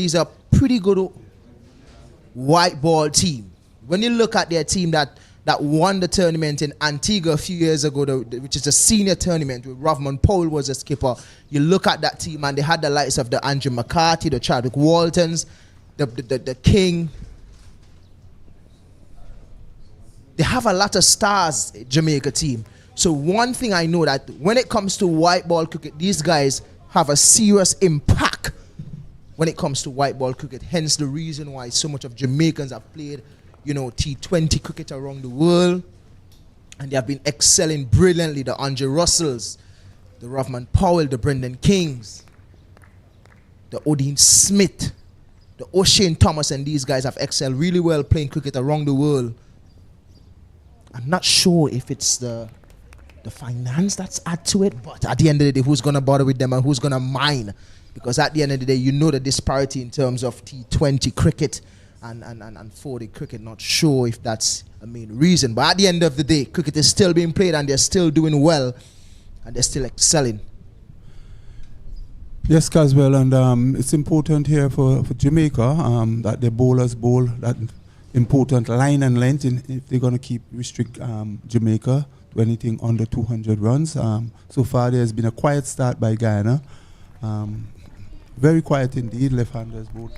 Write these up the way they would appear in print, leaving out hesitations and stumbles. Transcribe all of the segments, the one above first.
is a pretty good white ball team. When you look at their team that won the tournament in Antigua a few years ago, which is a senior tournament, where Rovman Powell was a skipper, you look at that team and they had the likes of the Andrew McCarthy, the Chadwick Waltons, the King. They have a lot of stars, Jamaica team. So one thing I know that when it comes to white ball cricket, these guys have a serious impact when it comes to white ball cricket. Hence the reason why so much of Jamaicans have played, T20 cricket around the world. And they have been excelling brilliantly. The Andre Russells, the Rovman Powell, the Brendan Kings, the Odin Smith, the O'Shane Thomas, and these guys have excelled really well playing cricket around the world. I'm not sure if it's the finance that's add to it, but at the end of the day, who's going to bother with them and who's going to mine? Because at the end of the day, the disparity in terms of T20 cricket and 4-day cricket. Not sure if that's a main reason. But at the end of the day, cricket is still being played and they're still doing well and they're still excelling. Yes, Caswell, and it's important here for Jamaica that the bowlers bowl that important line and length if they're going to restrict Jamaica to anything under 200 runs. So far, there's been a quiet start by Guyana. Very quiet indeed. Left-handers both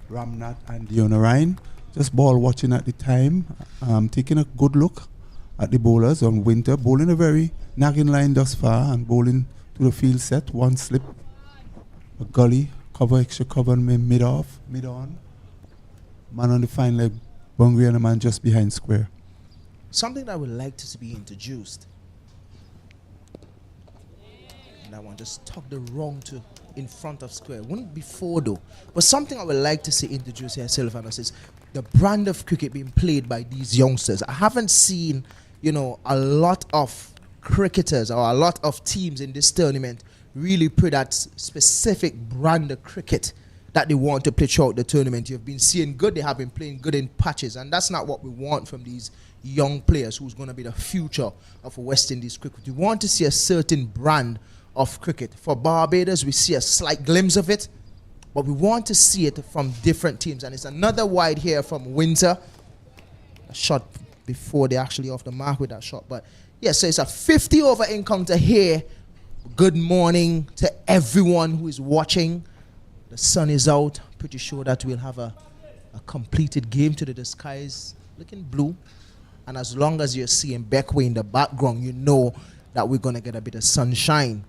Ramnath and Diona Ryan. Just ball watching at the time, taking a good look at the bowlers on Winter, bowling a very nagging line thus far and bowling to the field set. One slip, a gully, extra cover mid-off, mid-on. Man on the fine leg, boundary and a man just behind square. Something that I would like to be introduced. And I want to just tuck the wrong to in front of square. Wouldn't be four though. But something I would like to see introduced here, Sylvanus, is the brand of cricket being played by these youngsters. I haven't seen, a lot of cricketers or a lot of teams in this tournament really play that specific brand of cricket that they want to play throughout the tournament. You've been seeing good, they have been playing good in patches, and that's not what we want from these young players who's going to be the future of West Indies cricket. We want to see a certain brand of cricket. For Barbados, we see a slight glimpse of it, but we want to see it from different teams. And it's another wide here from Winter. A shot before they actually off the mark with that shot. But yeah, so it's a 50 over encounter here. Good morning to everyone who is watching. The sun is out. Pretty sure that we'll have a completed game today. The sky is looking blue. And as long as you're seeing Beckway in the background, you know that we're going to get a bit of sunshine.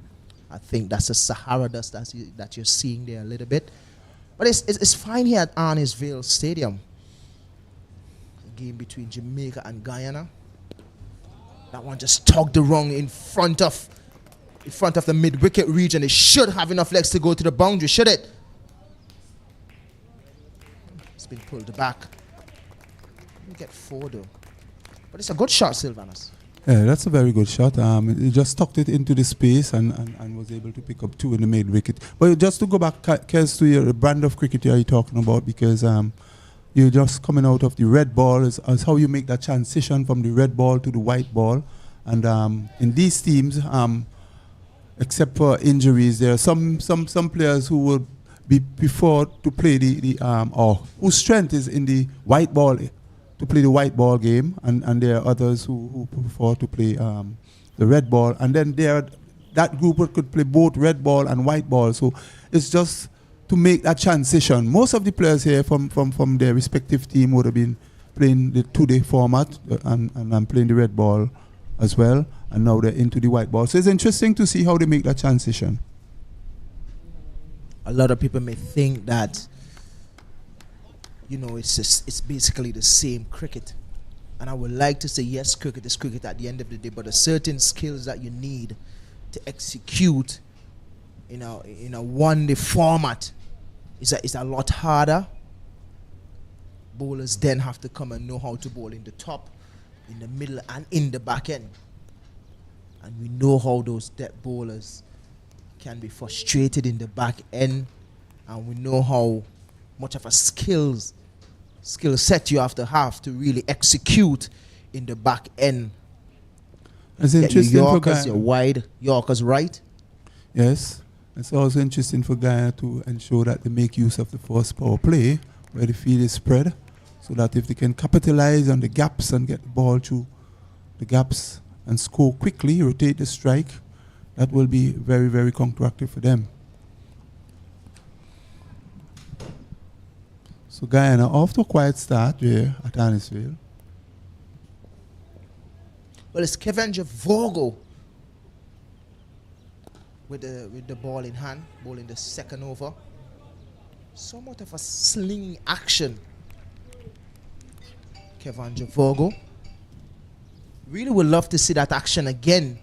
I think that's the Sahara dust that you're seeing there a little bit. But it's fine here at Arnisville Stadium. A game between Jamaica and Guyana. That one just tugged the wrong in front of the mid-wicket region. It should have enough legs to go to the boundary, should it? It's been pulled back. Let me get four though. But it's a good shot, Sylvanus. Yeah, that's a very good shot. He just tucked it into the space and was able to pick up two in the mid wicket. But just to go back, Kez, to your brand of cricket you're talking about, because you're just coming out of the red ball, as how you make that transition from the red ball to the white ball. And in these teams, except for injuries, there are some players who would be prefer to play or whose strength is in the white ball, to play the white ball game, and there are others who prefer to play the red ball, and then that group could play both red ball and white ball. So it's just to make that transition. Most of the players here from their respective team would have been playing the 2-day format and playing the red ball as well, and now they're into the white ball. So it's interesting to see how they make that transition. A lot of people may think that it's basically the same cricket. And I would like to say, yes, cricket is cricket at the end of the day, but the certain skills that you need to execute in a one-day format is a lot harder. Bowlers then have to come and know how to bowl in the top, in the middle, and in the back end. And we know how those depth bowlers can be frustrated in the back end, and we know how much of a skill set you have to really execute in the back end. It's interesting. Your Yorkers, your wide Yorkers right. Yes, It's also interesting for Guyana to ensure that they make use of the first power play, where the field is spread, so that if they can capitalize on the gaps and get the ball through the gaps and score quickly, rotate the strike, that will be very, very counteractive for them. So Guyana off to a quiet start here at Annisville. Well, it's Kevin Javogo with the ball in hand, ball in the second over. Somewhat of a slinging action. Kevin Javogo. Really would love to see that action again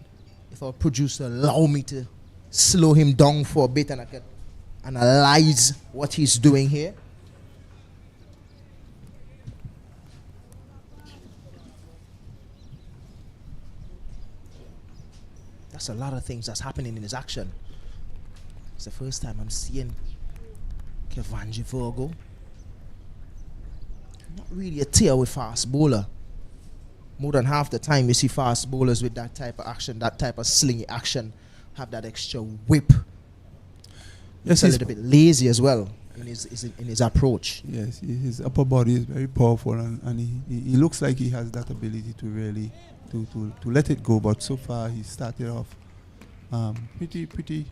if our producer allow me to slow him down for a bit and I can analyze what he's doing here. That's a lot of things that's happening in his action. It's the first time I'm seeing Kevin Javogo. Not really a tier with fast bowler. More than half the time you see fast bowlers with that type of action, that type of slingy action, have that extra whip. Yes, He's a little bit lazy as well in his approach. Yes, his upper body is very powerful, and he looks like he has that ability to really to let it go. But so far he started off pretty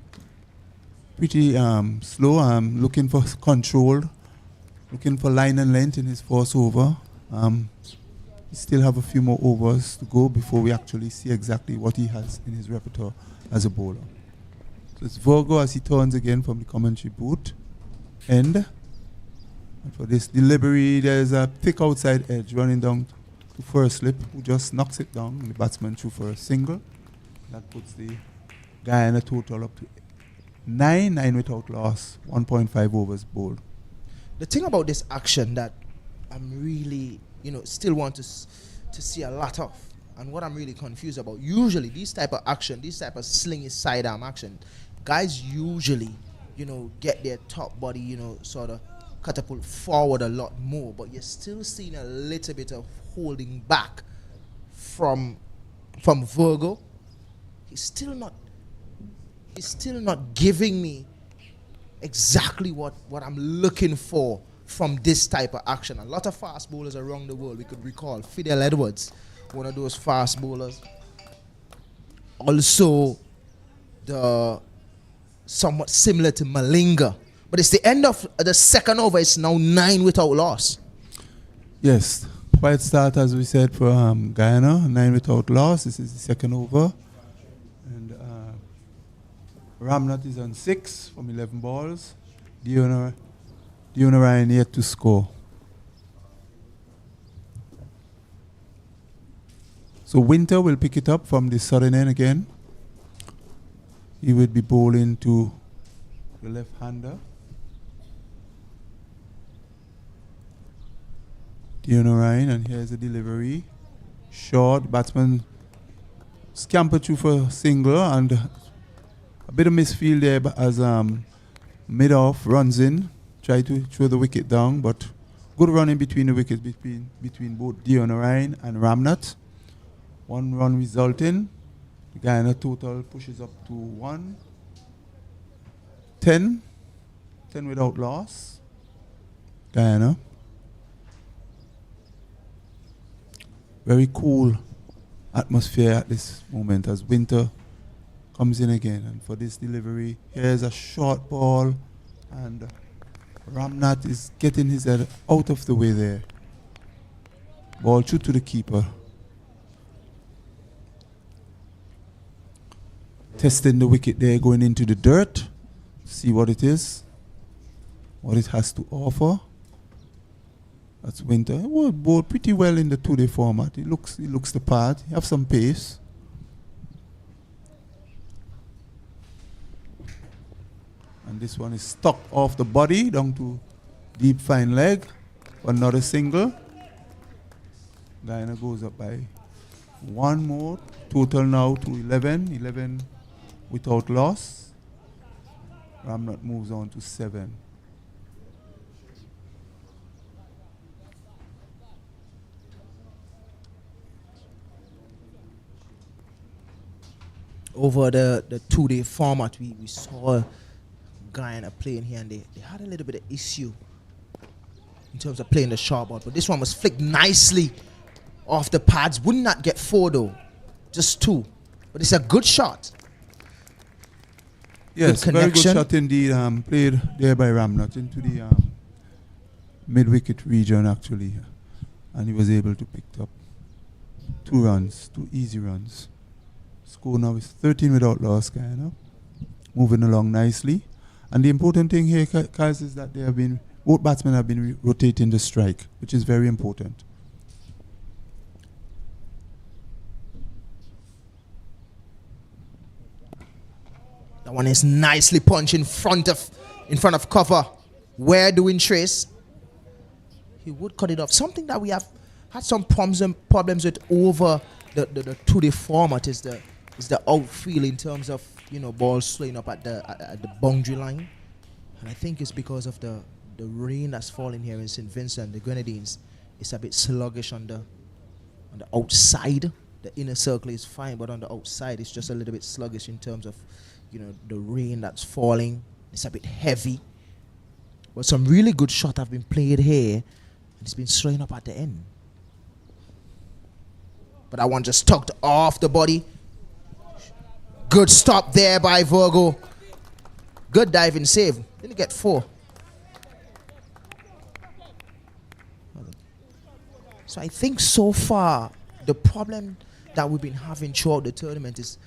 slow. Looking for control, looking for line and length in his first over. We still have a few more overs to go before we actually see exactly what he has in his repertoire as a bowler. So it's Virgo as he turns again from the commentary booth. And for this delivery, there's a thick outside edge running down to first slip, who just knocks it down, and the batsman through for a single. That puts the Guyana total up to 9 without loss, 1.5 overs bowled. The thing about this action that I'm really, still want to see a lot of, and what I'm really confused about, usually these type of action, these type of slingy sidearm action, guys usually, get their top body, sort of catapult forward a lot more, but you're still seeing a little bit of holding back from Virgo. He's still not giving me exactly what I'm looking for from this type of action. A lot of fast bowlers around the world, we could recall Fidel Edwards, one of those fast bowlers. Also, the somewhat similar to Malinga. But it's the end of the second over. It's now 9 without loss. Yes, quiet start as we said for Guyana, 9 without loss. This is the second over. And Ramnath is on 6 from 11 balls. Diona Ryan yet to score. So Winter will pick it up from the southern end again. He would be bowling to the left-hander. Diona Ryan, and here's the delivery. Short, batsman scampered through for a single, and a bit of misfield there as mid-off runs in. Try to throw the wicket down, but good running between the wickets between both Diona Ryan and Ramnath. 1 run resulting. The Guyana total pushes up to 10 without loss. Guyana. Very cool atmosphere at this moment as Winter comes in again. And for this delivery, here's a short ball, and Ramnath is getting his head out of the way there. Ball through to the keeper. Testing the wicket there, going into the dirt. See what it is, what it has to offer. That's Winter. Well, bowled pretty well in the 2-day format. He looks the part. He have some pace. And this one is stuck off the body down to deep fine leg. Another single. Guyana goes up by 1 more. Total now to 11. 11 without loss. Ramnath moves on to 7. Over the 2-day format, we saw Guyana playing here, and they had a little bit of issue in terms of playing the short ball. But this one was flicked nicely off the pads. Would not get 4 though, just 2. But it's a good shot. Yes, good very good connection. shot indeed. Played there by Ramnot into the mid-wicket region actually, and he was able to pick up 2 runs, 2 easy runs. Score now is 13 without loss, Guyana. Moving along nicely. And the important thing here, guys, is that both batsmen have been rotating the strike, which is very important. That one is nicely punched in front of cover. Where doing trace? He would cut it off. Something that we have had some problems with over the 2-day format is the outfield in terms of balls slowing up at the boundary line, and I think it's because of the rain that's falling here in St. Vincent. The Grenadines, it's a bit sluggish on the outside. The inner circle is fine, but on the outside it's just a little bit sluggish in terms of the rain that's falling. It's a bit heavy, but some really good shots have been played here, and it's been slowing up at the end. But that one just tucked off the body. Good stop there by Virgo. Good diving save. Didn't get 4. So I think so far the problem that we've been having throughout the tournament is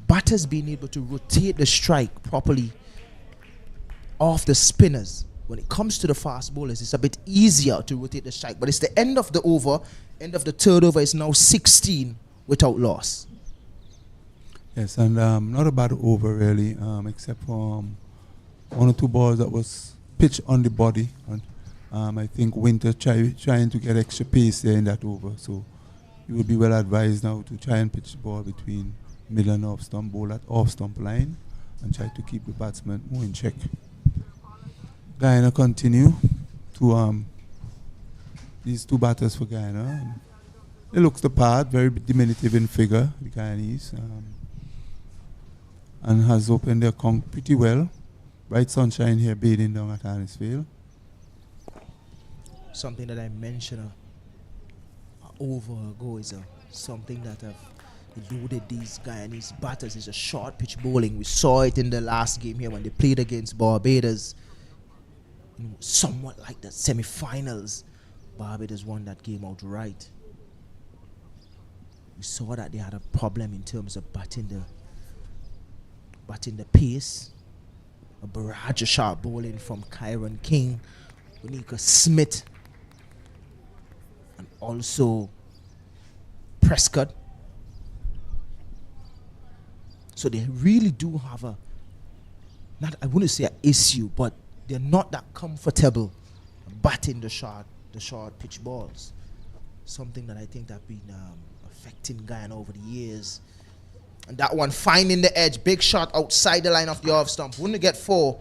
batters being able to rotate the strike properly off the spinners. When it comes to the fast bowlers, it's a bit easier to rotate the strike. But it's the end of the over. End of the third over is now 16 without loss. Yes, and not a bad over really, except for 1 or 2 balls that was pitched on the body. And I think Winter trying to get extra pace there in that over. So you would be well advised now to try and pitch the ball between middle and off stump, bowl at off stump line, and try to keep the batsman more in check. Guyana continue to these 2 batters for Guyana. It looks the part, very diminutive in figure, the Guyanese, and has opened their conk pretty well. Bright sunshine here bathing down at Annisfield. Something that I mentioned over ago is something that have eluded these Guyanese batters is a short pitch bowling. We saw it in the last game here when they played against Barbados. Somewhat like the semi-finals. Barbados won that game outright. We saw that they had a problem in terms of batting the pace. A barrage of sharp bowling from Kyron King, Bonica Smith, and also Prescott. So they really do have I wouldn't say an issue, but they're not that comfortable batting the short pitch balls. Something that I think that been affecting Guyana over the years. And that one finding the edge, big shot outside the line of the off stump. Wouldn't get 4.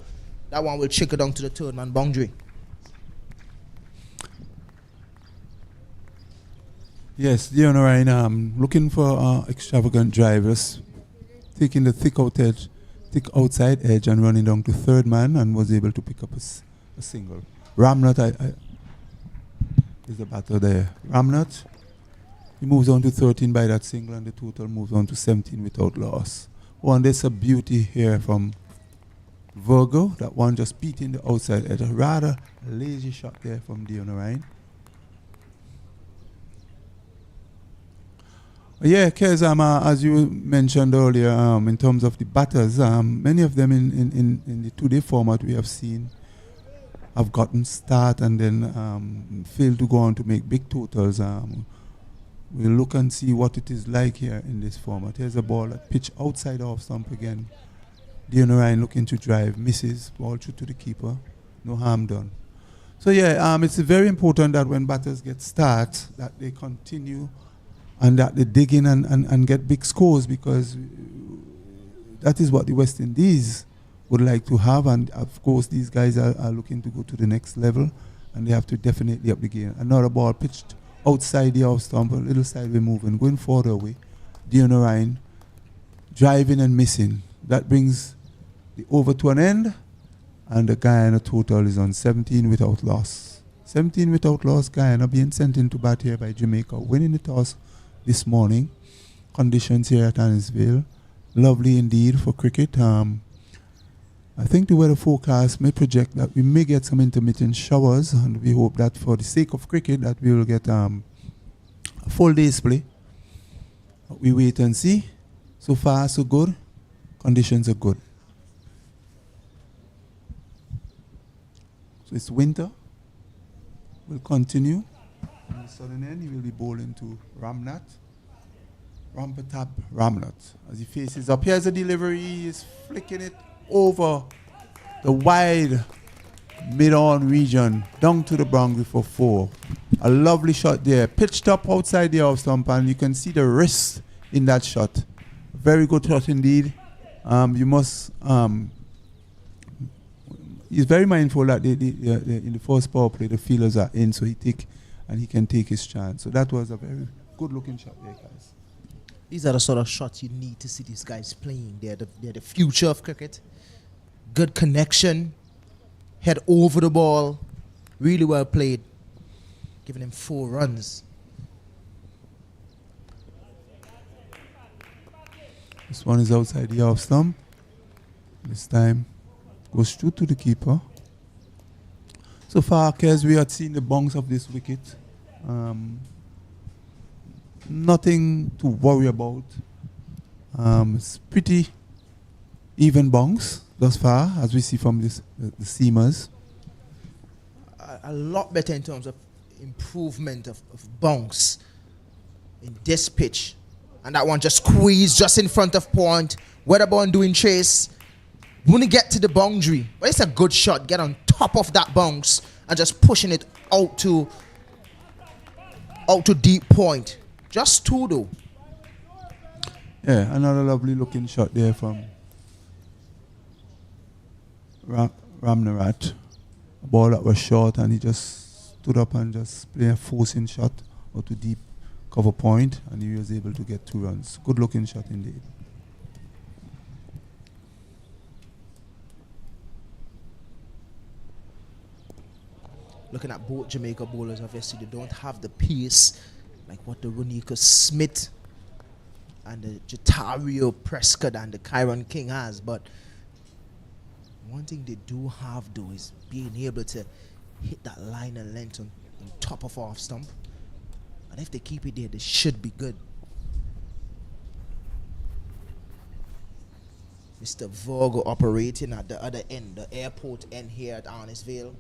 That one will trickle down to the 3rd man boundary. Yes, the Ryan looking for extravagant drivers, taking the thick outside edge and running down to 3rd man, and was able to pick up a single. Ramnot is the batter there. Ramnot, he moves on to 13 by that single, and the total moves on to 17 without loss. Oh, and there's a beauty here from Virgo. That one just beating the outside edge. A rather lazy shot there from Dion Ryan. Yeah, Kez, as you mentioned earlier, in terms of the batters, many of them in the 2-day format we have seen have gotten start and then failed to go on to make big totals. We'll look and see what it is like here in this format. Here's a ball that pitch outside off stump again. Dion Ryan looking to drive, misses, ball through to the keeper, no harm done. So yeah, it's very important that when batters get start, that they continue and that they dig in and get big scores, because that is what the West Indies would like to have, and of course these guys are looking to go to the next level, and they have to definitely up the game. Another ball pitched outside the off stump, a little sideway moving, going further away. Dion Ryan driving and missing. That brings the over to an end, And the Guyana total is on 17 without loss. 17 without loss, Guyana being sent into bat here by Jamaica, winning the toss this morning. Conditions here at Annisville, lovely indeed for cricket. I think the weather forecast may project that we may get some intermittent showers, and we hope that for the sake of cricket that we will get a full day's play. But we wait and see. So far, so good. Conditions are good. So it's winter. Will continue. On the southern end, he will be bowling to Ramnat. Rampatap Ramnat. As he faces up, here's the delivery. He is flicking it over the wide mid-on region, down to the boundary for 4. A lovely shot there. Pitched up outside the off stump, and you can see the wrist in that shot. Very good shot indeed. You must... he's very mindful that in the first power play, the fielders are in, so he can take his chance. So that was a very good-looking shot there, guys. These are the sort of shots you need to see these guys playing. They're the future of cricket. Good connection. Head over the ball. Really well played. Giving him 4 runs. This one is outside the off stump. This time goes through to the keeper. So far, as we had seen the bounce of this wicket, nothing to worry about. It's pretty even bounce thus far, as we see from the seamers. A lot better in terms of improvement of bounce in this pitch. And that one just squeezed just in front of point. Weatherborn doing chase. Wouldn't get to the boundary. But it's a good shot. Get on top of that bounce and just pushing it out to deep point. Just 2 though. Yeah, another lovely looking shot there from Ramnarat. A ball that was short, and he just stood up and just played a forcing shot out to deep cover point, and he was able to get 2 runs. Good looking shot indeed. Looking at both Jamaica bowlers, obviously they don't have the pace like what the Runika Smith and the Jatario Prescott and the Kyron King has, but one thing they do have though is being able to hit that line and length on top of off stump. And if they keep it there, they should be good. Mr. Virgo operating at the other end, the airport end here at Arnisville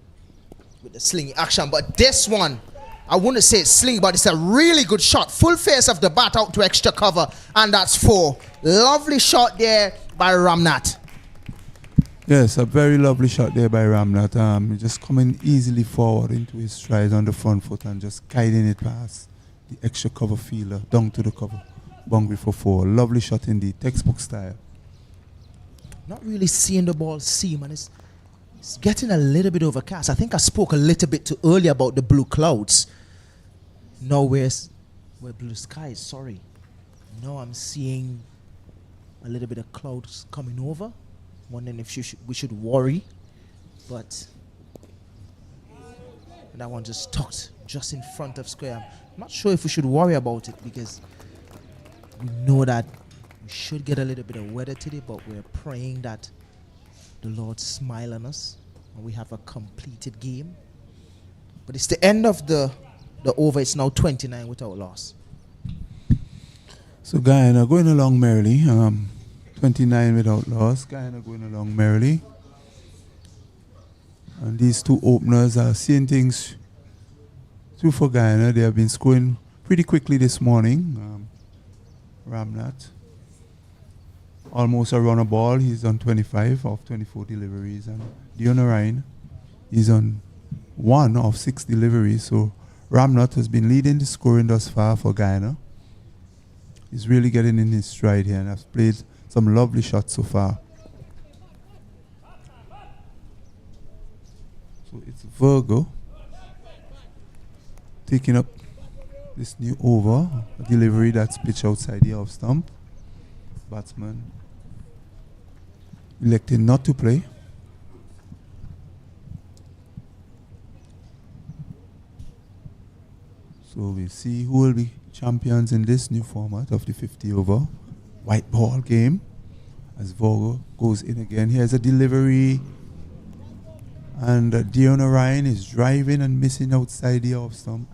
with the slingy action. But this one, I wouldn't say it's sling, but it's a really good shot. Full face of the bat out to extra cover, and that's 4. Lovely shot there by Ramnat. Yes, a very lovely shot there by Ramnat. Just coming easily forward into his stride on the front foot and just guiding it past the extra cover fielder down to the cover boundary for 4. Lovely shot indeed, textbook style. Not really seeing the ball seam, and it's getting a little bit overcast. I think I spoke a little bit too early about the blue clouds. No, where blue skies, sorry. Now I'm seeing a little bit of clouds coming over. Wondering if we should worry. But that one just tucked just in front of square. I'm not sure if we should worry about it, because we know that we should get a little bit of weather today, but we're praying that the Lord smile on us and we have a completed game. But it's the end of the over. It's now 29 without loss. So Guyana going along merrily. 29 without loss. Guyana going along merrily. And these 2 openers are seeing things through for Guyana. They have been scoring pretty quickly this morning. Ramnat, almost a runner ball. He's on 25 of 24 deliveries. And Dion Ryan, he's on 1 of 6 deliveries. So Ramnat has been leading the scoring thus far for Guyana. He's really getting in his stride here and has played some lovely shots so far. So it's Virgo taking up this new over, a delivery that's pitched outside the off stump. Batsman electing not to play. So we'll see who will be champions in this new format of the 50 over white ball game. As Vogo goes in again. Here's a delivery. And Dion Ryan is driving and missing outside the off stump.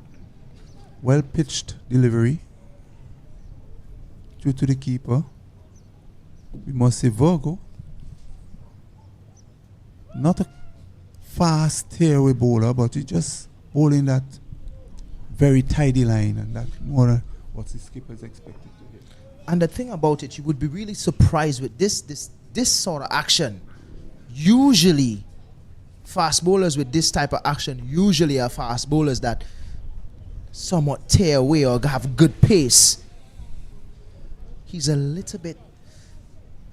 Well pitched delivery. Through to the keeper. We must say Virgo. Not a fast tearaway bowler, but he's just bowling that very tidy line, and that's more than what the skipper is expected to hit. And the thing about it, you would be really surprised with this sort of action. Usually, fast bowlers with this type of action usually are fast bowlers that somewhat tear away or have good pace. He's a little bit,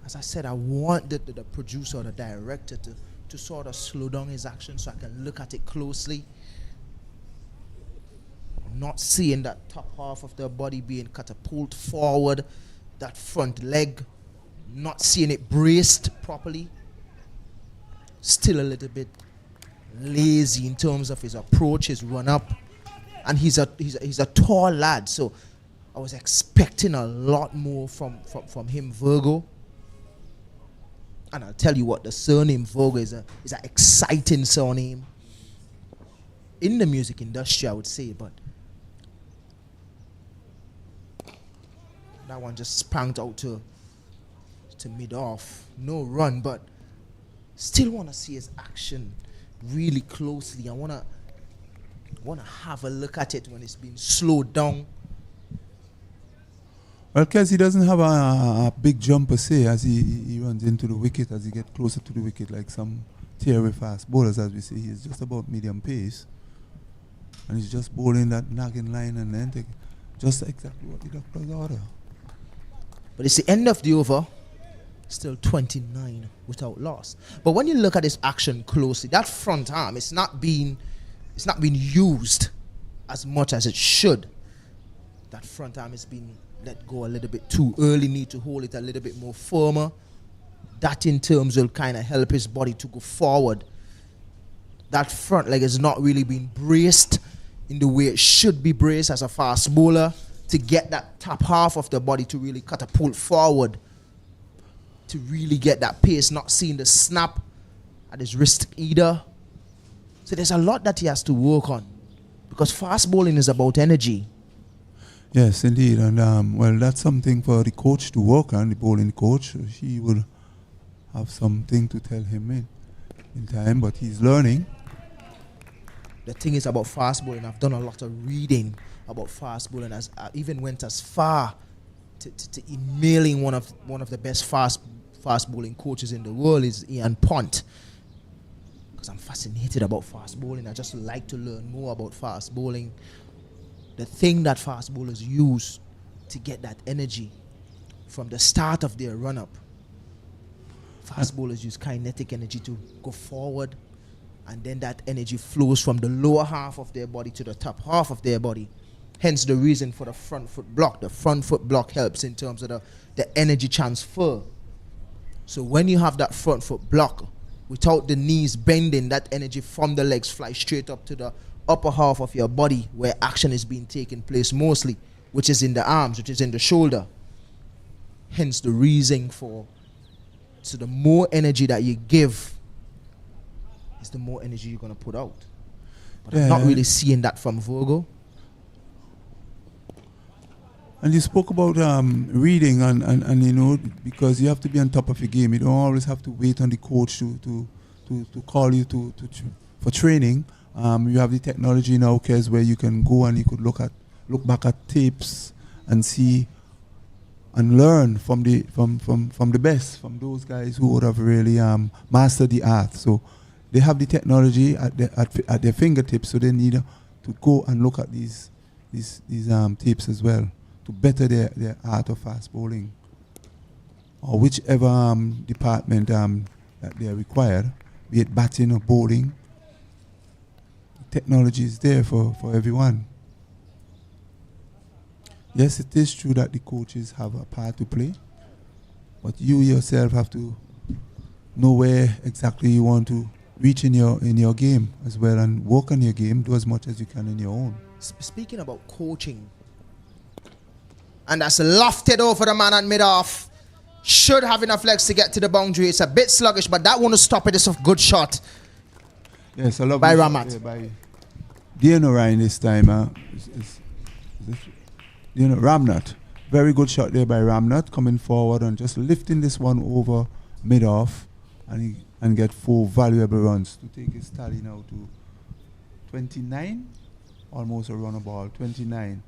as I said, I want the producer or the director to sort of slow down his action so I can look at it closely. Not seeing that top half of the body being catapulted forward, that front leg, not seeing it braced properly. Still a little bit lazy in terms of his approach, his run up. And he's a tall lad, so I was expecting a lot more from him, Virgo. And I'll tell you what, the surname Virgo is an exciting surname in the music industry, I would say, but that one just spanked out to mid off. No run, but still want to see his action really closely. I want to have a look at it when it's been slowed down. Well, because he doesn't have a big jump per se as he runs into the wicket, as he gets closer to the wicket, like some tearaway fast bowlers, as we say. He's just about medium pace. And he's just bowling that nagging line and then take just exactly what the doctor's order. But it's the end of the over. Still 29 without loss. But when you look at this action closely, that front arm, it's not being used as much as it should. That front arm is being let go a little bit too early, need to hold it a little bit more firmer. That in terms will kind of help his body to go forward. That front leg is not really being braced in the way it should be braced as a fast bowler to get that top half of the body to really catapult forward, to really get that pace, not seeing the snap at his wrist either. So there's a lot that he has to work on because fast bowling is about energy. Yes, indeed. And, well, that's something for the coach to work on, the bowling coach. He will have something to tell him in time, but he's learning. The thing is about fast bowling, I've done a lot of reading about fast bowling. As I even went as far to emailing one of the best fast bowling coaches in the world is Ian Pont, because I'm fascinated about fast bowling. I just like to learn more about fast bowling. The thing that fast bowlers use to get that energy from the start of their run-up. Fast bowlers use kinetic energy to go forward, and then that energy flows from the lower half of their body to the top half of their body. Hence the reason for the front foot block. The front foot block helps in terms of the energy transfer. So when you have that front foot block, without the knees bending, that energy from the legs flies straight up to the upper half of your body where action is being taken place mostly, which is in the arms, which is in the shoulder. Hence the reason for, so the more energy that you give is the more energy you're going to put out. But I'm not really seeing that from Virgo. And you spoke about reading and you know, because you have to be on top of your game. You don't always have to wait on the coach to call you for training. You have the technology now, Kez, where you can go and you could look back at tapes and see and learn from the best, from those guys who would have really mastered the art. So they have the technology at their fingertips, so they need to go and look at these tapes as well to better their art of fast bowling, or whichever department that they are required, be it batting or bowling. Technology is there for everyone. Yes, it is true that the coaches have a part to play, but you yourself have to know where exactly you want to reach in your game as well and work on your game. Do as much as you can in your own. Speaking about coaching, and that's lofted over the man at mid-off. Should have enough legs to get to the boundary. It's a bit sluggish, but that won't stop it. It's a good shot. Yes, I love by Ramat. By Ryan this time. Ramnat. Very good shot there by Ramnat, coming forward and just lifting this one over mid-off and get 4 valuable runs to take his tally now to 29. Almost a run of ball, 29.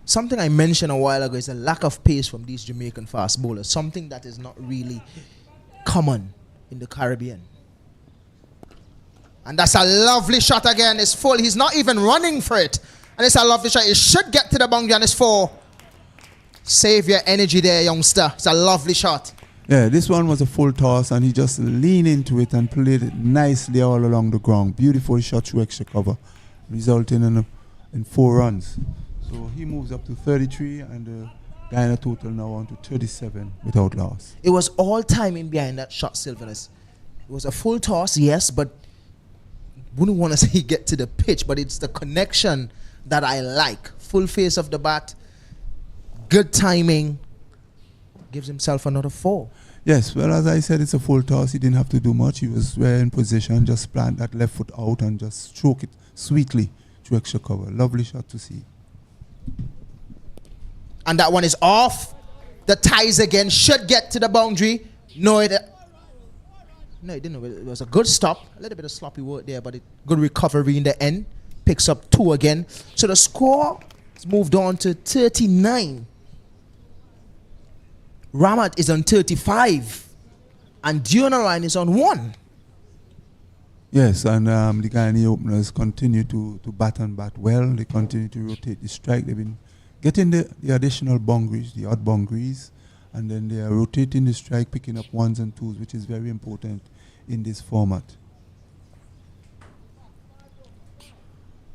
Something I mentioned a while ago is a lack of pace from these Jamaican fast bowlers. Something that is not really common in the Caribbean. And that's a lovely shot again. It's full. He's not even running for it. And it's a lovely shot. It should get to the boundary and it's 4. Save your energy there, youngster. It's a lovely shot. Yeah, this one was a full toss and he just leaned into it and played it nicely all along the ground. Beautiful shot through extra cover, resulting in 4 runs. So he moves up to 33 and the Guyana total now on to 37 without loss. It was all timing behind that shot, Sylvanus. It was a full toss, yes, but wouldn't want to say get to the pitch, but it's the connection that I like. Full face of the bat, good timing, gives himself another 4. Yes, well, as I said, it's a full toss. He didn't have to do much. He was well in position, just plant that left foot out and just stroke it sweetly through extra cover. Lovely shot to see. And that one is off. The ties again, should get to the boundary. No, it didn't. It was a good stop. A little bit of sloppy work there, but good recovery in the end. Picks up 2 again. So the score has moved on to 39. Ramat is on 35. And Dionarine is on 1. Yes, and the Guyanese openers continue to bat and bat well. They continue to rotate the strike. They've been getting the additional boundaries, the odd boundaries, and then they are rotating the strike, picking up 1s and 2s, which is very important in this format.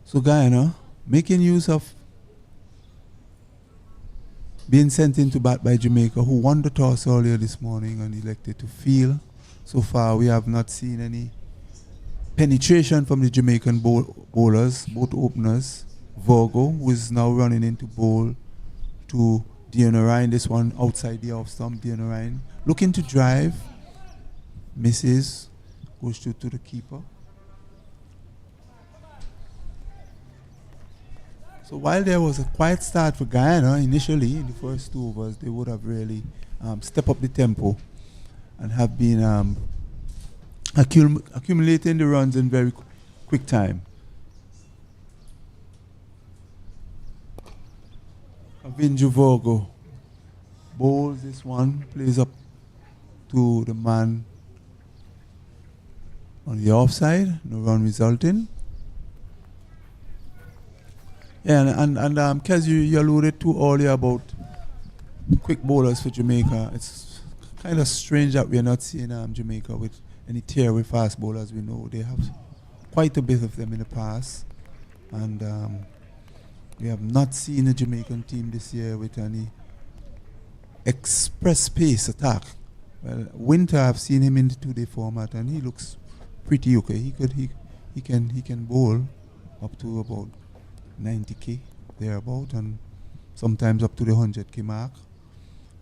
So Guyana, making use of being sent into bat by Jamaica, who won the toss earlier this morning and elected to field. So far, we have not seen any penetration from the Jamaican bowlers, both openers. Virgo, who is now running into bowl to Dionarine. This one outside the off stump. Dionarine looking to drive, misses, goes through to the keeper. So while there was a quiet start for Guyana initially in the first 2 overs, they would have really stepped up the tempo and have been accumulating the runs in very quick time. Avinju Virgo bowls this one, plays up to the man on the offside, no run resulting. Yeah, and Kez, you alluded to earlier about quick bowlers for Jamaica. It's kind of strange that we're not seeing Jamaica with any tier with fast bowlers. We know they have quite a bit of them in the past, and we have not seen a Jamaican team this year with any express pace attack. Well, Winter, I've seen him in the 2-day format, and he looks pretty okay. He can bowl up to about 90k thereabout, and sometimes up to the 100k mark.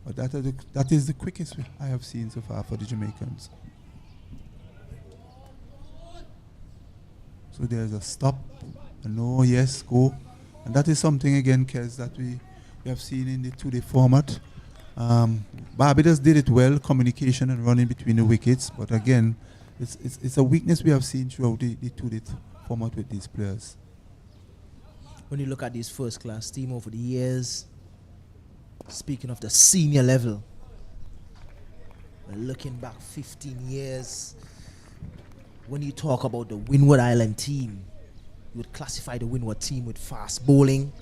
But that is the quickest I have seen so far for the Jamaicans. So there's a stop, a no, yes, go. And that is something, again, Kez, that we have seen in the 2-day format. Barbados did it well, communication and running between the wickets. But again, it's a weakness we have seen throughout the 2-day format with these players. When you look at this first-class team over the years, speaking of the senior level, we're looking back 15 years, when you talk about the Windward Island team, you would classify the Windward team with fast bowling.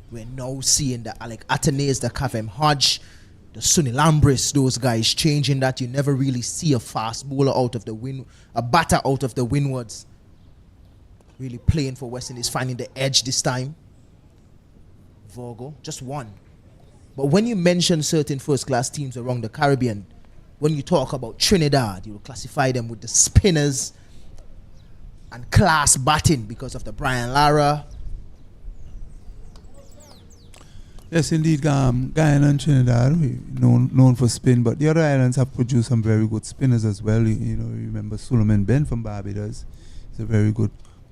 We're now seeing the Alec Atenays, the Kavem Hodge, the Sunil Ambris, those guys changing that. You never really see a fast bowler out of the a batter out of the Windwards really playing for West Indies, finding the edge this time. Virgo, just 1. But when you mention certain first-class teams around the Caribbean, when you talk about Trinidad, you will classify them with the spinners, and class batting because of the Brian Lara. Yes, indeed. Guyana and Trinidad, known for spin, but the other islands have produced some very good spinners as well. You remember Suleiman Ben from Barbados. He's a very good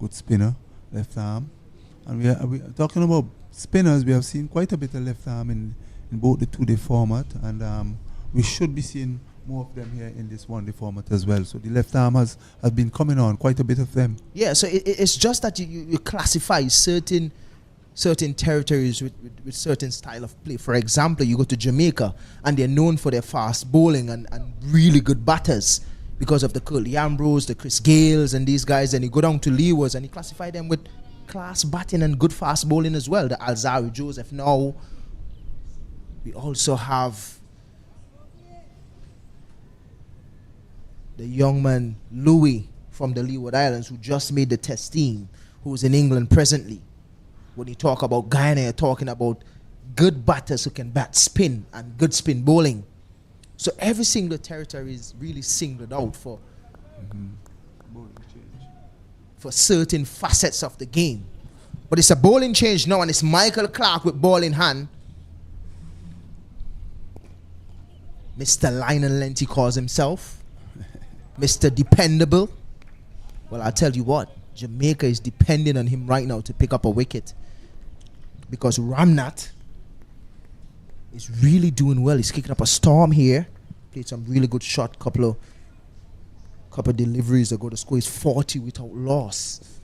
spinner, left arm. And we are talking about spinners. We have seen quite a bit of left arm in both the two-day format, and we should be seeing more of them here in this one-day format as well. So the left arm has been coming on, quite a bit of them. Yeah, so it's just that you classify certain territories with certain style of play. For example, you go to Jamaica and they're known for their fast bowling and really good batters because of the Curly Ambrose, the Chris Gales and these guys. And you go down to Leewards and you classify them with class batting and good fast bowling as well. The Alzari Joseph now. We also have the young man Louis from the Leeward Islands who just made the test team, who's in England presently. When you talk about Guyana, you're talking about good batters who can bat spin and good spin bowling. So every single territory is really singled out for certain facets of the game. But it's a bowling change now, and it's Michael Clark with ball in hand. Mr. Lionel Lenti calls himself. Mr. Dependable. Well, I'll tell you what, Jamaica is depending on him right now to pick up a wicket. Because Ramnath is really doing well. He's kicking up a storm here. Played some really good shot. Couple of deliveries ago. The score is 40 without loss.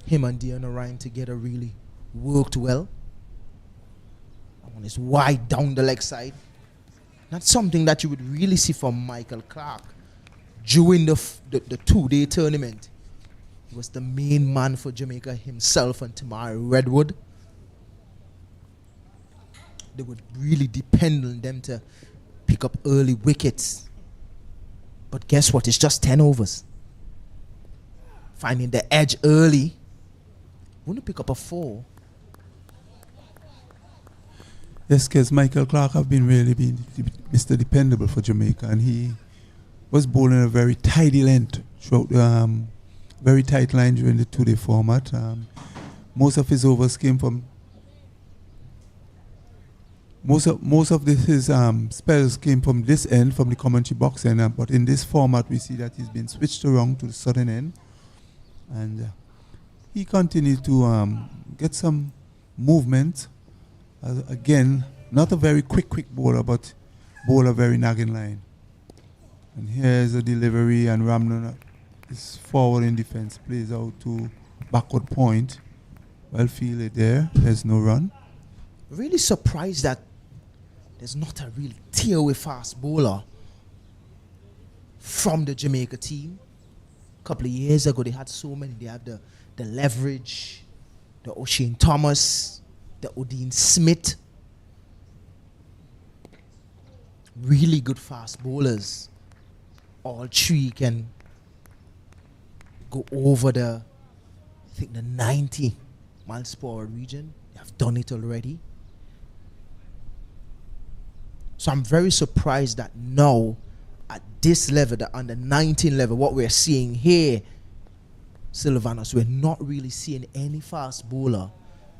Him and Deanna Ryan together really worked well. That one is wide down the leg side. Not something that you would really see from Michael Clark during the two-day tournament. He was the main man for Jamaica himself and Tamari Redwood. They would really depend on them to pick up early wickets. But guess what? It's just 10 overs. Finding the edge early. Wouldn't pick up a 4. Yes, because Michael Clark have been Mr. Dependable for Jamaica, and he was bowling a very tidy length throughout very tight line during the two-day format. Most of his overs came from Most of his spells came from this end, from the commentary box end, but in this format we see that he's been switched around to the southern end, and he continued to get some movement. Again, not a very quick bowler, but bowler very nagging line. And here's a delivery, and Ramnon is forward in defense, plays out to backward point. Well fielded there. There's no run. Really surprised that there's not a real tear-away fast bowler from the Jamaica team. A couple of years ago, they had so many. They have the Leverage, the O'Shane Thomas, the Odin Smith. Really good fast bowlers. All three can go over the 90 miles per hour region. They have done it already. So I'm very surprised that now, at this level, the under 19 level, what we're seeing here, Sylvanus, we're not really seeing any fast bowler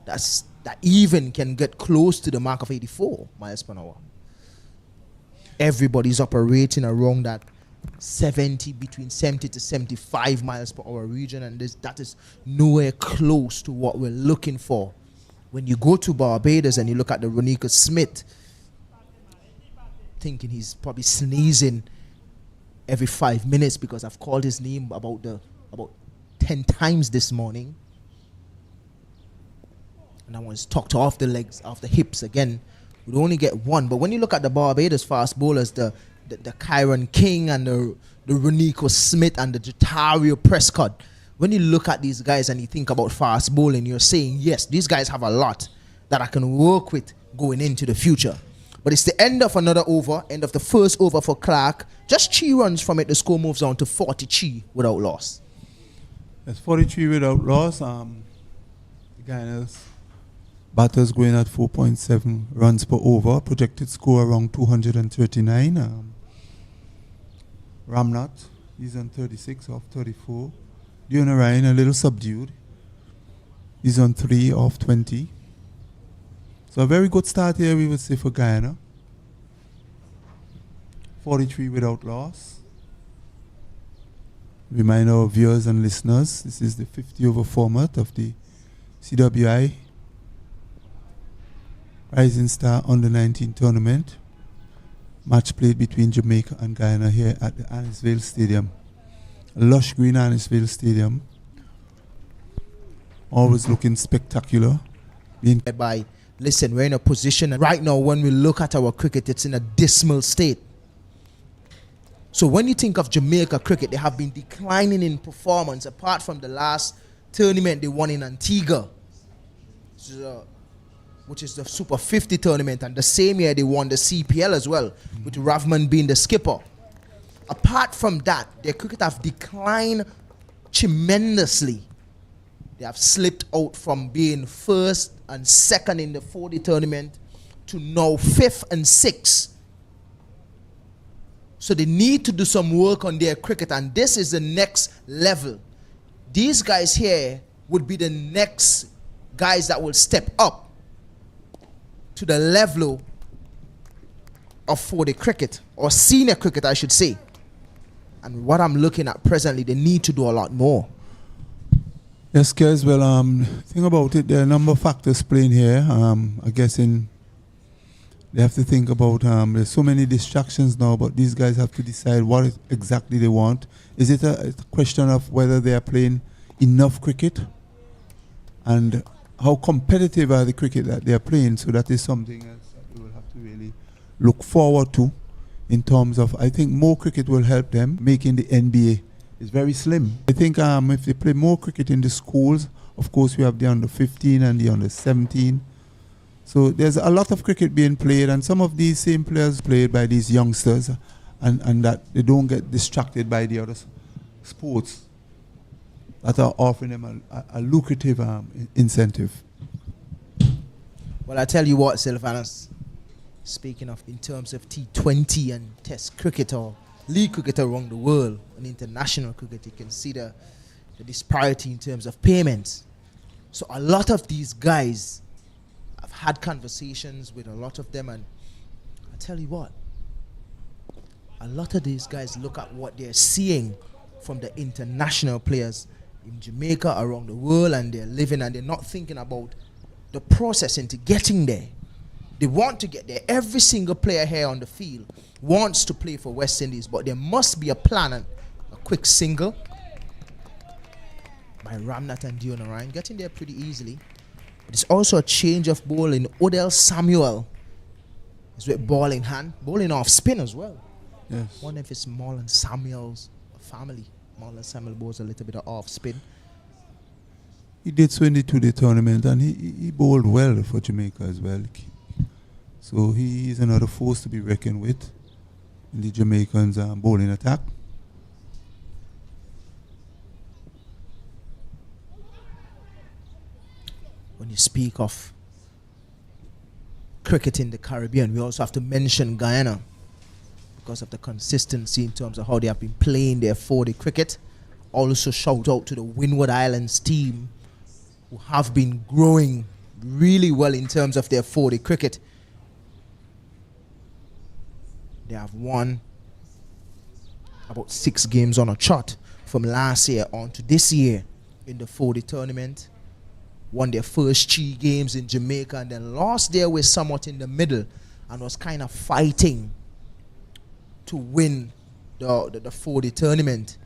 that even can get close to the mark of 84 miles per hour. Everybody's operating around that between 70 to 75 miles per hour region, and that is nowhere close to what we're looking for. When you go to Barbados and you look at the Ronika Smith, thinking he's probably sneezing every 5 minutes because I've called his name about 10 times this morning. And I want to talk to off the legs, off the hips again. We'd only get one. But when you look at the Barbados fast bowlers, the Kyron King and the Ronico Smith and the Territorial Prescott, when you look at these guys and you think about fast bowling, you're saying, yes, these guys have a lot that I can work with going into the future. But it's the end of another over, end of the first over for Clark. Just 3 runs from it, the score moves on to 43 without loss. That's 43 without loss. The Guyana's batters going at 4.7 runs per over. Projected score around 239. Ramnath, he's on 36 off 34. Dion Ryan, a little subdued. He's on 3 off 20. So a very good start here, we would say, for Guyana. 43 without loss. Remind our viewers and listeners, this is the 50 over format of the CWI Rising Star Under 19 tournament. Match played between Jamaica and Guyana here at the Annisville Stadium. Lush green Annisville Stadium. Always looking spectacular. Listen, we're in a position, and right now when we look at our cricket, it's in a dismal state. So when you think of Jamaica cricket, they have been declining in performance apart from the last tournament they won in Antigua, which is the Super 50 tournament, and the same year they won the CPL as well, with Ravman being the skipper. Apart from that, their cricket have declined tremendously. They have slipped out from being first and second in the 40 tournament to now 5th and 6th. So they need to do some work on their cricket, and this is the next level. These guys here would be the next guys that will step up to the level of 40 cricket, or senior cricket I should say. And what I'm looking at presently, they need to do a lot more. Yes, Kez, well, think about it, there are a number of factors playing here. I guess they have to think about, there's so many distractions now, but these guys have to decide what exactly they want. Is it a question of whether they are playing enough cricket? And how competitive are the cricket that they are playing? So that is something else that we will have to really look forward to in terms of, I think more cricket will help them making the NBA. It's very slim. I think if they play more cricket in the schools, of course we have the under 15 and the under 17. So there's a lot of cricket being played, and some of these same players played by these youngsters, and that they don't get distracted by the other sports that are offering them a lucrative incentive. Well, I tell you what, Sylvanus, speaking of in terms of T20 and Test cricket or league cricket around the world and international cricket, you can see the disparity in terms of payments. So a lot of these guys, I've had conversations with a lot of them, and I tell you what, a lot of these guys look at what they're seeing from the international players in Jamaica, around the world, and they're living, and they're not thinking about the process into getting there. They want to get there. Every single player here on the field wants to play for West Indies, but there must be a plan, and a quick single by Ramnath and Dion Ryan, getting there pretty easily. But it's also a change of ball in Odell Samuel. He's with ball in hand, bowling off spin as well. Yes. Wonder if it's Marlon Samuel's family. Marlon Samuel bowls a little bit of off spin. He did so in the two-day tournament, and he bowled well for Jamaica as well. So he is another force to be reckoned with in the Jamaicans' bowling attack. When you speak of cricket in the Caribbean, we also have to mention Guyana because of the consistency in terms of how they have been playing their 40 cricket. Also shout out to the Windward Islands team who have been growing really well in terms of their 40 cricket. They have won about 6 games on a trot from last year on to this year in the 40 tournament. Won their first 3 games in Jamaica, and then lost their way somewhat in the middle, and was kind of fighting to win the 40 tournament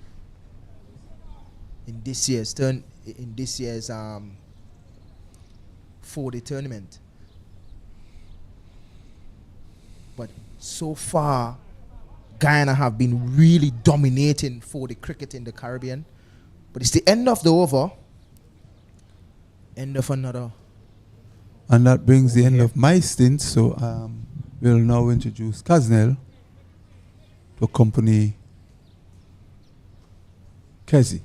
in this year's 40 tournament. But so far, Guyana have been really dominating 40 cricket in the Caribbean. But it's the end of the over. End of another. And that brings the end of my stint. So we'll now introduce Kaznel to accompany Kezi.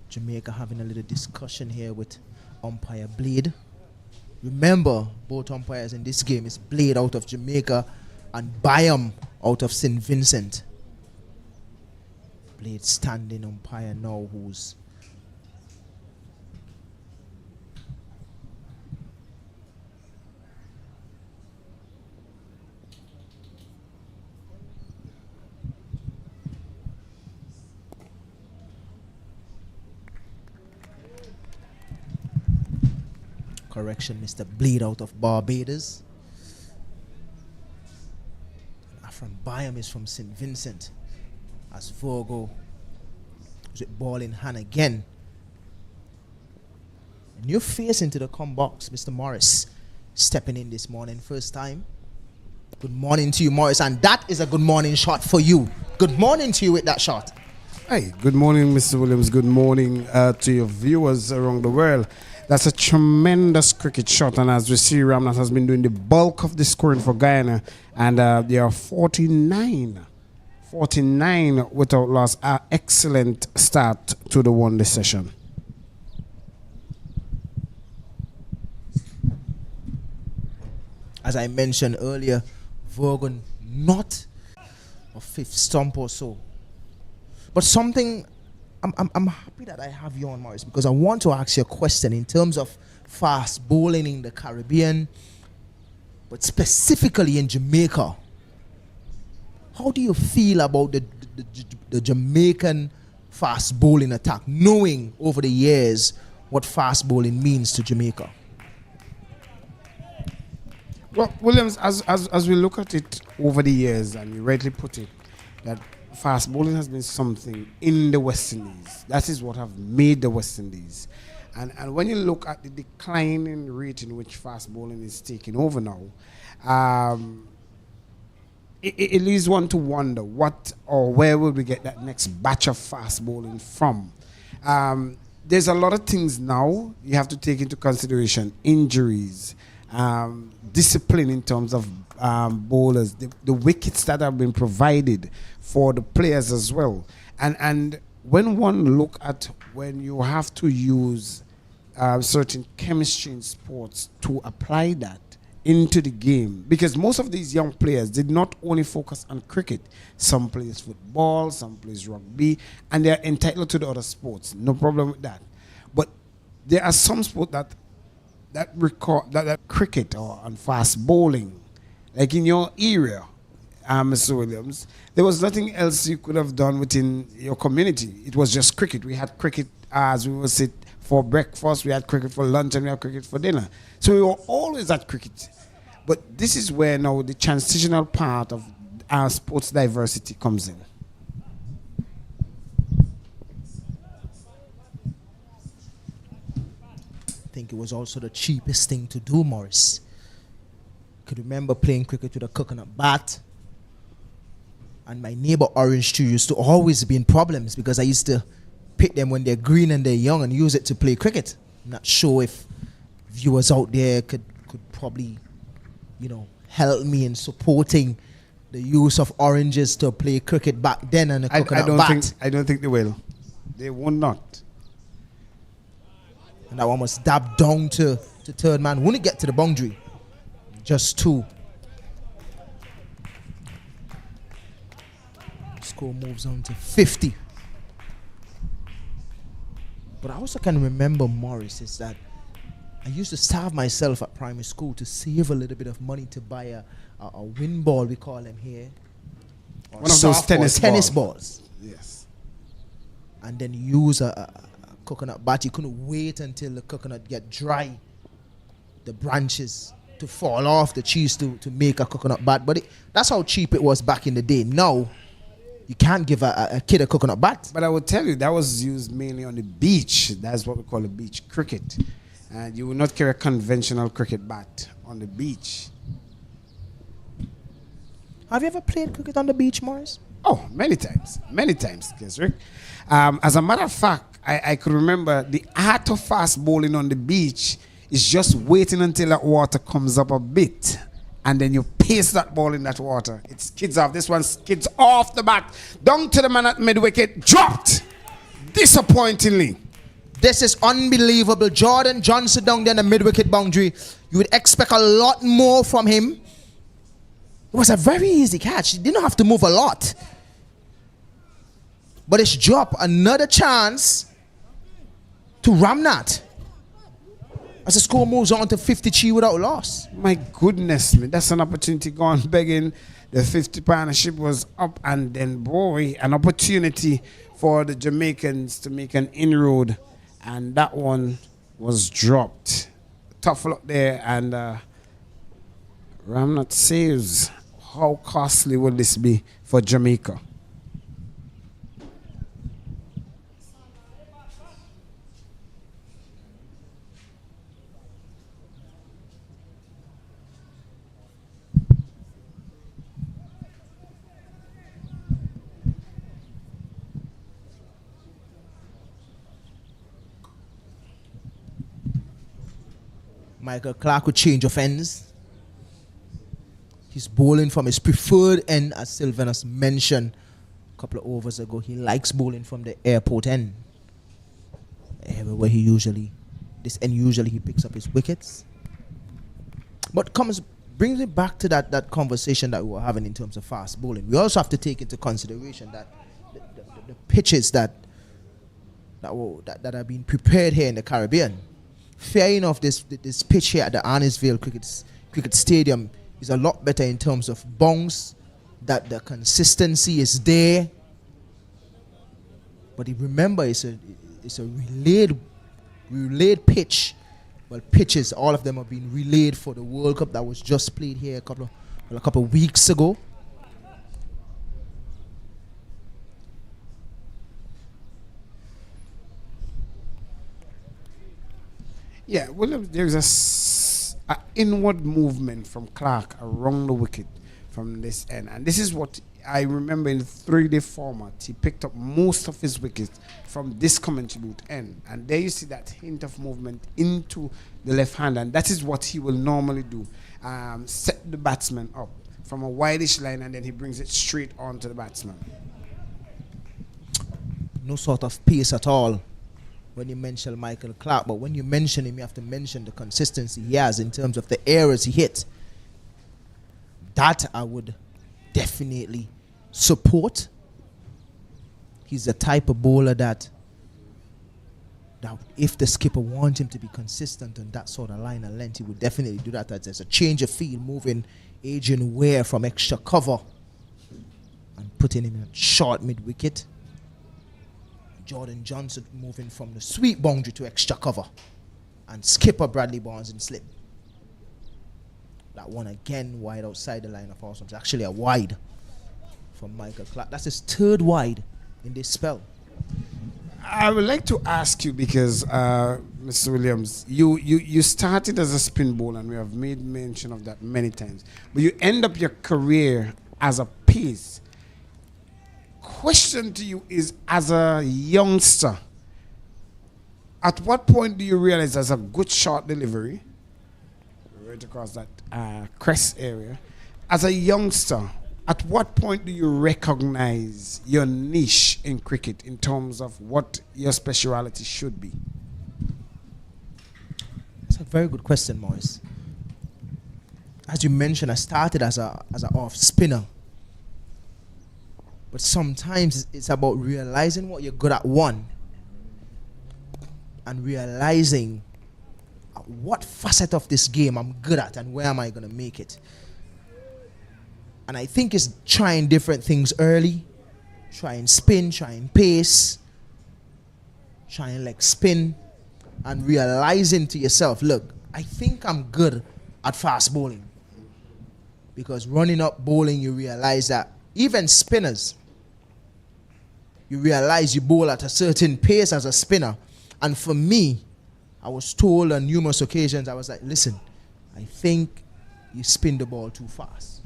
Jamaica having a little discussion here with umpire Blade. Remember, both umpires in this game is Blade out of Jamaica and Byam out of St. Vincent. Blade standing umpire now, who's correction, Mr. Blade out of Barbados. From Byam is from St. Vincent. As Virgo is with ball in hand again. A new face into the come box, Mr. Morris, stepping in this morning, first time. Good morning to you, Morris, and that is a good morning shot for you. Good morning to you with that shot. Hey, good morning, Mr. Williams. Good morning to your viewers around the world. That's a tremendous cricket shot, and as we see, Ramnath has been doing the bulk of the scoring for Guyana, and they are 49 without loss. Excellent start to the one-day session. As I mentioned earlier, Vogan not a fifth stump or so. But something, I'm happy that I have you on, Morris, because I want to ask you a question in terms of fast bowling in the Caribbean, but specifically in Jamaica. How do you feel about the Jamaican fast bowling attack, knowing over the years what fast bowling means to Jamaica? Well, Williams, as we look at it over the years, and you rightly put it, that fast bowling has been something in the West Indies. That is what have made the West Indies. And when you look at the declining rate in which fast bowling is taking over now, it leaves one to wonder what or where will we get that next batch of fast bowling from. There's a lot of things now you have to take into consideration: injuries, discipline in terms of bowlers, the wickets that have been provided for the players as well. And when one look at when you have to use certain chemistry in sports to apply that into the game, because most of these young players did not only focus on cricket. Some plays football, some plays rugby, and they're entitled to the other sports. No problem with that. But there are some sports that cricket or on fast bowling, like in your area, Mr. Williams, there was nothing else you could have done within your community. It was just cricket. We had cricket as we would sit for breakfast, we had cricket for lunch, and we had cricket for dinner. So we were always at cricket. But this is where now the transitional part of our sports diversity comes in. I think it was also the cheapest thing to do, Morris. I could remember playing cricket with a coconut bat. And my neighbor Orange Tree used to always be in problems because I used to pick them when they're green and they're young and use it to play cricket. I'm not sure if viewers out there could probably, help me in supporting the use of oranges to play cricket back then and a coconut bat. I don't think they will. They will not. And that one was dabbed down to third man. Wouldn't get to the boundary. Just two. Score moves on to 50. But I also can remember, Morris, is that I used to starve myself at primary school to save a little bit of money to buy a wind ball, we call them here. Or one of those tennis balls. Yes. And then use a coconut bat. You couldn't wait until the coconut get dry, the branches to fall off the trees to make a coconut bat. But that's how cheap it was back in the day. Now, you can't give a kid a coconut bat. But I will tell you, that was used mainly on the beach. That's what we call a beach cricket. And you will not carry a conventional cricket bat on the beach. Have you ever played cricket on the beach, Morris? Oh, many times, Kesrick. As a matter of fact, I could remember the art of fast bowling on the beach is just waiting until that water comes up a bit, and then you paste that ball in that water. It skids off. This one skids off the bat, down to the man at mid wicket, dropped, disappointingly. This is unbelievable. Jordan Johnson down there in the mid-wicket boundary. You would expect a lot more from him. It was a very easy catch. He didn't have to move a lot. But it's dropped. Another chance to Ramnath. As the score moves on to 53 without loss. My goodness, man. That's an opportunity gone begging. The 50 partnership was up, and then, boy, an opportunity for the Jamaicans to make an inroad. And that one was dropped. Tough luck there, and Ramnath saves. How costly will this be for Jamaica? Michael Clarke would change of ends. He's bowling from his preferred end, as Sylvanus mentioned a couple of overs ago. He likes bowling from the airport end. Where he usually he picks up his wickets. But brings it back to that conversation that we were having in terms of fast bowling. We also have to take into consideration that the pitches that are being prepared here in the Caribbean. Fair enough, this pitch here at the Arnisville Cricket Stadium is a lot better in terms of bounce, that the consistency is there. But remember, it's a relayed pitch. Well, pitches, all of them have been relayed for the World Cup that was just played here a couple of weeks ago. Yeah, well, there's a inward movement from Clarke around the wicket from this end. And this is what I remember in the 3-day format. He picked up most of his wickets from this commentary booth end. And there you see that hint of movement into the left hand. And that is what he will normally do. Set the batsman up from a wideish line, and then he brings it straight on to the batsman. No sort of pace at all when you mention Michael Clarke, but when you mention him, you have to mention the consistency he has in terms of the errors he hit. That I would definitely support. He's the type of bowler that if the skipper wants him to be consistent on that sort of line and length, he would definitely do that. There's a change of field, moving Adrian Ware from extra cover and putting him in a short mid-wicket. Jordan Johnson moving from the sweep boundary to extra cover, and skipper Bradley Barnes in slip. That one again wide outside the line of awesome. It's actually a wide from Michael Clarke. That's his third wide in this spell. I would like to ask you, because Mr. Williams, you started as a spin bowler, and we have made mention of that many times, but you end up your career as a pace. Question to you is, as a youngster, at what point do you realize there's a good short delivery right across that crest area? As a youngster, at what point do you recognize your niche in cricket in terms of what your speciality should be? It's a very good question, Morris. As you mentioned, I started as an off spinner. But sometimes it's about realizing what you're good at, one, and realizing what facet of this game I'm good at and where am I going to make it. And I think it's trying different things early. Try and spin, try and pace, try and like spin, and realizing to yourself, look, I think I'm good at fast bowling. Because running up bowling, you realize that even spinners, you realize you bowl at a certain pace as a spinner. And for me, I was told on numerous occasions, I was like, listen, I think you spin the ball too fast.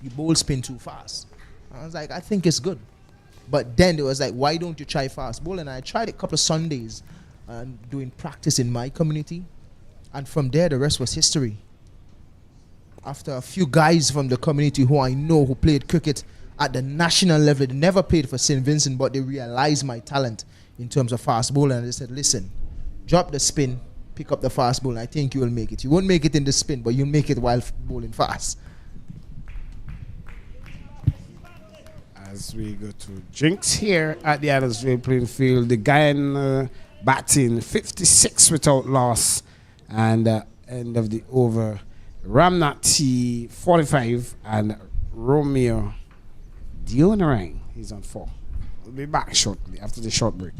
You bowl spin too fast. I was like, I think it's good. But then it was like, why don't you try fast bowling? And I tried it a couple of Sundays doing practice in my community. And from there, the rest was history. After a few guys from the community who I know who played cricket at the national level, they never played for St. Vincent, but they realized my talent in terms of fast bowling, and they said, listen, drop the spin, pick up the fast ball, and I think you will make it. You won't make it in the spin, but you'll make it while bowling fast. As we go to drinks here at the Adamsville playing field, the Guyana batting 56 without loss, and end of the over, Ramnat T 45 and Romeo Dionarang, he's on 4. We'll be back shortly after the short break.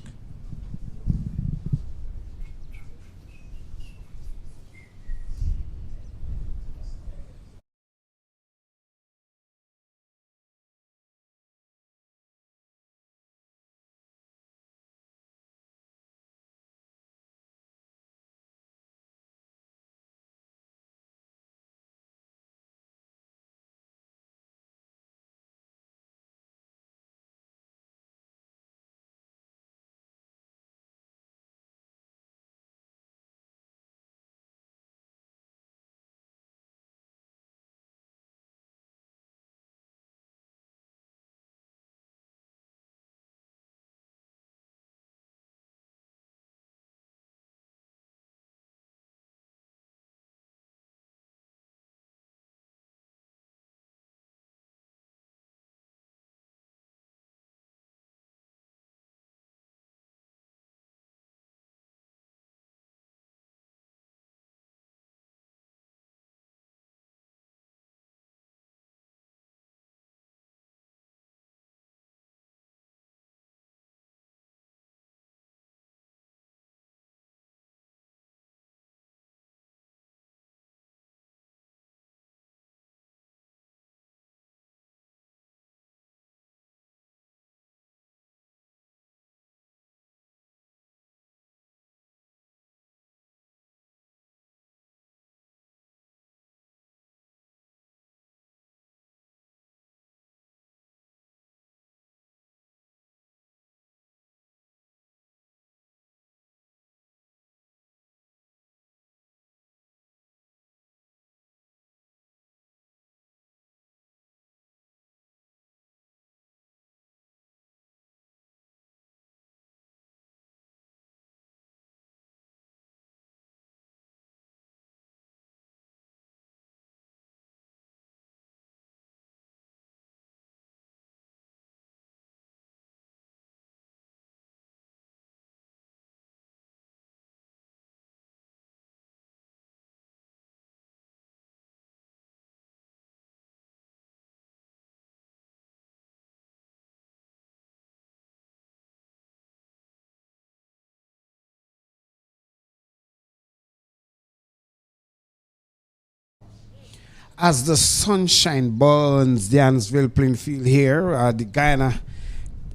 As the sunshine burns the Ansville playing field here, the Guyana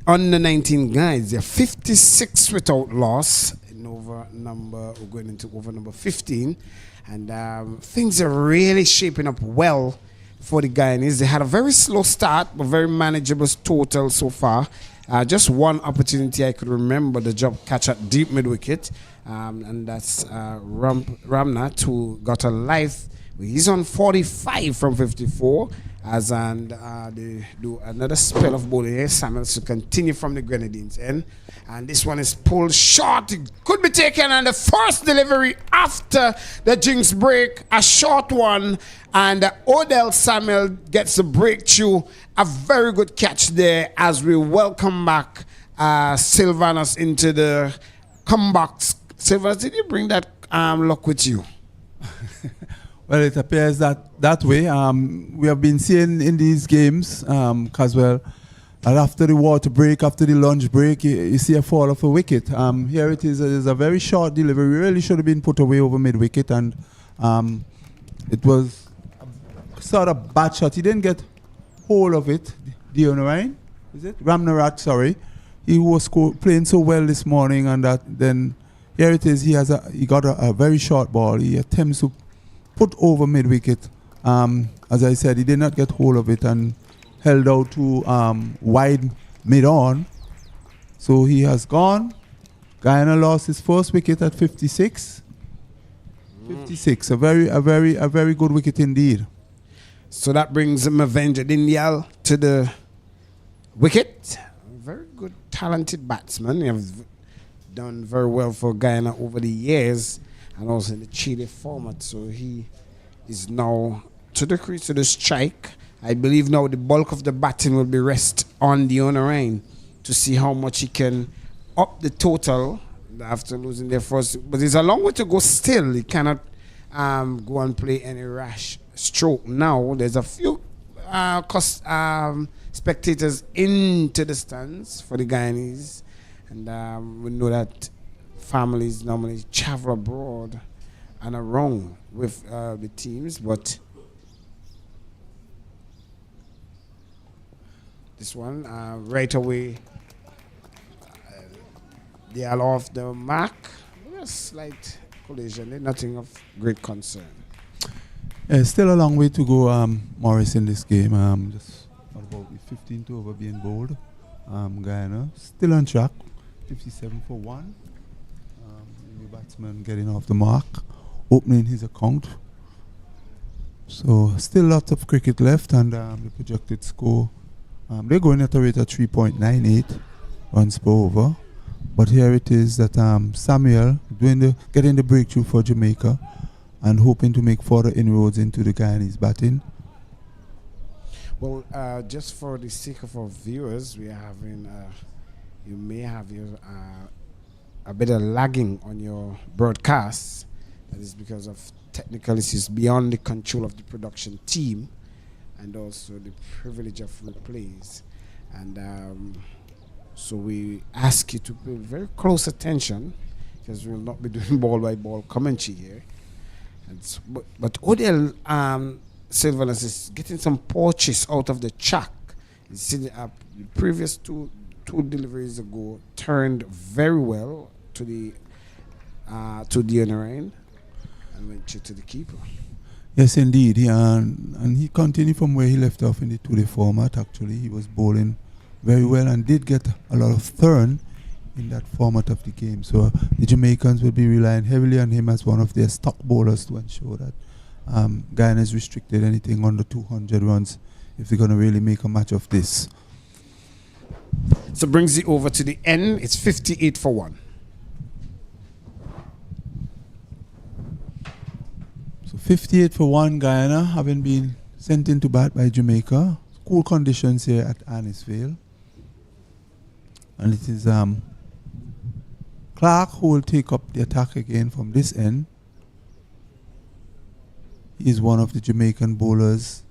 under 19 guys, they're 56 without loss in over number, we're going into over number 15, and things are really shaping up well for the Guyanese. They had a very slow start, but very manageable total so far. Just one opportunity I could remember, the job catch at deep mid wicket, and that's Ramnat, who got a life. He's on 45 from 54, they do another spell of bowling here. Samuels to continue from the Grenadines end, and this one is pulled short. It could be taken, and the first delivery after the jinx break, a short one, and Odell Samuel gets the breakthrough. A very good catch there as we welcome back Sylvanus into the comeback. Sylvanus, did you bring that luck with you? Well, it appears that way. We have been seeing in these games, Caswell, and after the water break, after the lunch break, you see a fall of a wicket. Here it is. It is a very short delivery. Really should have been put away over mid wicket, and it was sort of bad shot. He didn't get hold of it. Dionarine, is it? Ramnarat, sorry. He was playing so well this morning, and then here it is. He got a very short ball. He attempts to put over mid wicket. As I said, he did not get hold of it and held out to wide mid on. So he has gone. Guyana lost his first wicket at 56. 56, a very good wicket indeed. So that brings Mavenger Dindial to the wicket. Very good, talented batsman. You have done very well for Guyana over the years, and also in the Chile format. So he is now to the crease, to the strike. I believe now the bulk of the batting will be rest on the Onarain to see how much he can up the total after losing their first. But there's a long way to go still. He cannot go and play any rash stroke now. There's a few spectators into the stands for the Guyanese. And we know that families normally travel abroad and around with the teams. But this one, right away, they are off the mark. A slight collision, nothing of great concern. Still a long way to go, Morris, in this game. Just about 15th over being bowled. Guyana still on track, 57 for 1. The new batsman getting off the mark, opening his account. So still lots of cricket left, and the projected score, they're going at a rate of 3.98 runs per over. But here it is that Samuel getting the breakthrough for Jamaica and hoping to make further inroads into the Guyanese batting. Well, just for the sake of our viewers, we are having, you may have a bit of lagging on your broadcasts. That is because of technical issues beyond the control of the production team, and also the privilege of replays. And so we ask you to pay very close attention, because we will not be doing ball-by-ball commentary here. But Odell Sylvanus is getting some punches out of the track. You see the previous two deliveries ago turned very well to the Onarain and went straight to the keeper. Yes, indeed. And he continued from where he left off in the 2-day format. Actually, he was bowling very well and did get a lot of turn in that format of the game. So the Jamaicans will be relying heavily on him as one of their stock bowlers to ensure that Guyana is restricted anything under 200 runs if they're going to really make a match of this. So brings it over to the end. It's 58 for 1. So 58 for 1, Guyana, having been sent into bat by Jamaica. Cool conditions here at Annisvale. And it is Clark who will take up the attack again from this end. He is one of the Jamaican bowlers.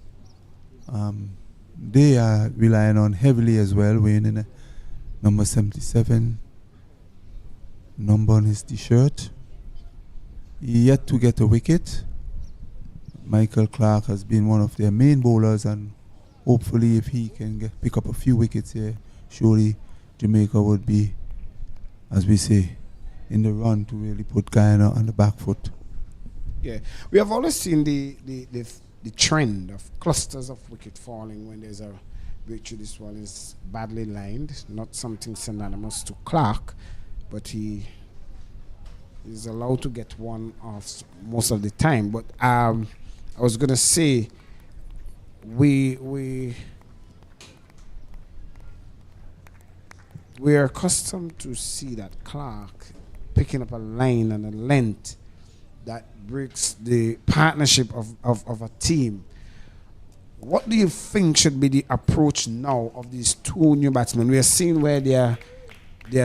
They are relying on heavily as well, weighing in number 77, number on his t-shirt. He yet to get a wicket. Michael Clark has been one of their main bowlers, and hopefully if he can pick up a few wickets here, surely Jamaica would be, as we say, in the run to really put Guyana on the back foot. Yeah, we have always seen the trend of clusters of wicket falling when there's a breakthrough. This one is badly lined, not something synonymous to Clark, but he is allowed to get one off most of the time. But I was gonna say we are accustomed to see that Clark picking up a line and a length that breaks the partnership of a team. What do you think should be the approach now of these two new batsmen? We are seeing where they are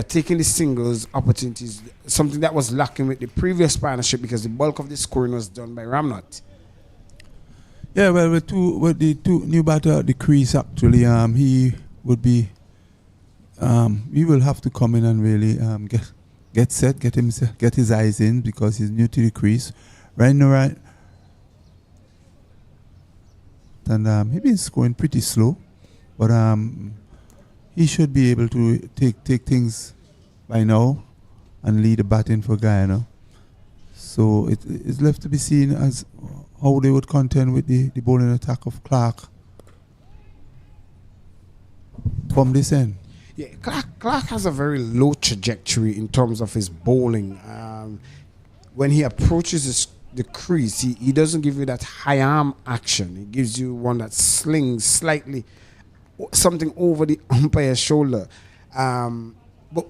taking the singles opportunities, something that was lacking with the previous partnership because the bulk of the scoring was done by Ramnot. Yeah, well, with the two new batter at the crease, actually, he would be. He will have to come in and really get set, get his eyes in, because he's new to the crease. Right now, and he's been scoring pretty slow, but he should be able to take things by now and lead the batting for Guyana. So it's left to be seen as how they would contend with the bowling attack of Clark from this end. Yeah, Clark has a very low trajectory in terms of his bowling. When he approaches the crease, he doesn't give you that high arm action. He gives you one that slings slightly, something over the umpire's shoulder. But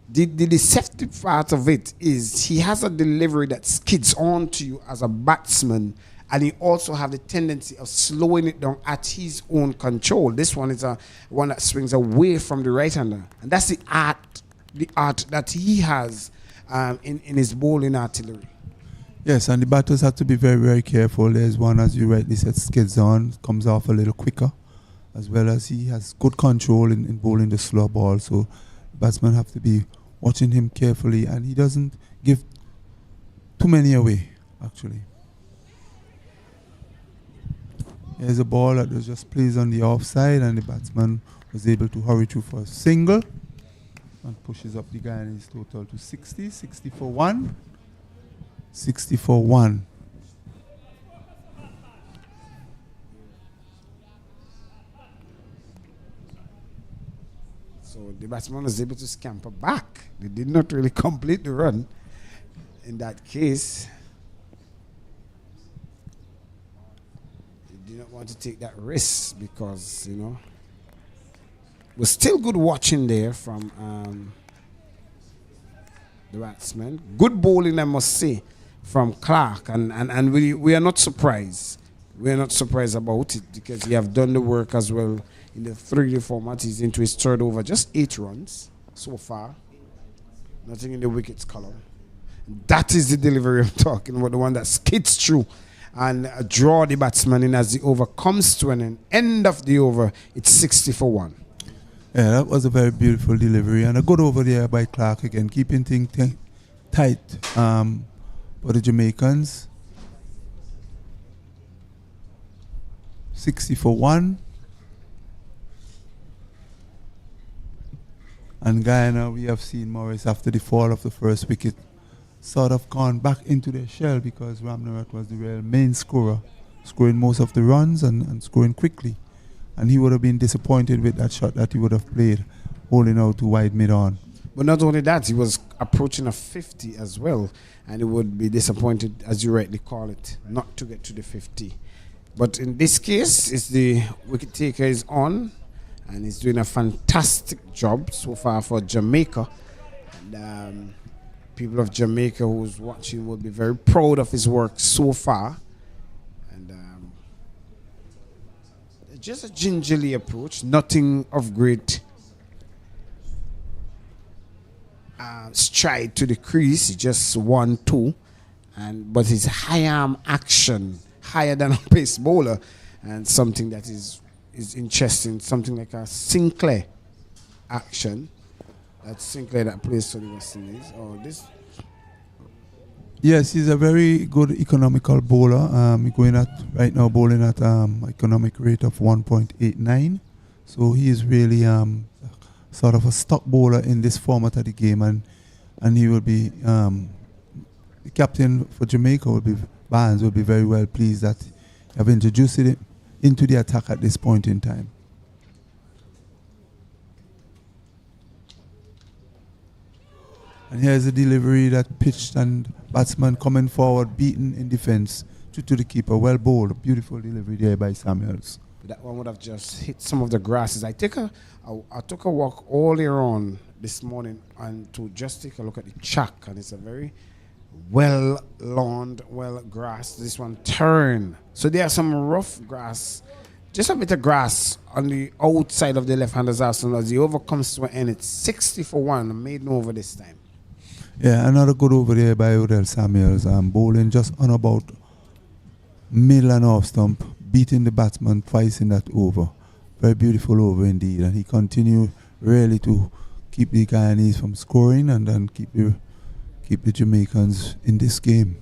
the deceptive part of it is he has a delivery that skids on to you as a batsman, and he also have the tendency of slowing it down at his own control. This one is a one that swings away from the right-hander, and that's the art that he has in his bowling artillery. Yes, and the batters have to be very, very careful. There's one, as you rightly said, skids on, comes off a little quicker, as well as he has good control in bowling the slow ball. So batsmen have to be watching him carefully, and he doesn't give too many away, actually. Here's a ball that was just placed on the offside, and the batsman was able to hurry through for a single and pushes up the Guyanese total to 60 for 1. 60 for 1. So the batsman was able to scamper back. They did not really complete the run in that case. They did not want to take that risk because, you know, it was still good watching there from the batsman. Good bowling, I must say, from Clark, and we are not surprised. We are not surprised about it because he have done the work as well in the 3-day format. He's into his third over, just 8 runs so far. Nothing in the wickets column. That is the delivery I'm talking about, the one that skids through and draw the batsman in as the over comes to an end of the over. It's 60 for 1. Yeah, that was a very beautiful delivery and a good over there by Clark again, keeping things tight for the Jamaicans. 60 for 1. And Guyana, we have seen Morris after the fall of the first wicket sort of gone back into their shell because Ramnarat was the real main scorer, scoring most of the runs and scoring quickly. And he would have been disappointed with that shot that he would have played, holding out to wide mid-on. But not only that, he was approaching a 50 as well, and he would be disappointed, as you rightly call it, not to get to the 50. But in this case, it's the wicket taker is on, and he's doing a fantastic job so far for Jamaica. And people of Jamaica who's watching will be very proud of his work so far. And just a gingerly approach, nothing of great stride to the crease, just 1-2, but his high arm action higher than a pace bowler, and something that is interesting, something like a Sinclair action. That's Sinclair that plays for the West Indies. This. Yes, he's a very good economical bowler. Going at right now bowling at economic rate of 1.89. So he is really sort of a stock bowler in this format of the game, and he will be the captain for Jamaica Barnes will be very well pleased that have introduced it into the attack at this point in time. And here's a delivery that pitched and batsman coming forward, beaten in defense to the keeper. Well bowled, beautiful delivery there by Samuels. That one would have just hit some of the grasses. I took a walk all year on this morning and to just take a look at the track, and it's a very well lawned, well grassed. This one turn. So there are some rough grass, just a bit of grass on the outside of the left-hander's arsenal. As the over comes to an end, it's 60 for 1. Made no over this time. Yeah, another good over there by Odell Samuels. Bowling just on about middle and off stump, beating the batsman twice in that over. Very beautiful over indeed. And he continued really to keep the Guyanese from scoring and then keep the Jamaicans in this game.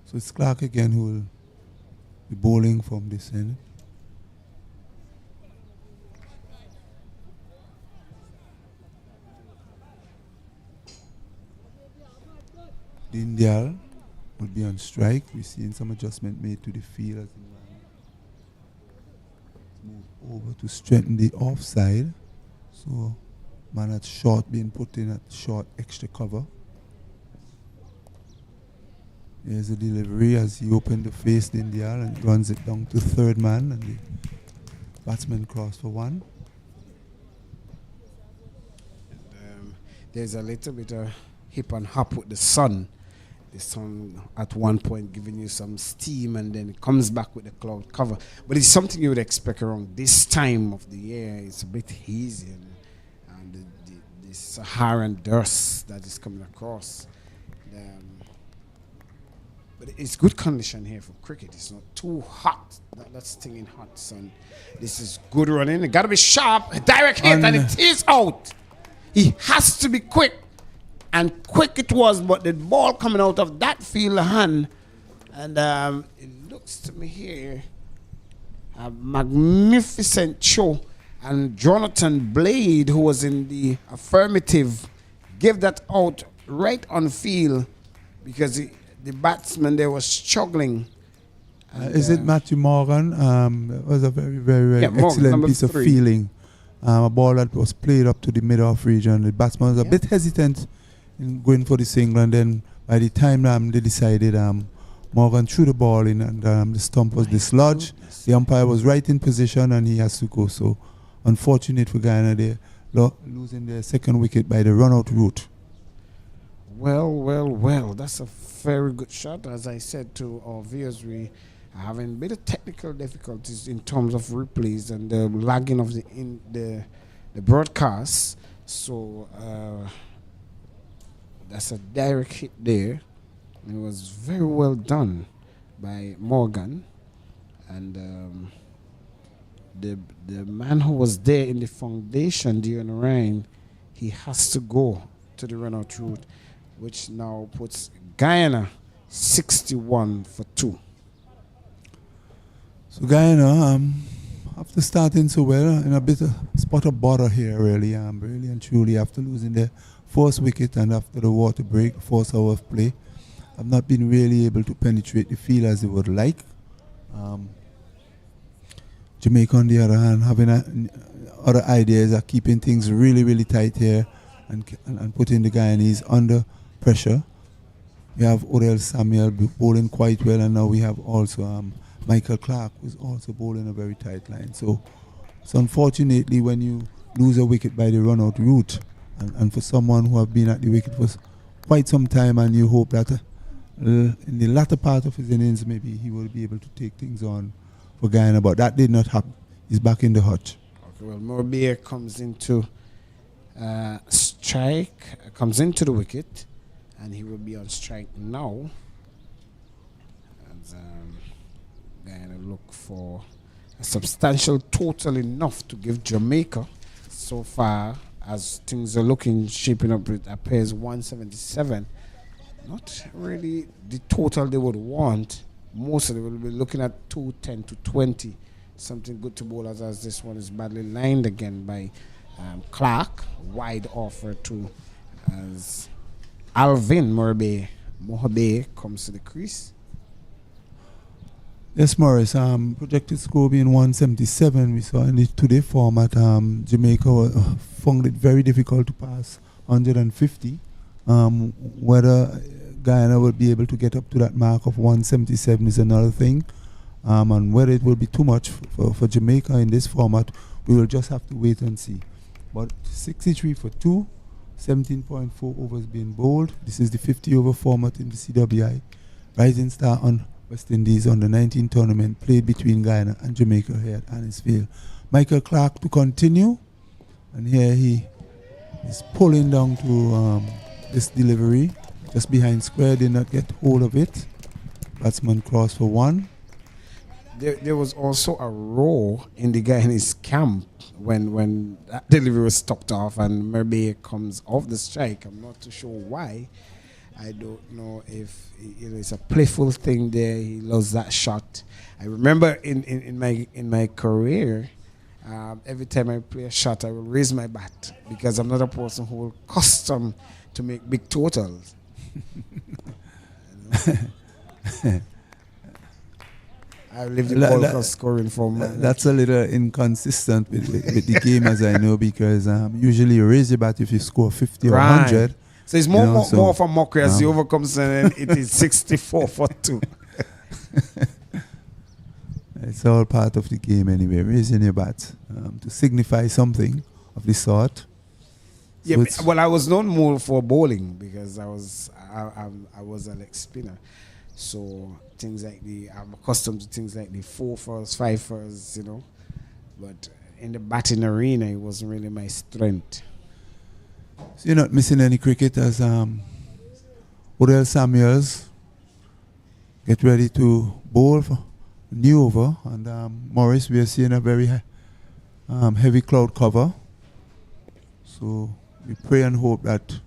So it's Clark again who will be bowling from this end. Dindial will be on strike. We're seeing some adjustment made to the field as the man move over to strengthen the offside. So man at short being put in at short extra cover. Here's the delivery as he opened the face Dindial and runs it down to third man, and the Batsman cross for 1. There's a little bit of hip and hop with the sun. The sun at one point giving you some steam and then it comes back with the cloud cover. But it's something you would expect around this time of the year. It's a bit hazy and the Saharan dust that is coming across. But it's good condition here for cricket. It's not too hot. That's stinging hot sun. This is good running. It got to be sharp. A direct hit and it is out. He has to be quick. And quick it was, but the ball coming out of that field hand. And it looks to me here a magnificent show. And Jonathan Blade, who was in the affirmative, gave that out right on field because the batsman there was struggling. Is it Matthew Morgan? It was a very, very, very excellent piece of feeling. A ball that was played up to the mid-off region. The batsman was a bit hesitant in going for the single, and then by the time they decided, Morgan threw the ball in, and the stump was dislodged. The umpire was right in position, and he has to go. So, unfortunate for Guyana, they're losing their second wicket by the run-out route. Well, that's a very good shot. As I said to our viewers, we are having a bit of technical difficulties in terms of replays and the lagging of the broadcast. So that's a direct hit there. It was very well done by Morgan, and the man who was there in the foundation during Ryan, he has to go to the run-out route, which now puts Guyana 61 for 2. So Guyana, after starting so well, in a bit of spot of bother here, really and truly, after losing their first wicket and after the water break, 4 hours of play, have not been really able to penetrate the field as they would like. Jamaica, on the other hand, having other ideas of keeping things really, really tight here and putting the Guyanese under pressure. We have Odell Samuel bowling quite well, and now we have also Michael Clark, who's also bowling a very tight line. So unfortunately, when you lose a wicket by the run-out route, and for someone who have been at the wicket for quite some time, and you hope that in the latter part of his innings, maybe he will be able to take things on for Guyana, but that did not happen. He's back in the hutch. Okay, well, Morbier comes into strike, comes into the wicket, and he will be on strike now. And Guyana look for a substantial total enough to give Jamaica. So far, as things are looking, shaping up, it appears 177. Not really the total they would want. Most of them will be looking at 210 to 20. Something good to bowlers, as this one is badly lined again by Clark. Wide offer to as Alvin Mohabe comes to the crease. Yes, Morris. Projected score being 177. We saw in the today format, Jamaica found it very difficult to pass 150. Whether Guyana will be able to get up to that mark of 177 is another thing. And whether it will be too much for Jamaica in this format, we will just have to wait and see. But 63 for 2, 17.4 overs being bowled. This is the 50-over format in the CWI. Rising Star on West Indies on the 19 tournament played between Guyana and Jamaica here at Annisfield. Michael Clark to continue. And here he is pulling down to this delivery. Just behind square, did not get hold of it. Batsman cross for 1. There was also a row in the Guyanese camp when that delivery was stopped off and Merbe comes off the strike. I'm not too sure why. I don't know if it's a playful thing there. He loves that shot. I remember in my career, every time I play a shot, I will raise my bat because I'm not a person who will custom to make big totals. I live the ball for scoring for that's a little inconsistent with the game, as I know, because usually you raise your bat if you score 50 or 100. So it's more for mockery as the over comes and it is 64 for 2. it's all part of the game anyway. Raising your bat to signify something of the sort. Yeah, So but- well, I was known more for bowling because I was a leg spinner. So things like I'm accustomed to things like the 4-furs, 5-furs, you know. But in the batting arena, it wasn't really my strength. So you're not missing any cricket as Odell Samuels get ready to bowl for new over, and Morris, we are seeing a very heavy cloud cover. So we pray and hope that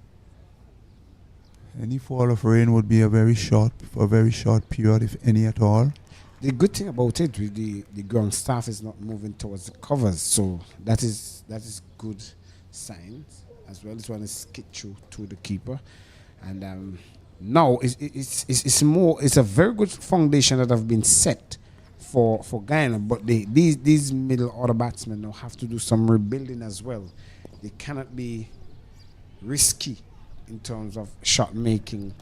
any fall of rain would be for a very short period, if any at all. The good thing about it with the ground staff is not moving towards the covers, so that is good signs as well. This one is skid to the keeper, and now it's a very good foundation that have been set for Guyana, but these middle order batsmen now have to do some rebuilding as well. They cannot be risky in terms of shot making.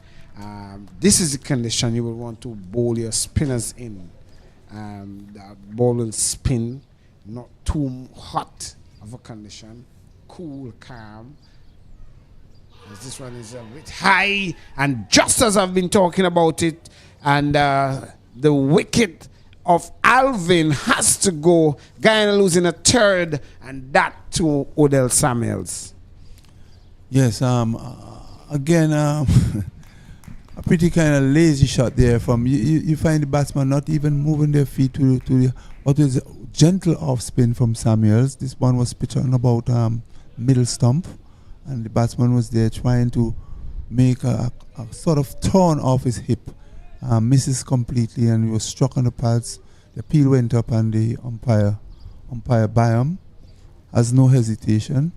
This is the condition you will want to bowl your spinners in. The ball will spin, not too hot of a condition, cool, calm. As this one is a bit high, and just as I've been talking about it, and the wicket of Alvin has to go. Guyana losing a third, and that to Odell Samuels. Yes, again, a pretty kind of lazy shot there from you find the batsman not even moving their feet to the what is a gentle off spin from Samuels. This one was pitched on about middle stump, and the batsman was there trying to make a sort of turn off his hip, misses completely, and he was struck on the pads. The appeal went up, and the umpire Byam has no hesitation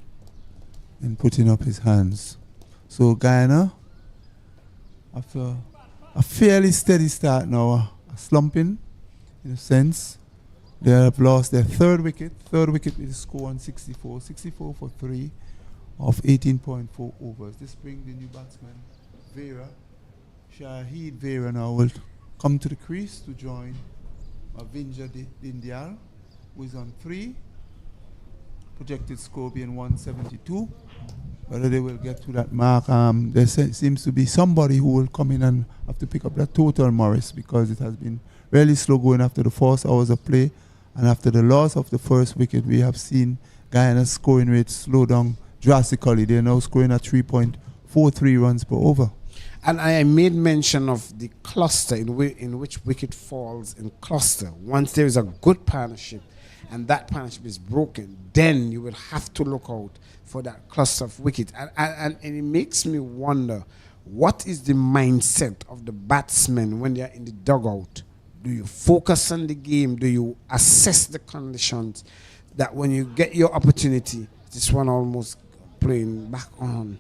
in putting up his hands. So Guyana, after a fairly steady start now, slumping in a sense, they have lost their third wicket with a score on 64 for 3 of 18.4 overs. This brings the new batsman Vera, Shahid Vera now will come to the crease to join Vinja Dindyal, who is on 3. Projected score being 172. Whether they will get to that mark, there seems to be somebody who will come in and have to pick up that total, Morris, because it has been really slow going after the 4 hours of play, and after the loss of the first wicket, we have seen Guyana's scoring rate slow down drastically. They are now scoring at 3.43 runs per over. And I made mention of the cluster in which wicket falls in cluster. Once there is a good partnership and that partnership is broken, then you will have to look out for that cluster of wickets. And it makes me wonder, what is the mindset of the batsmen when they are in the dugout? Do you focus on the game? Do you assess the conditions that when you get your opportunity, this one almost playing back on?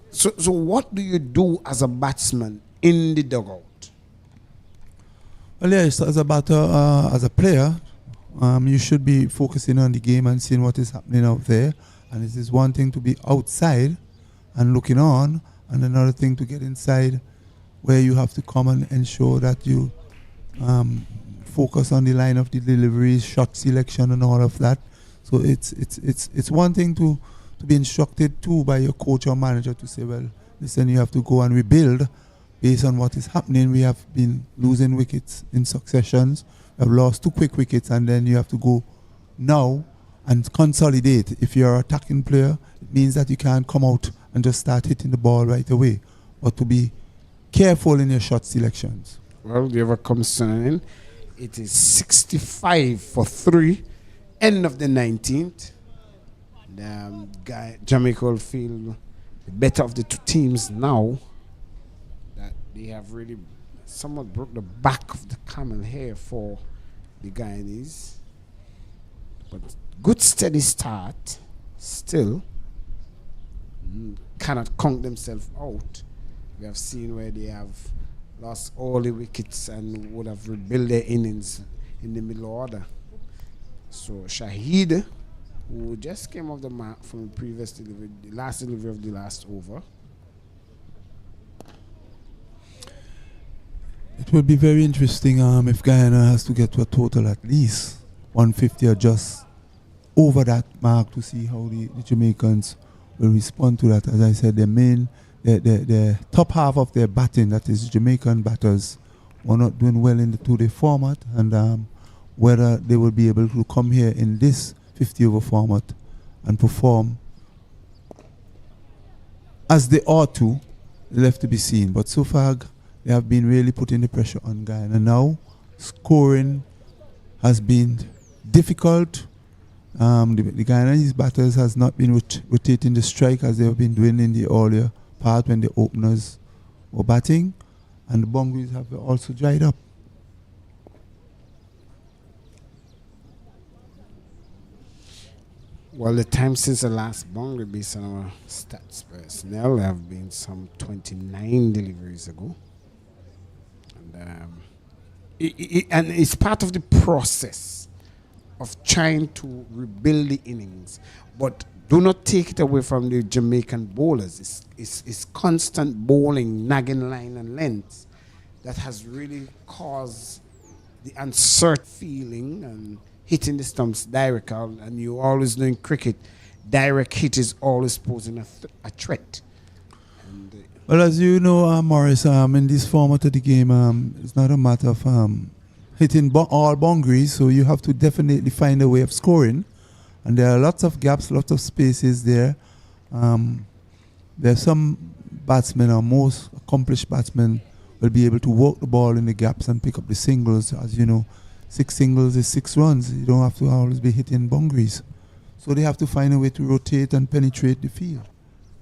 So what do you do as a batsman in the dugout? Well, yes, as a player, you should be focusing on the game and seeing what is happening out there. And it is one thing to be outside and looking on, and another thing to get inside, where you have to come and ensure that you focus on the line of the deliveries, shot selection, and all of that. So it's one thing to be instructed too by your coach or manager to say, well, listen, you have to go and rebuild based on what is happening. We have been losing wickets in successions. We have lost 2 quick wickets, and then you have to go now and consolidate. If you're an attacking player, it means that you can't come out and just start hitting the ball right away, but to be careful in your shot selections. Well, the over comes in. It is 65 for 3, end of the 19th. Jamaica will feel the better of the 2 teams now that they have really somewhat broke the back of the camel here for the Guyanese. But good steady start, still cannot count themselves out. We have seen where they have lost all the wickets and would have rebuilt their innings in the middle order. So Shahid, who just came off the mark from the previous delivery, the last delivery of the last over. It will be very interesting if Guyana has to get to a total at least 150 or just over that mark to see how the Jamaicans will respond to that. As I said, the top half of their batting, that is Jamaican batters, were not doing well in the two-day format, and whether they will be able to come here in this 50-over format and perform as they ought to, left to be seen. But so far, they have been really putting the pressure on Guyana. Now, scoring has been difficult. The Guyanese batters has not been rotating the strike as they have been doing in the earlier part when the openers were batting, and the boundaries have also dried up. Well, the time since the last boundary, based on our stats personnel, have been some 29 deliveries ago. And, and it's part of the process of trying to rebuild the innings. But do not take it away from the Jamaican bowlers. It's constant bowling, nagging line and length that has really caused the uncertain feeling and hitting the stumps direct. And you always know in cricket, direct hit is always posing a threat. And, well, as you know, Morris, in this format of the game, it's not a matter of hitting all boundaries, so you have to definitely find a way of scoring. And there are lots of gaps, lots of spaces there. There's some batsmen, or most accomplished batsmen, will be able to work the ball in the gaps and pick up the singles. As you know, 6 singles is 6 runs. You don't have to always be hitting boundaries. So they have to find a way to rotate and penetrate the field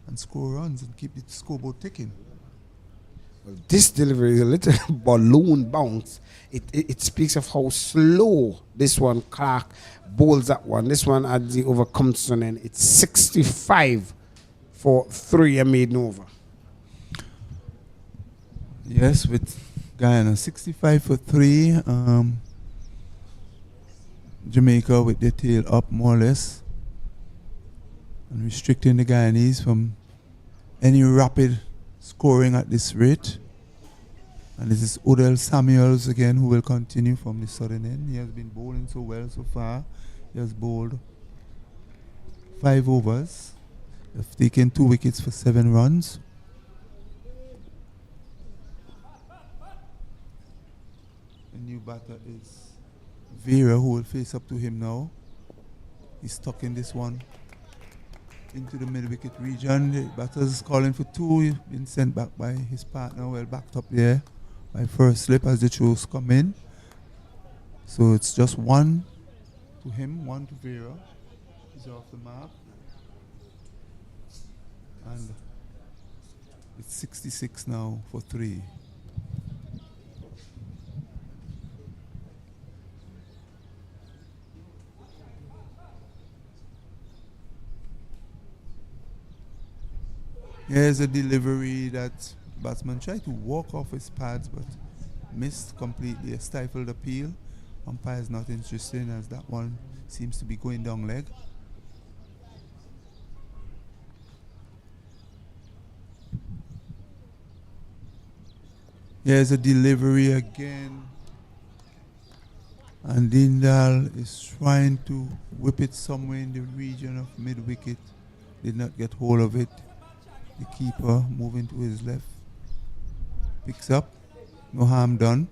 and score runs and keep the scoreboard ticking. Well, this delivery is a little balloon bounce. It speaks of how slow this one, Clark, bowls that one. This one at the over comes to an end. It's 65 for 3 and made over. Yes, with Guyana 65 for 3. Jamaica with their tail up more or less, and restricting the Guyanese from any rapid scoring at this rate. And this is Odell Samuels again, who will continue from the southern end. He has been bowling so well so far. He has bowled 5 overs. They have taken 2 wickets for 7 runs. The new batter is Vera, who will face up to him now. He's stuck in this one into the mid-wicket region. The batter is calling for 2. He's been sent back by his partner, well backed up there by first slip as the throws come in. So it's just 1 to him, 1 to Vera. He's off the mark. And it's 66 now for 3. Here's a delivery that batsman tried to walk off his pads but missed completely. A stifled appeal. Umpire is not interested as that one seems to be going down leg. Here's a delivery again. And Dindal is trying to whip it somewhere in the region of mid-wicket. Did not get hold of it. The keeper moving to his left. Picks up. No harm done.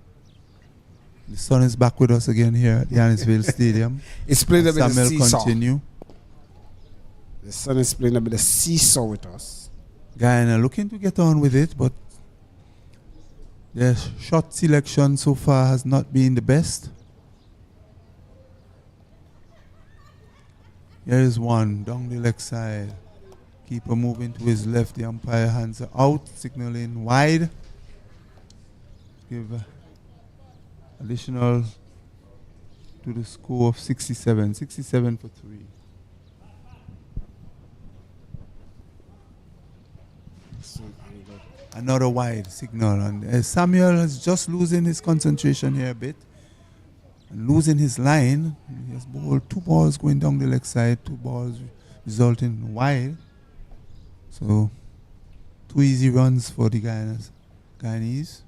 The sun is back with us again here at Yannisville Stadium. It's playing a bit of Samuel seesaw. continue. The sun is playing a bit of seesaw with us. Guyana looking to get on with it, but their shot selection so far has not been the best. Here is one down the leg side. Keeper moving to his left. The umpire hands are out, signaling wide. Give additional to the score of 67. 67 for 3. Another wide signal. And Samuel is just losing his concentration here a bit. And losing his line. He has bowled 2 balls going down the leg side. 2 balls resulting in wide. So 2 easy runs for the Guyanese.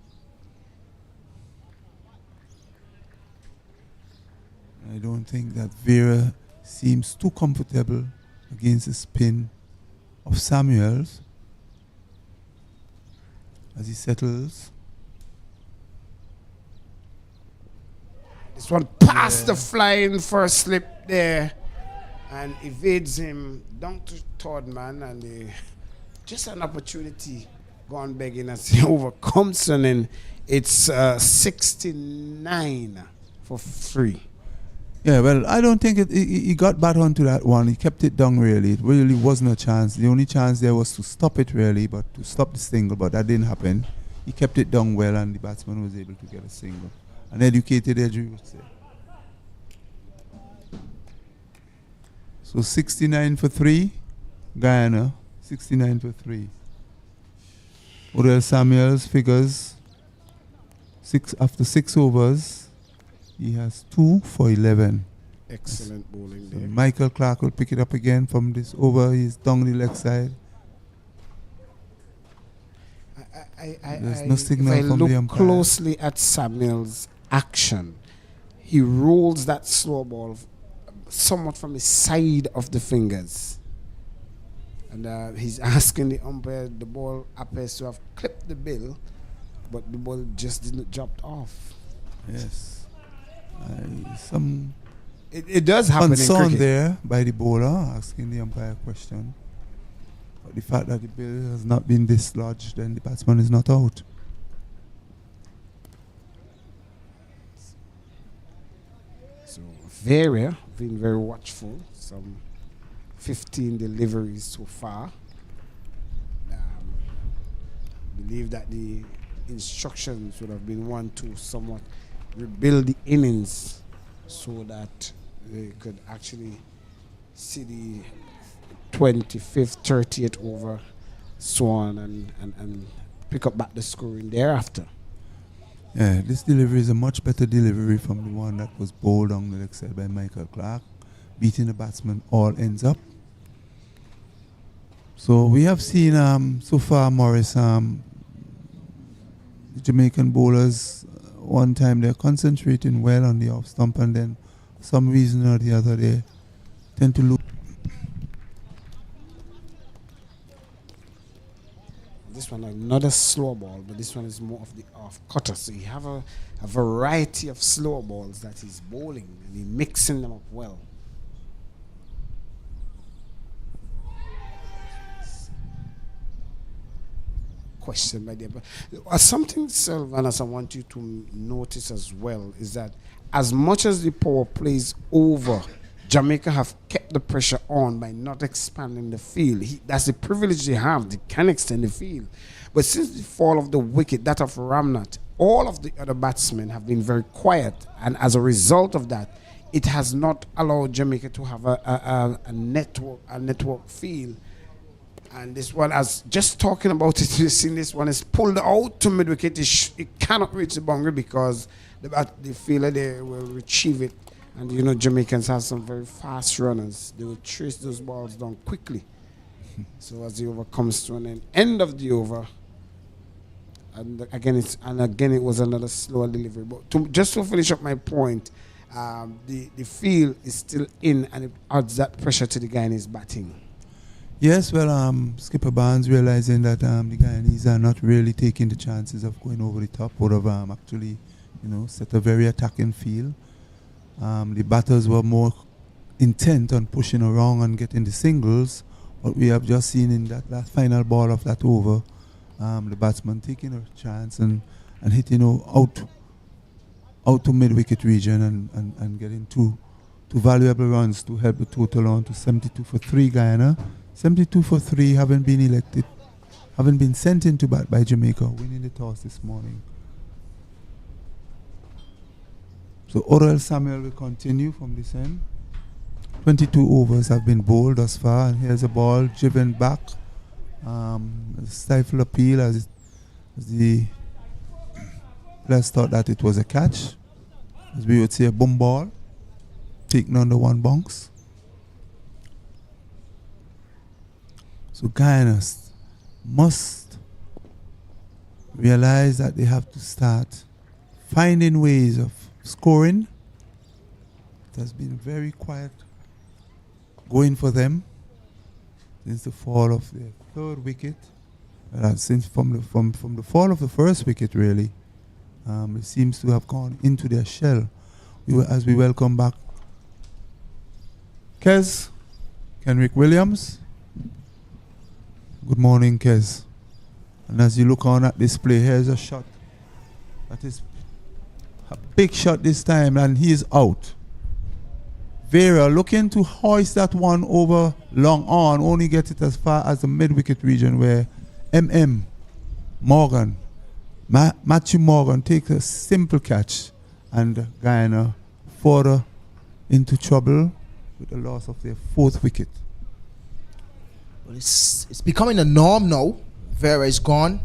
I don't think that Vera seems too comfortable against the spin of Samuels as he settles. This one past the flying first slip there and evades him down to third man, and just an opportunity gone begging as he overcomes, and then it's 69 for 3. Yeah, well, I don't think he got back onto that one. He kept it down, really. It really wasn't a chance. The only chance there was to stop it, really, but to stop the single, but that didn't happen. He kept it down well, and the batsman was able to get a single. An educated edge, we would say. So 69 for 3, Guyana, 69 for 3. Odell Samuels figures after 6 overs. He has 2 for 11. Excellent bowling So there. Michael Clark will pick it up again from this over. He's down the leg side. There's no signal if I from look the umpire. closely at Samuel's action, he rolls that slow ball somewhat from the side of the fingers. And he's asking the umpire, the ball appears to have clipped the bill, but the ball just didn't drop off. Yes. Some It does happen in concern cricket. there by the bowler asking the umpire a question. But the fact that the bill has not been dislodged, then the batsman is not out. So Vera been very watchful. Some 15 deliveries so far. Believe that the instructions would have been one to somewhat rebuild the innings so that they could actually see the 25th, 30th over, so on, and pick up back the scoring thereafter. Yeah, this delivery is a much better delivery from the one that was bowled on the leg side by Michael Clark, beating the batsman all ends up. So we have seen so far, Morris, the Jamaican bowlers, one time they're concentrating well on the off stump, and then for some reason or the other they tend to lose. This one another slow ball, but this one is more of the off cutter. So you have a variety of slow balls that he's bowling, and he's mixing them up well. Question, my dear. But something, Sylvanus, I want you to notice as well is that as much as the power plays over, Jamaica have kept the pressure on by not expanding the field. That's the privilege they have. They can extend the field. But since the fall of the wicket, that of Ramnath, all of the other batsmen have been very quiet. And as a result of that, it has not allowed Jamaica to have a network field. And this one, as just talking about it, you've seen this one is pulled out to mid-wicket. It cannot reach the boundary because the fielder there will retrieve it. And you know, Jamaicans have some very fast runners. They will trace those balls down quickly. So as the over comes to an end of the over, and again it was another slower delivery. But just to finish up my point, the field is still in, and it adds that pressure to the Guyanese batting. Yes, well, Skipper Barnes realizing that the Guyanese are not really taking the chances of going over the top, would have actually, set a very attacking field. The batters were more intent on pushing around and getting the singles, but we have just seen in that final ball of that over, the batsman taking a chance and hitting out to mid-wicket region and getting two valuable runs to help the total on to 72 for 3 Guyana. 72 for 3 haven't been sent into bat by Jamaica, winning the toss this morning. So Odell Samuel will continue from this end. 22 overs have been bowled thus far, and here's a ball driven back. Stifle appeal as the players thought that it was a catch. As we would say, a boom ball taken on the one bounce. So Guyana must realize that they have to start finding ways of scoring has been very quiet going for them since the fall of the third wicket. Since from the fall of the first wicket, really, it seems to have gone into their shell. As we welcome back Kenrick Williams. Good morning, Kez. And as you look on at this play, here's a shot. That is a big shot this time, and he is out. Vera looking to hoist that one over long on, only get it as far as the mid-wicket region where Morgan, Matthew Morgan takes a simple catch, and Guyana further into trouble with the loss of their fourth wicket. Well, it's becoming a norm now. Vera is gone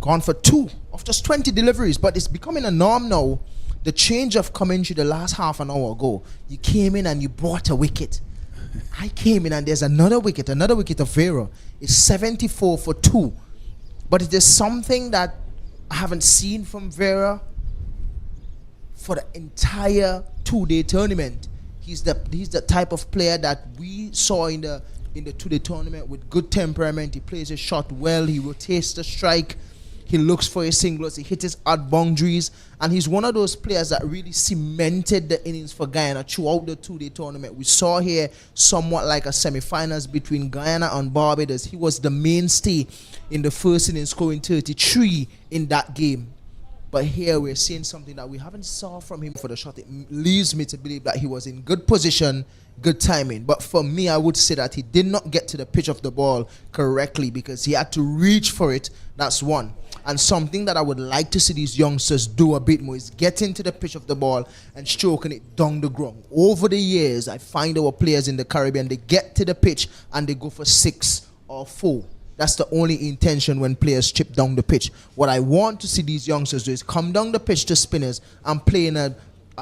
for 2 of just 20 deliveries, but it's becoming a norm now. The change of commentary the last half an hour ago, you came in and you brought a wicket. I came in and there's another wicket of Vera. It's 74 for 2. But it is something that I haven't seen from Vera for the entire 2-day tournament. He's the type of player that we saw in the 2-day tournament with good temperament. He plays his shot well, he rotates the strike, he looks for his singles, he hits his odd boundaries, and he's one of those players that really cemented the innings for Guyana throughout the 2-day tournament. We saw here somewhat like a semi-finals between Guyana and Barbados. He was the mainstay in the first inning, scoring 33 in that game. But here we're seeing something that we haven't saw from him for the shot. It leaves me to believe that he was in good position, good timing. But for me, I would say that he did not get to the pitch of the ball correctly because he had to reach for it. That's one. And something that I would like to see these youngsters do a bit more is get into the pitch of the ball and stroking it down the ground. Over the years, I find our players in the Caribbean, they get to the pitch and they go for 6 or 4. That's the only intention when players chip down the pitch. What I want to see these youngsters do is come down the pitch to spinners and play in a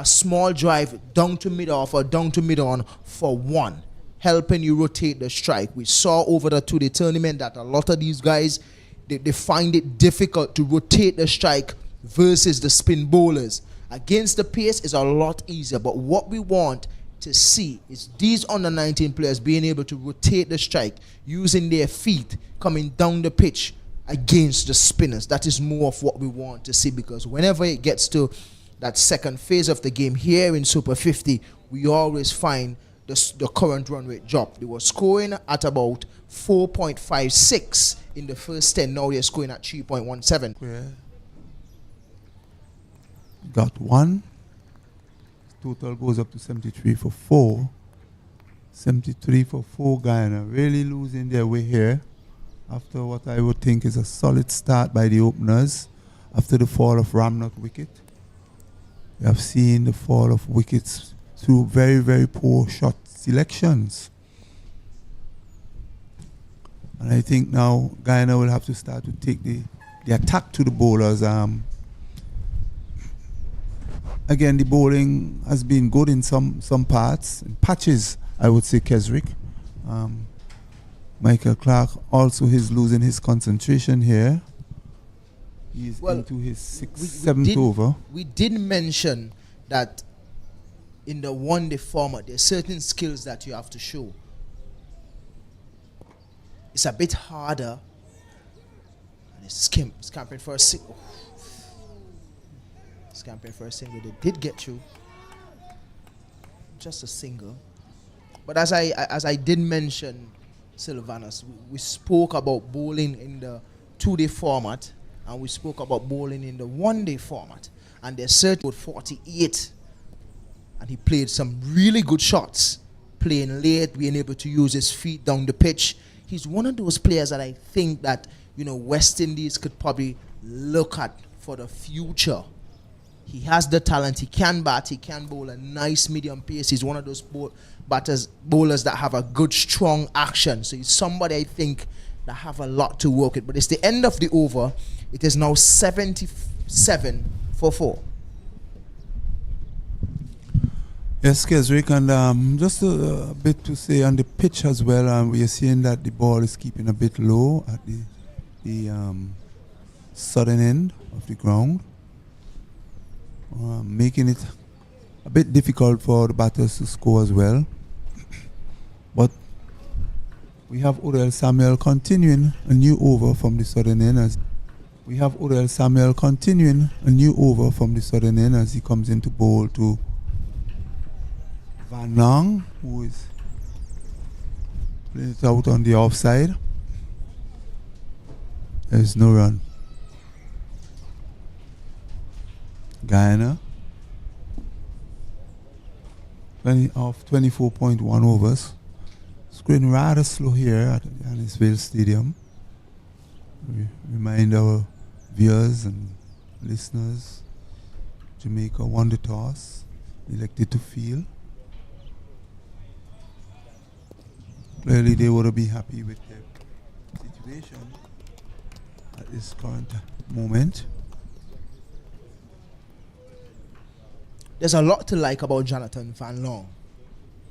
small drive down to mid-off or down to mid-on for 1, helping you rotate the strike. We saw over the 2-day tournament that a lot of these guys, they find it difficult to rotate the strike versus the spin bowlers. Against the pace is a lot easier, but what we want to see is these under-19 players being able to rotate the strike using their feet coming down the pitch against the spinners. That is more of what we want to see, because whenever it gets to that second phase of the game here in Super 50, we always find the current run rate drop. They were scoring at about 4.56 in the first 10. Now they're scoring at 3.17. Got 1. Total goes up to 73 for 4. 73 for 4 Guyana. Really losing their way here after what I would think is a solid start by the openers after the fall of Ramnot wicket. We have seen the fall of wickets through very, very poor shot selections. And I think now Guyana will have to start to take the attack to the bowlers. Again, the bowling has been good in some parts, in patches, I would say, Keswick. Michael Clark also is losing his concentration here. He's into his 7th over. We did mention that in the one-day format, there are certain skills that you have to show. It's a bit harder. And it's scampering for a single. Scampering for a single. They did get through. Just a single. But as I did mention, Sylvanus, we spoke about bowling in the 2-day format, and we spoke about bowling in the 1-day format. And there's certain 48. And he played some really good shots, playing late, being able to use his feet down the pitch. He's one of those players that I think that, West Indies could probably look at for the future. He has the talent. He can bat. He can bowl a nice medium pace. He's one of those bowlers that have a good, strong action. So he's somebody I think that have a lot to work with. But it's the end of the over. It is now 77 for 4. Yes, Keswick, and just a bit to say on the pitch as well. We are seeing that the ball is keeping a bit low at the southern end of the ground, making it a bit difficult for the batters to score as well. But we have Uriel Samuel continuing a new over from the southern end as we have Uriel Samuel continuing a new over from the southern end as he comes into bowl to Van Long, who is playing it out on the offside. There's no run. Guyana 24.1 overs. Screen rather slow here at Annisville Stadium. We remind our viewers and listeners, Jamaica won the toss, elected to field. Clearly they would be happy with their situation at this current moment. There's a lot to like about Jonathan Van Long.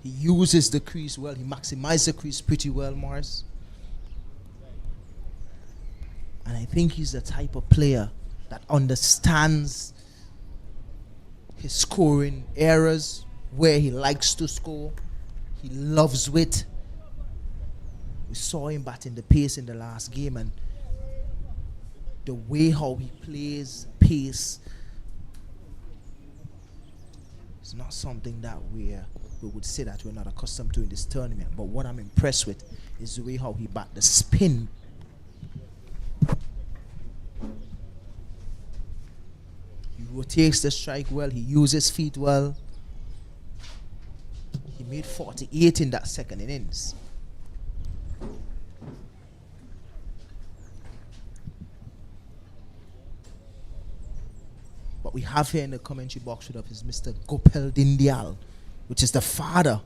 He uses the crease well. He maximizes the crease pretty well, Morris. And I think he's the type of player that understands his scoring errors, where he likes to score. He loves wit. We saw him batting the pace in the last game, and the way how he plays pace is not something that we would say that we're not accustomed to in this tournament. But what I'm impressed with is the way how he bat the spin. He rotates the strike well. He uses feet well. He made 48 in that second innings. What we have here in the commentary box with us is Mr. Gopal Dindial, which is the father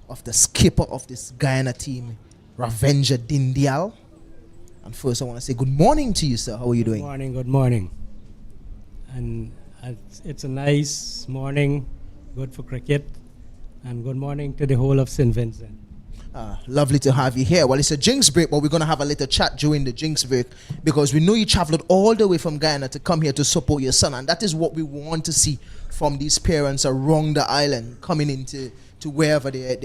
of the skipper of this Guyana team, Ravenger Dindial. And first I want to say good morning to you, sir. How are you doing? Good morning. And it's a nice morning, good for cricket, and good morning to the whole of St. Vincent. Lovely to have you here. Well, it's a Jinx break, but we're going to have a little chat during the Jinx break because we know you traveled all the way from Guyana to come here to support your son, and that is what we want to see from these parents around the island coming into wherever their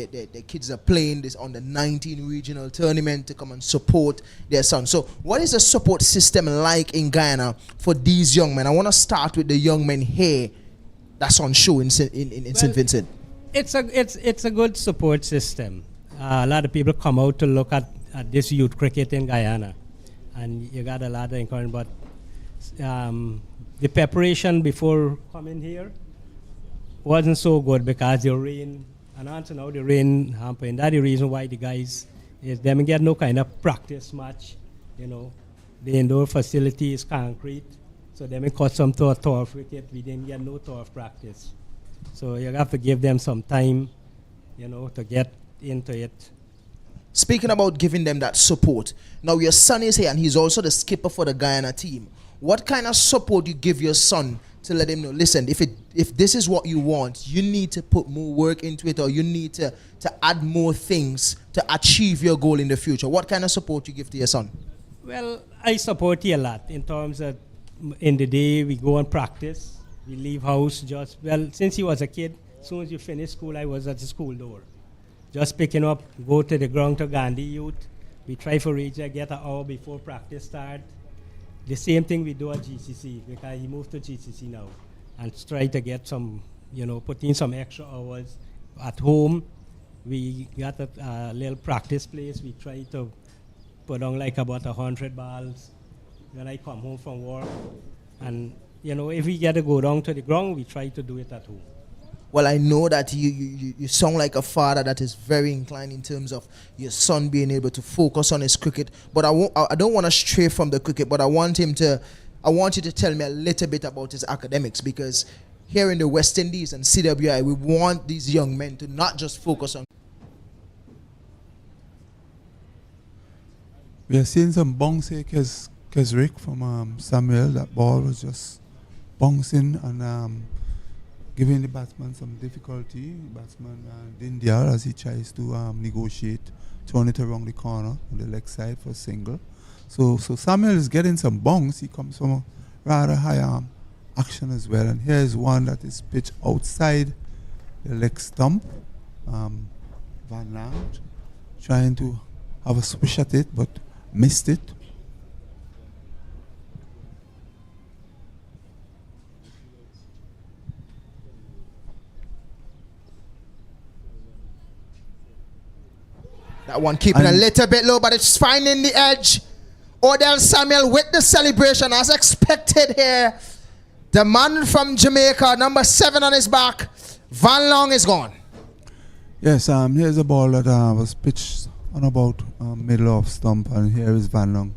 kids are playing this on the 19 regional tournament to come and support their son. So what is the support system like in Guyana for these young men? I want to start with the young men here that's on show in St. Vincent. It's a good support system. A lot of people come out to look at this youth cricket in Guyana, and you got a lot of encouragement. But the preparation before coming here wasn't so good because the rain, and until now the rain hampering. That's the reason why the guys them get no kind of practice match. You know, the indoor facility is concrete, so them cut some turf cricket. We didn't get no turf practice, so you have to give them some time, you know, to get into it. Speaking about giving them that support, now your son is here and he's also the skipper for the Guyana team. What kind of support do you give your son to let him know, listen, if this is what you want, you need to put more work into it, or you need to add more things to achieve your goal in the future? What kind of support do you give to your son? Well, I support you a lot in terms of in the day we go and practice, we leave house since he was a kid, as soon as you finish school, I was at the school door. Just picking up, go to the ground to Gandhi Youth. We try for reach there, get an hour before practice start. The same thing we do at GCC, because he moved to GCC now. And try to get some, put in some extra hours. At home, we got a little practice place. We try to put on like about 100 balls. When I come home from work. And, if we get to go down to the ground, we try to do it at home. Well, I know that you sound like a father that is very inclined in terms of your son being able to focus on his cricket. But I don't want to stray from the cricket, but I want you to tell me a little bit about his academics, because here in the West Indies and CWI, we want these young men to not just focus on. We are seeing some bounce here, Kesrick from Samuel. That ball was just bouncing and giving the batsman some difficulty. Batsman Dindial, as he tries to negotiate, turn it around the corner on the leg side for a single. So Samuel is getting some bounce. He comes from a rather high action as well. And here's one that is pitched outside the leg stump. Van Lange trying to have a swish at it, but missed it. That one keeping a little bit low, but it's finding the edge. Odell Samuel with the celebration as expected here. The man from Jamaica, number 7 on his back. Van Long is gone. Yes, here's a ball that was pitched on about middle of stump, and here is Van Long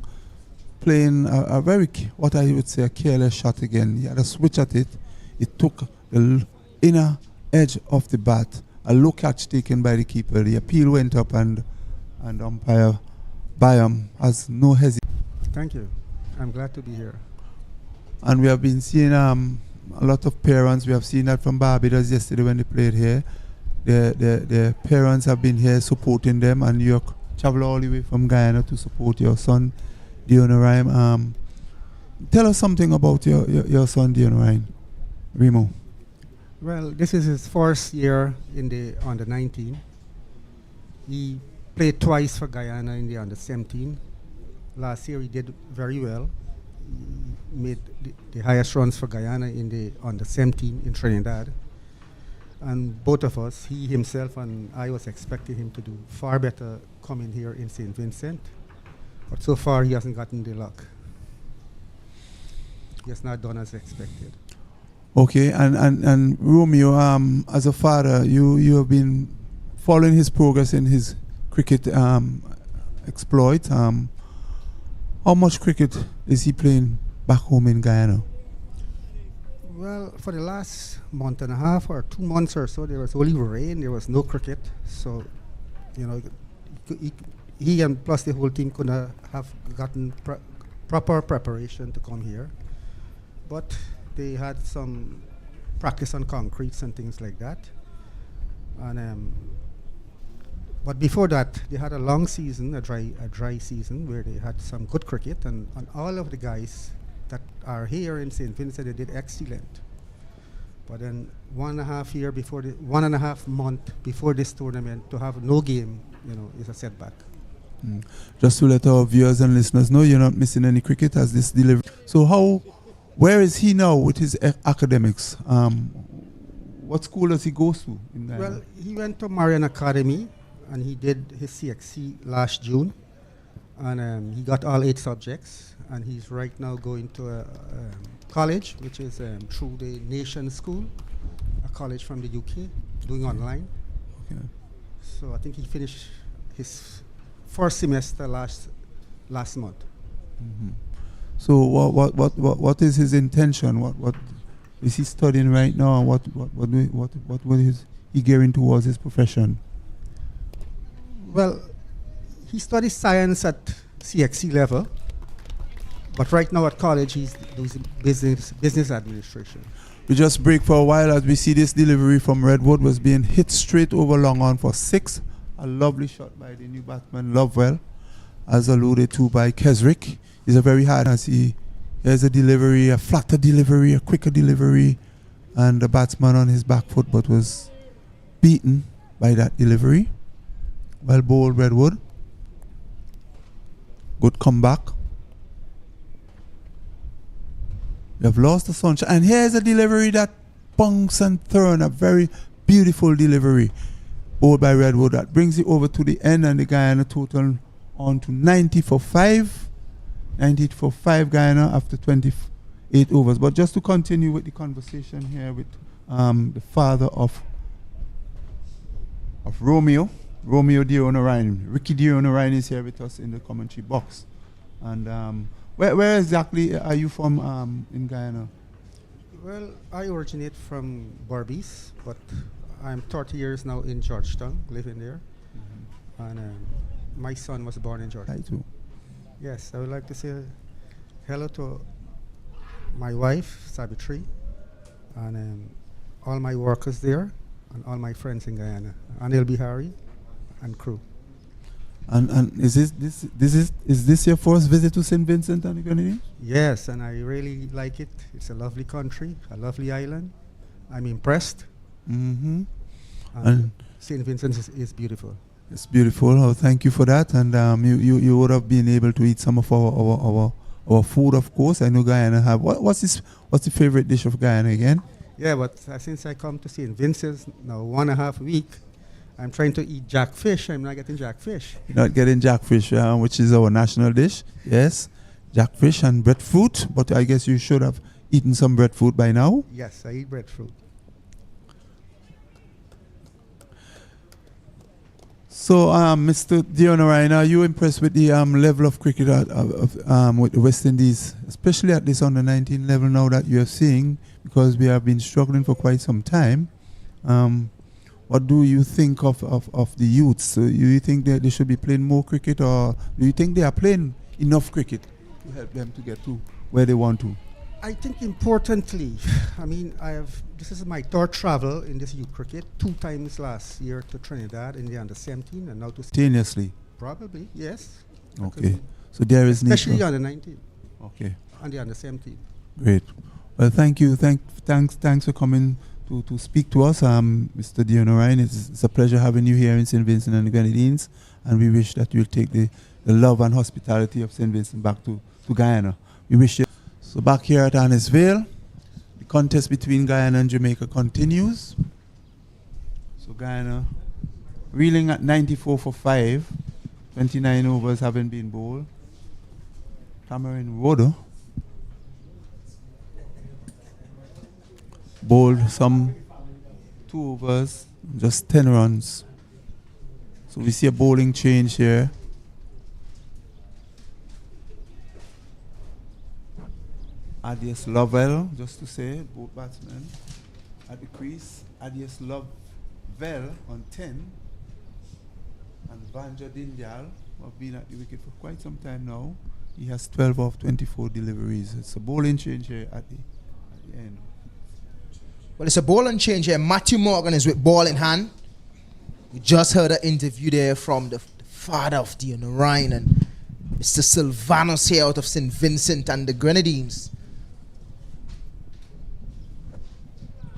playing a very, what I would say, a careless shot again. He had a switch at it. It took the inner edge of the bat. A low catch taken by the keeper. The appeal went up, and umpire Byam has no hesitation. Thank you. I'm glad to be here. And we have been seeing a lot of parents. We have seen that from Barbados yesterday when they played here. The parents have been here supporting them, and you travel all the way from Guyana to support your son, Dion Rhyme. Tell us something about your son, Dion Rhyme, Remo. Well, this is his first year in the under 19. He played twice for Guyana in the under 17. Last year he did very well. He made the highest runs for Guyana in the under 17 in Trinidad. And both of us, he himself and I, was expecting him to do far better coming here in St. Vincent. But so far he hasn't gotten the luck. He has not done as expected. Okay, and Romeo, as a father, you have been following his progress in his cricket exploit. How much cricket is he playing back home in Guyana? Well, for the last month and a half or 2 months or so, there was only rain. There was no cricket. So, you know, he and plus the whole team could not have gotten proper preparation to come here. But they had some practice on concretes and things like that. And but before that, they had a long season, a dry season, where they had some good cricket, and all of the guys that are here in St. Vincent, they did excellent. But then 1.5 month before this tournament, to have no game, you know, is a setback. Just to let our viewers and listeners know, you're not missing any cricket as this delivery. So where is he now with his academics? What school does he go to? Well, he went to Marian Academy, and he did his CXC last June, and he got all 8 subjects, and he's right now going to a college, which is through the Nation School, a college from the UK, doing online. Okay. So I think he finished his first semester last month. Mm-hmm. So what is his intention? What is he studying right now? And what is he gearing towards his profession? Well, he studies science at CXC level, but right now at college he's doing business administration. We just break for a while as we see this delivery from Redwood was being hit straight over long on for 6. A lovely shot by the new batsman Lovewell, as alluded to by Kesrick. He's a very hard as here's a delivery, a flatter delivery, a quicker delivery, and the batsman on his back foot, but was beaten by that delivery. Well bowled, Redwood. Good comeback. We have lost the sunshine. And here's a delivery that bunks and turn. A very beautiful delivery bowled by Redwood. That brings it over to the end, and the Guyana total on to 90 for 5. 90 for 5 Guyana after 28 overs. But just to continue with the conversation here with the father of Romeo Dion Orion. Ricky Dion Orion is here with us in the commentary box. And where exactly are you from in Guyana? Well, I originate from Barbados, but I'm 30 years now in Georgetown, living there. Mm-hmm. And my son was born in Georgetown. I too. Yes, I would like to say hello to my wife, Sabitri, and all my workers there, and all my friends in Guyana, Anil Bihari and crew. And is this your first visit to St. Vincent and the Grenadines? Yes, and I really like it. It's a lovely country, a lovely island. I'm impressed. Mm-hmm. And St. Vincent's is beautiful. it's beautiful. Oh, thank you for that. And you would have been able to eat some of our food, of course. I know Guyana have. What's the favorite dish of Guyana again? Yeah, but since I come to St. Vincent's now 1.5 week, I'm trying to eat jackfish. I'm not getting jackfish. You're not getting jackfish, which is our national dish. Yes, jackfish and breadfruit. But I guess you should have eaten some breadfruit by now. Yes, I eat breadfruit. So, Mr. Dionarine, are you impressed with the level of cricket with the West Indies, especially at this under-19 level now that you are seeing, because we have been struggling for quite some time? What do you think of the youths? So you think that they should be playing more cricket, or do you think they are playing enough cricket to help them to get to where they want to? I think importantly, I mean, this is my third travel in this youth cricket, 2 times last year to Trinidad in the under-17 and now to... Simultaneously? Probably, yes. Okay. So there is need... Especially under-19. Okay. And the under-17. Great. Well, thank you. Thanks for coming to speak to us, Mr. Dionarine. It's a pleasure having you here in St. Vincent and the Grenadines, and we wish that you'll take the love and hospitality of St. Vincent back to Guyana. We wish you... So back here at Annisvale, the contest between Guyana and Jamaica continues. So Guyana reeling at 94 for 5, 29 overs haven't been bowled. Cameron Roder bowled some 2 overs, just 10 runs. So we see a bowling change here. Adias Lovell, just to say, both batsmen at the crease. Adias Lovell on 10. And Vanja Dindyal, who have been at the wicket for quite some time now. He has 12 of 24 deliveries. It's a bowling change here at the end. Well, it's a bowling change here. Matthew Morgan is with ball in hand. We just heard an interview there from the father of Dionarine and Mr. Sylvanus here out of St. Vincent and the Grenadines.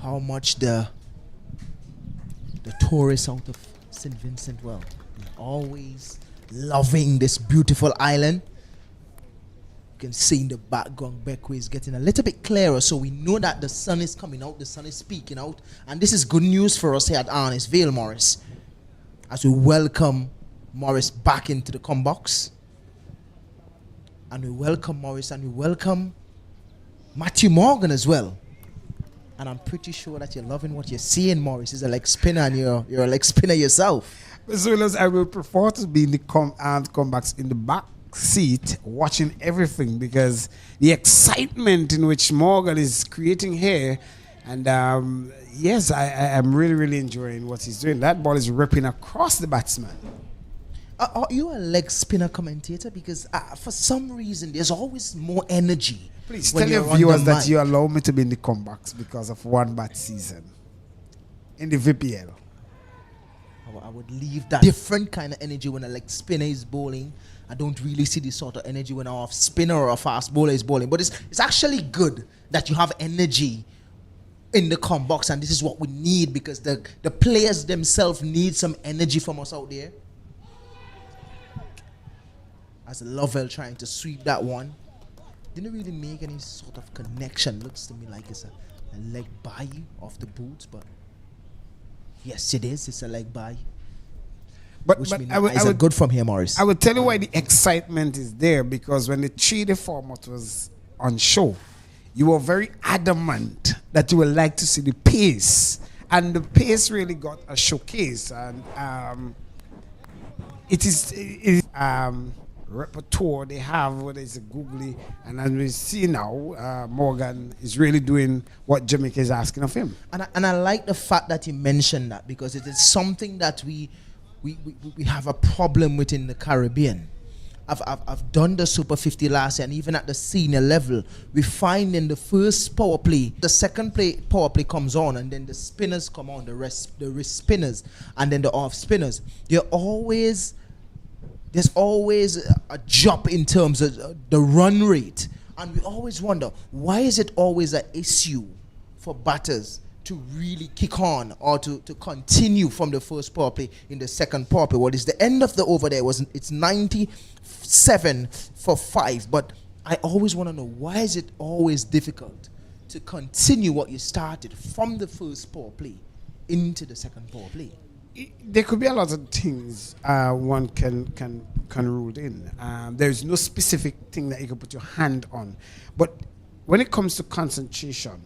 How much the tourists out of St. Vincent, well, they're always loving this beautiful island. You can see in the background Beckway is getting a little bit clearer, so we know that the sun is coming out, the sun is speaking out, and this is good news for us here at Annisvale, Morris, as we welcome Morris back into the come box. And we welcome Morris and we welcome Matthew Morgan as well. And I'm pretty sure that you're loving what you're seeing, Morris. Is a leg spinner, and you're a leg spinner yourself. As well as I will prefer to be in the comebacks in the back seat, watching everything, because the excitement in which Morgan is creating here, and yes, I am really enjoying what he's doing. That ball is ripping across the batsman. Are you a leg spinner commentator? Because for some reason, there's always more energy. Please tell your viewers that you allow me to be in the comebacks because of one bad season in the VPL. I would leave that different kind of energy when a leg spinner is bowling. I don't really see this sort of energy when a off spinner or a fast bowler is bowling. But it's actually good that you have energy in the comebox, and this is what we need, because the players themselves need some energy from us out there. As Lovell trying to sweep that one. Didn't really make any sort of connection. Looks to me like it's a leg by off the boots, but yes, it is. It's a leg by. But I would good from here, Morris. I would tell you why the excitement is there, because when the 3-day format was on show, you were very adamant that you would like to see the pace, and the pace really got a showcase, and it is repertoire they have, whether it's a googly, and as we see now, Morgan is really doing what Jamaica is asking of him. And I like the fact that you mentioned that, because it is something that we have a problem with in the Caribbean. I've done the Super 50 last year, and even at the senior level, we find in the first power play, the second power play comes on, and then the spinners come on, the wrist spinners, and then the off spinners. There's always a drop in terms of the run rate. And we always wonder, why is it always an issue for batters to really kick on or to continue from the first power play in the second power play. What is the end of the over there? It's 97 for 5. But I always want to know, why is it always difficult to continue what you started from the first power play into the second power play? There could be a lot of things one can rule in. There's no specific thing that you can put your hand on. But when it comes to concentration,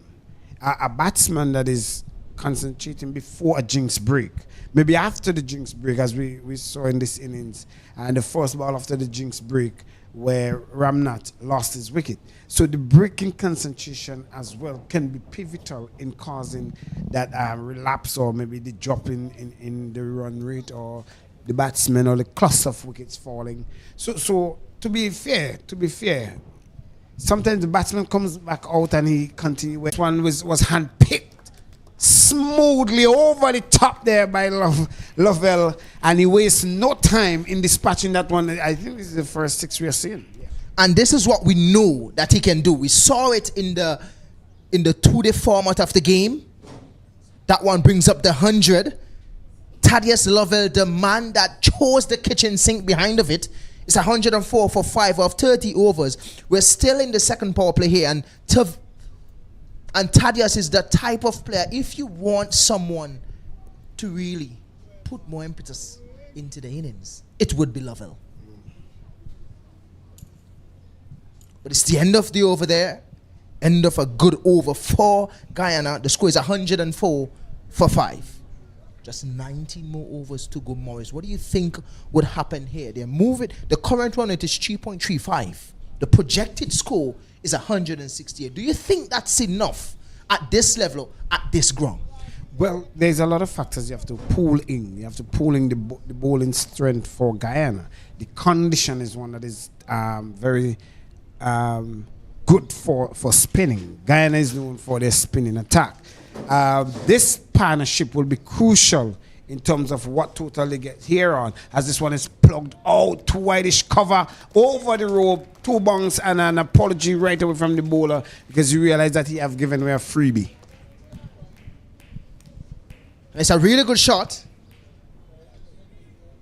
a batsman that is concentrating before a jinx break, maybe after the jinx break, as we saw in this innings, and the first ball after the jinx break, where Ramnath lost his wicket. So the breaking concentration as well can be pivotal in causing that relapse, or maybe the drop in the run rate, or the batsman, or the cluster of wickets falling. So to be fair, sometimes the batsman comes back out and he continues. This one was handpicked smoothly over the top there by Lovell, and he wastes no time in dispatching that one. I think this is the first 6 we are seeing. Yeah. And this is what we know that he can do. We saw it in the 2-day format of the game. That one brings up the 100. Thaddeus Lovell, the man that chose the kitchen sink behind of it, is 104 for 5 of 30 overs. We're still in the second power play here, and Thaddeus is the type of player, if you want someone to really put more impetus into the innings, it would be Lovell. But it's the end of the over there. End of a good over for Guyana. The score is 104 for 5. Just 19 more overs to go, Morris. What do you think would happen here? They move it. The current run rate is 3.35. The projected score is 168. Do you think that's enough at this level, at this ground? Well, there's a lot of factors you have to pull in. You have to pull in the bowling strength for Guyana. The condition is one that is very good for spinning. Guyana is known for their spinning attack. This partnership will be crucial in terms of what total they get here on, as this one is plugged out, too wideish cover over the rope, 2 bunks, and an apology right away from the bowler, because you realize that he have given away a freebie. It's a really good shot.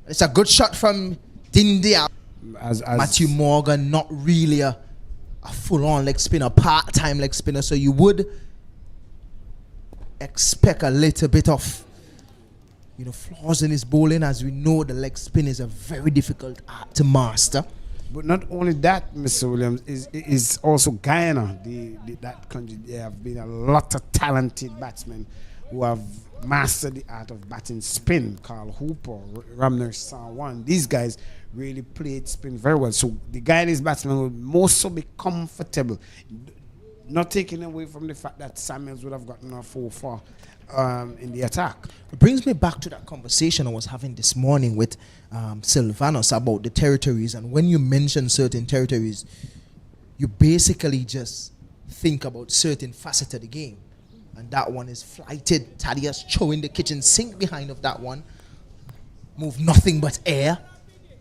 It's a good shot from Dindia. As Matthew Morgan, not really a full-on leg spinner, part-time leg spinner, so you would expect a little bit of flaws in his bowling. As we know, the leg spin is a very difficult art to master. But not only that, Mr. Williams, is also Guyana. That country, there have been a lot of talented batsmen who have mastered the art of batting spin. Carl Hooper, Ramner Sawan, these guys really played spin very well. So the Guyanese batsmen will mostly be comfortable, not taking away from the fact that Samuels would have gotten a 4-4 in the attack. It brings me back to that conversation I was having this morning with Sylvanos about the territories. And when you mention certain territories, you basically just think about certain facets of the game. And that one is flighted. Thaddeus showing the kitchen sink behind of that one. Move nothing but air.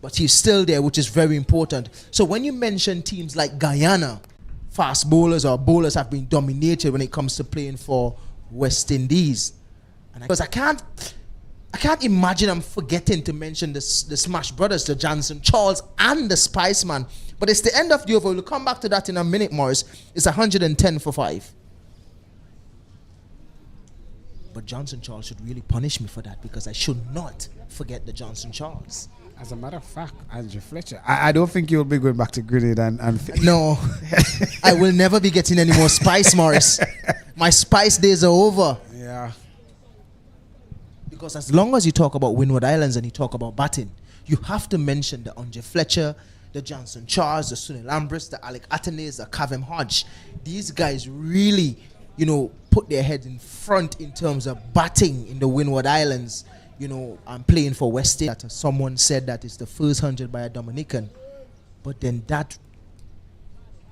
But he's still there, which is very important. So when you mention teams like Guyana, fast bowlers or bowlers have been dominated when it comes to playing for West Indies. Because I can't imagine I'm forgetting to mention the Smash Brothers, the Johnson Charles and the Spiceman. But it's the end of the over. We'll come back to that in a minute, Morris. It's 110 for 5. But Johnson Charles should really punish me for that, because I should not forget the Johnson Charles. As a matter of fact, Andrew Fletcher, I don't think you'll be going back to Grenade and no, I will never be getting any more spice, Morris. My spice days are over. Yeah. Because as long as you talk about Windward Islands and you talk about batting, you have to mention the Andre Fletcher, the Johnson Charles, the Sunil Ambrose, the Alec Atenes, the Kavem Hodge. These guys really, put their heads in front in terms of batting in the Windward Islands. I'm playing for West Indies. Someone said that it's the first 100 by a Dominican. But then that,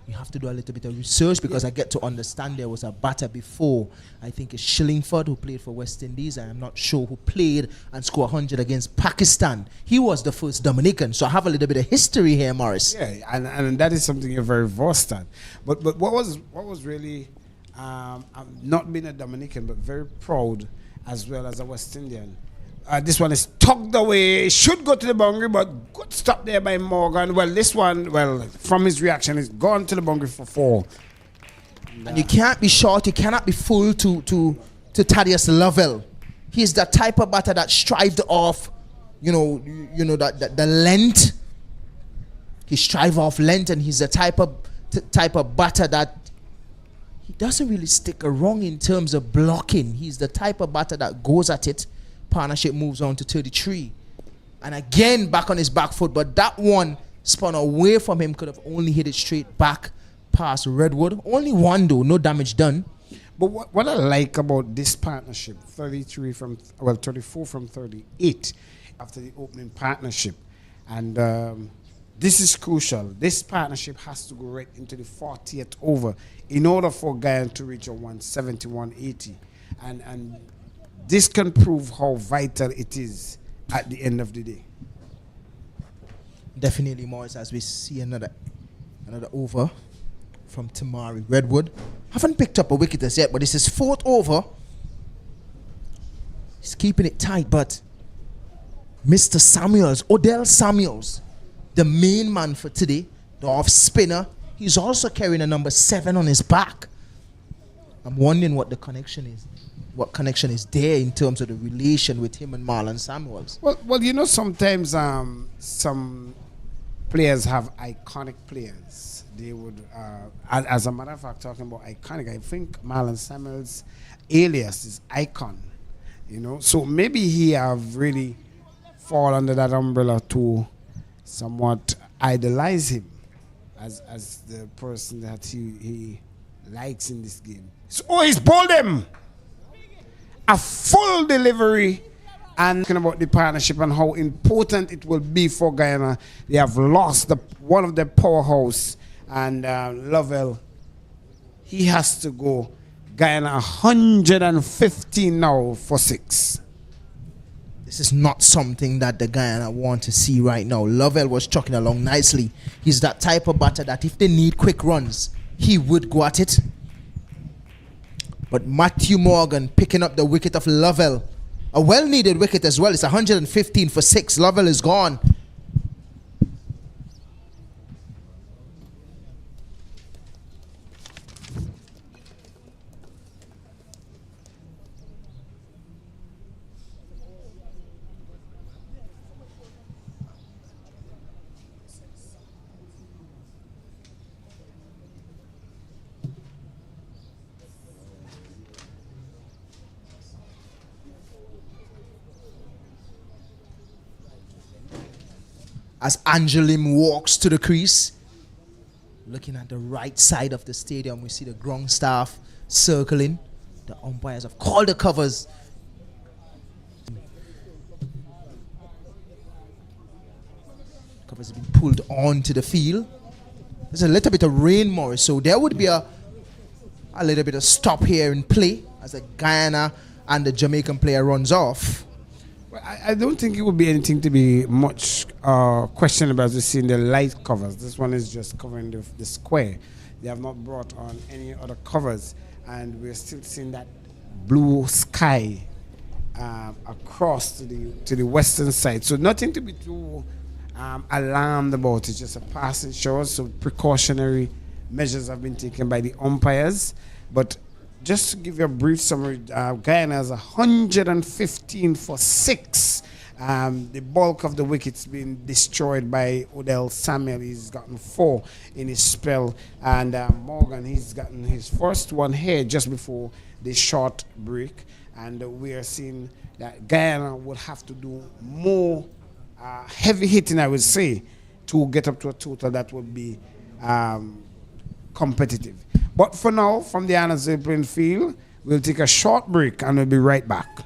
you have to do a little bit of research, because I get to understand there was a batter before. I think it's Shillingford who played for West Indies. I am not sure who played and scored 100 against Pakistan. He was the first Dominican. So I have a little bit of history here, Morris. Yeah, and that is something you're very versed at. But what was really I'm not being a Dominican, but very proud as well as a West Indian. This one is tucked away, should go to the boundary, but good stop there by Morgan. Well, this one, from his reaction, is gone to the boundary for 4. And you can't be short, you cannot be full to Thaddeus Lovell. He's the type of batter that strived off, that the length. He strive off length, and he's the type of batter that he doesn't really stick around in terms of blocking. He's the type of batter that goes at it. Partnership moves on to 33. And again, back on his back foot, but that one spun away from him, could have only hit it straight back past Redwood. Only one though, no damage done. But what I like about this partnership, 34 from 38 after the opening partnership. And this is crucial. This partnership has to go right into the 40th over in order for Guyana to reach a 170, 180. And this can prove how vital it is at the end of the day. Definitely, Morris, as we see another over from Tamari Redwood. Haven't picked up a wicket as yet, but this is 4th over. He's keeping it tight, but Mr. Samuels, Odell Samuels, the main man for today, the off spinner, he's also carrying a number 7 on his back. I'm wondering what the connection is. What connection is there in terms of the relation with him and Marlon Samuels? Well, sometimes some players have iconic players. They would, as a matter of fact, talking about iconic, I think Marlon Samuels' alias is Icon. So maybe he have really fall under that umbrella to somewhat idolize him as the person that he likes in this game. So, he's bowled him! A full delivery, and talking about the partnership and how important it will be for Guyana. They have lost one of their powerhouse, and Lovell, he has to go. Guyana 115 now for 6. This is not something that the Guyana want to see right now. Lovell was chucking along nicely. He's that type of batter that if they need quick runs, he would go at it. But Matthew Morgan picking up the wicket of Lovell. A well-needed wicket as well. It's 115 for 6. Lovell is gone. As Angelim walks to the crease, looking at the right side of the stadium, we see the ground staff circling. The umpires have called the covers. Covers have been pulled onto the field. There's a little bit of rain, Morris, so there would be a little bit of stop here in play as the Guyana and the Jamaican player runs off. Well, I don't think it would be anything to be much questionable as we see in the light covers. This one is just covering the square. They have not brought on any other covers, and we're still seeing that blue sky across to the western side. So nothing to be too alarmed about. It's just a passing shower, so precautionary measures have been taken by the umpires. But just to give you a brief summary, Guyana has 115 for 6. The bulk of the wickets being destroyed by Odell Samuel. He's gotten 4 in his spell. And Morgan, he's gotten his first one here just before the short break. And we are seeing that Guyana will have to do more heavy hitting, I would say, to get up to a total that would be competitive. But for now, from the Anna Zeppelin field, we'll take a short break and we'll be right back.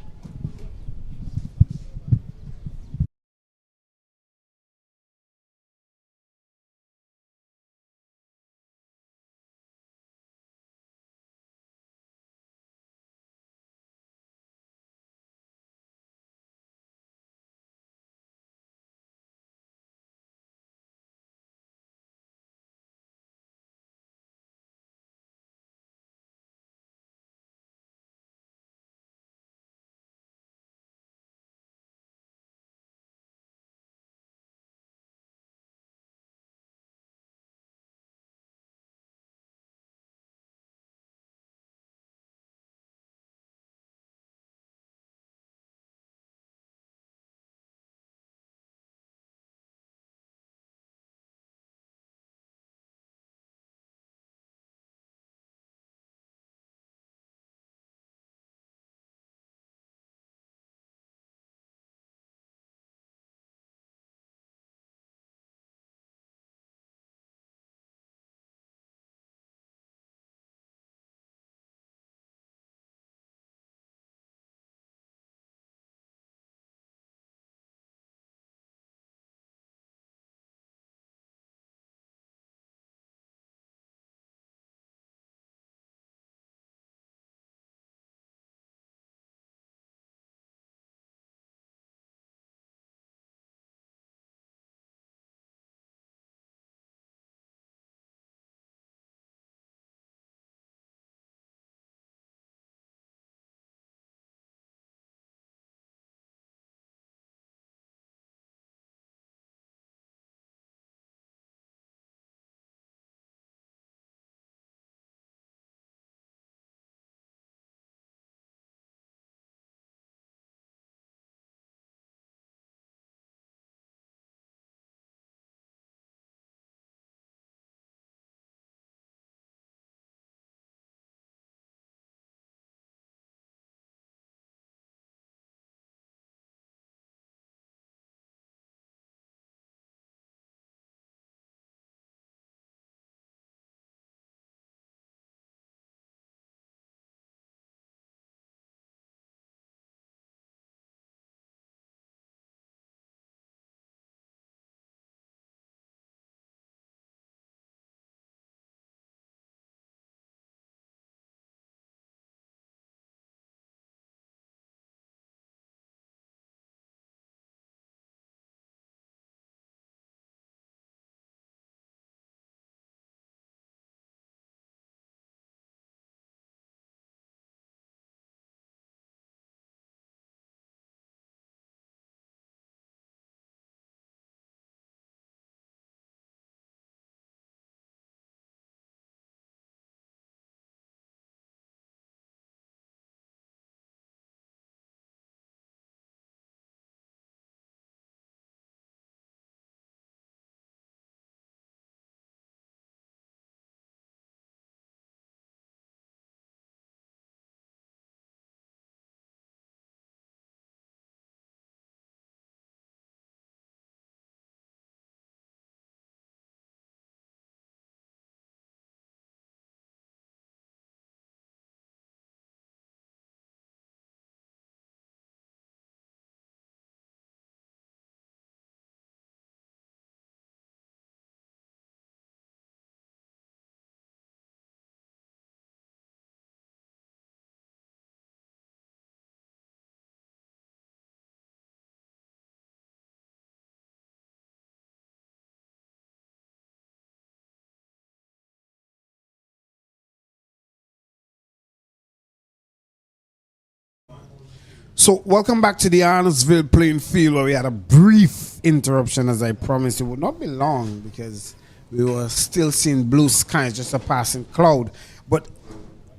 So, welcome back to the Arnoldville playing field where we had a brief interruption, as I promised. It would not be long because we were still seeing blue skies, just a passing cloud. But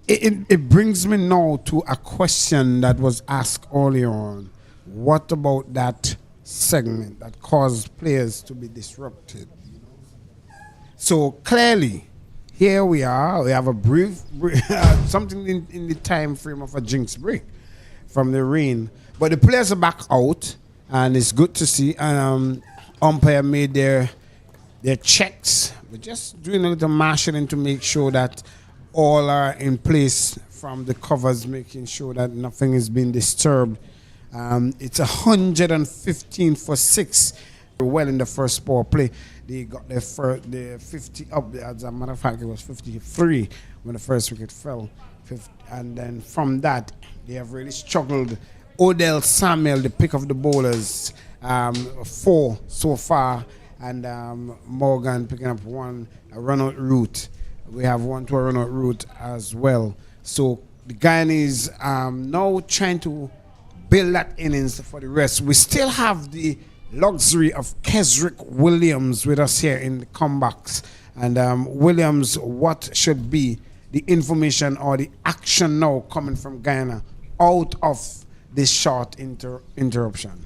it brings me now to a question that was asked earlier on. What about that segment that caused players to be disrupted? So clearly, here we are. We have a brief something in the time frame of a jinx break from the rain. But the players are back out, and it's good to see. Umpire made their checks. We're just doing a little marshalling to make sure that all are in place from the covers, making sure that nothing is being disturbed. It's 115 for 6. Well, in the first power play, they got their 50 up. As a matter of fact, it was 53 when the first wicket fell. And then from that, they have really struggled. Odell Samuel, the pick of the bowlers, 4 so far, and Morgan picking up 1, a run-out route. We have 1 to a run-out route as well. So the Guyanese now trying to build that innings for the rest. We still have the luxury of Kesrick Williams with us here in the comebacks. And Williams, what should be the information or the action now coming from Guyana out of this short interruption?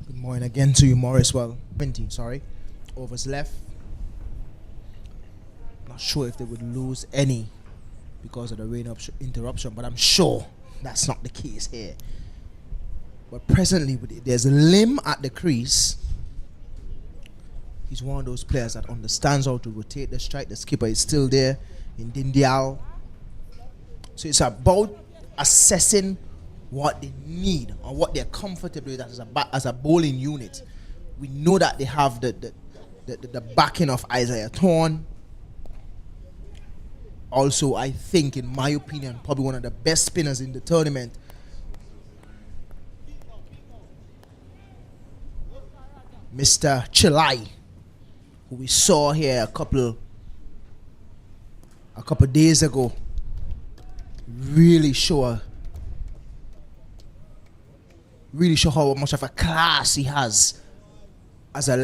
Good morning again to you, Morris. Well, 20, overs left. Not sure if they would lose any because of the rain interruption, but I'm sure that's not the case here. But presently, there's a limb at the crease. He's one of those players that understands how to rotate the strike. The skipper is still there in Dindial. So it's about assessing what they need or what they're comfortable with as a bowling unit. We know that they have the backing of Isaiah Thorne. Also, I think, in my opinion, probably one of the best spinners in the tournament. Mr. Chilai, who we saw here a couple days ago, really show how much of a class he has as a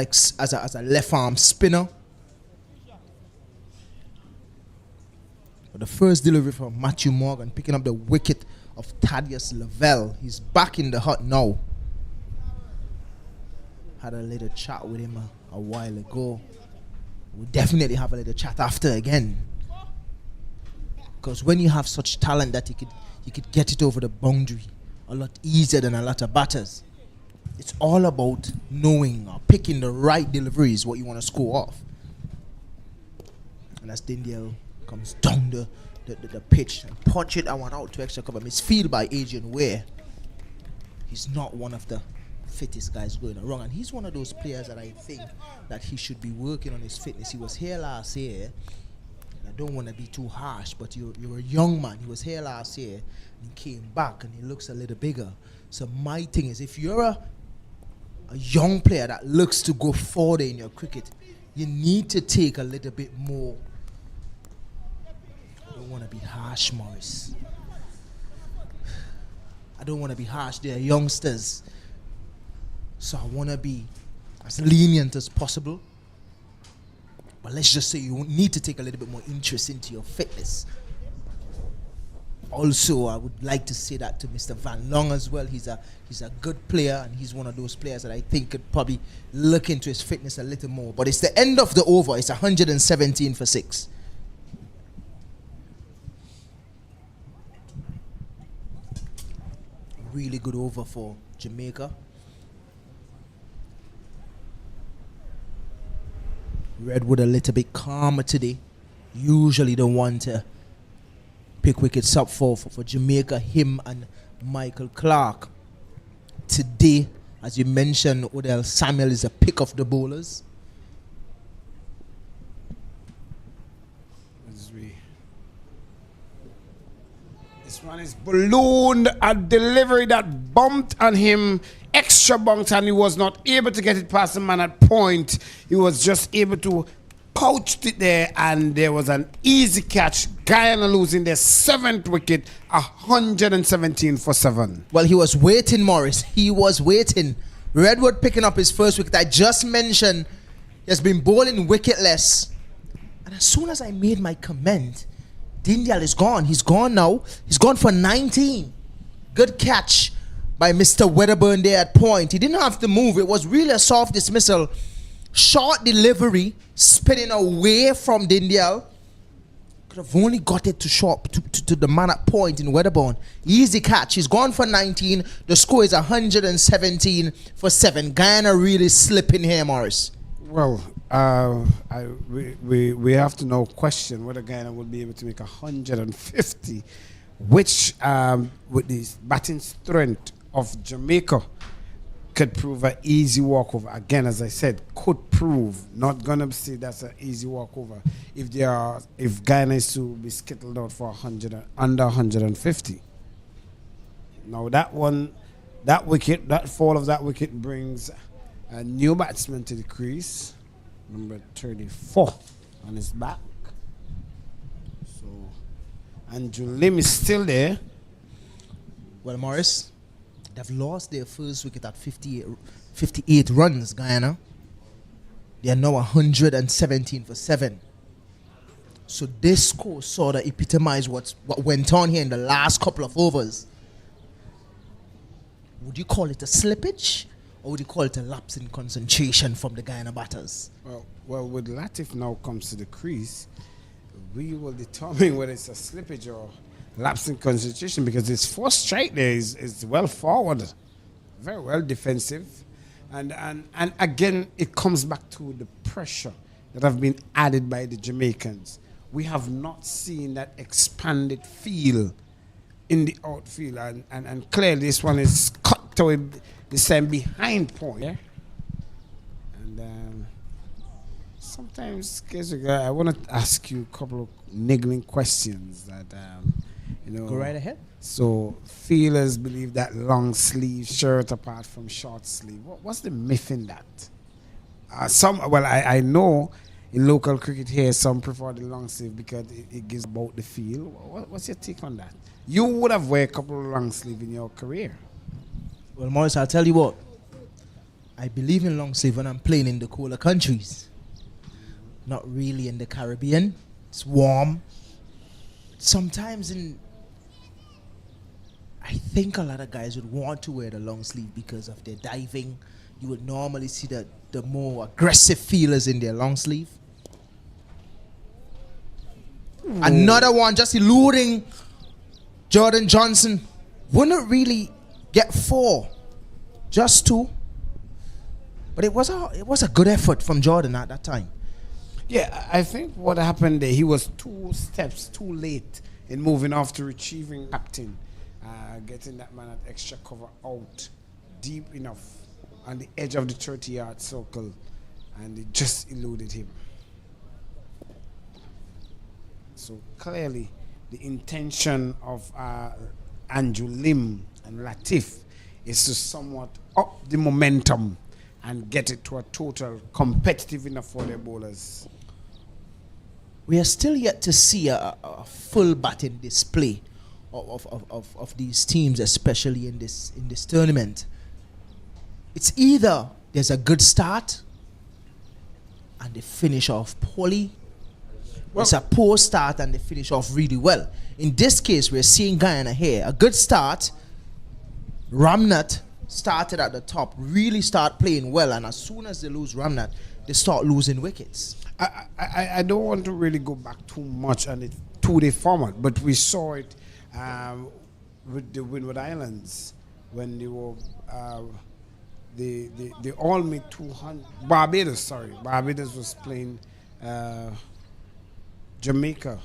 left arm spinner. But the first delivery from Matthew Morgan, picking up the wicket of Thaddeus Lavelle. He's back in the hut now. Had a little chat with him a while ago. We'll definitely have a little chat after again. Because when you have such talent that you could get it over the boundary a lot easier than a lot of batters. It's all about knowing or picking the right deliveries, what you want to score off. And as Dindial comes down the pitch and punch it, I want out to extra cover. Misfield by Adrian Ware. He's not one of the fittest guys going around, and he's one of those players that I think that he should be working on his fitness. He was here last year. I don't want to be too harsh, but you're a young man. He was here last year and came back and he looks a little bigger. So my thing is, if you're a young player that looks to go forward in your cricket, you need to take a little bit more. I don't want to be harsh, Morris. I don't want to be harsh. They're youngsters. So I want to be as lenient as possible. But let's just say you need to take a little bit more interest into your fitness. Also, I would like to say that to Mr. Van Long as well. He's a good player, and he's one of those players that I think could probably look into his fitness a little more. But it's the end of the over. It's 117 for 6. Really good over for Jamaica. Redwood a little bit calmer today. Usually the one to pick wickets up for Jamaica, him and Michael Clark. Today, as you mentioned, Odell Samuel is a pick of the bowlers. This one is ballooned, a delivery that bumped on him, extra bumped, and he was not able to get it past the man at point. He was just able to couched it there, and there was an easy catch. Guyana losing their 7th wicket, 117 for 7. Well, he was waiting, Morris. He was waiting. Redwood picking up his first wicket. I just mentioned he has been bowling wicketless. And as soon as I made my comment, Dindial is gone. He's gone now. He's gone for 19. Good catch by Mr. Wedderburn there at point. He didn't have to move. It was really a soft dismissal. Short delivery, spinning away from Dindial. Could have only got it to short to the man at point in Wedderburn. Easy catch. He's gone for 19. The score is 117 for 7. Guyana really slipping here, Morris. Well, we have to now question whether Guyana will be able to make 150, which with the batting strength of Jamaica could prove an easy walkover. Again, as I said, could prove. Not gonna say that's an easy walkover if Guyana is to be skittled out for under 150. Now that fall of that wicket brings a new batsman to the crease, number 34 on his back. So Andrew Lim is still there. Well, Morris, they've lost their first wicket at 58 runs, Guyana. They are now 117 for 7. So this score sort of epitomized what went on here in the last couple of overs. Would you call it a slippage, or would you call it a lapse in concentration from the Guyana batters? Well, with Latif now comes to the crease, we will determine whether it's a slippage or lapse in concentration, because his first strike there is well forward, very well defensive, and again it comes back to the pressure that have been added by the Jamaicans. We have not seen that expanded feel in the outfield, and clearly this one is cut to this time behind point. Yeah? And sometimes, I want to ask you a couple of niggling questions that Go right ahead. So feelers believe that long sleeve shirt apart from short sleeve. What's the myth in that? I know in local cricket here some prefer the long sleeve because it gives about the feel. What's your take on that? You would have wear a couple of long sleeve in your career. Well, Morris, I'll tell you what. I believe in long sleeve when I'm playing in the cooler countries. Not really in the Caribbean. It's warm. Sometimes I think a lot of guys would want to wear the long sleeve because of their diving. You would normally see the more aggressive feelers in their long sleeve. Another one just eluding Jordan Johnson. Wouldn't really get 4, just 2. But it was a good effort from Jordan at that time. Yeah, I think what happened there, he was 2 steps too late in moving off to retrieving captain, getting that man at extra cover out deep enough on the edge of the 30-yard circle, and it just eluded him. So clearly, the intention of Andrew Lim and Latif is to somewhat up the momentum and get it to a total competitive enough for their bowlers. We are still yet to see a full batting display of these teams, especially in this tournament. It's either there's a good start and they finish off poorly, or it's a poor start and they finish off really well. In this case, we're seeing Guyana here. A good start. Ramnat started at the top, really start playing well, and as soon as they lose Ramnat, they start losing wickets. I don't want to really go back too much on the 2-day format, but we saw it with the Windward Islands when they were they all made 200. Barbados was playing Jamaica,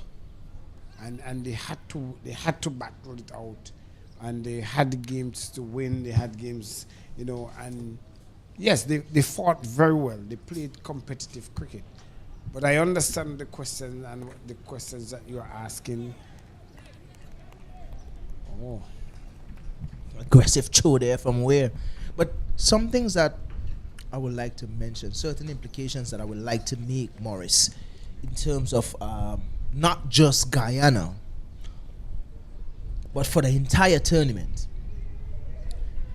and they had to battle it out, and they had games to win. They had games, and yes, they fought very well. They played competitive cricket. But I understand the question and the questions that you're asking. Oh. Aggressive throw there from where? But some things that I would like to mention, certain implications that I would like to make, Morris, in terms of not just Guyana, but for the entire tournament,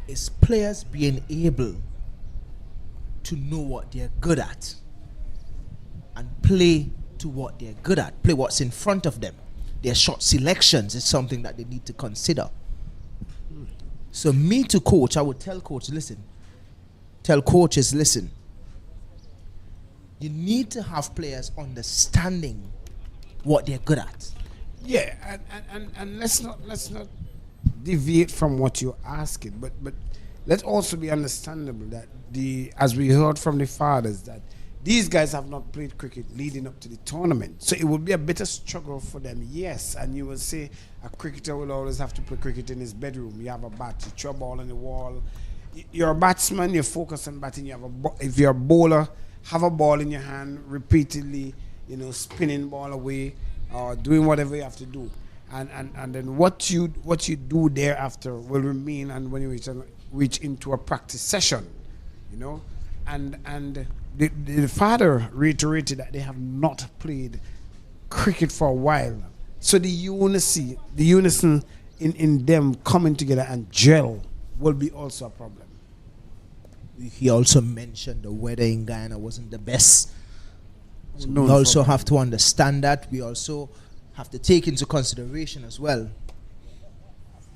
is players being able to know what they're good at and play to what they're good at, play what's in front of them. Their shot selections is something that they need to consider. So me to coach, I would tell coaches, listen, you need to have players understanding what they're good at. Yeah, and let's not deviate from what you're asking, but let's also be understandable that as we heard from the fathers, that these guys have not played cricket leading up to the tournament, so it will be a bit of struggle for them. Yes, and you will say a cricketer will always have to play cricket in his bedroom. You have a bat, you throw a ball on the wall. You're a batsman, you focus on batting. If you're a bowler, have a ball in your hand repeatedly, spinning ball away, or doing whatever you have to do. And then what you do thereafter will remain, and when you reach into a practice session, and the father reiterated that they have not played cricket for a while, so the unison in them coming together and gel will be also a problem. He also mentioned the weather in Guyana wasn't the best. So we also have to understand that. We also have to take into consideration as well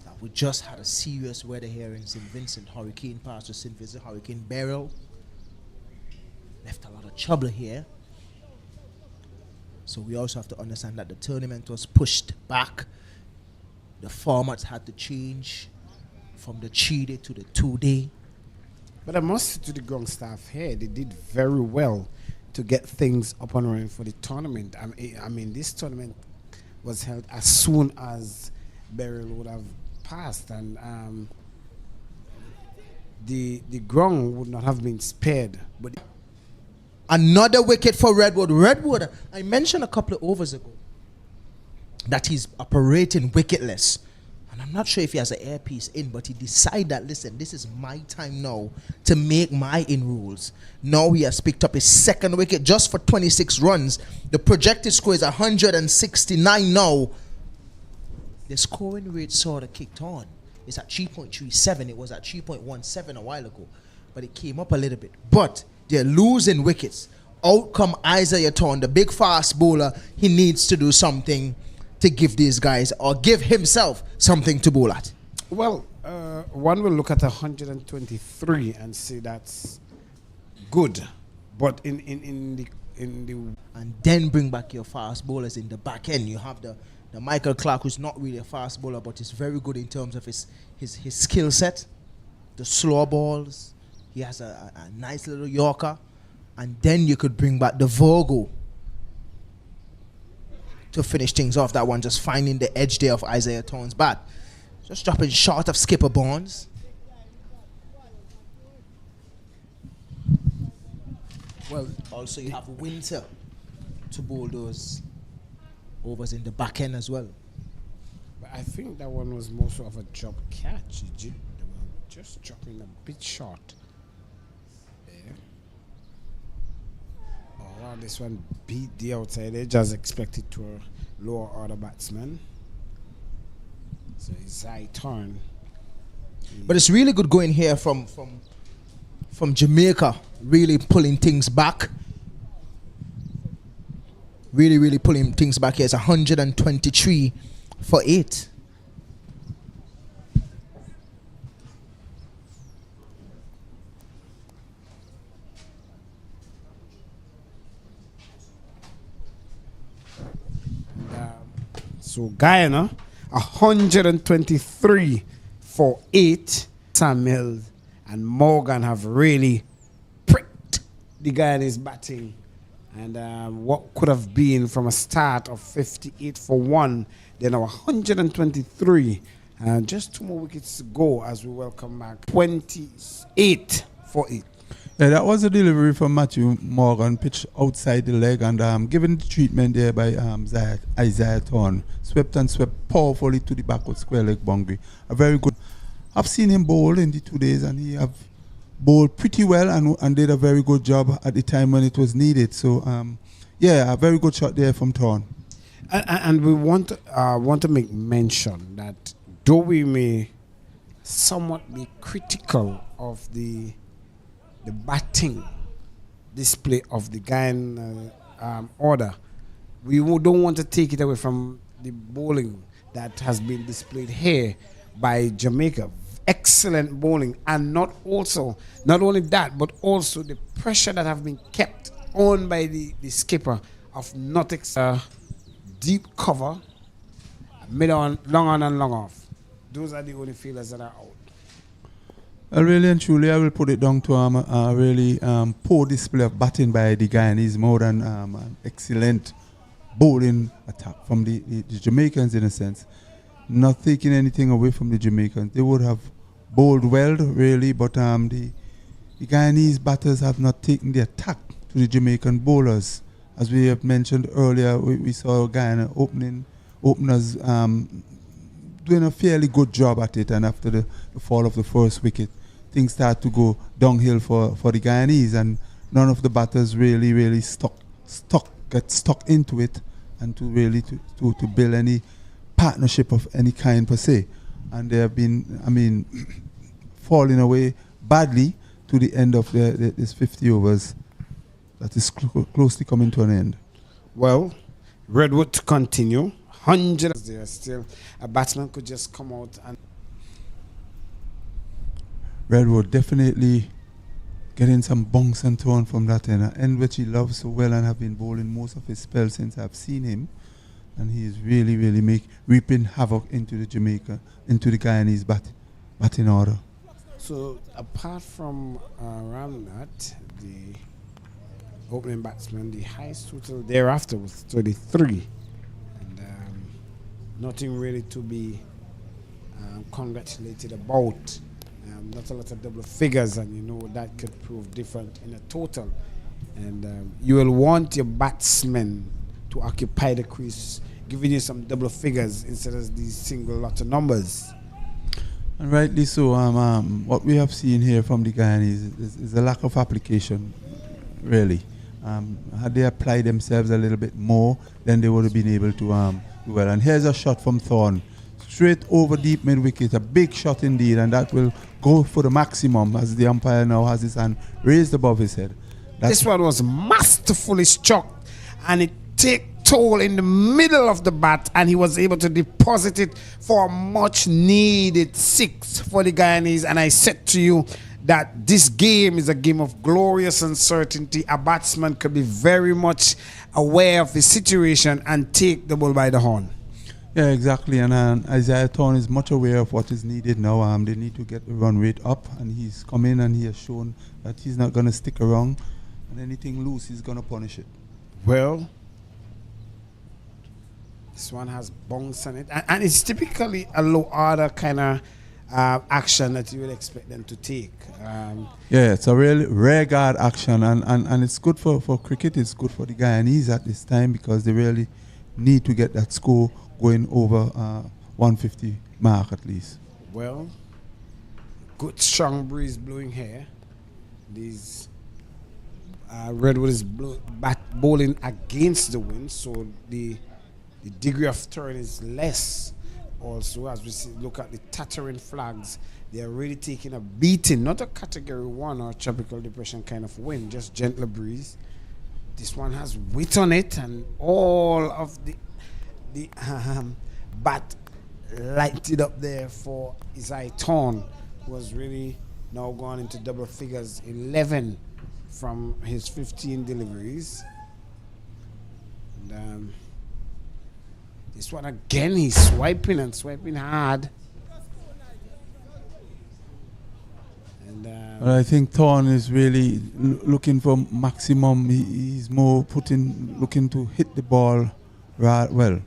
that we just had a serious weather here in St. Vincent. Hurricane passed to St. Vincent, Hurricane Beryl. Left a lot of trouble here. So we also have to understand that the tournament was pushed back. The formats had to change from the 3-day to the 2-day. But I must say to the ground staff here, they did very well to get things up and running for the tournament. I mean, this tournament was held as soon as Beryl would have passed, and the ground would not have been spared. But another wicket for Redwood. Redwood, I mentioned a couple of overs ago that he's operating wicketless. And I'm not sure if he has an earpiece in, but he decided that, listen, this is my time now to make my inroads. Now he has picked up his second wicket just for 26 runs. The projected score is 169 now. The scoring rate sort of kicked on. It's at 3.37. It was at 3.17 a while ago. But it came up a little bit. But they're losing wickets. Out come Isaiah Thorne, the big fast bowler. He needs to do something to give these guys, or give himself something to bowl at. Well, one will look at 123 and say that's good, but in the and then bring back your fast bowlers in the back end. You have the Michael Clark, who's not really a fast bowler, but is very good in terms of his skill set, the slow balls. He has a nice little Yorker, and then you could bring back the Virgo to finish things off. That one just finding the edge there of Isaiah Thorne's bat. Just dropping short of Skipper Barnes. Well, also you have Winter to bowl those overs in the back end as well. But I think that one was more sort of a drop catch. They were just dropping a bit short. There. Oh wow, this one beat the outside edge as expected to a lower order batsman. So it's high turn. But it's really good going here from Jamaica, really pulling things back. Really pulling things back here. It's 123 for 8. So Guyana, 123 for 8. Sam Mills and Morgan have really pricked the Guyanese batting. And what could have been from a start of 58 for 1, they're now 123. And just 2 more wickets to go as we welcome back 28 for 8. Yeah, that was a delivery from Matthew Morgan, pitched outside the leg, and given the treatment there by Isaiah Thorne, swept powerfully to the backward square leg boundary. A very good. I've seen him bowl in the 2 days, and he have bowled pretty well and did a very good job at the time when it was needed. So, yeah, a very good shot there from Thorn. And we want to make mention that though we may somewhat be critical of the batting display of the Guyana order, we don't want to take it away from the bowling that has been displayed here by Jamaica. Excellent bowling, and not only that, but also the pressure that have been kept on by the skipper of not deep cover, mid on, long on and long off. Those are the only fielders that are out. Really and truly, I will put it down to a really poor display of batting by the Guyanese, more than an excellent bowling attack from the Jamaicans, in a sense. Not taking anything away from the Jamaicans. They would have bowled well, really, but the Guyanese batters have not taken the attack to the Jamaican bowlers. As we have mentioned earlier, we saw Guyana openers doing a fairly good job at it, and after the fall of the first wicket, things start to go downhill for the Guyanese, and none of the batters really get stuck into it and to really to build any partnership of any kind per se. And they have been, falling away badly to the end of this 50 overs that is closely coming to an end. Well, Redwood to continue. 100 there still. A batsman could just come out and... Redwood definitely getting some bunks and tone from that end which he loves so well and have been bowling most of his spells since I've seen him. And he is really reaping havoc into the Guyanese batting order. So apart from Ramnath, the opening batsman, the highest total thereafter was 33. And nothing really to be congratulated about. Not a lot of double figures, and you know that could prove different in a total. And you will want your batsmen to occupy the crease, giving you some double figures instead of these single lot of numbers. And rightly so. What we have seen here from the Guyanese is a lack of application, really. Had they applied themselves a little bit more, then they would have been able to do well. And here's a shot from Thorn. Straight over deep mid-wicket, a big shot indeed, and that will go for the maximum as the umpire now has his hand raised above his head. This one was masterfully struck, and it took toll in the middle of the bat, and he was able to deposit it for a much needed 6 for the Guyanese. And I said to you that this game is a game of glorious uncertainty. A batsman could be very much aware of the situation and take the bull by the horn. Yeah, exactly. And Isaiah Thorn is much aware of what is needed now. They need to get the run rate up, and he's come in and he has shown that he's not going to stick around, and anything loose, he's going to punish it. Well, this one has bunks on it, and it's typically a low order kind of action that you would expect them to take. Yeah, it's a really rare guard action, and it's good for cricket. It's good for the Guyanese at this time because they really need to get that score going over 150 mark at least. Well, good strong breeze blowing here. These Redwood is bowling against the wind, so the degree of turn is less. Also, as we look at the tattering flags, they are really taking a beating, not a category 1 or tropical depression kind of wind, just gentler breeze. This one has wit on it, and all of the bat lighted up there for Isaiah Thorn, who was really now gone into double figures, 11 from his 15 deliveries. And this one again, he's swiping and swiping hard. And well, I think Thorn is really looking for maximum. He's more looking to hit the ball well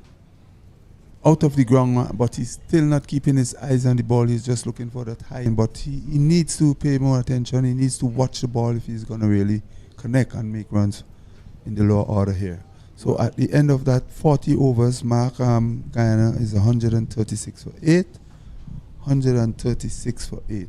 out of the ground, but he's still not keeping his eyes on the ball. He's just looking for that high. But he needs to pay more attention. He needs to watch the ball if he's going to really connect and make runs in the lower order here. So at the end of that 40 overs mark, Guyana is 136 for 8. 136 for 8.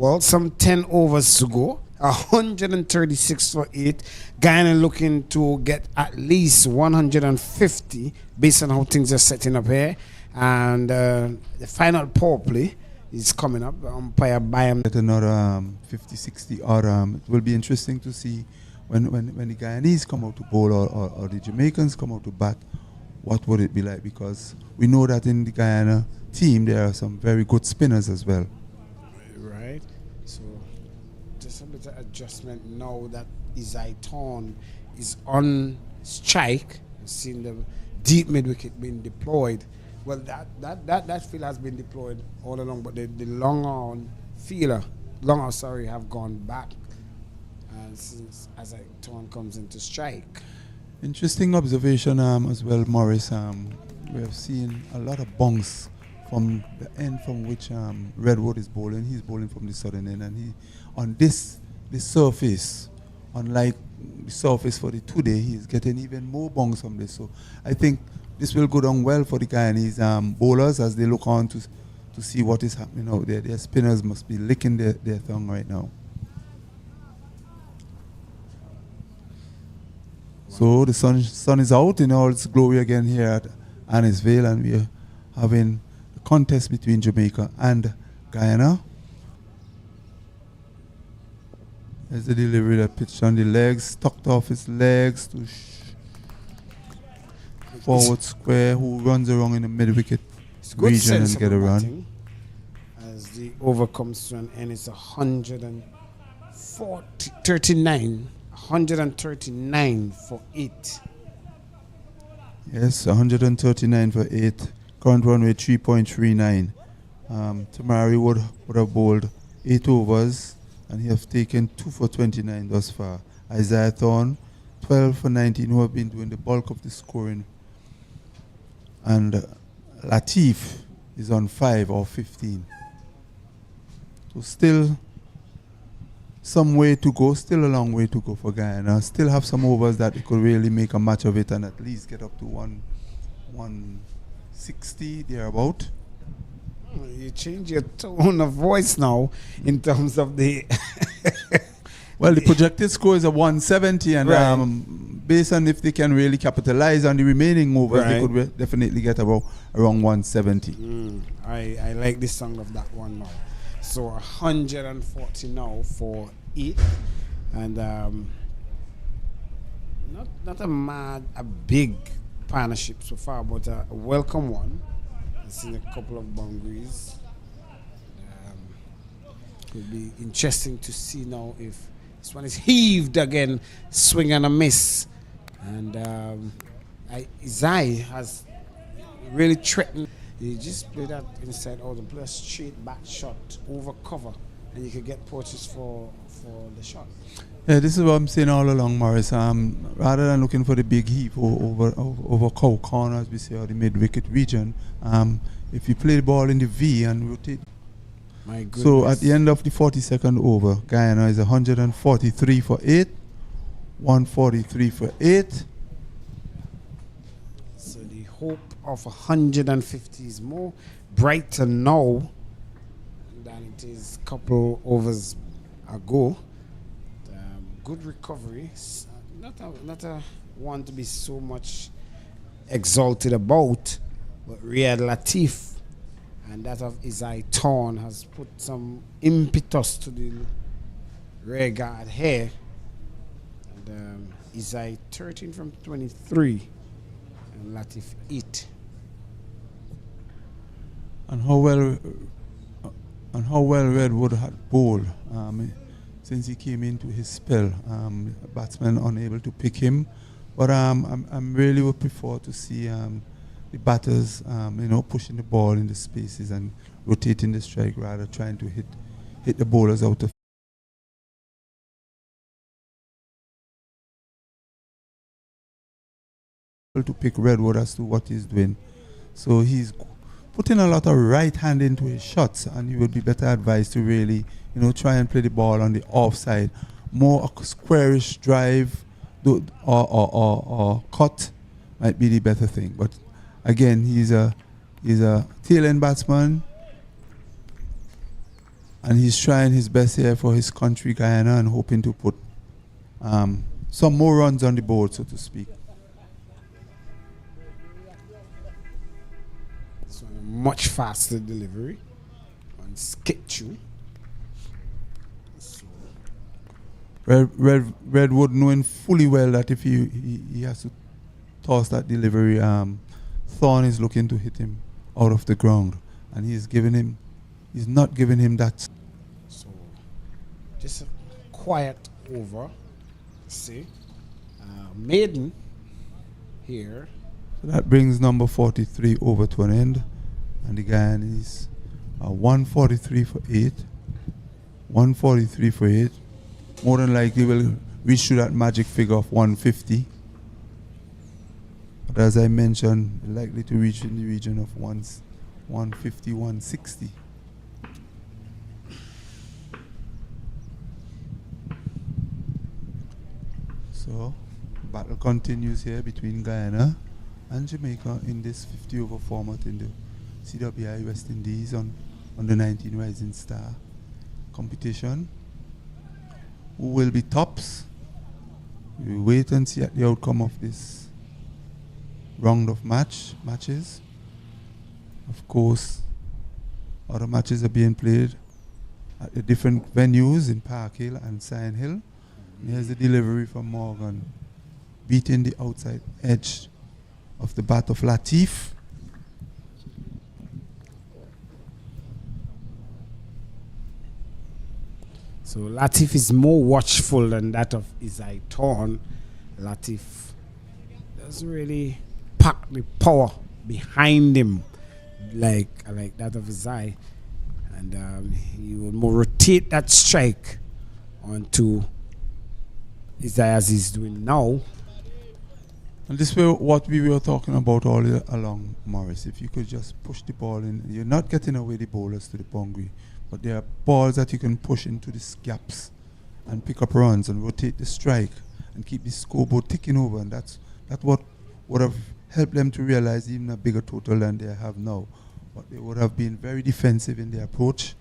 Well, some 10 overs to go. 136 for 8. Guyana looking to get at least 150 based on how things are setting up here. And the final power play is coming up. Umpire Byam. Get another 50, 60 or it will be interesting to see when the Guyanese come out to bowl or the Jamaicans come out to bat, what would it be like? Because we know that in the Guyana team there are some very good spinners as well. Right. So just a bit of adjustment now that Isai Torn is on strike. You've seen the deep mid wicket being deployed. Well, that field has been deployed all along, but the long on have gone back since Isai Torn comes into strike. Interesting observation as well, Morris. We have seen a lot of bunks from the end from which Redwood is bowling. He's bowling from the southern end, and he on this surface, unlike the surface for the today, he's getting even more bunks from this. So I think this will go down well for the Guyanese bowlers as they look on to see what is happening out there. Their spinners must be licking their tongue right now. So the sun is out in all its glory again here at Annisvale, and we are having a contest between Jamaica and Guyana. There's the delivery that pitched on the legs, tucked off his legs to forward square, who runs around in the mid-wicket region and get a run. As the over comes to an end, it's 139 for 8. Yes, 139 for 8. Current run rate 3.39. Tamari would have bowled 8 overs, and he have taken 2 for 29 thus far. Isaiah Thorne, 12 for 19, who have been doing the bulk of the scoring. And Latif is on 5 or 15. So still some way to go, still a long way to go for Guyana. Still have some overs that they could really make a match of it and at least get up to 160 thereabout. You change your tone of voice now in terms of the... Well, the projected score is a 170, and right. Based on if they can really capitalize on the remaining overs, right. they could definitely get around 170. I like the sound of that one now. So 140 now for 8, and not a big partnership so far, but a welcome one. I've seen a couple of boundaries. It will be interesting to see now if this one is heaved again, swing and a miss, and Isai has really threatened. You just play that inside out and play a straight back shot over cover, and you can get purchase for the shot. Yeah, this is what I'm saying all along, Morris. Rather than looking for the big heap over cow corner, as we say, or the mid-wicket region, if you play the ball in the V and rotate. My goodness. So at the end of the 42nd over, Guyana is 143 for 8, 143 for 8. So the hope of 150 is more brighter now than it is a couple overs ago. Good recovery. Not a one to be so much exalted about, but Riyad Latif and that of Isai Torn has put some impetus to the rear guard here. And Isai 13 from 23 and Latif 8. And how well Redwood had bowled since he came into his spell. Batsmen unable to pick him, but I'm really would prefer to see the batters pushing the ball in the spaces and rotating the strike rather trying to hit the bowlers out of to pick Redwood as to what he's doing. So he's putting a lot of right hand into his shots, and he would be better advised to really try and play the ball on the offside, more a squarish drive or cut might be the better thing. But again, he's a tail end batsman. And he's trying his best here for his country, Guyana, and hoping to put some more runs on the board, so to speak. So a much faster delivery on schedule. So Redwood knowing fully well that if he has to toss that delivery, Thorn is looking to hit him out of the ground, and he's not giving him that. So just a quiet over. See, maiden here. So that brings number 43 over to an end, and the Guyanese 143 for 8. 143 for 8. More than likely will reach to that magic figure of 150. But as I mentioned, likely to reach in the region of 150, 160. So, battle continues here between Guyana and Jamaica in this 50 over format in the CWI West Indies on the 19 Rising Star competition. Who will be tops? We will wait and see at the outcome of this round of matches. Of course, other matches are being played at the different venues in Park Hill and Cyan Hill. And here's the delivery from Morgan, beating the outside edge of the bat of Latif. So Latif is more watchful than that of Isai Torn. Latif doesn't really pack the power behind him like that of Isai, and he will more rotate that strike onto Isai as he's doing now. And this is what we were talking about all along, Morris. If you could just push the ball in, you're not getting away the bowlers to the boundary, but there are balls that you can push into these gaps and pick up runs and rotate the strike and keep the scoreboard ticking over. And that's what would have helped them to realize even a bigger total than they have now. But they would have been very defensive in their approach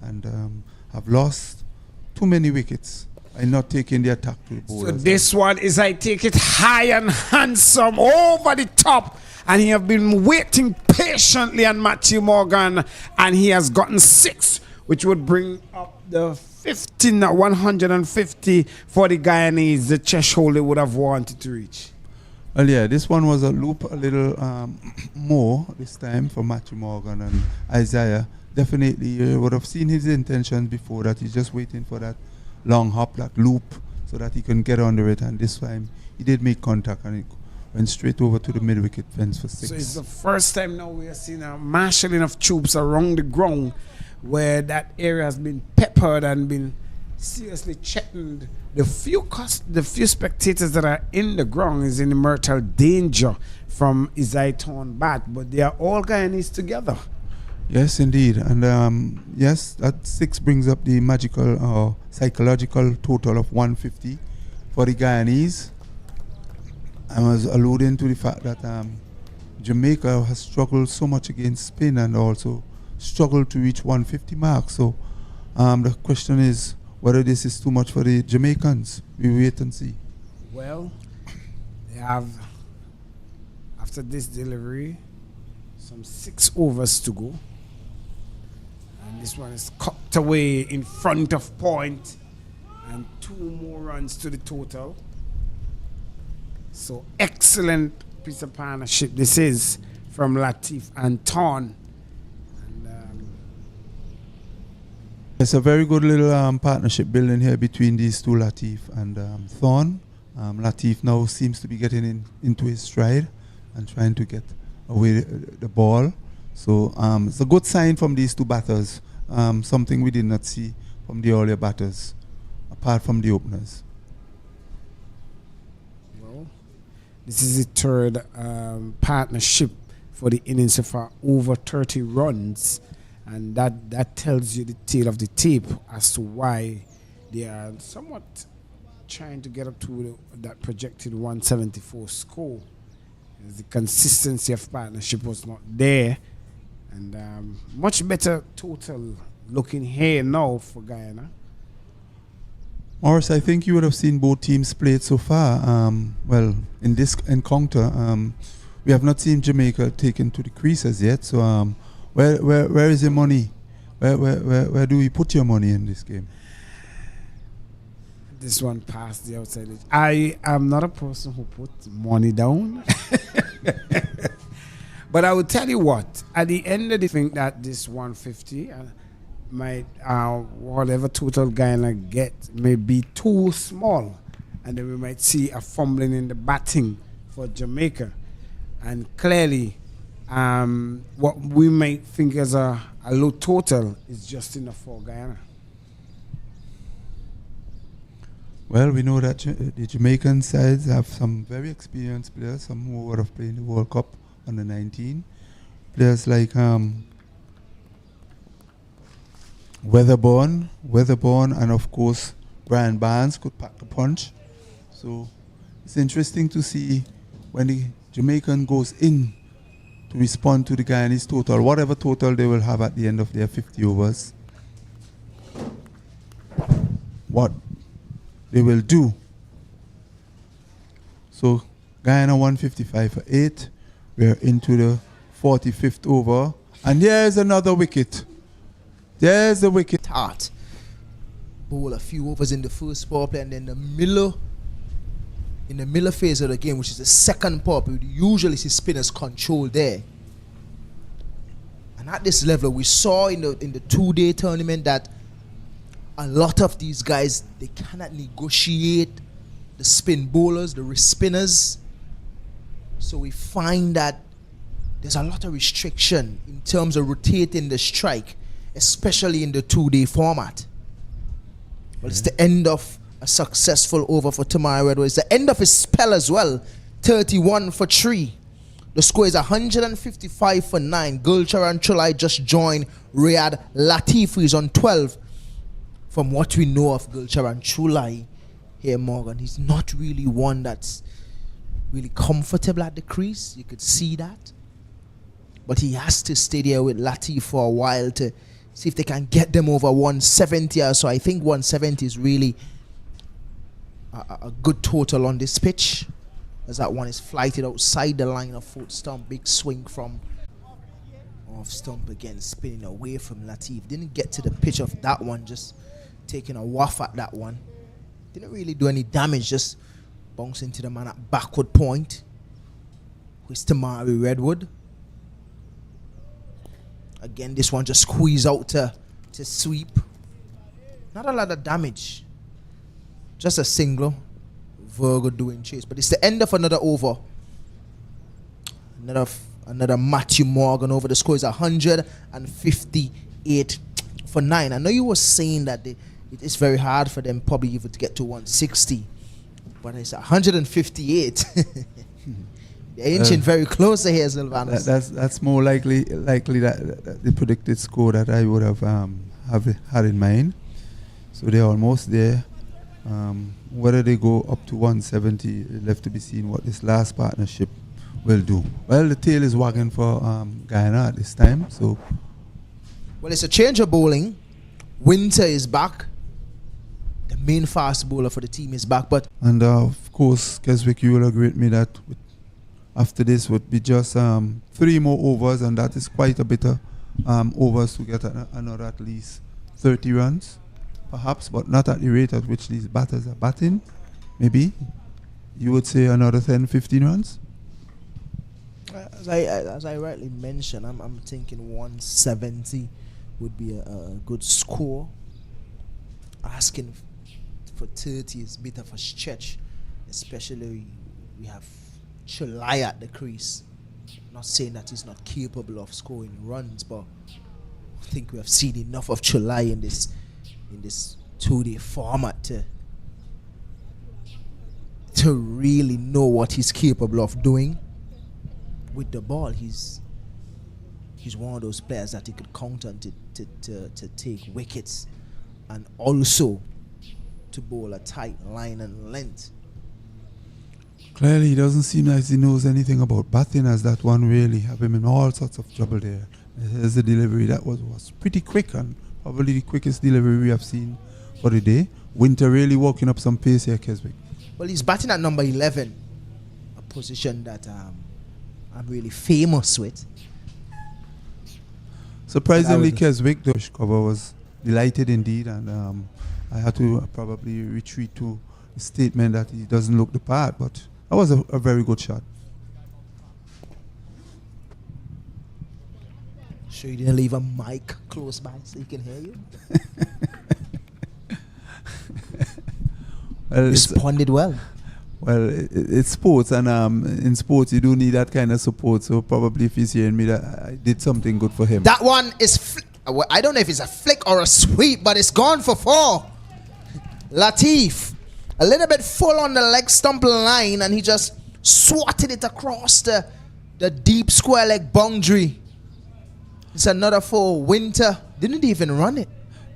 and have lost too many wickets and not taking the attack to the bowlers. So this one is I take it high and handsome over the top, and he have been waiting patiently on Matthew Morgan, and he has gotten 6, which would bring up the 150 for the Guyanese, the threshold they would have wanted to reach. Well, yeah, this one was a loop a little more this time for Matthew Morgan and Isaiah. Definitely, you would have seen his intentions before that. He's just waiting for that long hop, that loop, so that he can get under it. And this time, he did make contact and it went straight over to the mid-wicket fence for 6. So it's the first time now we are seeing a marshalling of troops around the ground where that area has been peppered and been seriously threatened. The few spectators that are in the ground is in mortal danger from Isai Torn bat, but they are all Guyanese together. Yes, indeed. And yes, that 6 brings up the magical or psychological total of 150 for the Guyanese. I was alluding to the fact that Jamaica has struggled so much against spin and also struggled to reach 150 mark. So the question is whether this is too much for the Jamaicans. We wait and see. Well, they have, after this delivery, some 6 overs to go. And this one is cut away in front of point, and 2 more runs to the total. So excellent piece of partnership this is from Latif and Torn. It's a very good little partnership building here between these two, Latif and Thorn. Latif now seems to be getting into his stride and trying to get away the ball. So it's a good sign from these two batters, something we did not see from the earlier batters, apart from the openers. Well, this is the third partnership for the innings for over 30 runs. And that tells you the tale of the tape as to why they are somewhat trying to get up to that projected 174 score. As the consistency of partnership was not there. And much better total looking here now for Guyana. Morris, I think you would have seen both teams played so far. Well, in this encounter, we have not seen Jamaica taken to the creases yet. So, where is your money? Where do we put your money in this game? This one passed the outside edge. I am not a person who puts money down. But I will tell you what, at the end of the thing that this 150 might, whatever total Guyana get may be too small. And then we might see a fumbling in the batting for Jamaica. And clearly, what we might think as a low total is just enough for Guyana. Well, we know that the Jamaican sides have some very experienced players, some who would have played in the World Cup under 19. Players like Weatherborn, and of course Brian Barnes could pack the punch. So it's interesting to see when the Jamaican goes in to respond to the Guyanese total, whatever total they will have at the end of their 50 overs, what they will do. So Guyana 155 for 8. We're into the 45th over. And there's another wicket. There's the wicket. Hard. Bowl a few overs in the first power play, and then in the middle phase of the game, which is the second power play, we usually see spinners control there. And at this level, we saw in the 2-day tournament that a lot of these guys, they cannot negotiate the spin bowlers, the wrist spinners. So we find that there's a lot of restriction in terms of rotating the strike, especially in the 2-day format. Well, it's the end of a successful over for Tamari Redwood. It's the end of his spell as well. 31 for 3. The score is 155 for 9. Gulchar and Chulai just joined Riyad Latif, who is on 12. From what we know of Gulchar and Chulai here, Morgan, he's not really one that's really comfortable at the crease. You could see that. But he has to stay there with Latif for a while to see if they can get them over 170 or so. I think 170 is really a good total on this pitch, as that one is flighted outside the line of foot stump. Big swing from off stump again, spinning away from Latif. Didn't get to the pitch of that one, just taking a waff at that one. Didn't really do any damage, just bounce into the man at backward point. Who's Tamari Redwood. Again, this one just squeeze out to sweep. Not a lot of damage. Just a single. Virgo doing chase. But it's the end of another over. Another Matthew Morgan over. The score is 158 for 9. I know you were saying that it is very hard for them probably even to get to 160. But it's 158. They're inching very close here, Sylvanus. That's more likely that the predicted score that I would have had in mind. So they're almost there. Whether they go up to 170, left to be seen what this last partnership will do. Well, the tail is wagging for Guyana at this time. So, well, it's a change of bowling. Winter is back. The main fast bowler for the team is back, and of course, Keswick, you will agree with me that after this would be just 3 more overs, and that is quite a bit of overs to get another at least 30 runs, perhaps, but not at the rate at which these batters are batting. Maybe you would say another 10, 15 runs. As I rightly mentioned, I'm thinking 170 would be a good score. Asking for 30 is a bit of a stretch, especially we have Chulai at the crease. Not saying that he's not capable of scoring runs, but I think we have seen enough of Chulai in this 2-day format to really know what he's capable of doing with the ball. He's one of those players that he could count on to take wickets and also to bowl a tight line and length. Clearly, he doesn't seem like he knows anything about batting, as that one really have him in all sorts of trouble there. There's a delivery that was pretty quick and probably the quickest delivery we have seen for the day. Winter really walking up some pace here, Keswick. Well, he's batting at number 11, a position that I'm really famous with. Surprisingly, Keswick, the cover was delighted indeed, and I had to probably retreat to a statement that he doesn't look the part, but that was a very good shot. Sure you didn't leave a mic close by so he can hear you? Well, Responded well. Well, it's sports, and in sports you do need that kind of support. So probably if he's hearing me, that I did something good for him. That one is, I don't know if it's a flick or a sweep, but it's gone for 4. Latif, a little bit full on the leg stump line, and he just swatted it across the deep square leg boundary. It's another 4. Winter didn't even run it.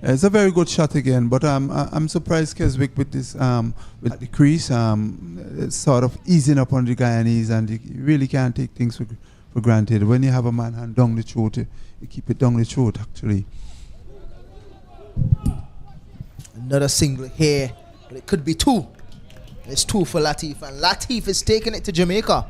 Yeah, it's a very good shot again, but I'm surprised Keswick with this with the crease it's sort of easing up on the Guyanese, and you really can't take things for granted. When you have a man hand down the throat, you keep it down the throat actually. Another single here, but it could be 2. It's 2 for Latif, and Latif is taking it to Jamaica.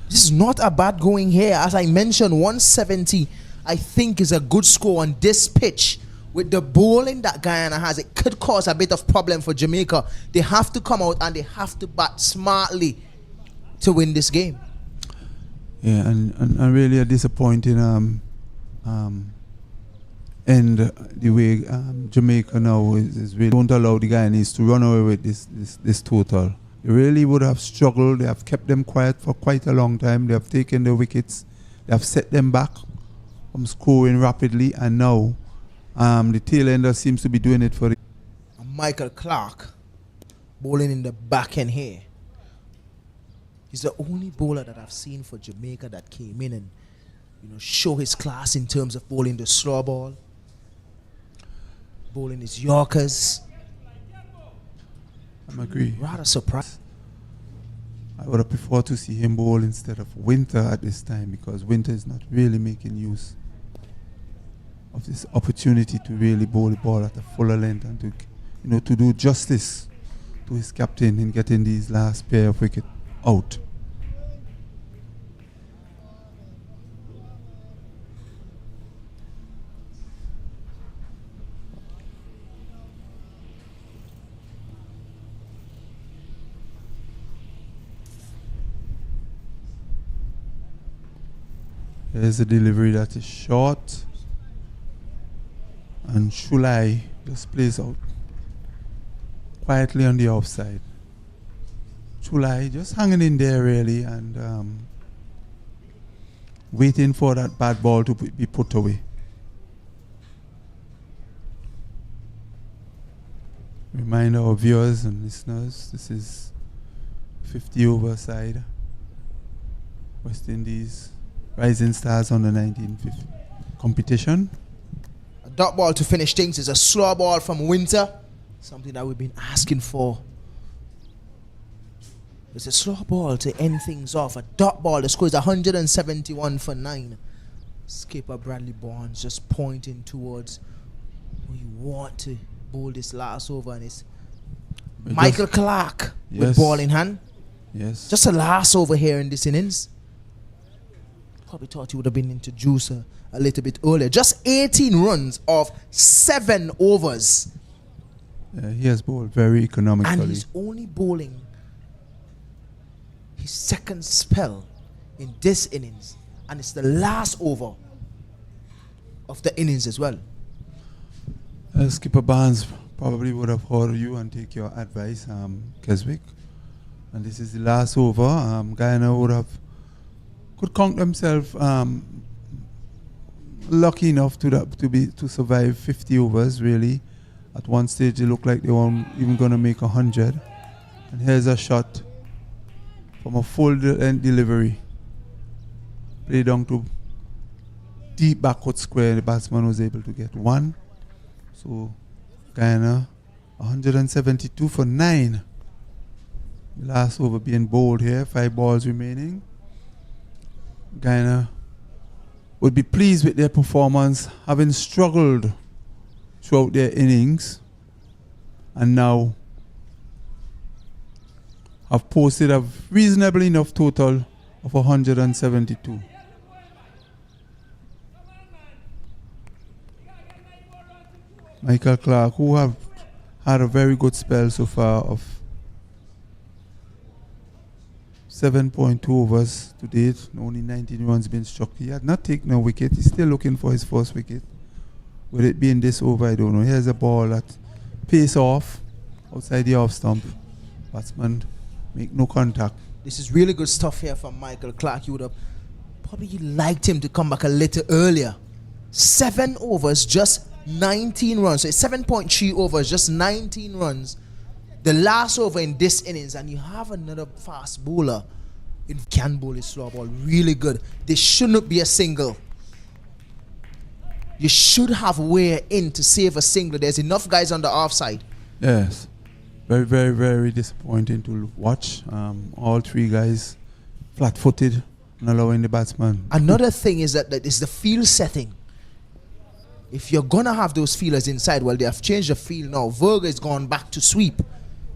This is not a bad going here. As I mentioned, 170 I think is a good score on this pitch. With the bowling that Guyana has, it could cause a bit of problem for Jamaica. They have to come out and they have to bat smartly to win this game. Yeah, and really a disappointing end the way Jamaica now is really don't allow the Guyanese to run away with this total. They really would have struggled. They have kept them quiet for quite a long time. They have taken the wickets. They have set them back from scoring rapidly, and now the tail ender seems to be doing it for it. Michael Clark bowling in the back end here. He's the only bowler that I've seen for Jamaica that came in and show his class in terms of bowling the slow ball, bowling his Yorkers. I'm agree. Rather surprised. I would have preferred to see him bowl instead of Winter at this time, because Winter is not really making use of this opportunity to really bowl the ball at a fuller length and to do justice to his captain in getting these last pair of wickets out. There's a delivery that is short, and Shulai just plays out quietly on the offside. Shulai just hanging in there really, and waiting for that bad ball to be put away. Remind our viewers and listeners, this is 50 over side. West Indies Rising Stars on the 1950 competition. A dot ball to finish things is a slow ball from Winter. Something that we've been asking for. It's a slow ball to end things off. A dot ball. The score is 171 for 9. Skipper Bradley Barnes just pointing towards who you want to bowl this last over, and it's Michael Clark with ball in hand. Yes. Just a last over here in this innings. Probably thought he would have been introduced a little bit earlier. Just 18 runs of 7 overs. He has bowled very economically. And he's only bowling his second spell in this innings. And it's the last over of the innings as well. Skipper Barnes probably would have heard you and take your advice, Keswick. And this is the last over. Guyana could count themselves lucky enough to survive 50 overs really. At one stage it looked like they weren't even going to make 100. And here's a shot from a full end delivery. Played down to deep backward square. The batsman was able to get 1. So Guyana 172 for 9. The last over being bowled here. 5 balls remaining. Guyana would be pleased with their performance, having struggled throughout their innings, and now have posted a reasonable enough total of 172. Michael Clark, who have had a very good spell so far of 7.2 overs to date, only 19 runs been struck. He had not taken a wicket. He's still looking for his first wicket. Will it be in this over? I don't know. Here's a ball that pace off outside the off stump. Batsman make no contact. This is really good stuff here from Michael Clark. You would have probably liked him to come back a little earlier. 7 overs, just 19 runs. So it's 7.3 overs, just 19 runs. The last over in this innings, and you have another fast bowler in can bowl his slow ball really good. This shouldn't be a single. You should have way in to save a single. There's enough guys on the offside. Yes. Very, very, very disappointing to watch. All three guys flat-footed and allowing the batsman. Another thing is that is the field setting. If you're going to have those fielders inside, well, they have changed the field now. Verga is gone back to sweep.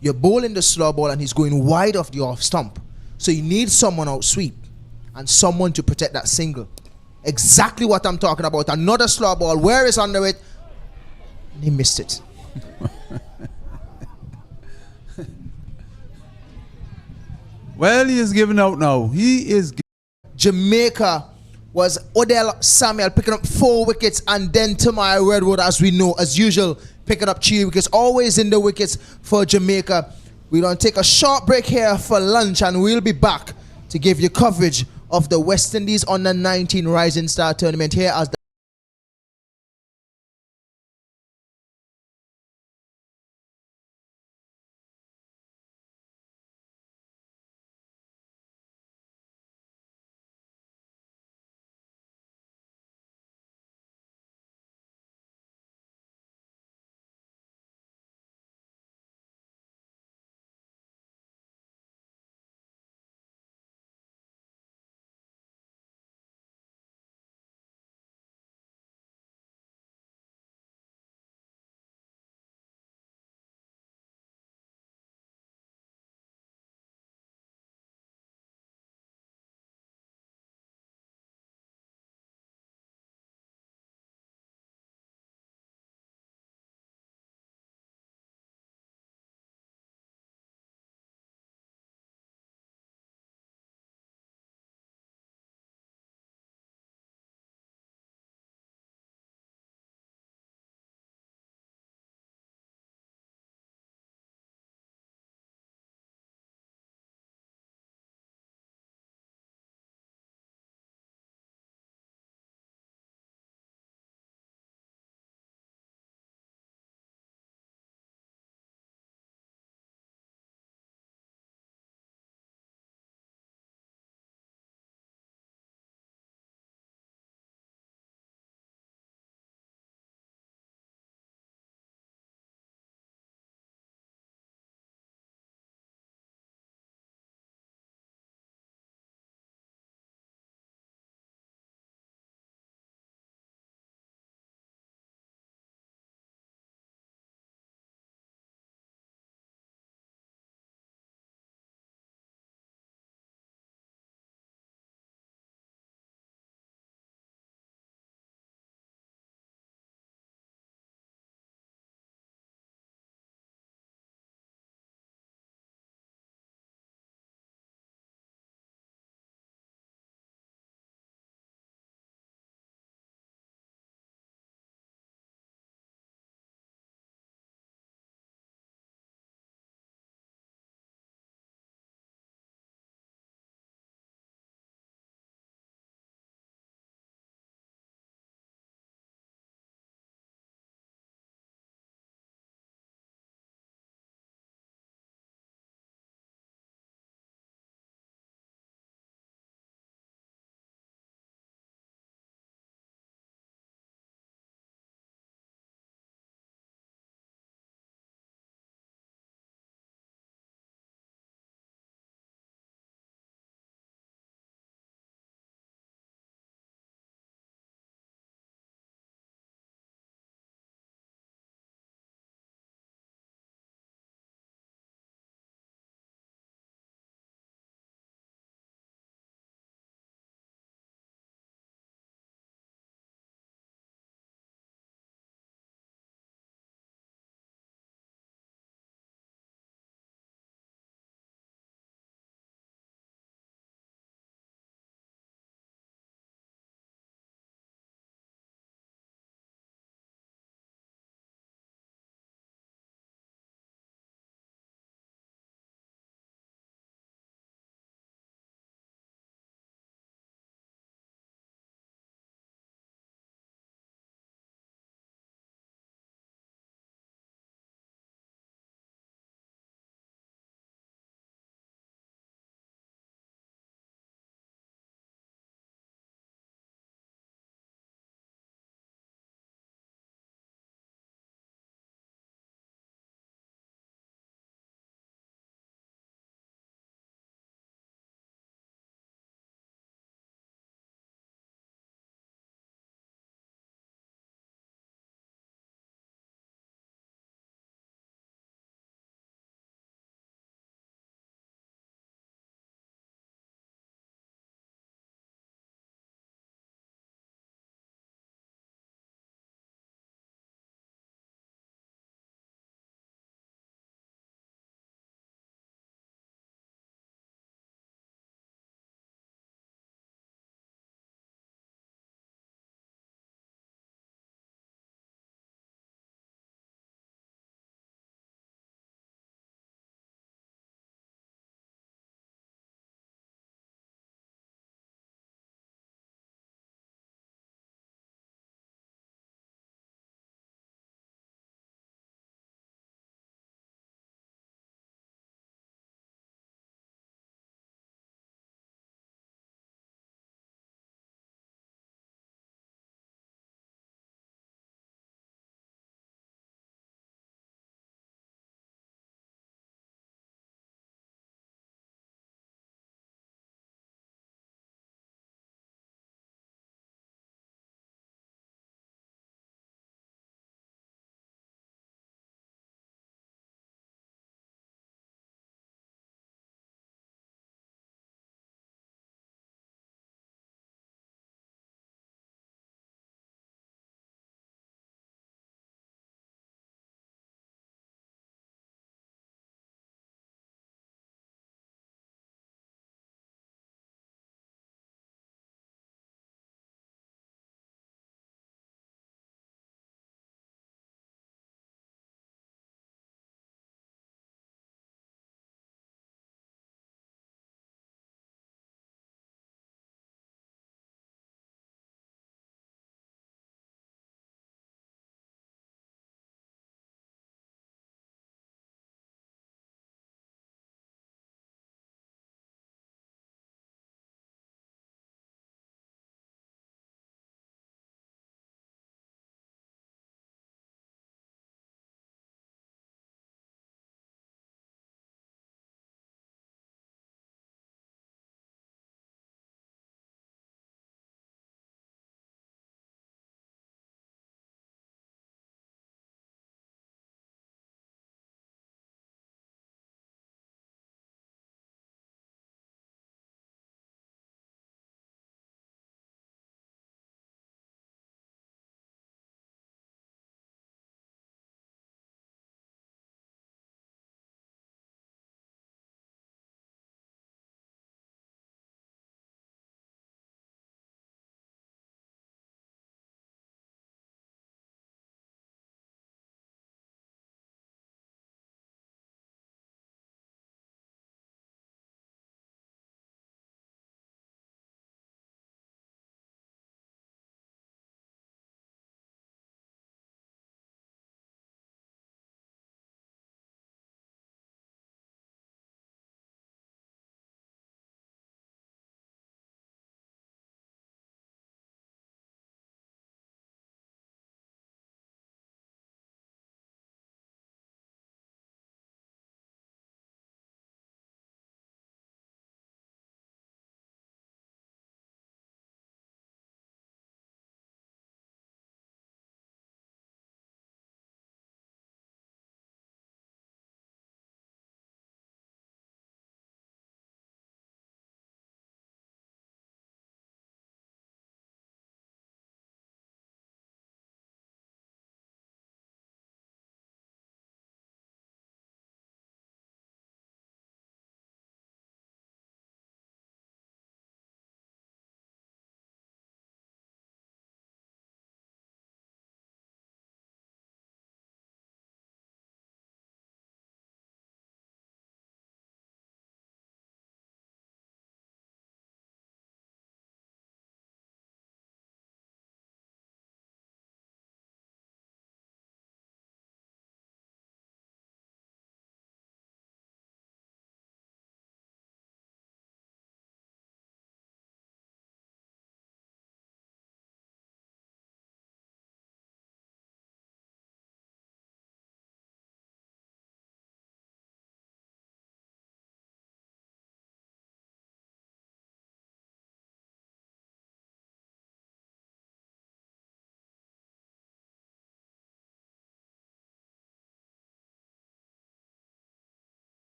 You're bowling the slow ball and he's going wide of the off stump. So you need someone out sweep and someone to protect that single. Exactly what I'm talking about. Another slow ball. Where is under it? He missed it. Well, he is giving out now. He is. Jamaica was Odell Samuel picking up 4 wickets, and then Tamai Redwood, as we know, as usual, picking up 3 wickets. Always in the wickets for Jamaica. We're going to take a short break here for lunch, and we'll be back to give you coverage of the West Indies Under 19 Rising Star Tournament here as the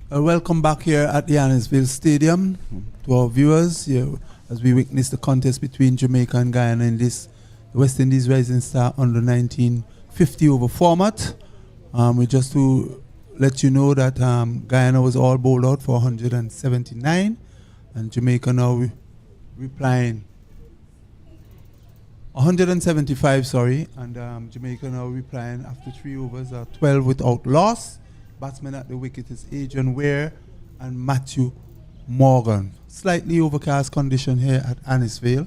Welcome back here at the Annisville Stadium to our viewers here as we witness the contest between Jamaica and Guyana in this West Indies Rising Star under 19 50 over format. We just to let you know that Guyana was all bowled out for 179 and Jamaica now replying 175, sorry, and Jamaica now replying after 3 overs, 12 without loss. Batsmen at the wicket is Adrian Ware and Matthew Morgan. Slightly overcast condition here at Annisville.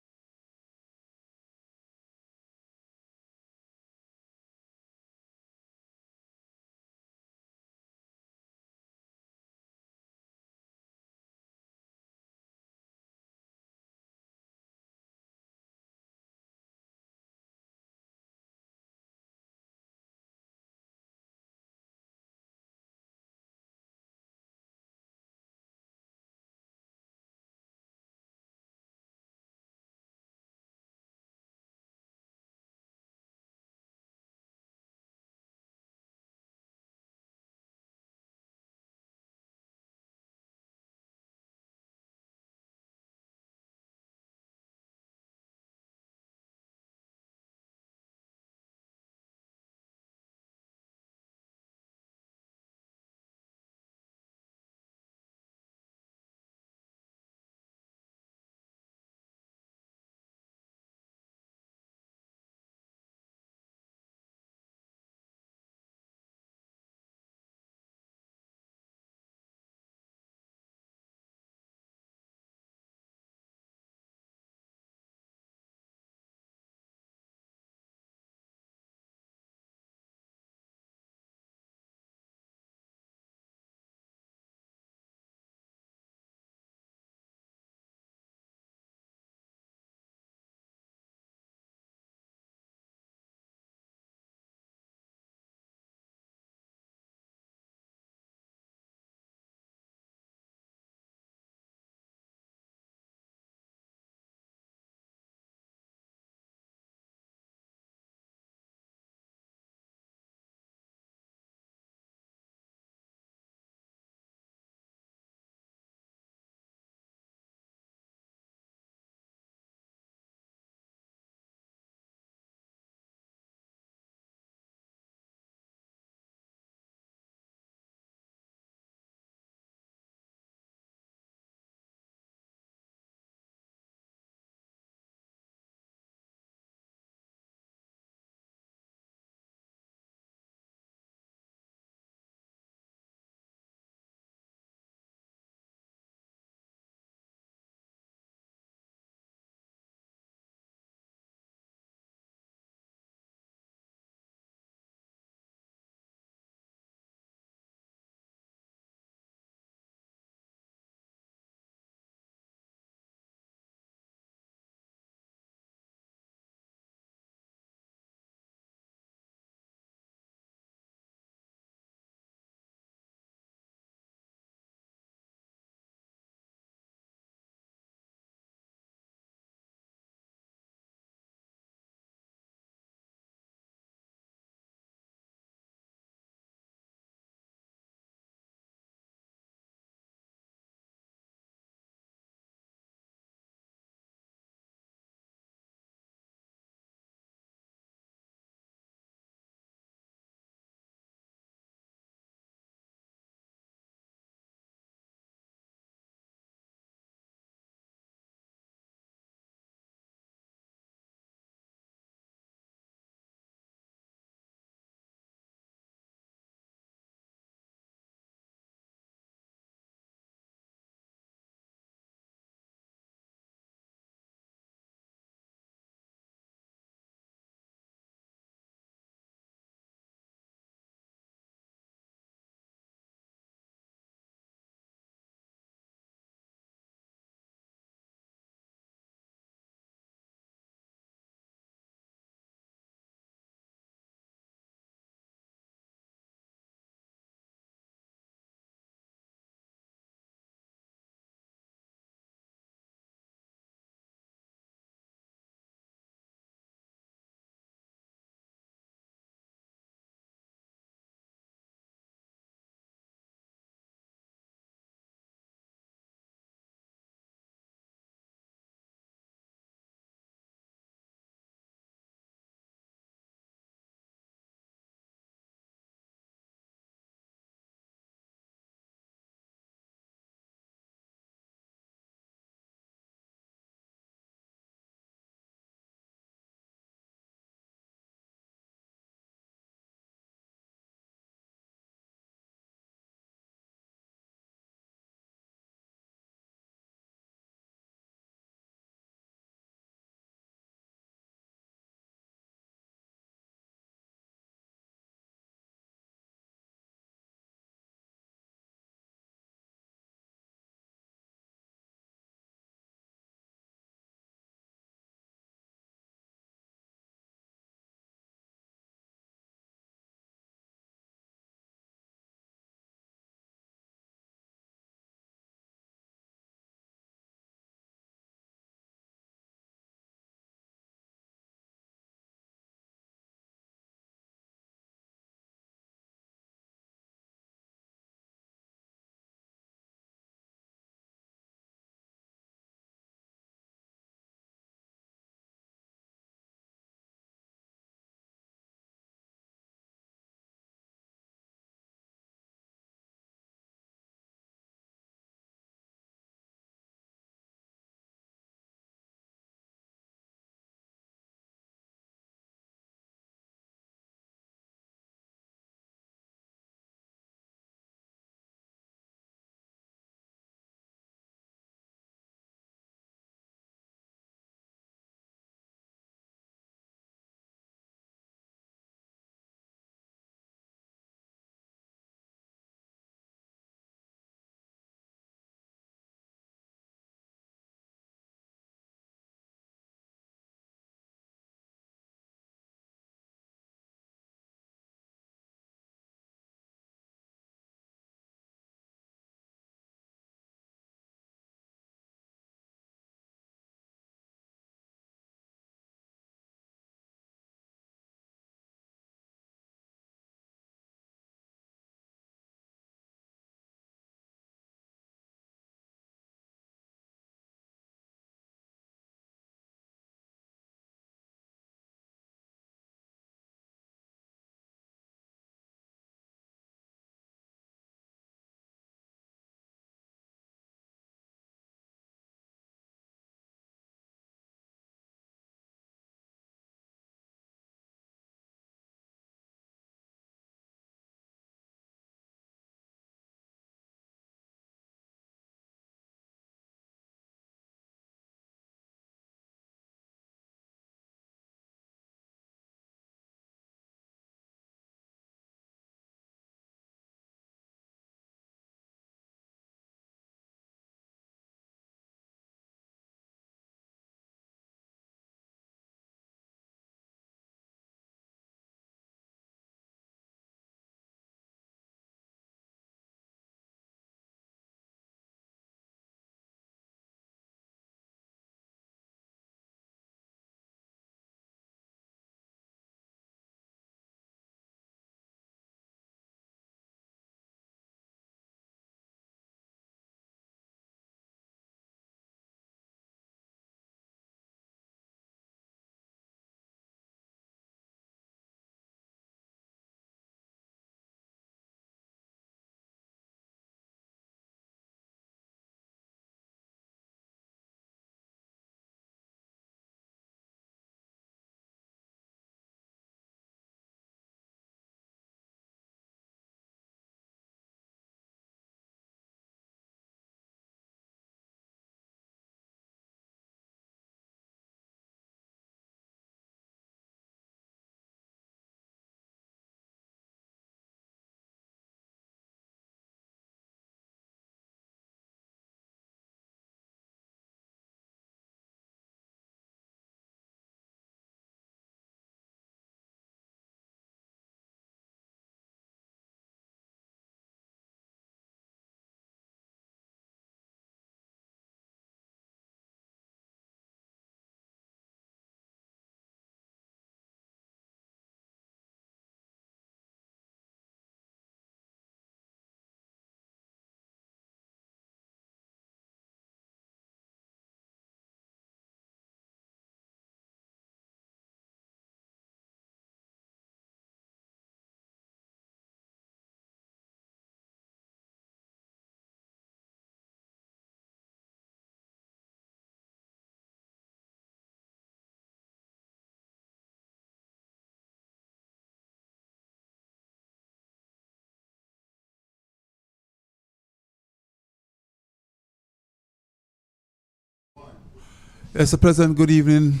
It's a pleasant good evening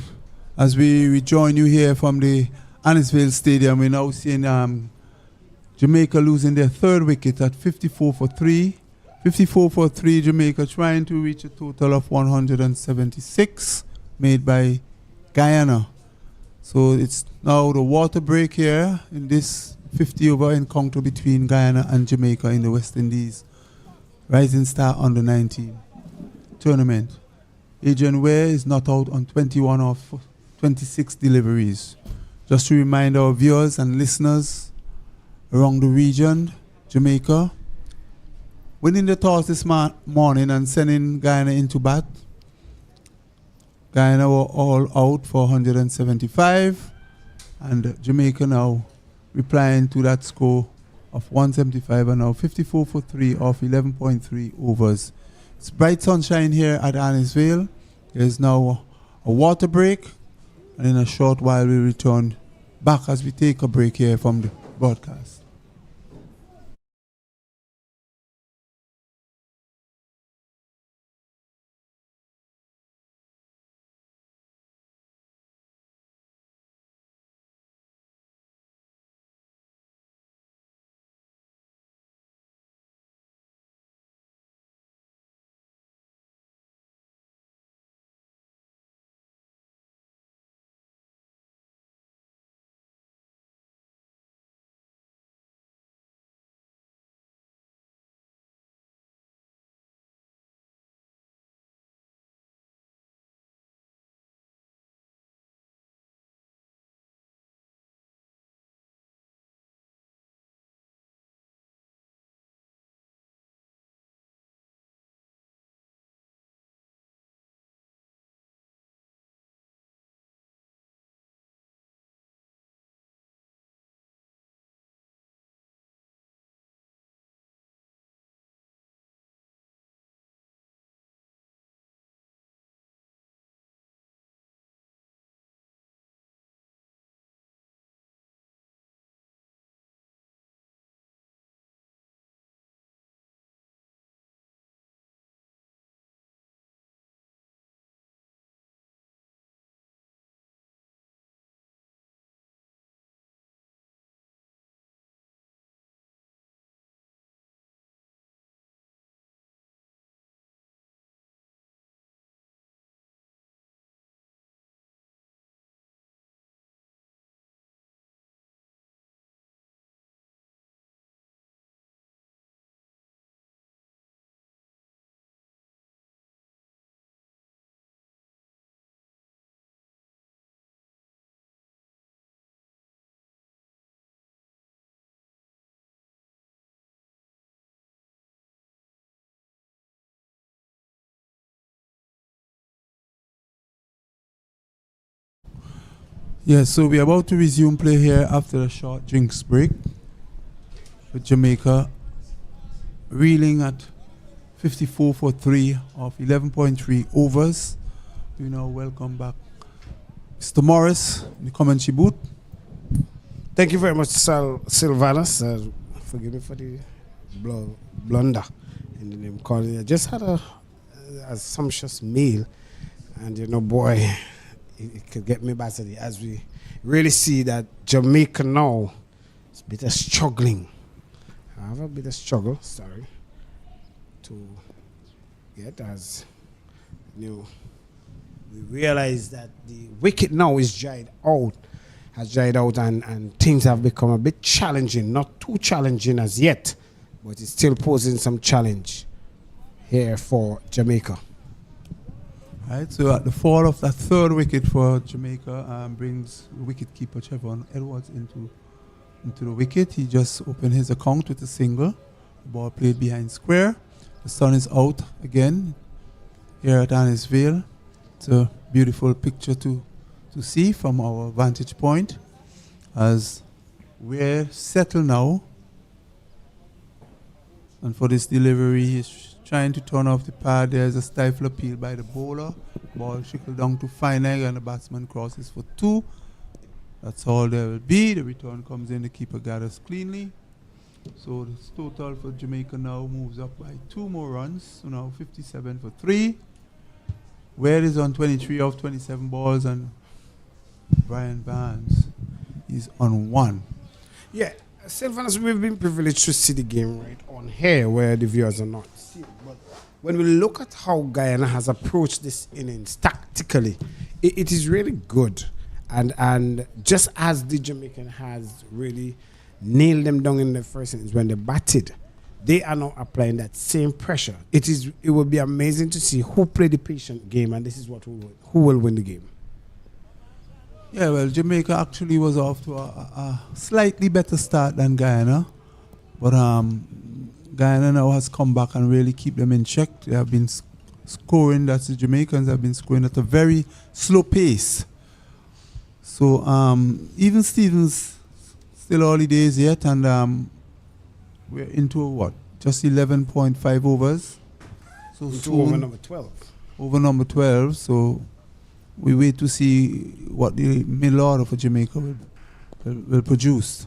as we rejoin you here from the Annisville Stadium. We're now seeing Jamaica losing their third wicket at 54 for 3. 54 for 3, Jamaica trying to reach a total of 176 made by Guyana. So it's now the water break here in this 50-over encounter between Guyana and Jamaica in the West Indies Rising Star Under-19 tournament. Adrian Ware is not out on 21 of 26 deliveries. Just to remind our viewers and listeners around the region, Jamaica winning the toss this morning and sending Guyana into bat. Guyana were all out for 175, and Jamaica now replying to that score of 175 and now 54 for 3 off 11.3 overs. It's bright sunshine here at Annisville. There's now a water break, and in a short while we'll return back as we take a break here from the broadcast. Yes, so we're about to resume play here after a short drinks break with Jamaica reeling at 54 for 3 of 11.3 overs. We now welcome back Mr. Morris in the commentary booth. Thank you very much, Sylvanus. Forgive me for the blunder in the name calling. I just had a sumptuous meal, and you know, boy, it could get me back today as we really see that Jamaica now is a bit of struggling. I have a bit of struggle, to get as you know, we realize that the wicket now is has dried out and things have become a bit challenging, not too challenging as yet, but it's still posing some challenge here for Jamaica. Right, so at the fall of that third wicket for Jamaica brings wicketkeeper Trevor Edwards into the wicket. He just opened his account with a single. The ball played behind square. The sun is out again here at Annisville. It's a beautiful picture to see from our vantage point as we're settled now. And for this delivery, he's trying to turn off the pad. There's a stifle appeal by the bowler. Ball trickled down to fine egg and the batsman crosses for 2. That's all there will be. The return comes in, the keeper gathers cleanly. So the total for Jamaica now moves up by 2 more runs. So now 57 for 3. Ware is on 23 of 27 balls, and Brian Barnes is on 1. Yeah, Sylvanus, we've been privileged to see the game right on here where the viewers are not seeing. But when we look at how Guyana has approached this innings tactically, it is really good. And just as the Jamaican has really nailed them down in the first innings when they batted, they are now applying that same pressure. It will be amazing to see who played the patient game, and this is who will win the game. Yeah, well, Jamaica actually was off to a slightly better start than Guyana. But Guyana now has come back and really keep them in check. They have been scoring, that's the Jamaicans have been scoring at a very slow pace. So even Stevens, still early days yet, and we're into what? Just 11.5 overs. So Into soon, over number 12. over number 12, so we wait to see what the middle order for Jamaica will produce.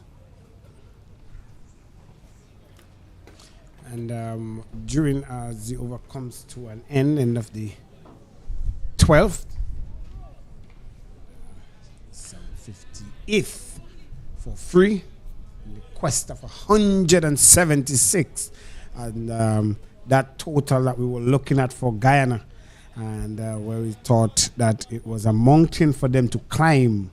And during as the over comes to an end of the 12th, 758th for free, in the quest of 176, and that total that we were looking at for Guyana, and where we thought that it was a mountain for them to climb.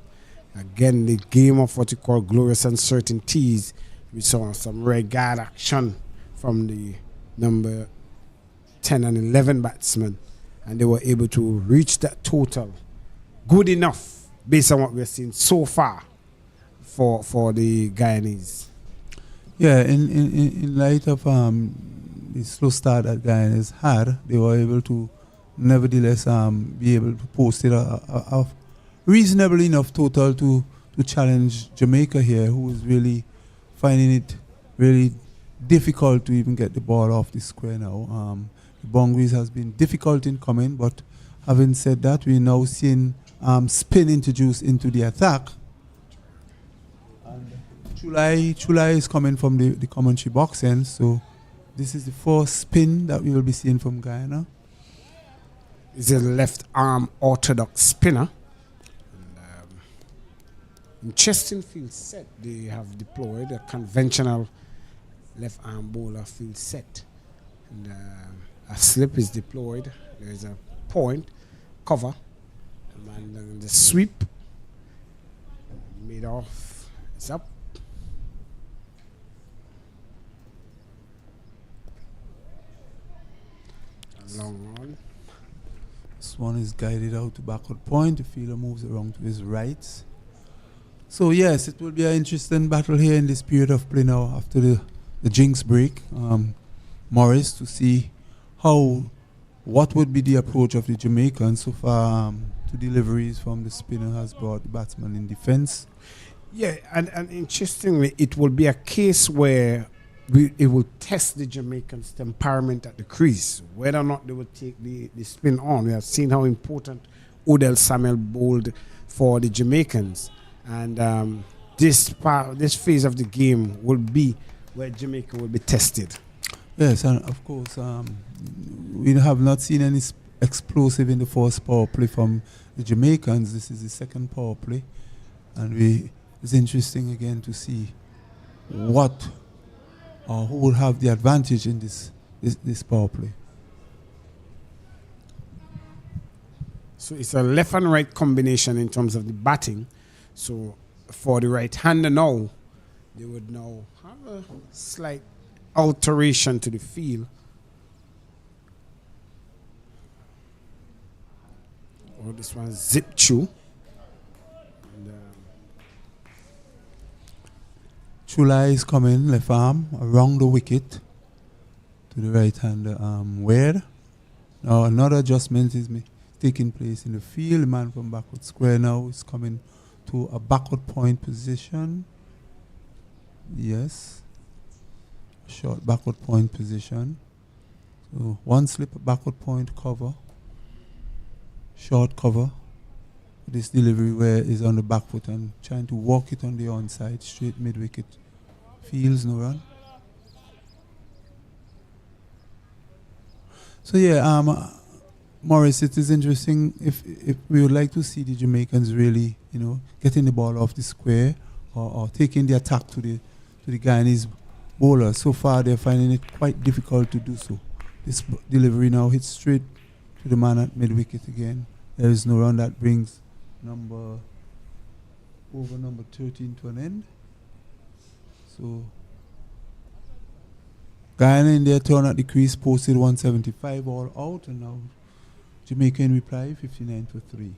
Again, the game of what you call glorious uncertainties. We saw some red guard action from the number 10 and 11 batsmen, and they were able to reach that total good enough based on what we're seeing so far for the Guyanese. Yeah, in light of the slow start that Guyana's had, they were able to nevertheless be able to post it a reasonable enough total to challenge Jamaica here, who is really finding it really difficult to even get the ball off the square now. The boundaries has been difficult in coming, but having said that, we're now seeing spin introduced into the attack. And Chulai is coming from the commentary box end, so this is the first spin that we will be seeing from Guyana. It's a left arm orthodox spinner. In Chesterfield set, they have deployed a conventional left arm bowler field set. And a slip is deployed. There is a point, cover, and then the sweep made off. It's up. A long on. This one is guided out to backward point. The fielder moves around to his right. So yes, it will be an interesting battle here in this period of play now after the jinx break. Morris, to see what would be the approach of the Jamaicans so far. Two deliveries from the spinner has brought the batsman in defense. Yeah, and interestingly, it will be a case where it will test the Jamaicans' temperament at the crease, whether or not they will take the spin on. We have seen how important Odell Samuel bowled for the Jamaicans. And this phase of the game will be where Jamaica will be tested. Yes, and of course, we have not seen any explosive in the first power play from the Jamaicans. This is the second power play. And it's interesting again to see what or who will have the advantage in this power play. So it's a left and right combination in terms of the batting. So for the right-hander now, they would now have a slight alteration to the field. Oh, this one zip through. And, Chulai is coming left arm around the wicket to the right-hander Ware. Now another adjustment is taking place in the field. The man from backward square now is coming to a backward point position. Yes. Short backward point position. So one slip, backward point cover. Short cover. This delivery where is on the back foot and trying to walk it on the onside, straight mid wicket. Fields, no run. So yeah, Morris, it is interesting if we would like to see the Jamaicans really, getting the ball off the square or taking the attack to the Guyanese bowlers. So far, they're finding it quite difficult to do so. This delivery now hits straight to the man at mid-wicket again. There is no run. That brings number 13 to an end. So Guyana in their turn at the crease posted 175 all out, and now Jamaica in reply 59 for 3.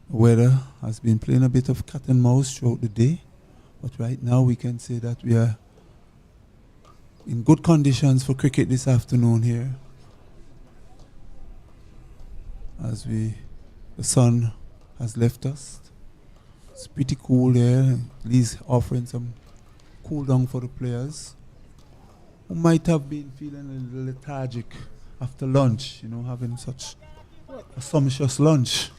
Weather has been playing a bit of cat and mouse throughout the day, but right now we can say that we are in good conditions for cricket this afternoon here, as the sun has left us. It's pretty cool there. At least offering some cool down for the players who might have been feeling a little lethargic after lunch, having such a sumptuous lunch.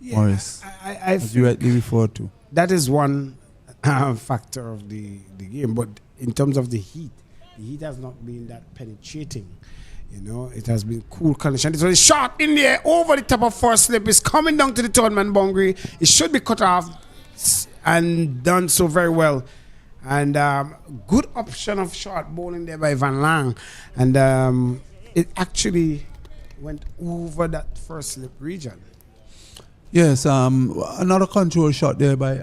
Yeah, Morris, as you rightly referred to. That is one factor of the game, but in terms of the heat has not been that penetrating. It has been cool condition. It's a shot in the air over the top of first slip. It's coming down to the third man boundary. It should be cut off and done so very well. And good option of short bowling there by Van Lang. And it actually went over that first slip region. Yes, another control shot there by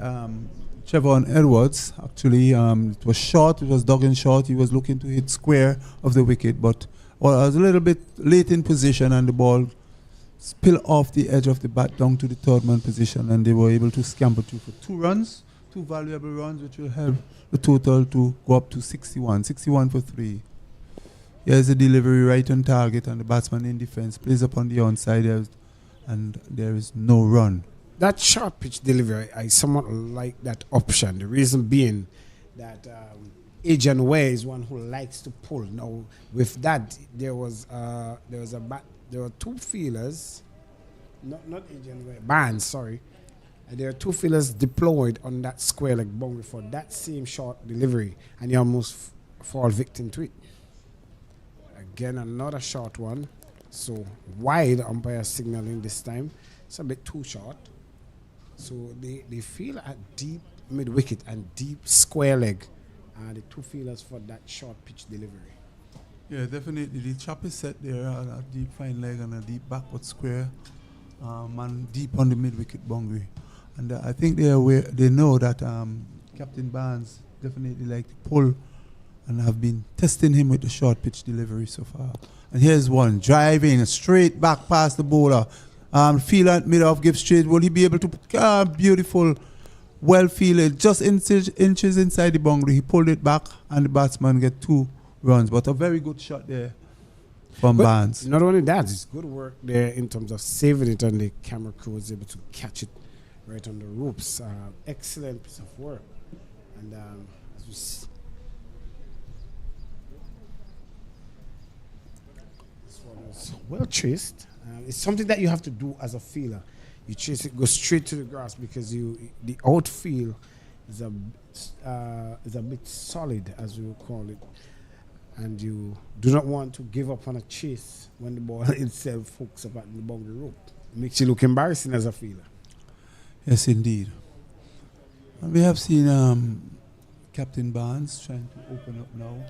Trevor Edwards. Actually, it was short. It was dug in short. He was looking to hit square of the wicket, but I was a little bit late in position, and the ball spilled off the edge of the bat down to the third man position, and they were able to scamper through for 2 runs, 2 valuable runs, which will help the total to go up to 61 for 3. Here's the delivery right on target, and the batsman in defense plays up on the onside, and there is no run. That short pitch delivery, I somewhat like that option. The reason being that Agent Ware is one who likes to pull. Now, with that, there were 2 fielders, not Agent Ware, Barnes, sorry. And there are 2 fielders deployed on that square leg boundary for that same short delivery, and you almost fall victim to it. Again, another short one. So wide, umpire signaling this time. It's a bit too short. So they feel at deep mid wicket and deep square leg. The 2 fielders for that short pitch delivery. Yeah, definitely. The chop is set there, a deep fine leg and a deep backward square, and deep on the mid wicket boundary. And I think they know that Captain Barnes definitely like to pull, and have been testing him with the short pitch delivery so far. And here's one, driving straight back past the bowler. Fielder mid-off, give straight. Will he be able to, beautiful, well fielded, just inches inside the boundary. He pulled it back, and the batsman get 2 runs. But a very good shot there from Barnes. Not only that, it's good work there in terms of saving it, and the camera crew was able to catch it right on the ropes. Excellent piece of work. And as we see, well chased. It's something that you have to do as a fielder. You chase it, go straight to the grass, because the outfield is a bit solid, as we would call it, and you do not want to give up on a chase when the ball itself hooks up at the boundary rope. It makes you look embarrassing as a fielder. Yes, indeed. And we have seen Captain Barnes trying to open up now.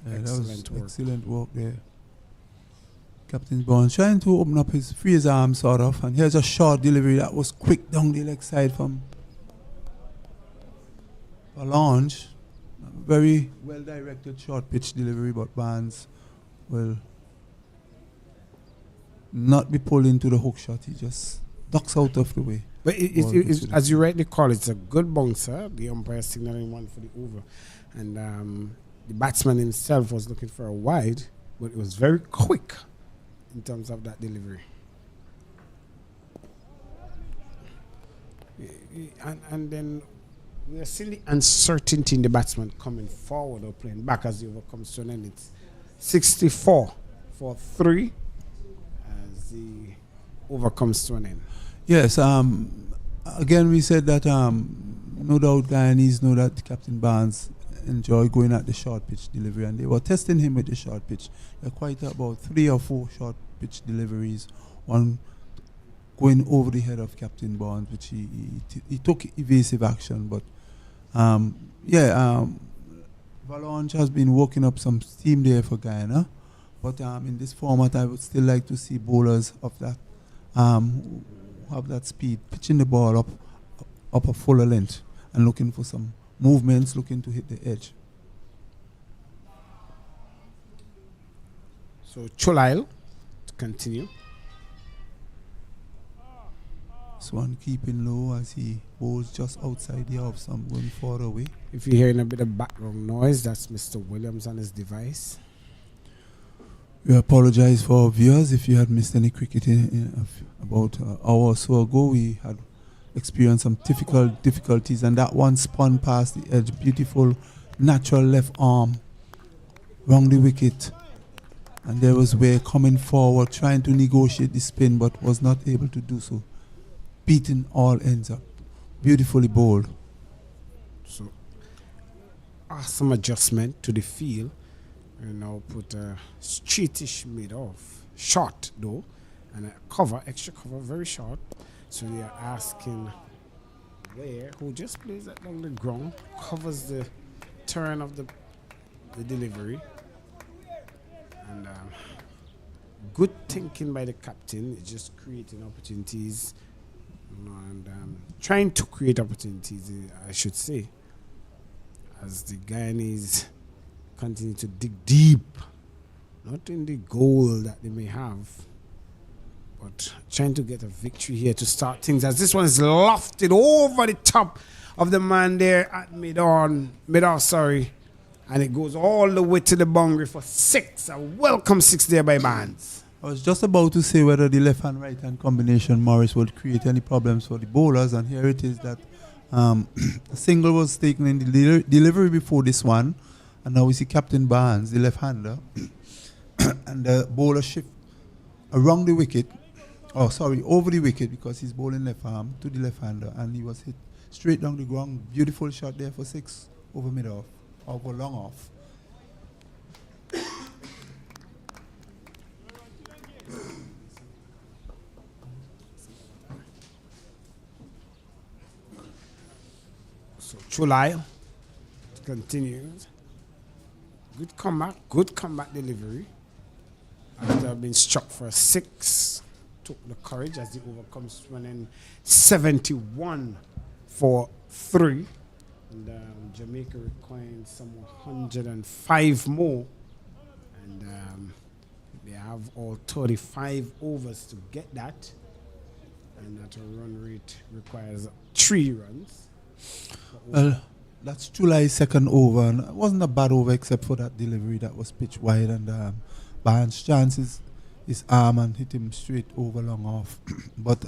Yeah, that was excellent work there. Captain Barnes trying to open up free his arm sort of, and here's a short delivery that was quick down the leg side from Balange. Very well directed short pitch delivery, but Barnes will not be pulled into the hook shot. He just ducks out of the way. But as you rightly call it, it's a good bouncer. The umpire signaling one for the over, and the batsman himself was looking for a wide, but it was very quick in terms of that delivery. And then we are seeing the uncertainty in the batsman coming forward or playing back as the over comes to an end. It's 64 for 3 as the over comes to an end. Yes, again, we said that no doubt Guyanese know that Captain Barnes enjoy going at the short pitch delivery, and they were testing him with the short pitch. There are quite about 3 or 4 short pitch deliveries, one going over the head of Captain Barnes, which he took evasive action, but Valanche has been working up some steam there for Guyana, but in this format I would still like to see bowlers of that who have that speed, pitching the ball up a fuller length and looking for some movements, looking to hit the edge. So Chulail to continue. This one keeping low as he bowls just outside the off stump, going far away. If you're hearing a bit of background noise, that's Mr. Williams on his device. We apologize for our viewers if you had missed any cricket about an hour or so ago. We had experienced some difficulties, and that one spun past the edge. Beautiful natural left arm round the wicket, and there was Ware coming forward trying to negotiate the spin but was not able to do so, beating all ends up. Beautifully bowled. So awesome adjustment to the field. And now put a straightish mid-off, short though, and a cover, extra cover, very short. So they are asking Ware, who just plays that along the ground, covers the turn of the delivery. And good thinking by the captain, just creating opportunities, and trying to create opportunities, I should say, as the Guyanese continue to dig deep, not in the goal that they may have, but trying to get a victory here to start things, as this one is lofted over the top of the man there at mid-off, and it goes all the way to the boundary for 6. A welcome 6 there by Barnes. I was just about to say whether the left hand right hand combination Morris would create any problems for the bowlers, and here it is that a single was taken in the delivery before this one. And now we see Captain Barnes, the left-hander, and the bowler shift around the wicket, over the wicket, because he's bowling left arm to the left-hander, and he was hit straight down the ground. Beautiful shot there for 6 over mid-off, over long off. So Chulai continues. Good comeback delivery. After being struck for 6, took the courage as the over comes running 71 for 3. And Jamaica requiring some 105 more. And they have all 35 overs to get that. And that run rate requires 3 runs. Well, that's July's second over, and it wasn't a bad over except for that delivery that was pitch wide, and Barnes' chances his arm and hit him straight over long off. But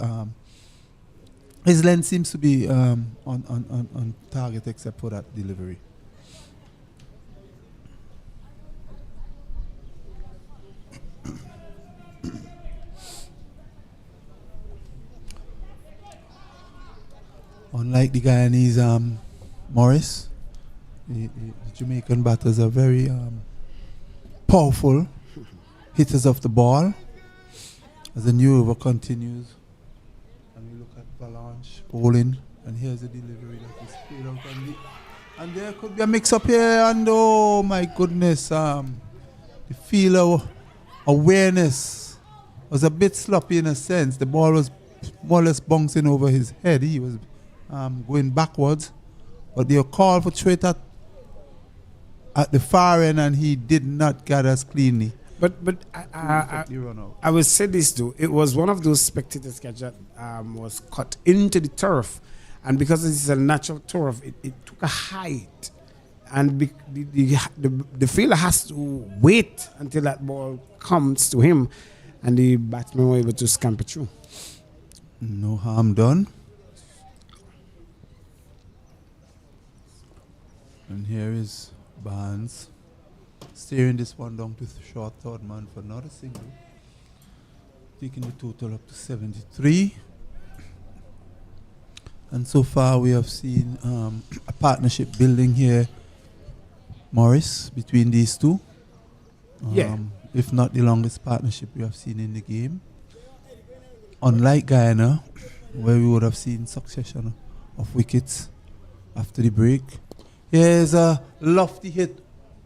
his length seems to be on target except for that delivery. Unlike the Guyanese Morris, the Jamaican batters are very powerful hitters of the ball. As the new over continues, and we look at Valanche bowling, and here's the delivery that is played out on the, and there could be a mix-up here, and oh my goodness, the fielder awareness was a bit sloppy in a sense. The ball was more or less bouncing over his head. He was going backwards, but they were called for straight at the far end, and he did not get as cleanly. But I will say this though, it was one of those spectators catch that was cut into the turf, and because this is a natural turf, it took a height, and the fielder has to wait until that ball comes to him, and the batsman were able to scamper through. No harm done. And here is Barnes steering this one down to short third man for another single, taking the total up to 73. And so far we have seen a partnership building here, Morris, between these two. Yeah. If not the longest partnership we have seen in the game. Unlike Guyana, where we would have seen succession of wickets after the break. Here's a lofty hit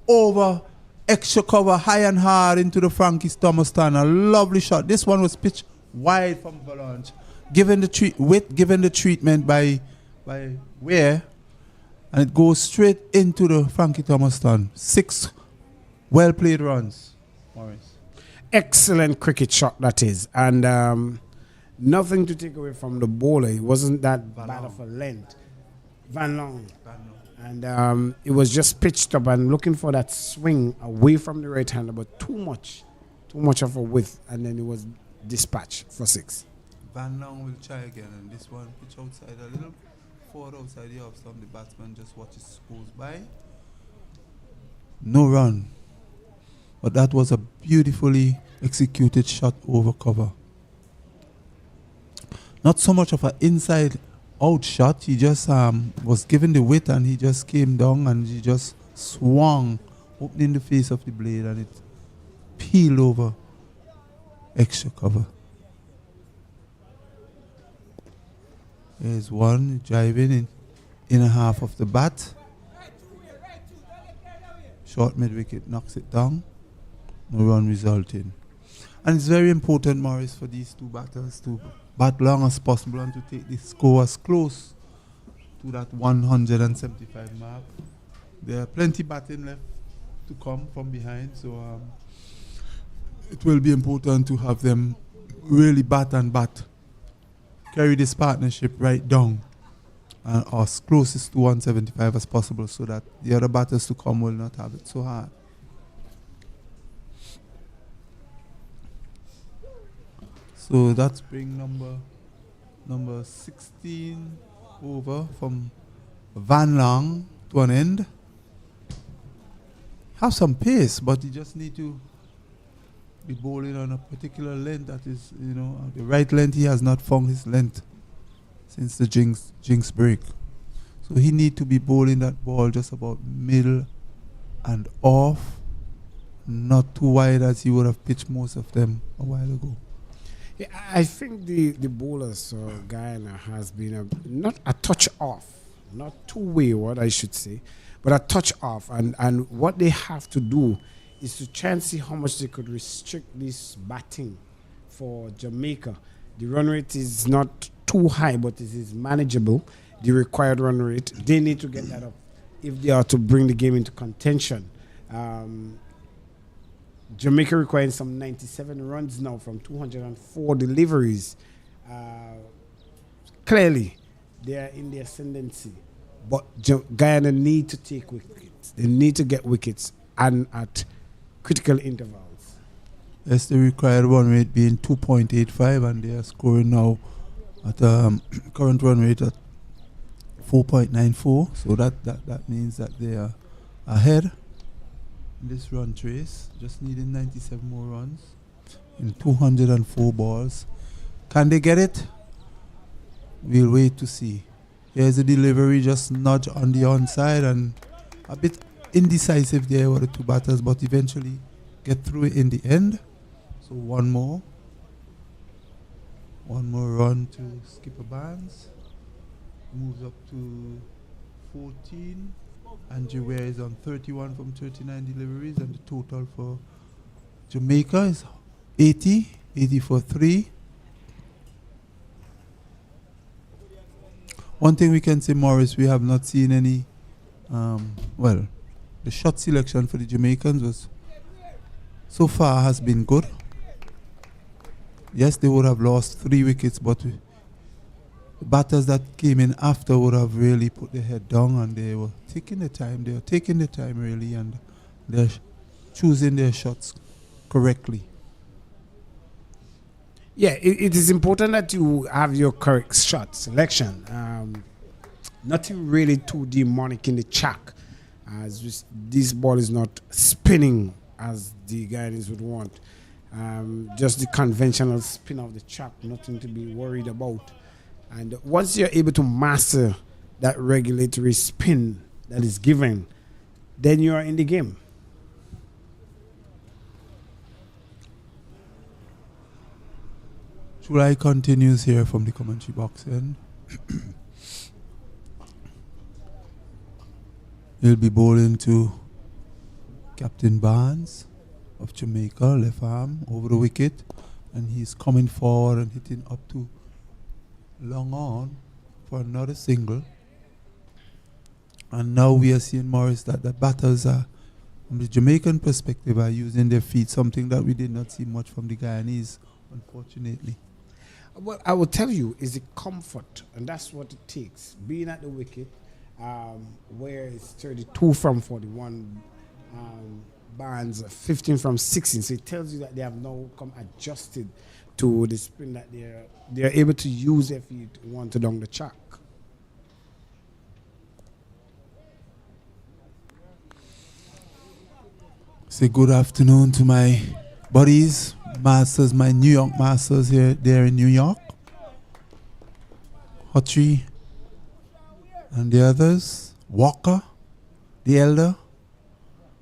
over extra cover, high and hard into the Frankie Thomas stand. A lovely shot. This one was pitched wide from Avalanche. Given the treatment by Ware, and it goes straight into the Frankie Thomas stand. 6 well played runs, Morris. Excellent cricket shot that is, and nothing to take away from the bowler. It wasn't that bad of a length. Van Long. And it was just pitched up and looking for that swing away from the right hander, but too much of a width, and then it was dispatched for 6. Van Long will try again, and this one pitch outside a little forward outside the off stump. The batsman just watches goes by. No run, but that was a beautifully executed shot over cover. Not so much of an inside out shot. He just was given the width and he just came down and he just swung, opening the face of the blade, and it peeled over extra cover. There's one driving in a half of the bat. Short mid wicket knocks it down. No run resulting. And it's very important, Morris, for these two batters to bat long as possible and to take the score as close to that 175 mark. There are plenty batting left to come from behind, so it will be important to have them really bat and bat. Carry this partnership right down and as closest to 175 as possible so that the other batters to come will not have it so hard. So that's bring number 16 over from Van Long to an end. Have some pace, but you just need to be bowling on a particular length that is, the right length. He has not found his length since the jinx break. So he need to be bowling that ball just about middle and off, not too wide as he would have pitched most of them a while ago. Yeah, I think the bowlers Guyana has been not a touch off, not too wayward, I should say, but a touch off. And what they have to do is to try and see how much they could restrict this batting for Jamaica. The run rate is not too high, but it is manageable. The required run rate, they need to get that up if they are to bring the game into contention. Jamaica requiring some 97 runs now from 204 deliveries. Clearly, they are in the ascendancy. But Guyana need to take wickets. They need to get wickets and at critical intervals. Yes, the required run rate being 2.85, and they are scoring now at current run rate at 4.94. So that means that they are ahead in this run trace. Just needing 97 more runs in 204 balls. Can they get it? We'll wait to see. Here's the delivery, just nudge on the onside, and a bit indecisive there were the two batters, but eventually get through it in the end. So one more run to Skipper Barnes. Moves up to 14. Andrew Ware is on 31 from 39 deliveries, and the total for Jamaica is 80 for 3. One thing we can say, Morris, we have not seen any, the shot selection for the Jamaicans was so far has been good. Yes, they would have lost 3 wickets, but the batters that came in after would have really put their head down, and they were taking the time. They were taking the time really, and they're choosing their shots correctly. Yeah, it is important that you have your correct shot selection. Nothing really too demonic in the track, as this ball is not spinning as the Guyanese would want. Just the conventional spin of the track, nothing to be worried about. And once you're able to master that regulatory spin that is given, then you are in the game. CWI continues here from the commentary box end. He'll be bowling to Captain Barnes of Jamaica, left arm, over the wicket. And he's coming forward and hitting up to long on for another single. And now we are seeing, Morris, that the batters are, from the Jamaican perspective, are using their feet, something that we did not see much from the Guyanese, unfortunately. What I will tell you is the comfort, and that's what it takes. Being at the wicket, where it's 32 from 41, Barnes 15 from 16. So it tells you that they have now come adjusted to the spin that they're able to use their feet one to down the track. Say good afternoon to my buddies, masters, my New York masters there in New York. Hutchie and the others. Walker, the elder.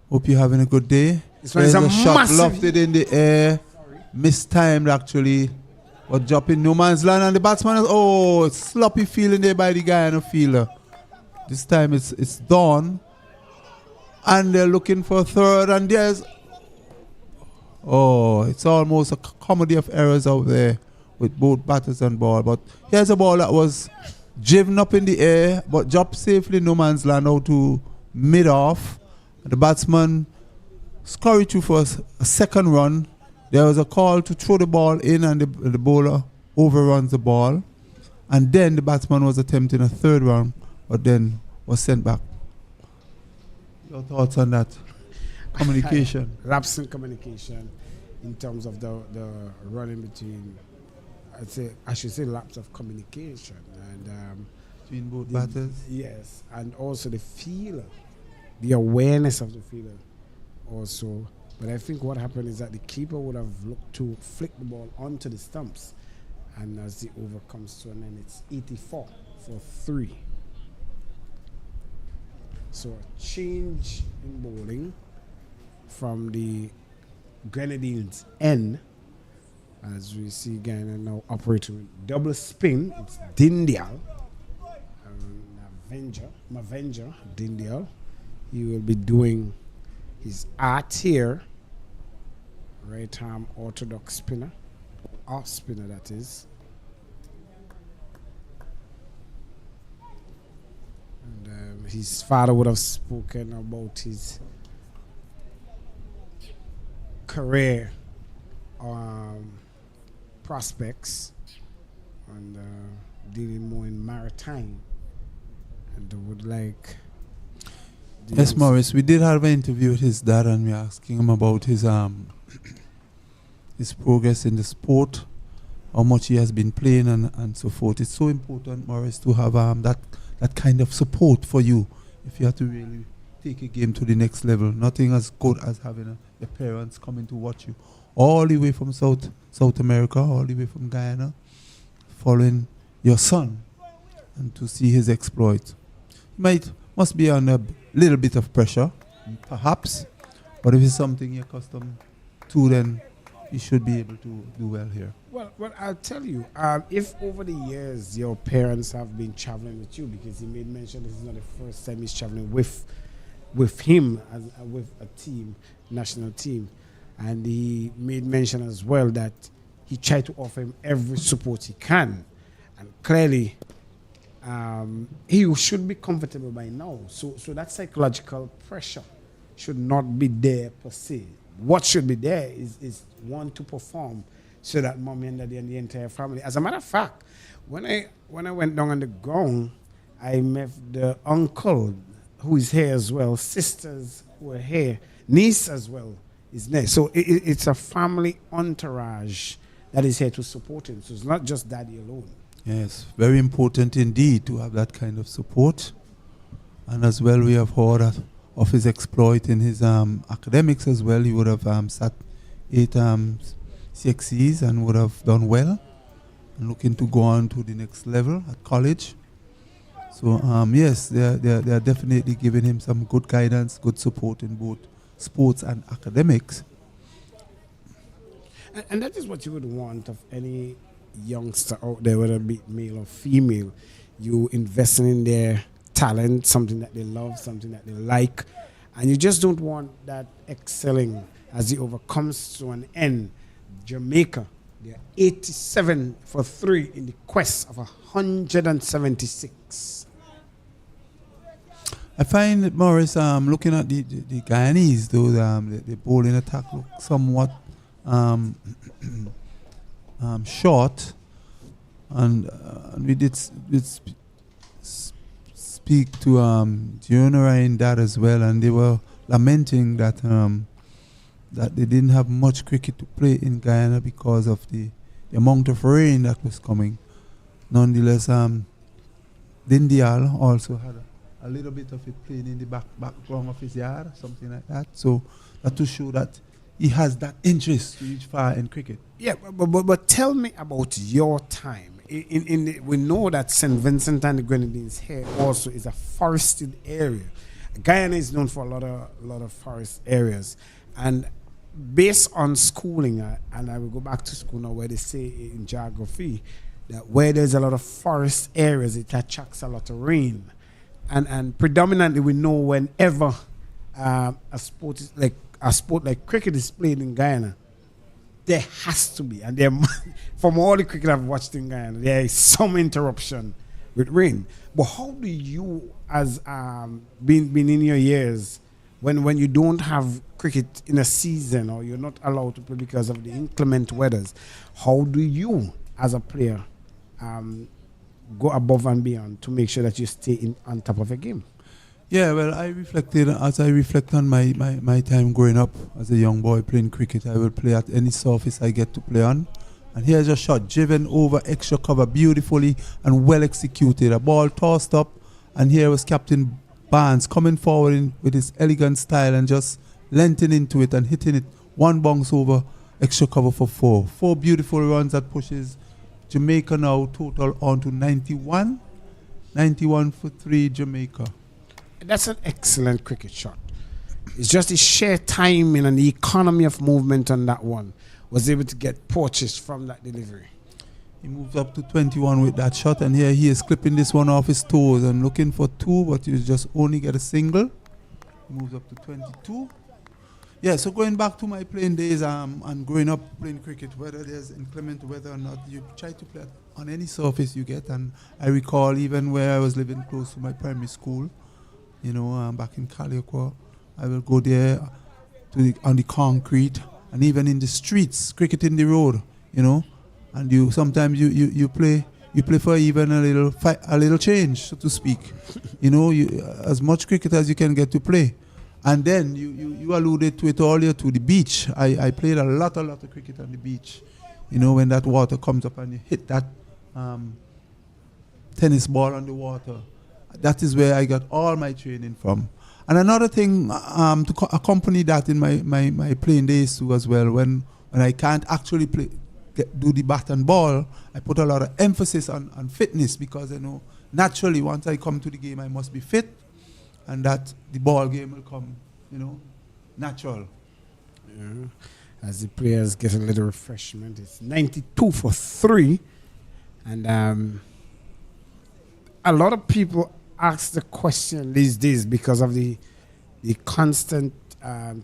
Hope you're having a good day. This one is a shot massive lofted in the air. Mistimed actually. But dropping no man's land, and the batsman is, it's sloppy feeling there by the Guyana fielder. This time it's Dawn. And they're looking for a third, and there's it's almost a comedy of errors out there with both batters and ball. But here's a ball that was driven up in the air, but dropped safely no man's land out to mid-off. The batsman scurried through for a second run. There was a call to throw the ball in, and the bowler overruns the ball. And then the batsman was attempting a third run, but then was sent back. Your thoughts on that? Communication. Lapse in communication in terms of the running between, I should say lapse of communication. And between both batters? Yes, and also the feeler, the awareness of the feeler also. But I think what happened is that the keeper would have looked to flick the ball onto the stumps. And as the over comes to an end, it's 84 for 3. So a change in bowling from the Grenadines' end, as we see Guyana now operating with double spin. It's Dindial, Mavenger Dindial. He will be doing his art here. Right arm orthodox spinner, off spinner that is. And his father would have spoken about his career prospects and dealing more in maritime, and would like. Yes, Morris, we did have an interview with his dad, and we're asking him about his progress in the sport, how much he has been playing, and so forth. It's so important, Morris, to have that kind of support for you if you have to really take a game to the next level. Nothing as good as having your parents coming to watch you all the way from South America, all the way from Guyana, following your son, and to see his exploit. Must be under a little bit of pressure, perhaps, but if it's something you're accustomed to, then you should be able to do well here. Well, I'll tell you, if over the years your parents have been traveling with you, because he made mention this is not the first time he's traveling with him as with a team, national team, and he made mention as well that he tried to offer him every support he can, and clearly he should be comfortable by now. So that psychological pressure should not be there per se. What should be there is one to perform, so that mommy and daddy and the entire family. As a matter of fact, when I went down on the ground, I met the uncle who is here as well, sisters who are here, niece as well is there. So it's a family entourage that is here to support him. So it's not just daddy alone. Yes, very important indeed to have that kind of support. And as well, we have heard of his exploit in his academics as well. He would have sat 8 CXCs and would have done well. and looking to go on to the next level at college. So yes, they are definitely giving him some good guidance, good support in both sports and academics. And that is what you would want of any youngster out there, whether it be male or female. You investing in their talent, something that they love, something that they like, and you just don't want that excelling as it overcomes to an end. Jamaica, they are 87 for 3 in the quest of 176. I find that Morris, looking at the Guyanese, though, the bowling attack look somewhat short, and we did speak to Junior in that as well, and they were lamenting that that they didn't have much cricket to play in Guyana because of the amount of rain that was coming. Nonetheless, Dindial also had a little bit of it playing in the background of his yard, something like that. So that to show that he has that interest to reach far in cricket. Yeah, but tell me about your time. We know that St. Vincent and the Grenadines here also is a forested area. Guyana is known for a lot of forest areas, and based on schooling, and I will go back to school now, where they say in geography that where there's a lot of forest areas, it attracts a lot of rain, and predominantly we know whenever a sport like cricket is played in Guyana, there has to be, and there from all the cricket I've watched in Guyana, there is some interruption with rain. But how do you, as been in your years, when you don't have cricket in a season or you're not allowed to play because of the inclement weathers, how do you, as a player, go above and beyond to make sure that you stay on top of your game? Yeah, well, I reflect on my time growing up as a young boy playing cricket. I will play at any surface I get to play on. And here's a shot driven over extra cover beautifully and well executed. A ball tossed up, and here was Captain Barnes coming forward with his elegant style and just lengthening into it and hitting it one bounce over extra cover for 4. 4 beautiful runs that pushes Jamaica now total on to 91. 91 for 3 Jamaica. That's an excellent cricket shot. It's just the sheer timing and the economy of movement on that one was able to get purchased from that delivery. He moves up to 21 with that shot, and here he is clipping this one off his toes and looking for 2, but he just only get a single. He moves up to 22. Yeah, so going back to my playing days and growing up playing cricket, whether there's inclement weather or not, you try to play on any surface you get. And I recall even where I was living close to my primary school, back in Calico, I will go there on the concrete and even in the streets, cricket in the road, and you sometimes you play for even a little change, so to speak, as much cricket as you can get to play. And then you alluded to it earlier, to the beach. I played a lot of cricket on the beach, when that water comes up and you hit that tennis ball on the water. That is where I got all my training from. And another thing to accompany that in my playing days too as well, when I can't actually do the bat and ball, I put a lot of emphasis on fitness, because naturally once I come to the game I must be fit, and that the ball game will come, natural. Yeah. As the players get a little refreshment, it's 92 for 3, and a lot of people ask the question these days because of the constant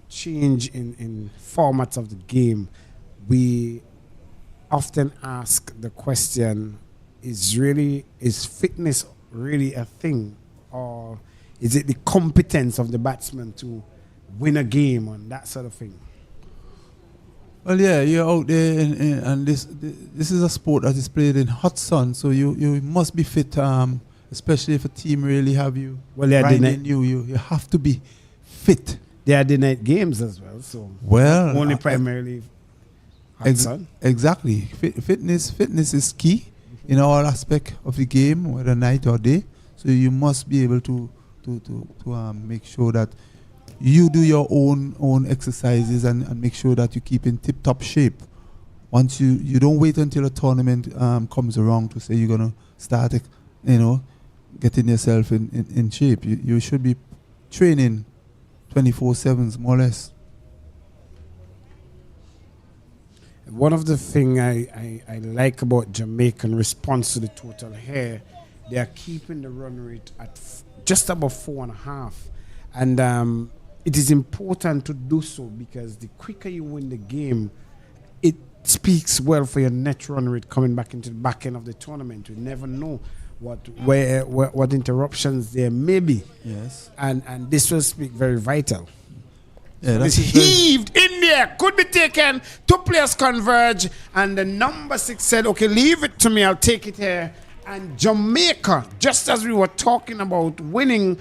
change in formats of the game. We often ask the question, is fitness really a thing, or is it the competence of the batsman to win a game and that sort of thing? Well, yeah, you're out there, and this is a sport that is played in hot sun, so you must be fit, especially if a team really have you. Well, you have to be fit. They are the night games as well, so only primarily hot sun. Exactly. Fitness is key in all aspect of the game, whether night or day. So you must be able to make sure that you do your own exercises and make sure that you keep in tip-top shape. once you don't wait until a tournament comes around to say you're going to start, getting yourself in shape. You should be training 24/7, more or less. One of the things I like about Jamaican response to the total here, they are keeping the run rate at just above 4.5. And it is important to do so because the quicker you win the game, it speaks well for your net run rate coming back into the back end of the tournament. You never know what interruptions there may be. Yes. And this will speak very vital. Yeah, It's heaved in there, could be taken. 2 players converge, and the number 6 said, okay, leave it to me, I'll take it here. And Jamaica, just as we were talking about winning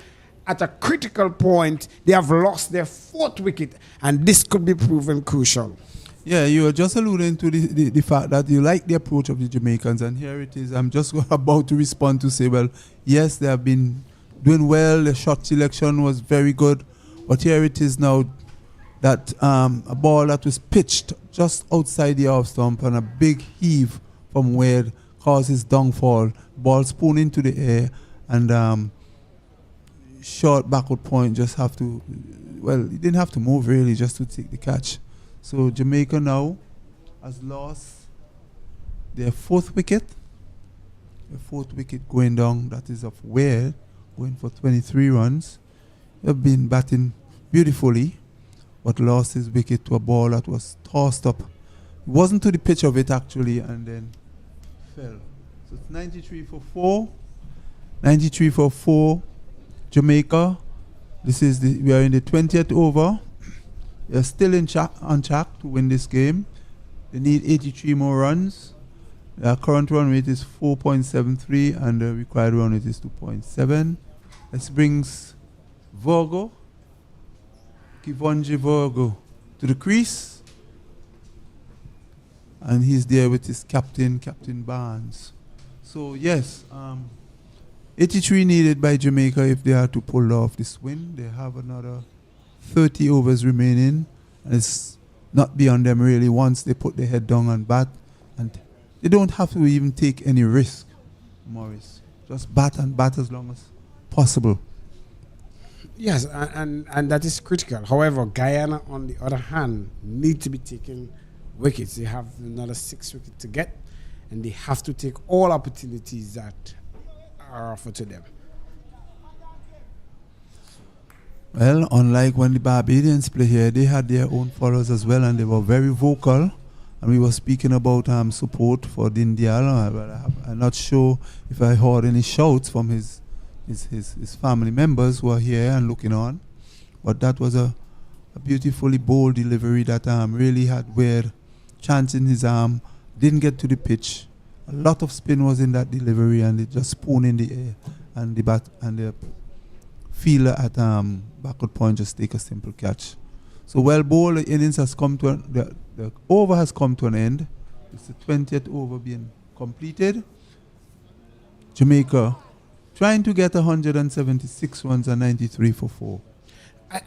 at a critical point, they have lost their 4th wicket, and this could be proven crucial. Yeah, you were just alluding to the fact that you like the approach of the Jamaicans, and here it is. I'm just about to respond to say, well, yes, they have been doing well. The shot selection was very good, but here it is now that a ball that was pitched just outside the off stump and a big heave from where it causes downfall. Ball spoon into the air, and short backward point just have to, well, he didn't have to move really just to take the catch. So Jamaica now has lost their 4th wicket. The 4th wicket going down, that is of Ware, going for 23 runs. They've been batting beautifully, but lost his wicket to a ball that was tossed up. It wasn't to the pitch of it actually, and then fell. So it's 93 for 4. 93 for 4. Jamaica. We are in the 20th over. They're still on track to win this game. They need 83 more runs. Their current run rate is 4.73 and the required run rate is 2.7. This brings Kivonji Virgo to the crease. And he's there with his Captain Barnes. So yes, 83 needed by Jamaica if they are to pull off this win. They have another 30 overs remaining, and it's not beyond them really once they put their head down and bat, and they don't have to even take any risk, Maurice. Just bat and bat as long as possible. Yes, and that is critical. However, Guyana, on the other hand, need to be taking wickets. They have another 6 wickets to get, and they have to take all opportunities that are offered to them. Well, unlike when the Barbadians play here, they had their own followers as well, and they were very vocal. And we were speaking about support for Dindial. I'm not sure if I heard any shouts from his family members who are here and looking on. But that was a beautifully bold delivery that really had weird chance in his arm. Didn't get to the pitch. A lot of spin was in that delivery, and it just spooned in the air. And the fielder at backward point just take a simple catch. So well bowled, the innings has come to the over has come to an end. It's the 20th over being completed. Jamaica trying to get 176 runs and 93 for 4.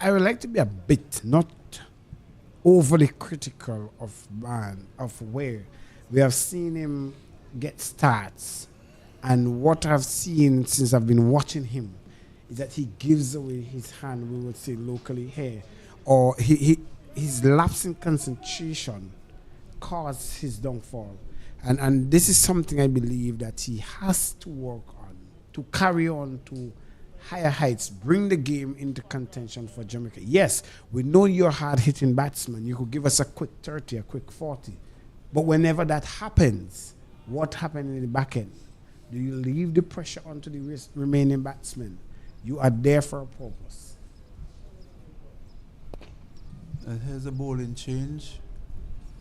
I would like to be a bit not overly critical of Ware. We have seen him get starts, and what I've seen since I've been watching him is that he gives away his hand, we would say locally here, or his lapse in concentration caused his downfall. And this is something I believe that he has to work on to carry on to higher heights, bring the game into contention for Jamaica. Yes, we know you're a hard-hitting batsman. You could give us a quick 30, a quick 40. But whenever that happens, what happens in the back end? Do you leave the pressure onto the remaining batsmen? You are there for a purpose. And here's a bowling change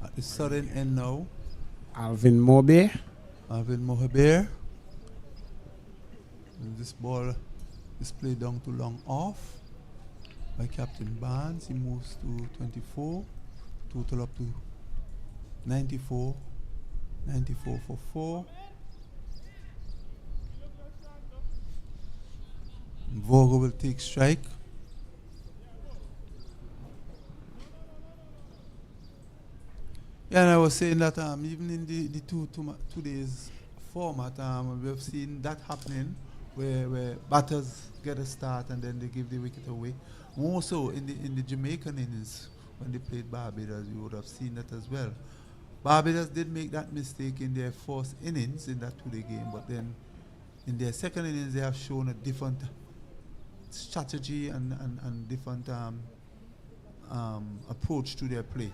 at the southern end now. Alvin Mobe. This ball is played down to long off by Captain Barnes. He moves to 24. Total up to 94. 94 for 4. Vogel will take strike. Yeah, and I was saying that even in the two days format, we have seen that happening where batters get a start and then they give the wicket away. More so in the Jamaican innings when they played Barbados, you would have seen that as well. Barbados did make that mistake in their first innings in that two-day game, but then in their second innings they have shown a different strategy and different approach to their play.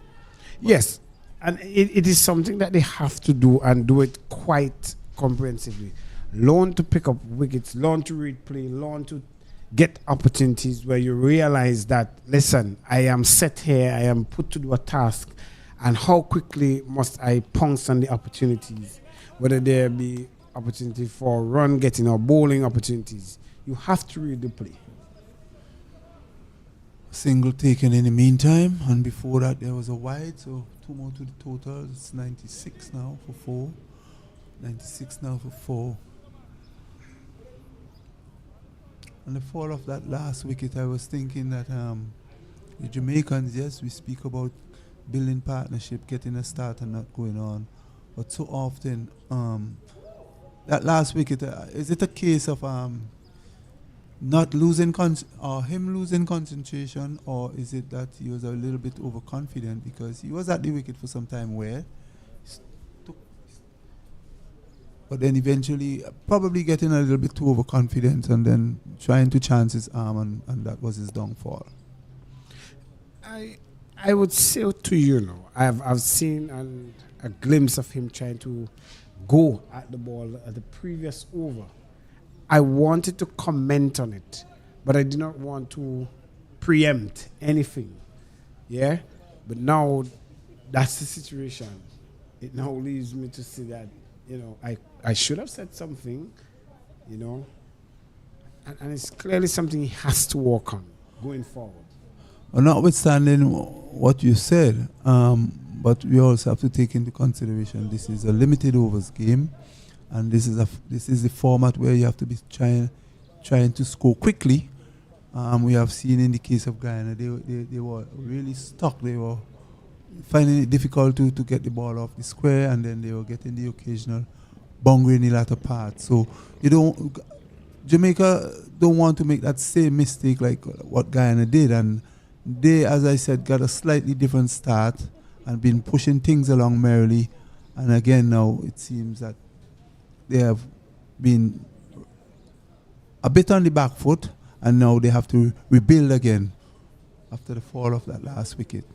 Yes, and it is something that they have to do and do it quite comprehensively. Learn to pick up wickets, learn to read play, learn to get opportunities where you realize that, listen, I am set here, I am put to do a task, and how quickly must I pounce on the opportunities, whether there be opportunity for run getting or bowling opportunities. You have to read the play. Single taken in the meantime, and before that there was a wide, so 2 more to the total. It's 96 now for 4. 96 now for 4. On the fall of that last wicket, I was thinking that the Jamaicans, yes, we speak about building partnership, getting a start and not going on, but so often that last wicket, is it a case of not losing or him losing concentration, or is it that he was a little bit overconfident because he was at the wicket for some time where but then eventually probably getting a little bit too overconfident and then trying to chance his arm, and that was his downfall. I would say to you now, I've seen a glimpse of him trying to go at the ball at the previous over. I wanted to comment on it, but I did not want to preempt anything. Yeah? But now that's the situation. It now leaves me to see that, I should have said something, and it's clearly something he has to work on going forward. Well, notwithstanding what you said, but we also have to take into consideration this is a limited overs game, and this is the format where you have to be trying to score quickly. We have seen in the case of Guyana, they were really stuck. They were finding it difficult to get the ball off the square, and then they were getting the occasional boundary in the latter part. So Jamaica don't want to make that same mistake like what Guyana did, and they, as I said, got a slightly different start and been pushing things along merrily. And again, now it seems that they have been a bit on the back foot, and now they have to rebuild again after the fall of that last wicket.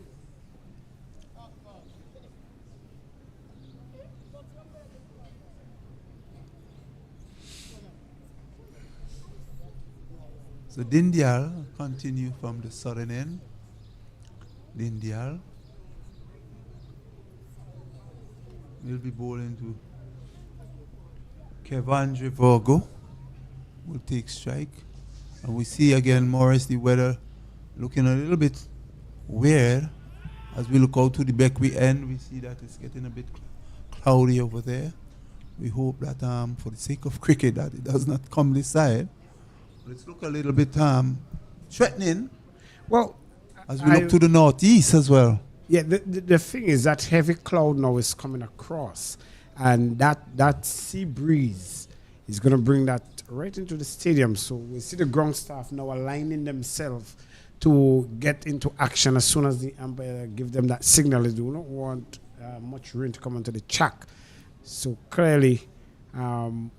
So Dindial continue from the southern end. Dindial will be bowling to Kevandre Virgo, will take strike. And we see again Morris, the weather looking a little bit weird. As we look out to the Beckwith end, we see that it's getting a bit cloudy over there. We hope that for the sake of cricket that it does not come this side. Let's look a little bit threatening. Well, as we look to the northeast as well. Yeah, the thing is that heavy cloud now is coming across, and that sea breeze is going to bring that right into the stadium. So we see the ground staff now aligning themselves to get into action as soon as the umpire give them that signal. They do not want much rain to come onto the track. So clearly,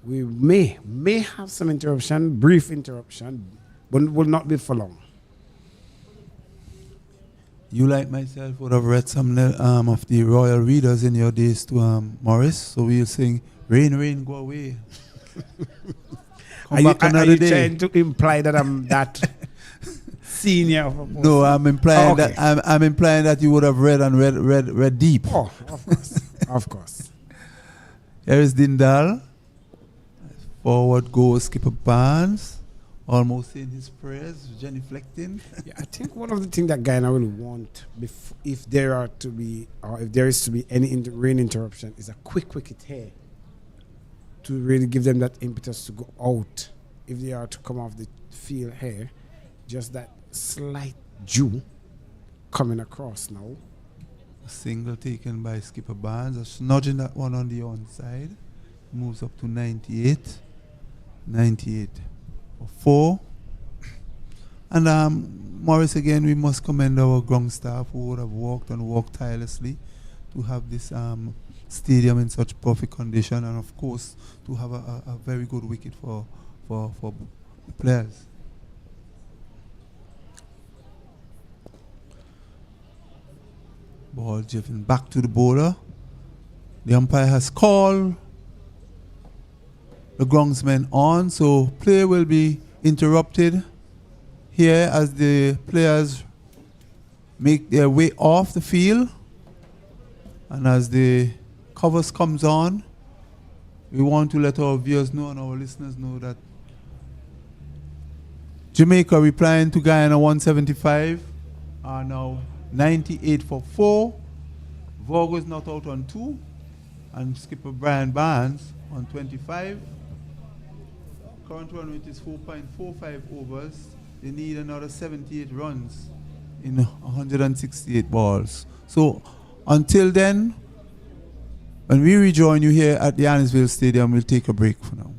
we may have some interruption, brief interruption, but will not be for long. You, like myself, would have read some of the royal readers in your days to Morris. So we'll sing, "Rain, rain, go away." Come back another day. Are you trying to imply that I'm that senior? No, I'm implying that I'm implying that you would have read deep. Oh, of course, of course. Here is Dindal. Forward goes Skipper Barnes, almost saying his prayers, genuflecting. Yeah, I think one of the things that Guyana will want, if there is to be any rain interruption, is a quick wicket here to really give them that impetus to go out. If they are to come off the field here, just that slight dew coming across now A single taken by skipper Barnes. Just nudging that one on the onside. Moves up to 98. 98 for 4. And Morris, again, we must commend our ground staff who would have walked and walked tirelessly to have this stadium in such perfect condition, and of course to have a very good wicket for the players. Ball drifting back to the bowler. The umpire has called the groundsman on, so play will be interrupted here as the players make their way off the field, and as the covers comes on, we want to let our viewers know and our listeners know that Jamaica replying to Guyana 175 are now 98 for 4. Vorgo is not out on 2, and skipper Brian Barnes on 25. Current run rate is 4.45 overs. They need another 78 runs in 168 balls. So until then, when we rejoin you here at the Annisville Stadium, we'll take a break for now.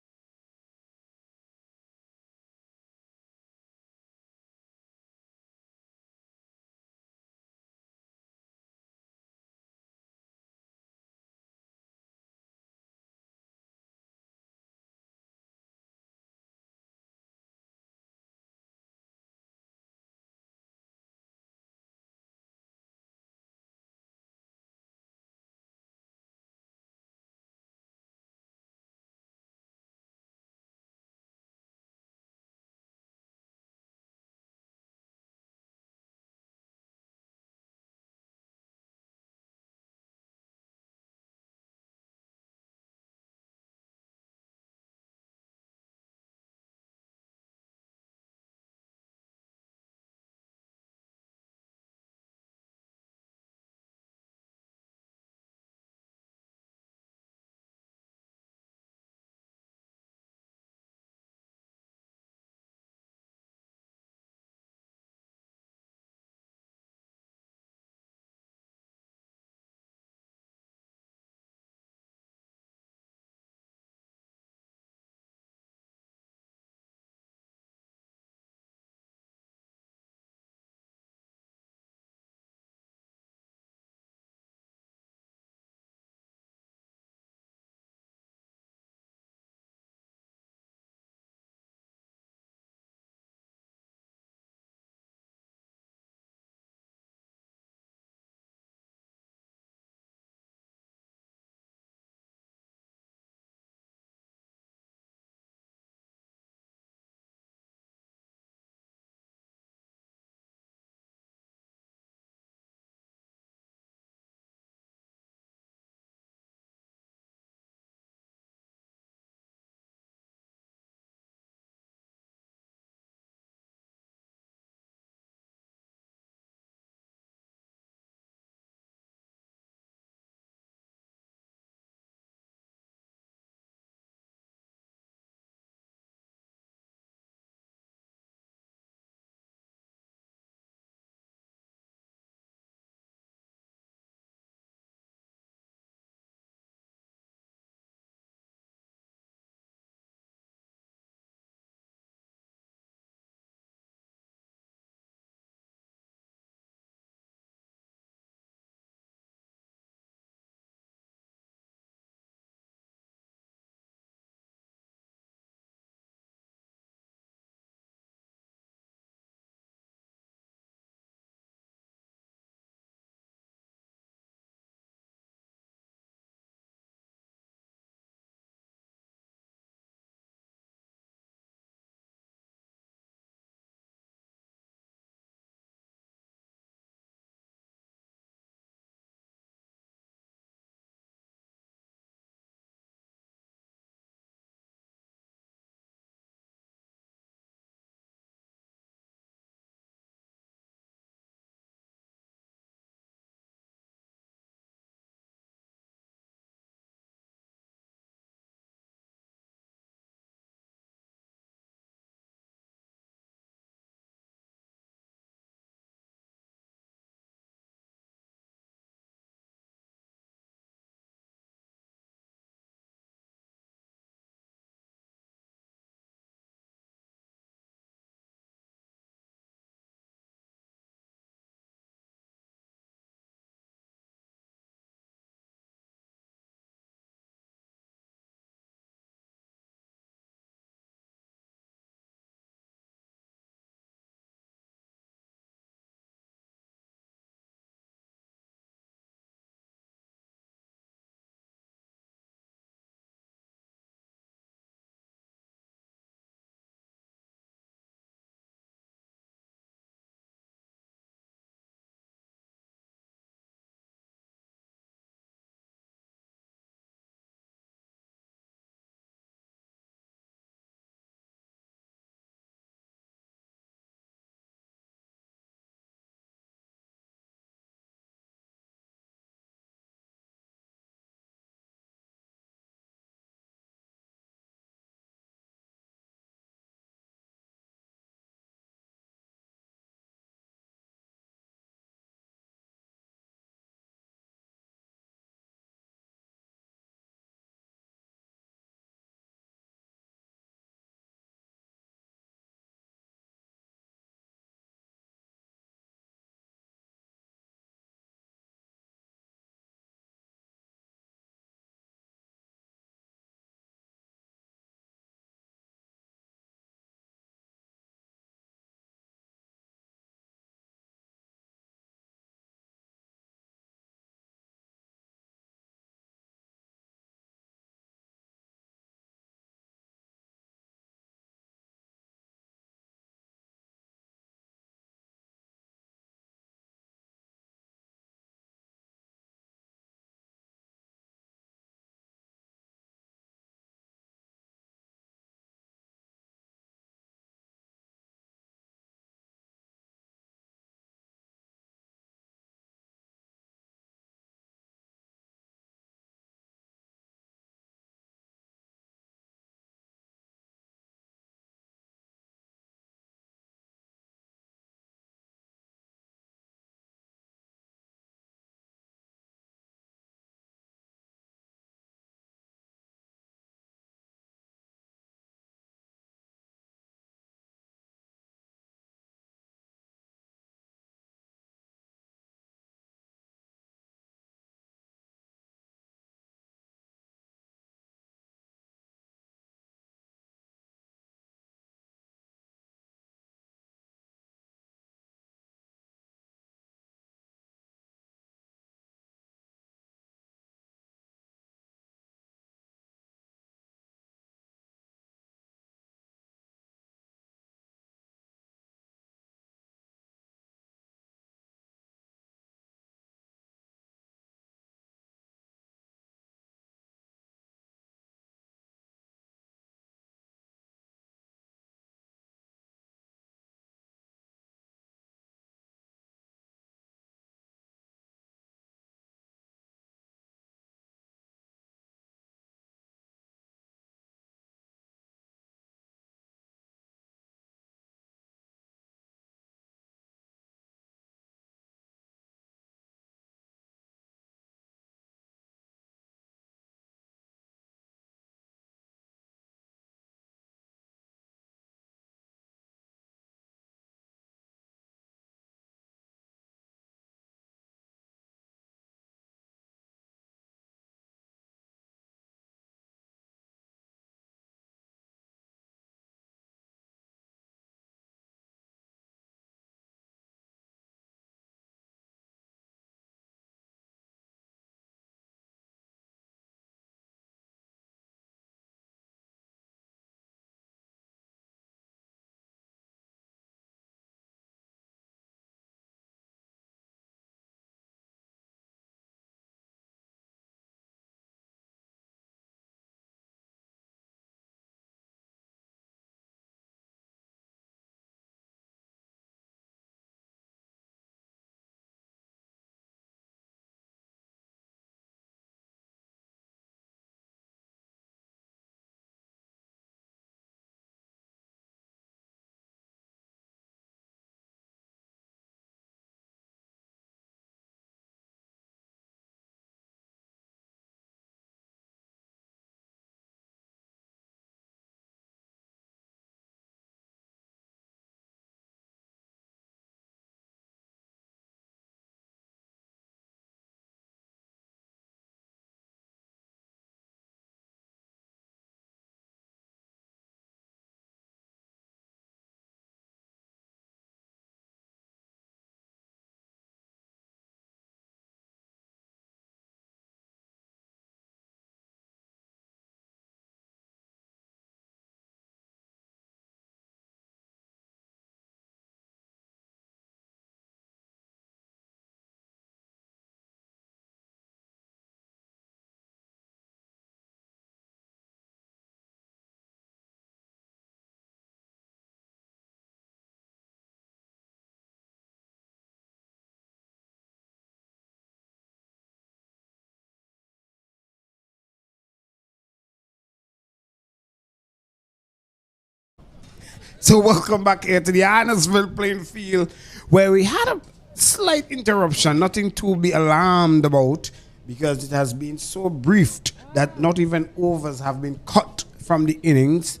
So welcome back here to the Annesville playing field, where we had a slight interruption, nothing to be alarmed about, because it has been so briefed that not even overs have been cut from the innings.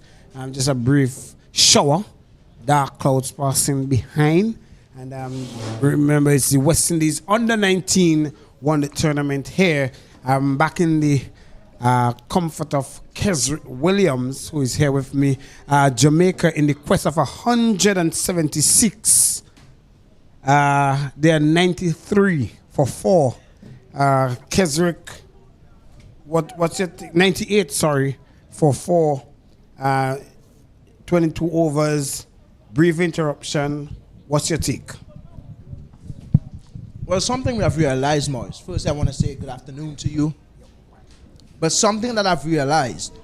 Just a brief shower, dark clouds passing behind. And remember, it's the West Indies under 19 won the tournament here. I'm back in the comfort of Kesrick Williams, who is here with me. Jamaica in the quest of 176. They are 93 for 4. Kesrick, what's it? 98, sorry, for 4. 22 overs, brief interruption. What's your take? Well, something we have realized, Morris. First, I want to say good afternoon to you. But something that I've realized,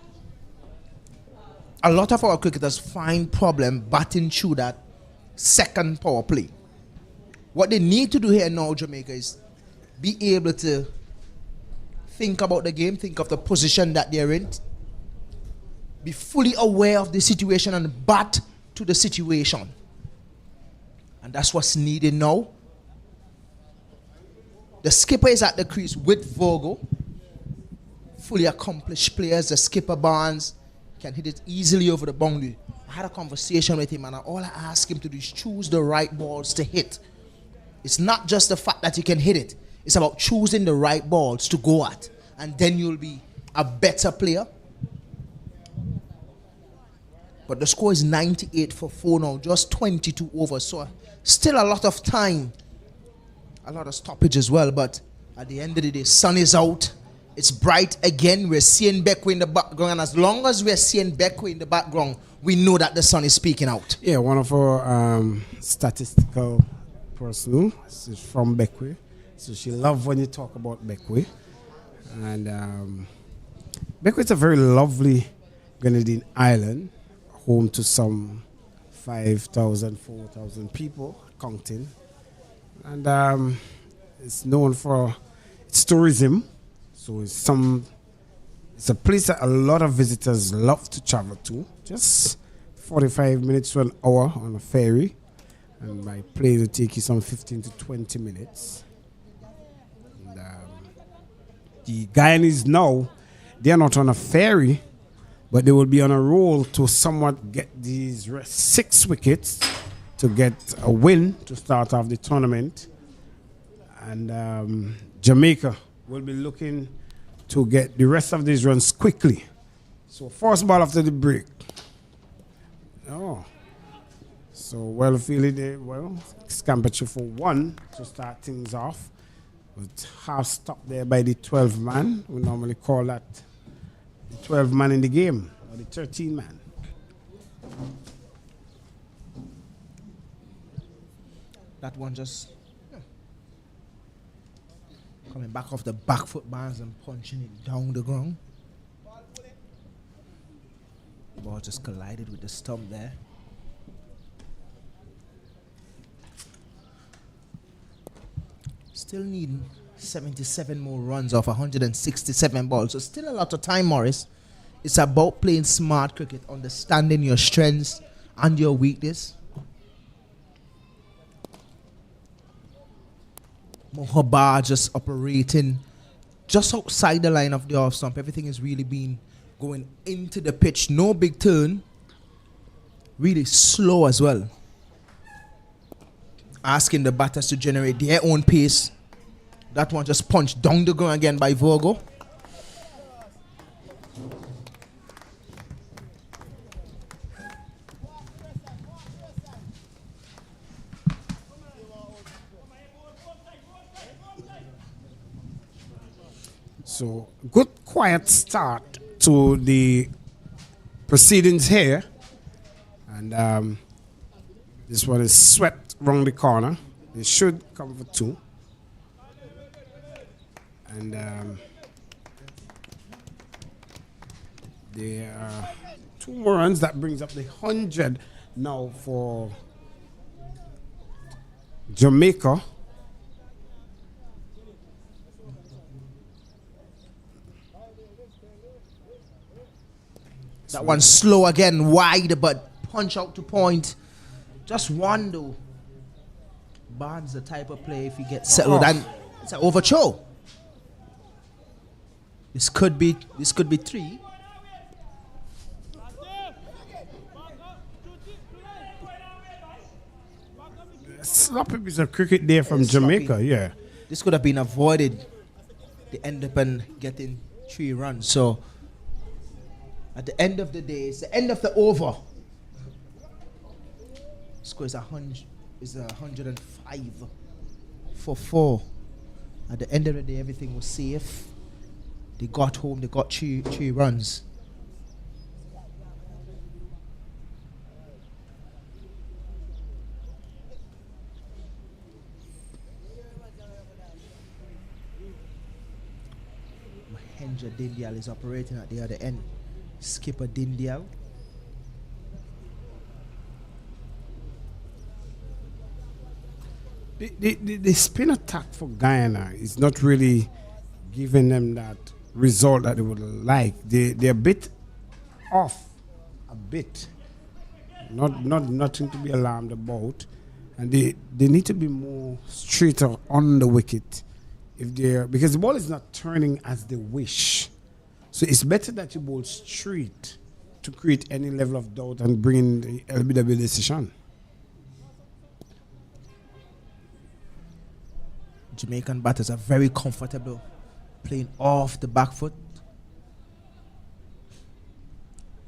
a lot of our cricketers find problem batting through that second power play. What they need to do here now, Jamaica, is be able to think about the game, think of the position that they're in, be fully aware of the situation and bat to the situation. And that's what's needed now. The skipper is at the crease with Virgo. Fully accomplished players. The skipper Barnes can hit it easily over the boundary. I had a conversation with him, and all I ask him to do is choose the right balls to hit. It's not just the fact that you can hit it. It's about choosing the right balls to go at. And then you'll be a better player. But the score is 98 for 4 now. Just 22 overs. So still a lot of time. A lot of stoppage as well. But at the end of the day, sun is out. It's bright again. We're seeing Beckway in the background. And as long as we're seeing Beckway in the background, we know that the sun is speaking out. Yeah, one of our statistical personnel is from Beckway. So she loves when you talk about Beckway. And Beckway is a very lovely Grenadine island, home to some 5,000, 4,000 people counting. And it's known for its tourism. So it's a place that a lot of visitors love to travel to. Just 45 minutes to an hour on a ferry. And by plane, it'll take you some 15 to 20 minutes. And, the Guyanese now, they're not on a ferry, but they will be on a roll to somewhat get these 6 wickets to get a win to start off the tournament. And Jamaica will be looking to get the rest of these runs quickly. So first ball after the break. Oh. So well fielded there. Well, Scamperture for 1 to start things off. But half stopped there by the 12 man. We normally call that the 12 man in the game, or the 13 man. That one just coming back off the back foot bands and punching it down the ground. The ball just collided with the stump there. Still need 77 more runs off 167 balls. So still a lot of time, Morris. It's about playing smart cricket, understanding your strengths and your weakness. Mohabar just operating just outside the line of the off stump. Everything is really been going into the pitch. No big turn. Really slow as well. Asking the batters to generate their own pace. That one just punched down the ground again by Virgo. So good quiet start to the proceedings here. And this one is swept round the corner. They should come for 2. And there are 2 more runs. That brings up the 100 now for Jamaica. That one slow again, wide, but punch out to point. Just one though. Barnes the type of player if he gets settled and it's an overthrow. This could be 3. Sloppy piece of cricket there from Jamaica, sloppy. yeah. This could have been avoided. They end up and getting 3 runs. So at the end of the day, it's the end of the over. Score is 105 for 4. At the end of the day, everything was safe. They got home. They got 3 runs. Mahendra Dindial is operating at the other end. Skipper Dindial. The spin attack for Guyana is not really giving them that result that they would like. They're a bit off, a bit. Nothing to be alarmed about, and they need to be more straighter on the wicket because the ball is not turning as they wish. So it's better that you bowl straight to create any level of doubt and bring in the LBW decision. Jamaican batters are very comfortable playing off the back foot.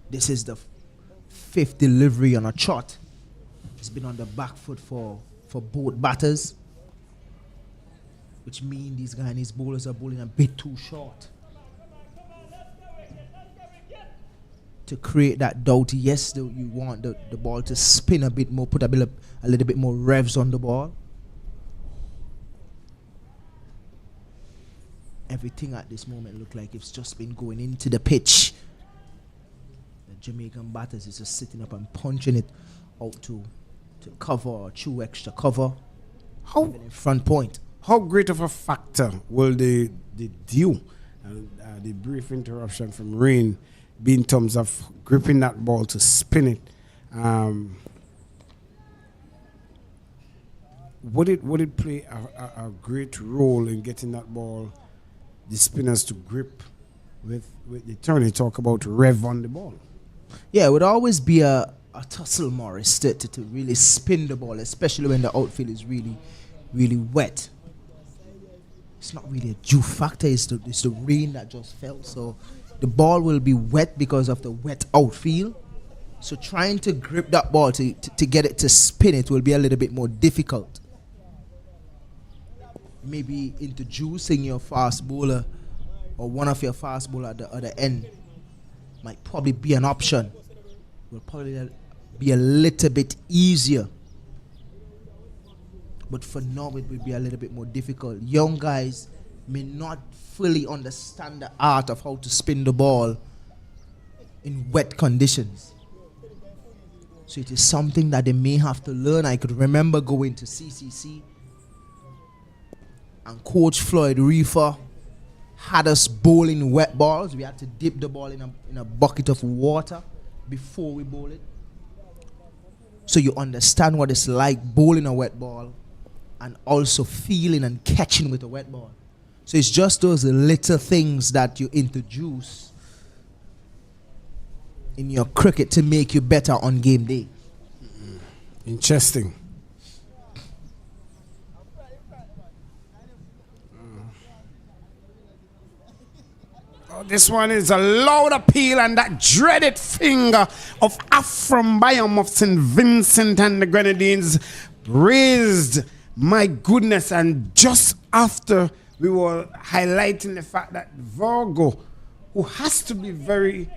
This is the 5th delivery on a trot. It's been on the back foot for both batters, which means these Guyanese bowlers are bowling a bit too short. To create that doubt, yes, you want the ball to spin a bit more, put a little bit more revs on the ball. Everything at this moment look like it's just been going into the pitch. The Jamaican batters is just sitting up and punching it out to cover or chew extra cover. How in front point? How great of a factor will the dew and the brief interruption from rain be in terms of gripping that ball to spin it? Would it play a great role in getting that ball, the spinners to grip with the turn? You talk about rev on the ball. Yeah, it would always be a tussle, Morris, to really spin the ball, especially when the outfield is really, really wet. It's not really a dew factor, it's the rain that just fell. So the ball will be wet because of the wet outfield. So trying to grip that ball to get it to spin it will be a little bit more difficult. Maybe introducing your fast bowler or one of your fast bowler at the other end might probably be an option. Will probably be a little bit easier. But for now, it will be a little bit more difficult. Young guys may not fully understand the art of how to spin the ball in wet conditions. So it is something that they may have to learn. I could remember going to CCC and Coach Floyd Reefer had us bowling wet balls. We had to dip the ball in a bucket of water before we bowl it. So you understand what it's like bowling a wet ball and also feeling and catching with a wet ball. So it's just those little things that you introduce in your cricket to make you better on game day. Interesting. This one is a loud appeal, and that dreaded finger of Afram Bayam of St. Vincent and the Grenadines raised. My goodness, and just after we were highlighting the fact that Virgo, who has to be very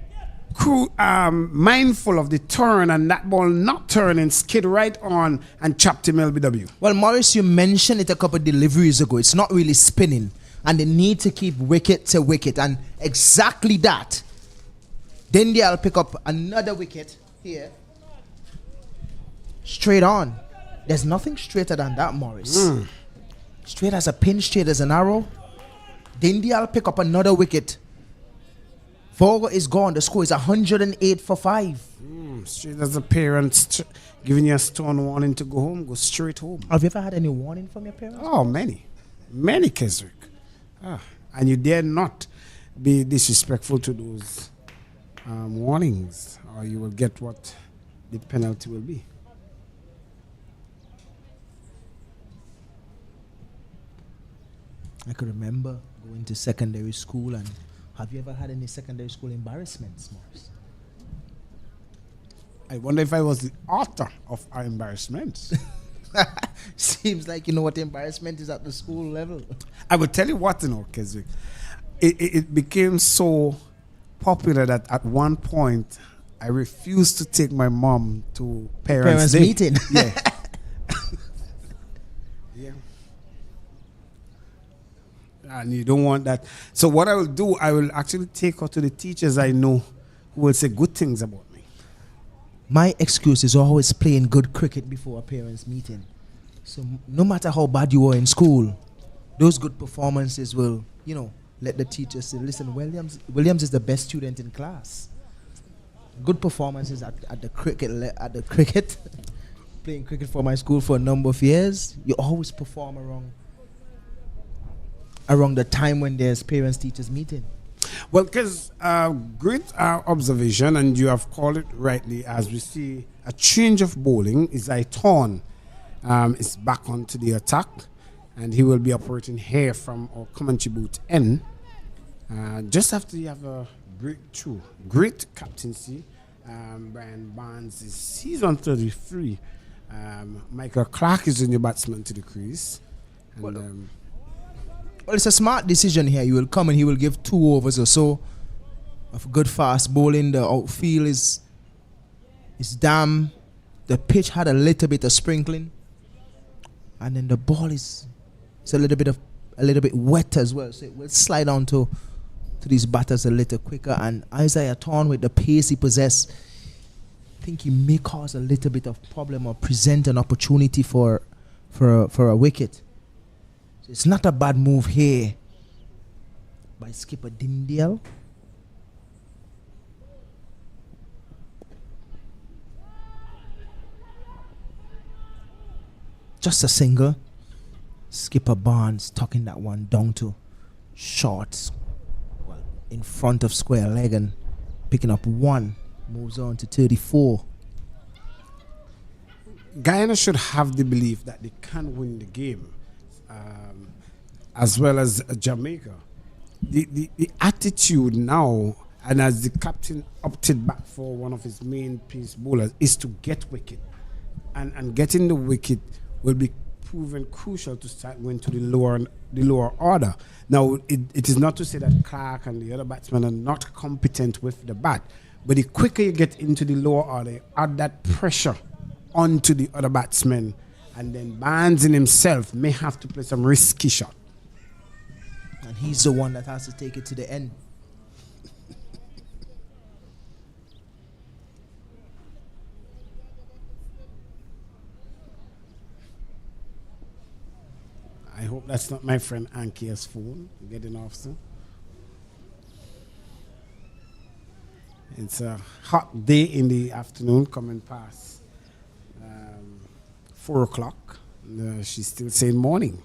mindful of the turn and that ball not turning, skid right on and chopped him LBW. Well, Morris, you mentioned it a couple of deliveries ago. It's not really spinning. And they need to keep wicket to wicket. And exactly that. Then they'll pick up another wicket here. Straight on. There's nothing straighter than that, Morris. Straight as a pin, straight as an arrow. Then they'll pick up another wicket. Vogel is gone. The score is 108 for 5. home. Straight as the parents giving you a stern warning to go home, go straight home. Have you ever had any warning from your parents? Oh, many, Keswick. And you dare not be disrespectful to those warnings, or you will get what the penalty will be. I could remember going to secondary school, and have you ever had any secondary school embarrassments, Morris? I wonder if I was the author of our embarrassments. Seems like you know what embarrassment is at the school level. I will tell you what, Keswick. It became so popular that at one point I refused to take my mom to parents' day. meeting. Yeah. Yeah. And you don't want that. So what I will do, I will actually take her to the teachers I know who will say good things about me. My excuse is always playing good cricket before a parents' meeting. So no matter how bad you were in school, those good performances will, let the teachers say, listen, Williams is the best student in class. Good performances at the cricket, playing cricket for my school for a number of years. You always perform around the time when there's parents-teachers meeting. Well, because great observation, and you have called it rightly, as we see a change of bowling. Is Aiton is back onto the attack, and he will be operating here from our commentary booth N. Just after you have a breakthrough, great captaincy. Brian Barnes he's on 33. Michael Clark is the new batsman to the crease. And, well, it's a smart decision here. He will come and he will give 2 overs or so of good fast bowling. The outfield is damp. The pitch had a little bit of sprinkling, and then the ball is a little bit wet as well. So it will slide on to these batters a little quicker. And Isaiah Thorne, with the pace he possesses, I think he may cause a little bit of problem or present an opportunity for a wicket. It's not a bad move here by skipper Dindial. Just a single. Skipper Barnes tucking that one down to short. Well, in front of square leg and picking up 1. Moves on to 34. Guyana should have the belief that they can win the game. As well as Jamaica. The attitude now, and as the captain opted back for one of his main pace bowlers, is to get wicket. And getting the wicket will be proven crucial to start going to the lower order. Now, it is not to say that Clark and the other batsmen are not competent with the bat, but the quicker you get into the lower order, you add that pressure onto the other batsmen, and then Barnes in himself may have to play some risky shot. And he's the one that has to take it to the end. I hope that's not my friend Ankia's phone getting off soon. It's a hot day in the afternoon coming past 4 o'clock. She's still saying morning.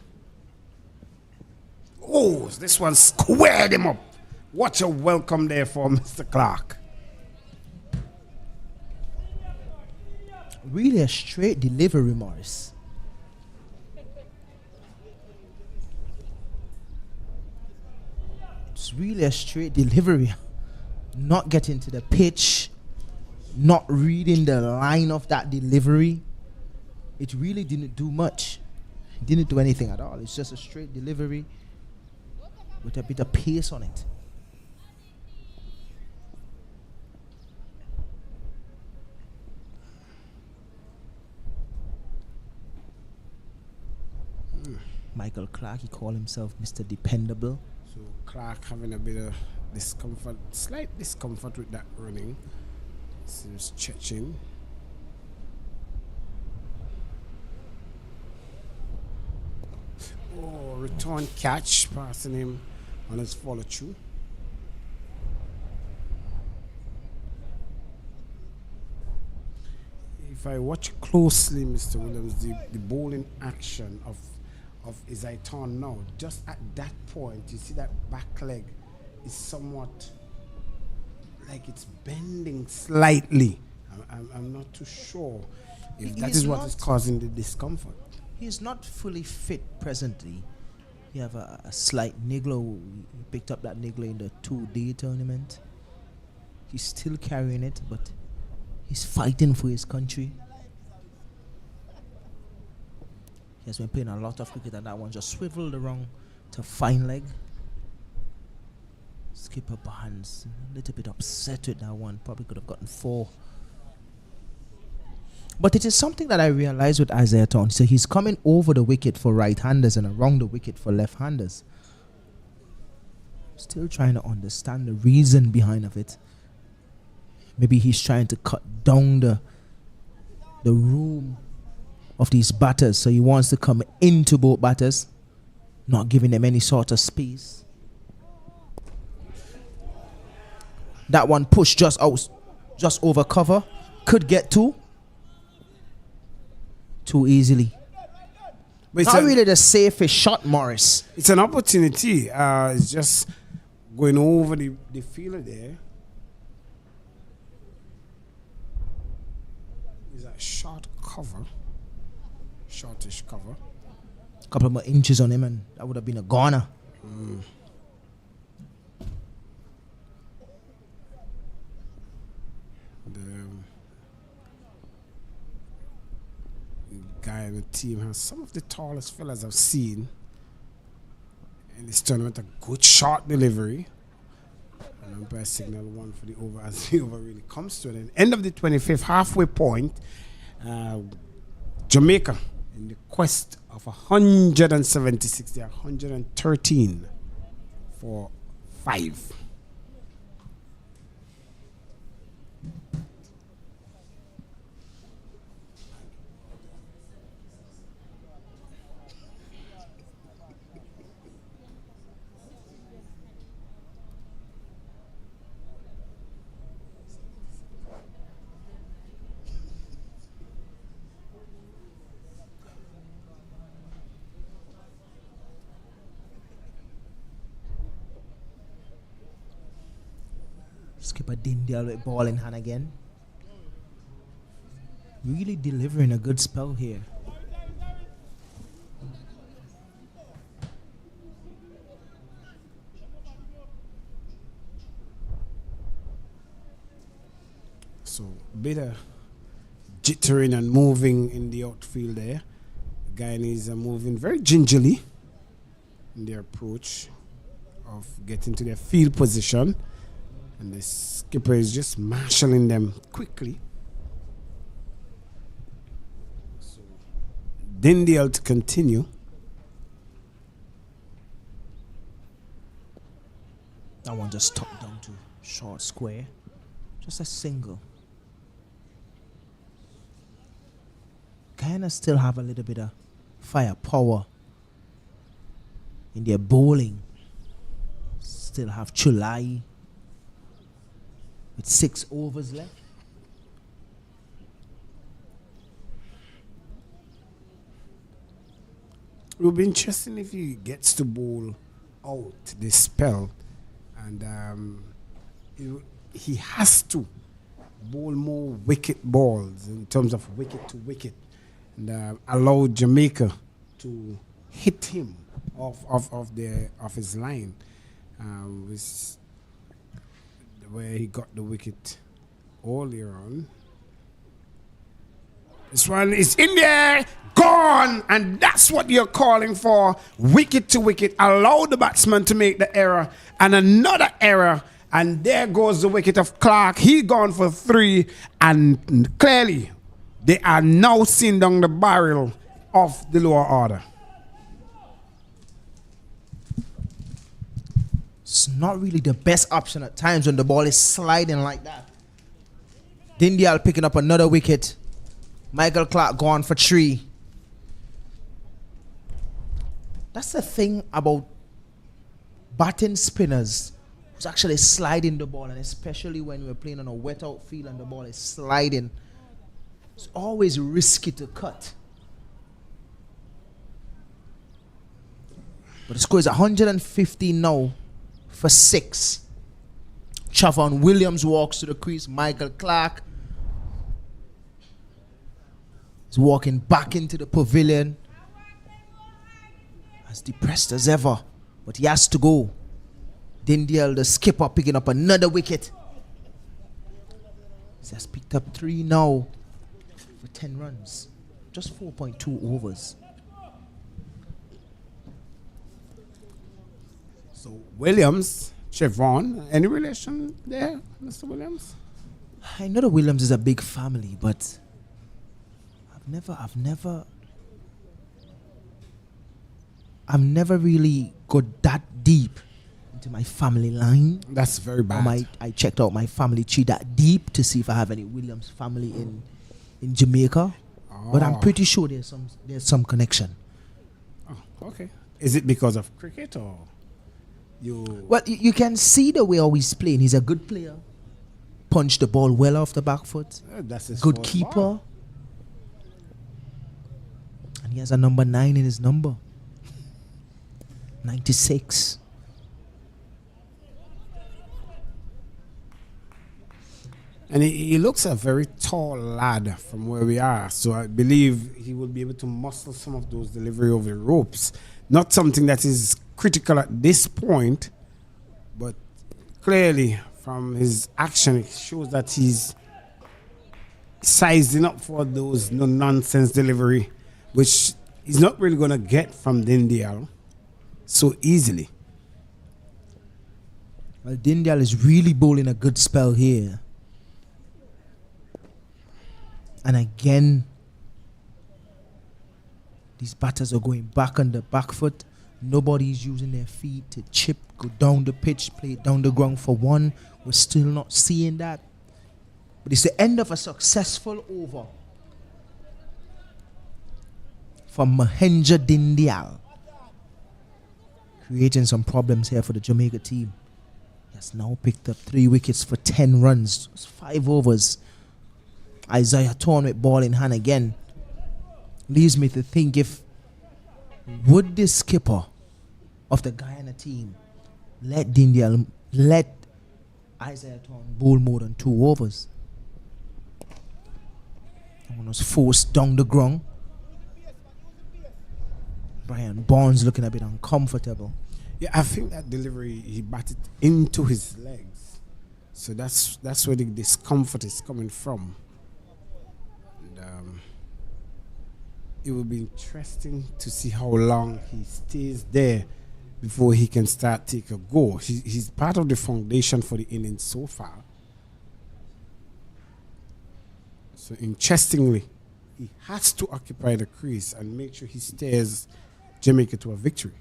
Oh, this one squared him up. What a welcome there for Mr. Clark. Really a straight delivery, Morris. It's really a straight delivery. Not getting to the pitch, not reading the line of that delivery. It really didn't do much. It didn't do anything at all. It's just a straight delivery with a bit of pace on it. Michael Clark, he called himself Mr. Dependable. So Clark having a bit of discomfort, slight discomfort with that running. Seems stretching. Oh, return catch, passing him on his follow through. if I watch closely, Mr. Williams, the bowling action of Izaiton now, just at that point, you see that back leg is somewhat like it's bending slightly. I'm not too sure if that is what is causing the discomfort. He's not fully fit presently. You have a slight niggler. He picked up that niggler in the 2-day tournament. He's still carrying it, but he's fighting for his country. He has been playing a lot of cricket, and that one just swiveled around to fine leg. Skipper Barnes a little bit upset with that one. Probably could have gotten 4. But it is something that I realized with Isaiah Town. So he's coming over the wicket for right-handers and around the wicket for left-handers. Still trying to understand the reason behind of it. Maybe he's trying to cut down the room of these batters. So he wants to come into both batters, not giving them any sort of space. That one pushed just out, just over cover. Could get 2. Too easily. But it's not really the safest shot, Morris. It's an opportunity. It's just going over the fielder there. Is that short cover? Shortish cover. A couple more inches on him, and that would have been a goner. Guyana team has some of the tallest fellas I've seen in this tournament. A good shot delivery. And umpire signal 1 for the over as the over really comes to an end of the 25th halfway point. Jamaica in the quest of 176. They are 113 for 5. Skipper Dindial with ball in hand again. Really delivering a good spell here. So bit of jittering and moving in the outfield there. The Guyanese are moving very gingerly in their approach of getting to their field position. And the skipper is just marshalling them quickly. So Dindial to continue. That one just tucked down to short square. Just a single. Guyana still have a little bit of firepower in their bowling. Still have Chulai with 6 overs left. It will be interesting if he gets to bowl out this spell, and he has to bowl more wicket balls in terms of wicket to wicket, and allow Jamaica to hit him off his line, where he got the wicket earlier on. This one is in there, gone, and that's what you're calling for. Wicket to wicket. Allow the batsman to make the error, and another error, and there goes the wicket of Clark. He gone for 3, and clearly they are now seeing down the barrel of the lower order. It's not really the best option at times when the ball is sliding like that. Dindial picking up another wicket. Michael Clark gone for 3. That's the thing about batting spinners who's actually sliding the ball, and especially when we're playing on a wet outfield and the ball is sliding. It's always risky to cut. But the score is 150 now for 6. Chavon Williams walks to the crease. Michael Clark is walking back into the pavilion. As depressed as ever. But he has to go. Dindial, the skipper, picking up another wicket. He has picked up 3 now for 10 runs. Just 4.2 overs. So Williams, Chevron, any relation there, Mr. Williams? I know the Williams is a big family, but I've never really got that deep into my family line. That's very bad. I checked out my family tree that deep to see if I have any Williams family in Jamaica. But I'm pretty sure there's some connection. Oh, okay. Is it because of cricket or you? Well, you can see the way how he's playing. He's a good player. Punch the ball well off the back foot. That's his Good first keeper. ball. And he has a number 9 in his number. 96. And he looks a very tall lad from where we are. So I believe he will be able to muscle some of those delivery over the ropes. Not something that is critical at this point, but clearly from his action, it shows that he's sizing up for those no-nonsense delivery, which he's not really going to get from Dindial so easily. Well, Dindial is really bowling a good spell here. And again, these batters are going back on the back foot. Nobody's using their feet to chip, go down the pitch, play it down the ground for 1. We're still not seeing that. But it's the end of a successful over for Mahendra Dindial. Creating some problems here for the Jamaica team. He has now picked up 3 wickets for 10 runs. It's 5 overs. Isaiah Thorne with ball in hand again. Leaves me to think, would the skipper of the Guyana team let Isaiah Thorne bowl more than 2 overs? One was forced down the ground. Brian Barnes looking a bit uncomfortable. Yeah, I think that delivery, he batted into his legs. So that's where the discomfort is coming from. And it will be interesting to see how long he stays there before he can start take a go. He's part of the foundation for the innings so far. So interestingly, he has to occupy the crease and make sure he steers Jamaica to a victory.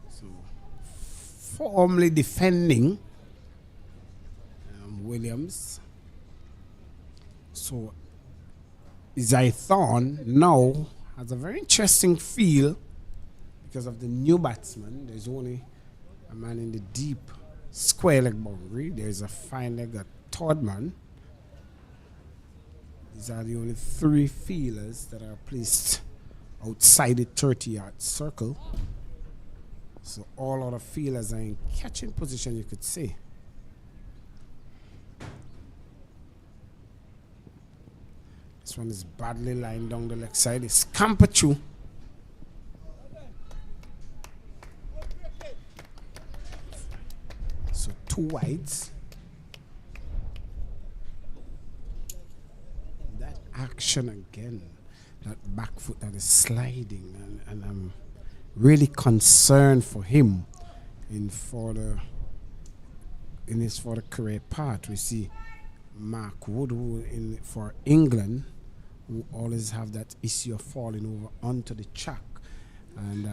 So, formally defending Williams. So, Zaithon now has a very interesting feel because of the new batsman. There's only a man in the deep square leg boundary. There's a fine leg, a third man. These are the only 3 fielders that are placed outside the 30-yard circle. So all other fielders are in catching position, you could say. This one is badly lined down the left side. It's Campachu. So 2 wides. That action again, that back foot that is sliding, and I'm really concerned for him for the career path. We see Mark Wood, who for England, who always have that issue of falling over onto the track, and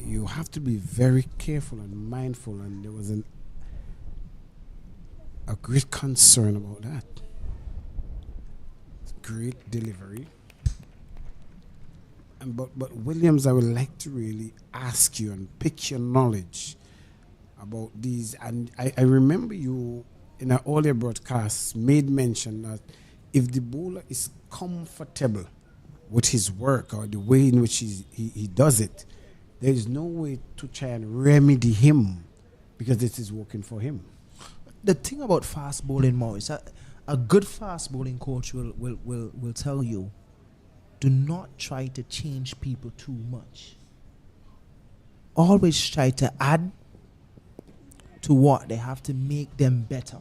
you have to be very careful and mindful, and there was a great concern about that. great delivery. But Williams, I would like to really ask you and pick your knowledge about these. And I remember you in an earlier broadcast made mention that if the bowler is comfortable with his work or the way in which he does it, there is no way to try and remedy him because this is working for him. The thing about fast bowling, Maurice, a good fast bowling coach will tell you, do not try to change people too much. Always try to add to what they have to make them better.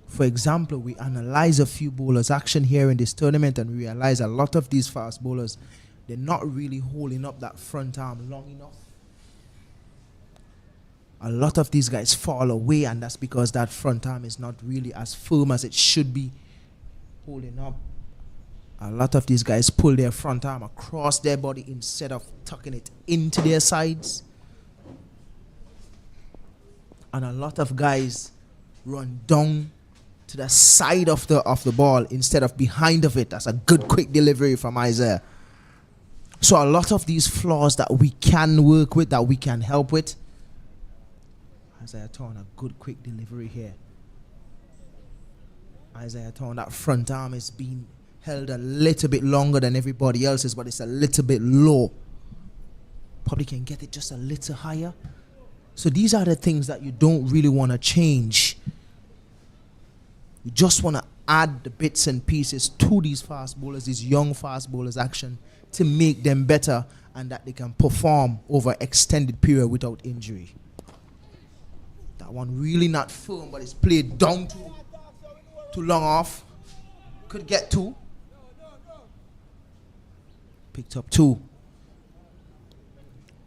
For example, we analyze a few bowlers' action here in this tournament and we realize a lot of these fast bowlers, they're not really holding up that front arm long enough. A lot of these guys fall away, and that's because that front arm is not really as firm as it should be holding up. A lot of these guys pull their front arm across their body instead of tucking it into their sides. And a lot of guys run down to the side of the ball instead of behind of it. That's a good quick delivery from Isaiah. So a lot of these flaws that we can work with, that we can help with. Isaiah Thorne, a good quick delivery here. Isaiah Thorne, that front arm is being held a little bit longer than everybody else's, but it's a little bit low. Probably can get it just a little higher. So these are the things that you don't really want to change. You just want to add the bits and pieces to these fast bowlers, these young fast bowlers' action to make them better and that they can perform over extended period without injury. That one really not firm, but it's played down too long off. Could get two. Picked up two.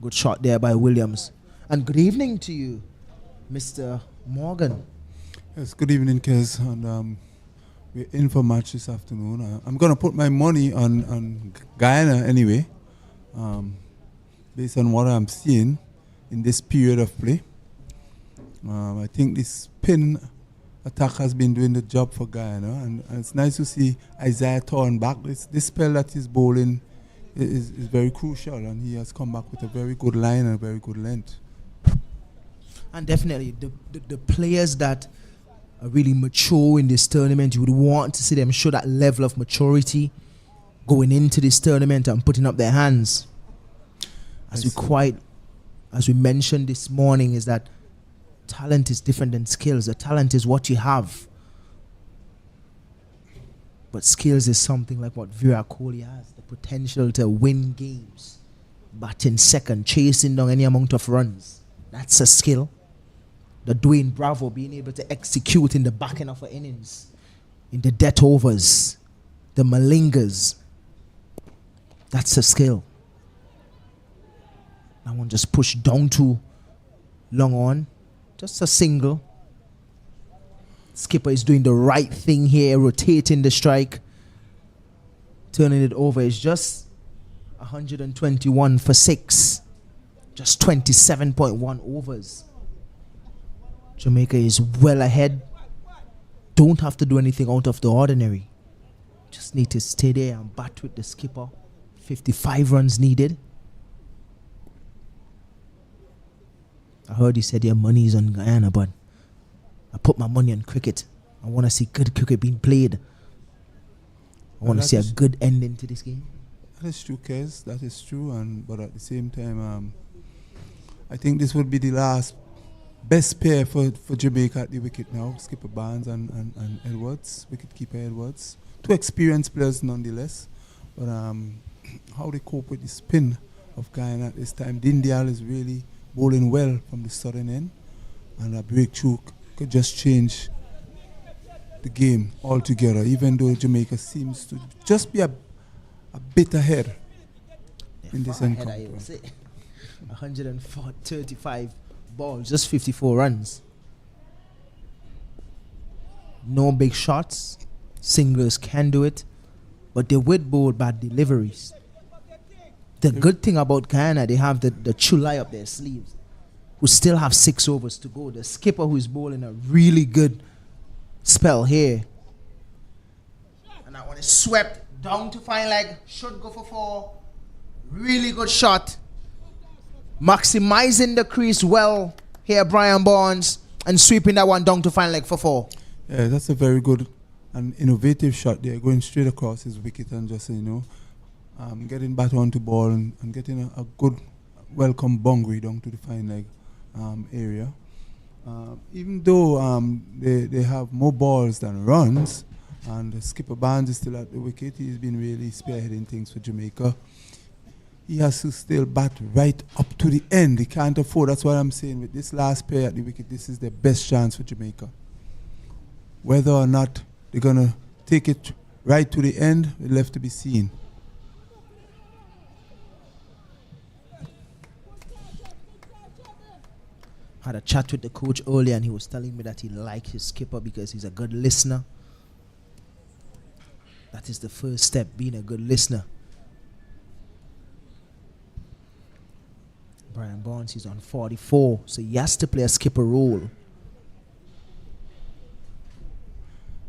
Good shot there by Williams. And good evening to you, Mr. Morgan. Yes, good evening, Kez. And we're in for match this afternoon. I'm going to put my money on Guyana anyway, based on what I'm seeing in this period of play. I think this spin attack has been doing the job for Guyana, and it's nice to see Isaiah Thorne back. This spell that he's bowling is very crucial, and he has come back with a very good line and a very good length. And definitely the players that are really mature in this tournament, you would want to see them show that level of maturity going into this tournament and putting up their hands. As we mentioned this morning, is that talent is different than skills. The talent is what you have, but skills is something like what Virat Kohli has, the potential to win games, batting second, chasing down any amount of runs. That's a skill. The Dwayne Bravo being able to execute in the back end of an innings, in the death overs, the Malingas. That's a skill. That one just pushed down too long on. Just a single. Skipper is doing the right thing here, rotating the strike, turning it over. It's just 121 for 6. Just 27.1 overs. Jamaica is well ahead. Don't have to do anything out of the ordinary. Just need to stay there and bat with the skipper. 55 runs needed. I heard you said your money is on Guyana, but I put my money on cricket. I want to see good cricket being played. I want to see a good ending to this game. That is true, Kez. That is true. But at the same time, I think this would be the last best pair for Jamaica at the wicket now. Skipper Barnes and Edwards, wicketkeeper Edwards. Two experienced players nonetheless. But how they cope with the spin of Guyana at this time. Dindial is really bowling well from the southern end, and a breakthrough could just change the game altogether, even though Jamaica seems to just be a bit ahead in this encounter. 135 balls, just 54 runs. No big shots. Singles can do it, but they would bowl bad deliveries. The good thing about Guyana, they have the Chulai up their sleeves, who still have 6 overs to go. The skipper, who is bowling a really good spell here. And That one is swept down to fine leg. Should go for 4. Really good shot. Maximizing the crease well here, Brian Barnes, and sweeping that one down to fine leg for 4. Yeah, that's a very good and innovative shot there, going straight across his wicket and just, getting back onto ball and getting a good welcome boundary down to the fine leg area. Even though they have more balls than runs, and Skipper Barnes is still at the wicket, he's been really spearheading things for Jamaica. He has to still bat right up to the end. He can't afford. That's what I'm saying. With this last pair at the wicket, this is the best chance for Jamaica. Whether or not they're going to take it right to the end, it's left to be seen. Had a chat with the coach earlier, and he was telling me that he likes his skipper because he's a good listener. That is the first step, being a good listener. Brian Barnes is on 44, so he has to play a skipper role.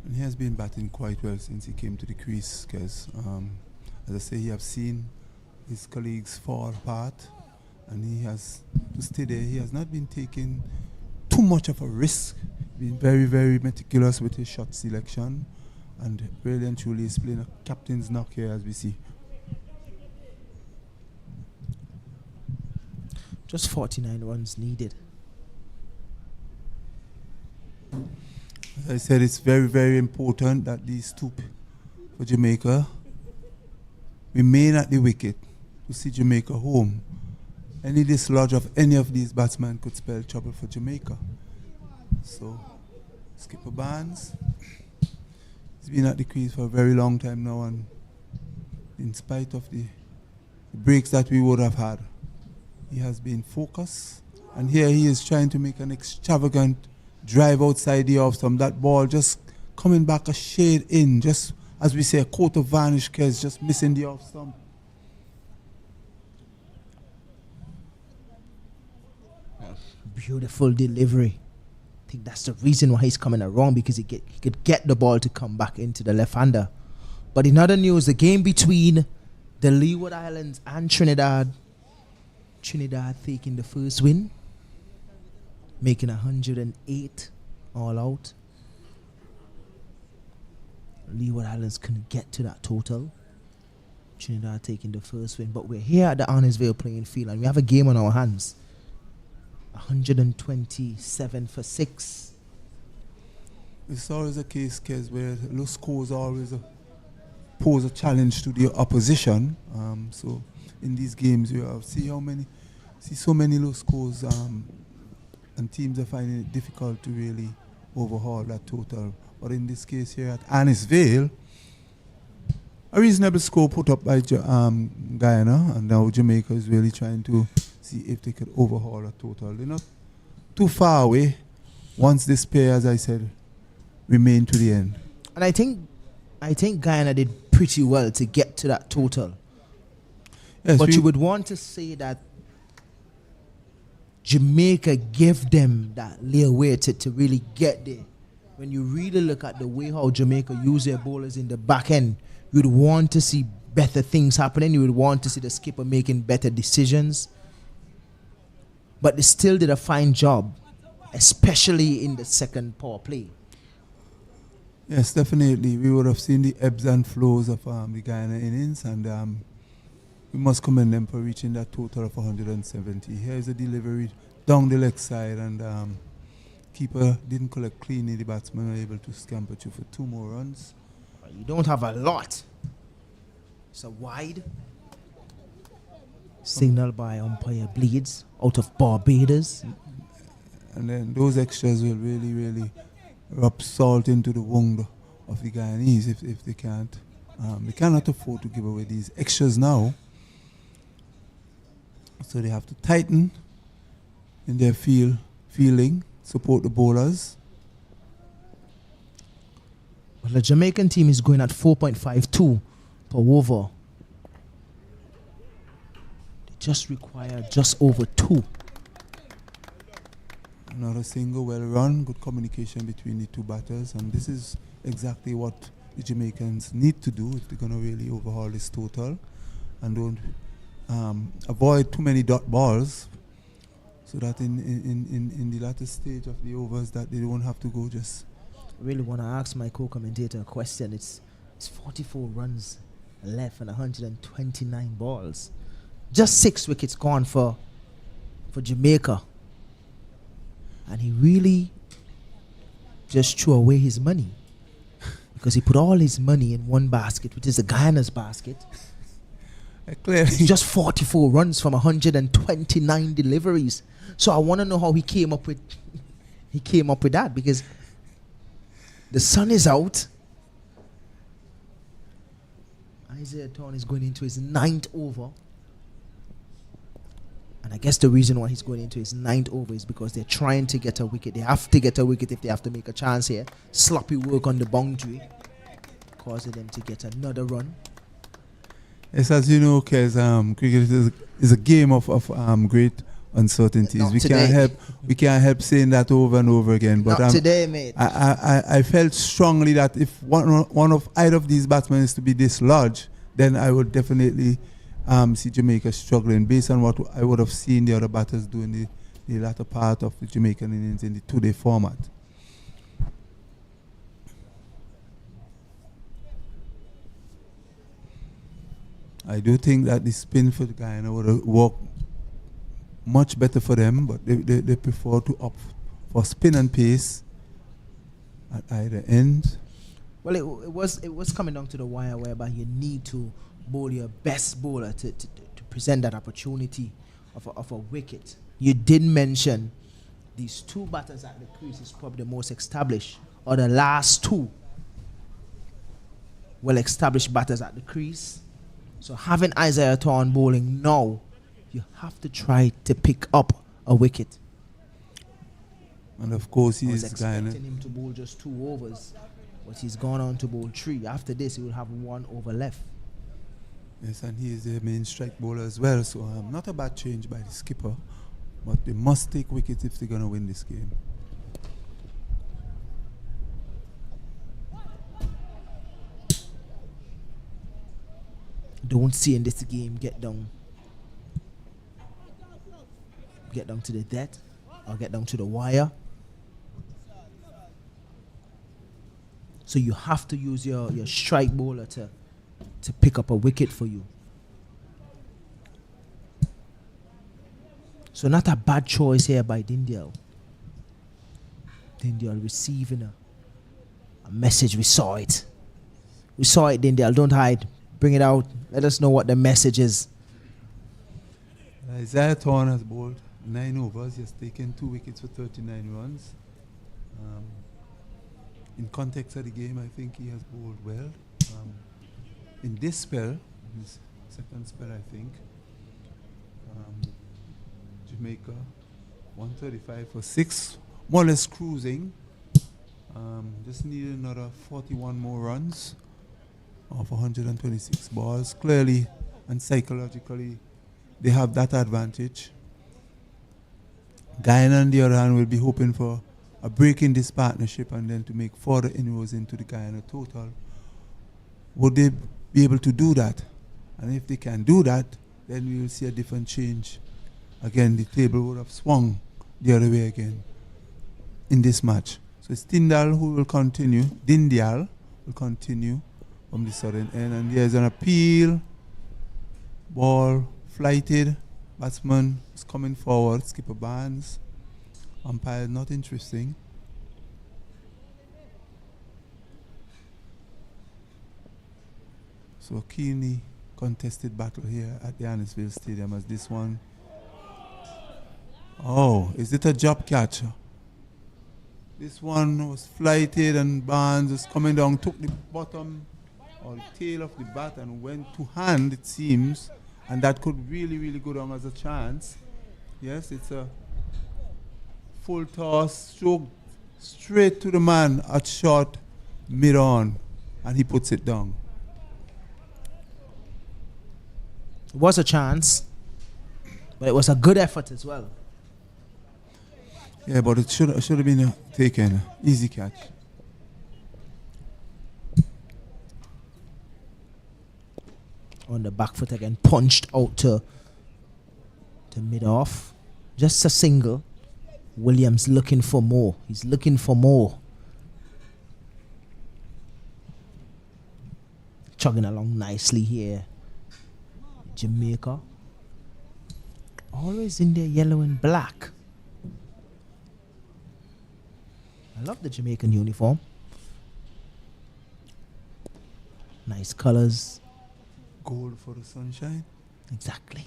And he has been batting quite well since he came to the crease, because, as I say, he has seen his colleagues fall apart, and he has to stay there. He has not been taking too much of a risk, been very, very meticulous with his shot selection, and really and truly is playing a captain's knock here, as we see. Just 49 runs needed. As I said, it's very, very important that these two for Jamaica remain at the wicket to see Jamaica home. Any dislodge of any of these batsmen could spell trouble for Jamaica. So, Skipper Barnes, he's been at the crease for a very long time now, and in spite of the breaks that we would have had, he has been focused, and here he is trying to make an extravagant drive outside the off stump. That ball just coming back a shade in, just as we say, a coat of varnish, Kes, just missing the off stump. Beautiful delivery. I think that's the reason why he's coming around, because he could get the ball to come back into the left-hander. But in other news, the game between the Leeward Islands and Trinidad taking the first win, making 108 all out. Leeward Islands couldn't get to that total. Trinidad taking the first win, but we're here at the Arnisville playing field, and we have a game on our hands. 127 for 6. It's always a case, Kes, where low scores always pose a challenge to the opposition. So in these games, you have see so many low scores, and teams are finding it difficult to really overhaul that total. But in this case here at Arnisville, a reasonable score put up by Guyana, and now Jamaica is really trying to see if they could overhaul a total. They're not too far away once this pair, as I said, remain to the end. And I think Guyana did pretty well to get to that total. Yes, but you would want to say that Jamaica gave them that leeway to really get there. When you really look at the way how Jamaica use their bowlers in the back end, you'd want to see better things happening. You would want to see the skipper making better decisions. But they still did a fine job, especially in the second power play. Yes, definitely. We would have seen the ebbs and flows of the Guyana innings, and we must commend them for reaching that total of 170. Here's a delivery down the leg side, and keeper didn't collect cleanly. The batsman were able to scamper through for 2 more runs. You don't have a lot. It's a wide. Signaled by umpire Bleeds out of Barbados. And then those extras will really, really rub salt into the wound of the Guyanese if they can't. They cannot afford to give away these extras now. So they have to tighten in their fielding, support the bowlers. Well, the Jamaican team is going at 4.52 per over. They just require just over 2. Not a single well run, good communication between the two batters, and this is exactly what the Jamaicans need to do if they're going to really overhaul this total, and don't avoid too many dot balls, so that in the latter stage of the overs that they don't have to go just. I really want to ask my co-commentator a question. It's 44 runs left and 129 balls. Just 6 wickets gone for Jamaica. And he really just threw away his money. Because he put all his money in one basket, which is the Guyana's basket. Clearly. It's just 44 runs from 129 deliveries. So I want to know how he came up with that, because the sun is out. Isaiah Thorne is going into his 9th over. And I guess the reason why he's going into his 9th over is because they're trying to get a wicket. They have to get a wicket if they have to make a chance here. Sloppy work on the boundary, causing them to get another run. Yes, as you know, Kez, cricket is a game of great uncertainties. Not We today. can't help saying that over and over again. But Not today, mate. I felt strongly that if one of either of these batsmen is to be dislodged, then I would definitely see Jamaica struggling, based on what I would have seen the other batters do in the latter part of the Jamaican innings in the 2-day format. I do think that the spin for Guyana would have worked much better for them, but they prefer to opt for spin and pace at either end. Well, it was coming down to the wire, whereby you need to bowl your best bowler to present that opportunity of a wicket. You did mention these 2 batters at the crease is probably the most established, or the last 2 well-established batters at the crease. So having Isaiah Thorne bowling now, you have to try to pick up a wicket. And of course, I was he's Guyana. expecting him to bowl just 2 overs, but he's gone on to bowl 3. After this, he will have 1 over left. Yes, and he is the main strike bowler as well. So not a bad change by the skipper, but they must take wickets if they're going to win this game. Don't see in this game get down to the death or get down to the wire. So you have to use your strike bowler to pick up a wicket for you. So not a bad choice here by Dindial. Dindial receiving a message. We saw it, Dindial. Don't hide. Bring it out. Let us know what the message is. Isaiah Thorne has bowled 9 overs. He has taken 2 wickets for 39 runs. In context of the game, I think he has bowled well. In this spell, his second spell, I think, Jamaica 135 for 6, more or less cruising. Just needed another 41 more runs of 126 balls. Clearly and psychologically, they have that advantage. Guyana, on the other hand, will be hoping for a break in this partnership and then to make further inroads into the Guyana total. Would they be able to do that? And if they can do that, then we will see a different change. Again, the table would have swung the other way again in this match. So it's Dindial who will continue. Dindial will continue from the southern end. And there's an appeal. Ball flighted. Batsman is coming forward. Skipper Barnes. Umpire not interesting. So a keenly contested battle here at the Annisville Stadium as this one. Oh, is it a job catch? This one was flighted and Barnes is coming down, took the bottom or the tail of the bat and went to hand, it seems. And that could really, really go down as a chance. Yes, it's a full toss, stroke straight to the man at short, mid-on, and he puts it down. It was a chance, but it was a good effort as well. Yeah, but it should have been taken. Easy catch. On the back foot again, punched out to mid-off. Just a single. Williams looking for more. He's looking for more. Chugging along nicely here. Jamaica. Always in their yellow and black. I love the Jamaican uniform. Nice colors. Gold for the sunshine. Exactly.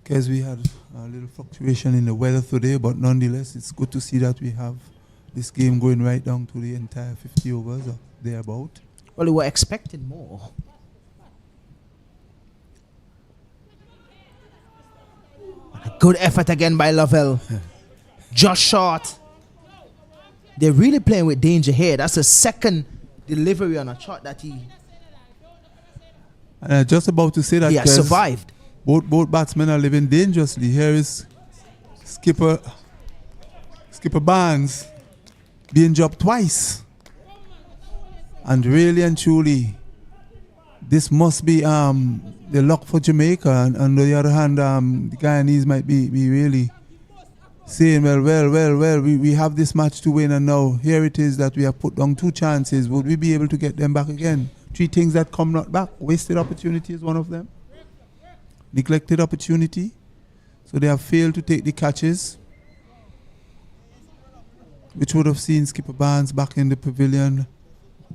Because we had a little fluctuation in the weather today, but nonetheless, it's good to see that we have this game going right down to the entire 50 overs or thereabout. Well, we were expecting more. A good effort again by Lovell. Just short. They're really playing with danger here. That's the second delivery on a shot that he Just about to say that has survived. Both batsmen are living dangerously. Here is Skipper Barnes being dropped twice. And really and truly, this must be the luck for Jamaica. And on the other hand, the Guyanese might be really saying, well, we have this match to win, and now here it is that we have put down 2 chances. Would we be able to get them back again? 3 things that come not back. Wasted opportunity is one of them. Neglected opportunity. So they have failed to take the catches, which would have seen Skipper Barnes back in the pavilion.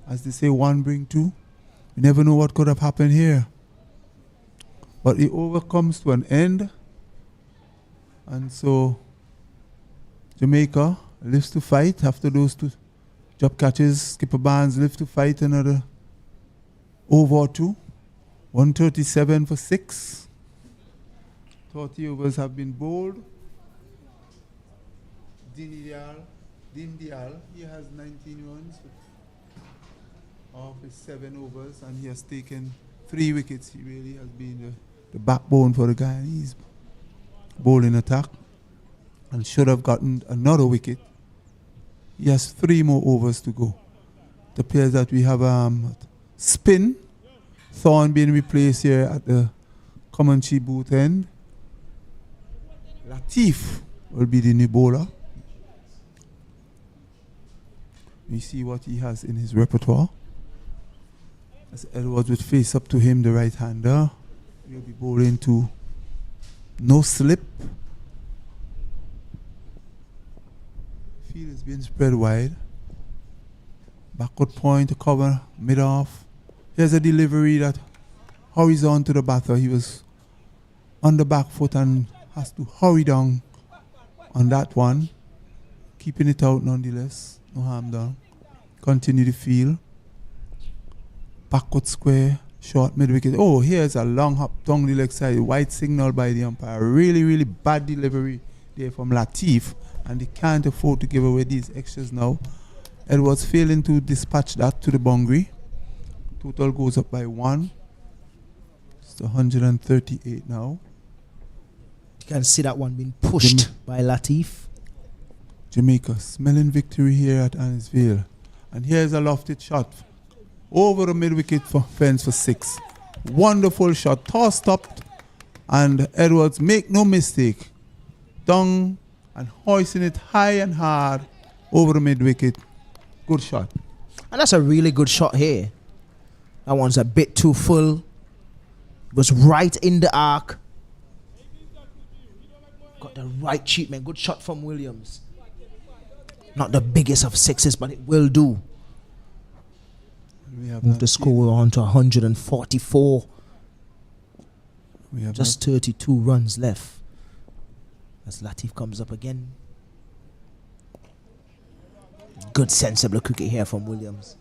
As they say, 1 bring 2. You never know what could have happened here. But the over comes to an end. And so Jamaica lives to fight after those 2 drop catches. Skipper Barnes lives to fight another over or 2. 137 for 6. 30 overs have been bowled. Dindial, he has 19 runs off his 7 overs, and he has taken 3 wickets. He really has been the backbone for the Guyanese bowling attack, and should have gotten another wicket. He has 3 more overs to go. It appears that we have spin. Thorne being replaced here at the Comanche booth end. Latif will be the new bowler. We see what he has in his repertoire. As Edwards would face up to him, the right-hander. He'll be bowling to no slip. Field is being spread wide. Backward point to cover, mid-off. Here's a delivery that horizontal to the batter. He was on the back foot and has to hurry down on that one. Keeping it out nonetheless. No harm done. Continue the field. Backward square. Short mid-wicket. Oh, here's a long hop down the leg side. White signal by the umpire. Really, really bad delivery there from Latif. And they can't afford to give away these extras now. Edwards failing to dispatch that to the boundary. Total goes up by 1. It's 138 now. You can see that one being pushed by Latif. Jamaica smelling victory here at Annisvale. And here's a lofted shot over the mid-wicket fence for 6. Wonderful shot. Tossed up. And Edwards, make no mistake, down and hoisting it high and hard over the mid-wicket. Good shot. And that's a really good shot here. That one's a bit too full. It was right in the arc. Got the right treatment. Good shot from Williams. Not the biggest of 6s, but it will do. We have Move the score on to 144. We have just 32 runs left. As Latif comes up again. Good sensible cricket here from Williams.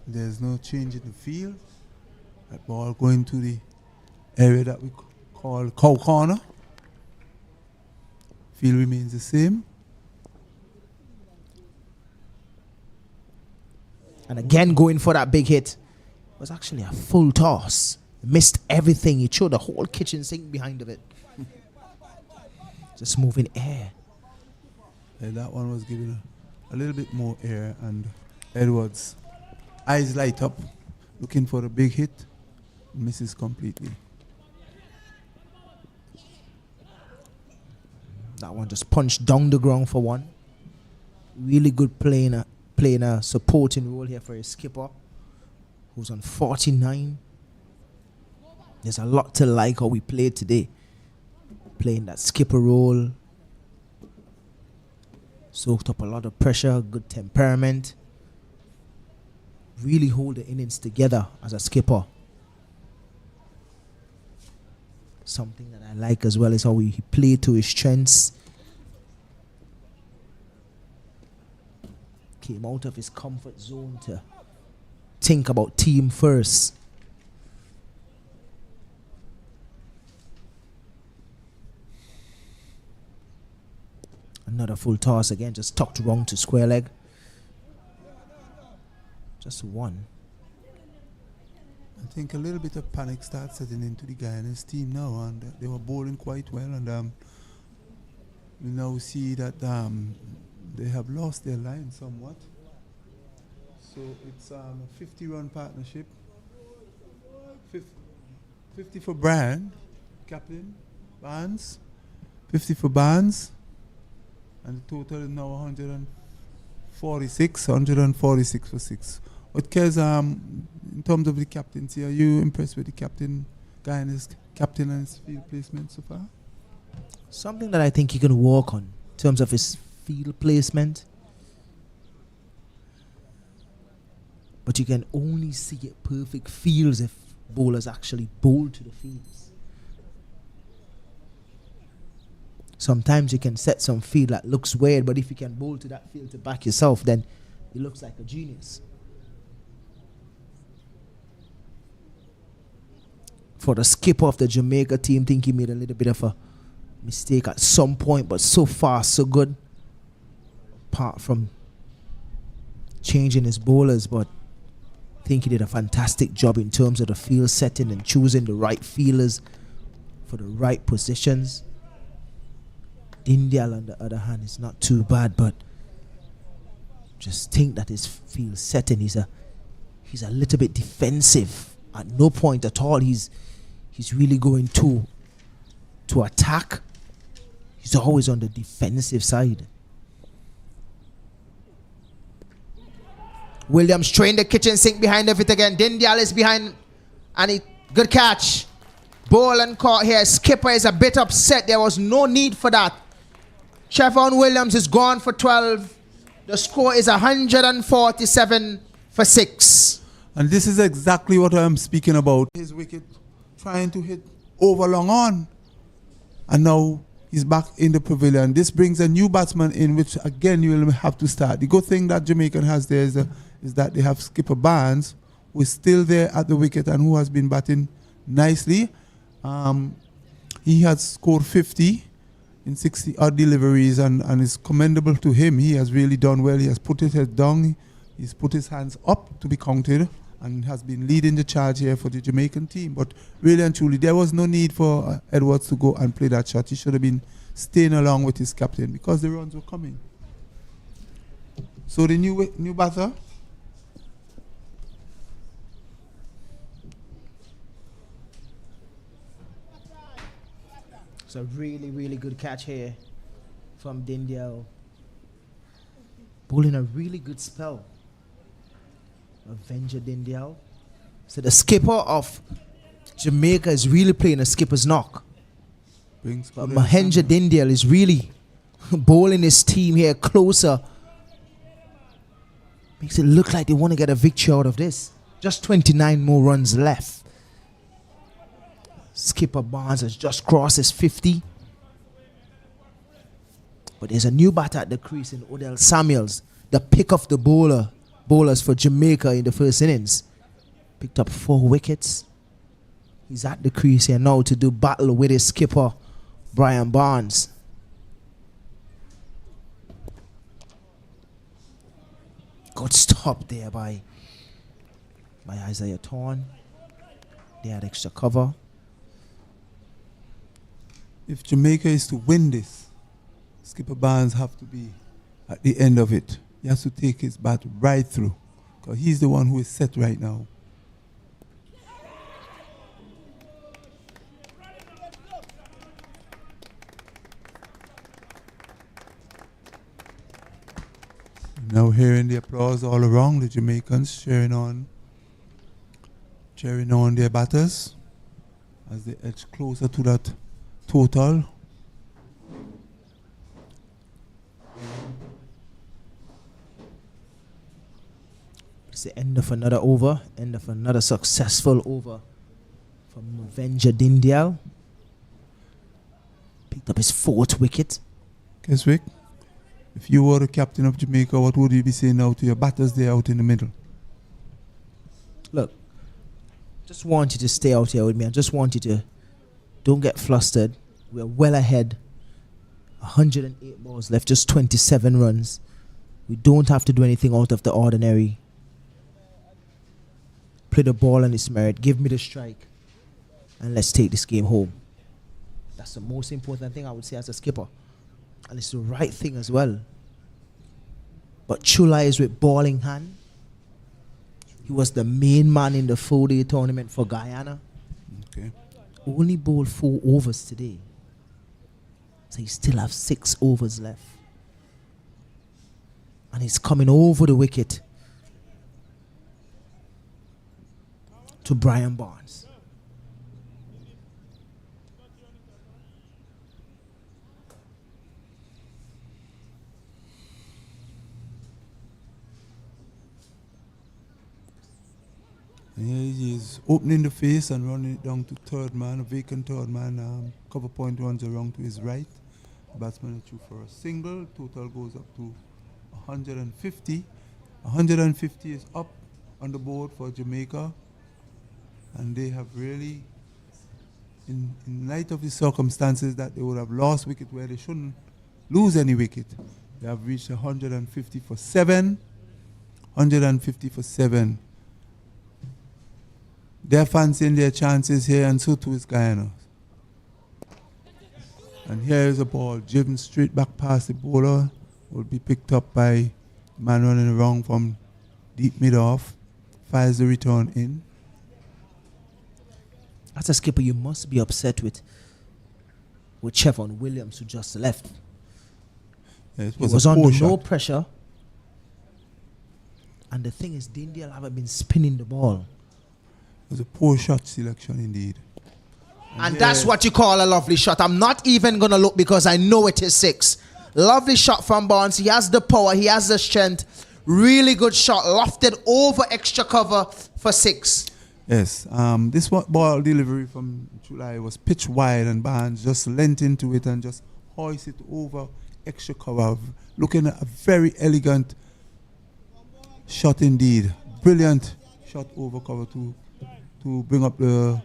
There's no change in the field. That ball going to the area that we call cow corner. Field remains the same. And again going for that big hit. It was actually a full toss. Missed everything. He threw the whole kitchen sink behind of it. Just moving air. Yeah, that one was given a little bit more air, and Edwards' eyes light up, looking for a big hit, misses completely. That one just punched down the ground for one. Really good playing a supporting role here for his skipper, who's on 49. There's a lot to like how we played today. Playing that skipper role. Soaked up a lot of pressure, good temperament. Really hold the innings together as a skipper. Something that I like as well is how he played to his strengths. Came out of his comfort zone to think about team first. Another full toss again, just tucked wrong to square leg. Just one. I think a little bit of panic starts setting into the Guyana's team now, and they were bowling quite well, and we now see that they have lost their line somewhat. So it's a 50-run partnership. 50 for Brian, captain, Barnes. 50 for Barnes. And the total is now 146 for 6. What cares, in terms of the captaincy, are you impressed with the captain, Guyana's captain and his field placement so far? Something that I think he can work on in terms of his field placement. But you can only see it perfect fields if bowlers actually bowl to the fields. Sometimes you can set some field that looks weird, but if you can bowl to that field to back yourself, then it looks like a genius. For the skipper of the Jamaica team, I think he made a little bit of a mistake at some point, but so far so good. Apart from changing his bowlers, but I think he did a fantastic job in terms of the field setting and choosing the right fielders for the right positions. Dindial, on the other hand, is not too bad, but just think that his field setting, he's a little bit defensive. At no point at all he's really going to attack. He's always on the defensive side. Williams trained the kitchen sink behind of it again. Dindial is behind, and good catch. Ball and caught here. Skipper is a bit upset. There was no need for that. Trevon Williams is gone for 12. The score is 147 for 6. And this is exactly what I'm speaking about. His wicket trying to hit over long on. And now he's back in the pavilion. This brings a new batsman in, which again you will have to start. The good thing that Jamaican has there is that they have skipper Barnes, who is still there at the wicket and who has been batting nicely. He has scored 50 in 60 odd deliveries, and it's commendable to him. He has really done well. He has put his head down, he's put his hands up to be counted, and has been leading the charge here for the Jamaican team. But really and truly, there was no need for Edwards to go and play that shot. He should have been staying along with his captain because the runs were coming. So the new batter. It's a really, really good catch here from Dindial. Bowling a really good spell. Avenger Dindial. So the skipper of Jamaica is really playing a skipper's knock. But Mahendra Dindial is really bowling his team here closer. Makes it look like they want to get a victory out of this. Just 29 more runs left. Skipper Barnes has just crossed his 50. But there's a new batter at the crease in Odell Samuels, the pick of the bowlers for Jamaica in the first innings. Picked up 4 wickets. He's at the crease here now to do battle with his skipper, Brian Barnes. Good stop there by Isaiah Thorne. They had extra cover. If Jamaica is to win this, Skipper Barnes have to be at the end of it. He has to take his bat right through, because he's the one who is set right now. Now hearing the applause all around, the Jamaicans cheering on their batters as they edge closer to that total. It's the end of another over, end of another successful over from Avenger Dindial. Picked up his 4th wicket. Keswick, if you were the captain of Jamaica, what would you be saying now to your batters there out in the middle? Look, just want you to stay out here with me. I just want you to don't get flustered. We're well ahead. 108 balls left, just 27 runs. We don't have to do anything out of the ordinary. Play the ball on its merit. Give me the strike. And let's take this game home. That's the most important thing I would say as a skipper. And it's the right thing as well. But Chula is with ball in hand. He was the main man in the 4-day tournament for Guyana. Okay. Only bowled 4 overs today. So he still have 6 overs left. And he's coming over the wicket to Brian Barnes. And here he is, opening the face and running it down to third man, a vacant third man. Cover point runs around to his right. Batsman through for a single. Total goes up to 150. 150 is up on the board for Jamaica. And they have really, in light of the circumstances that they would have lost wicket where they shouldn't lose any wicket, they have reached 150 for 7. 150 for 7. They're fancying their chances here, and so too is Guyana. And here is a ball driven straight back past the bowler. Will be picked up by the man running around from deep mid-off. Fires the return in. As a skipper, you must be upset with Chevron Williams, who just left. Yeah, He was under no pressure. And the thing is, Dindial haven't been spinning the ball. It was a poor shot selection indeed. And that's what you call a lovely shot. I'm not even going to look because I know it is 6. Lovely shot from Barnes. He has the power. He has the strength. Really good shot. Lofted over extra cover for 6. Yes. This ball delivery from July was pitch wide, and Barnes just leant into it and just hoisted it over extra cover. Looking at a very elegant shot indeed. Brilliant shot over cover to bring up the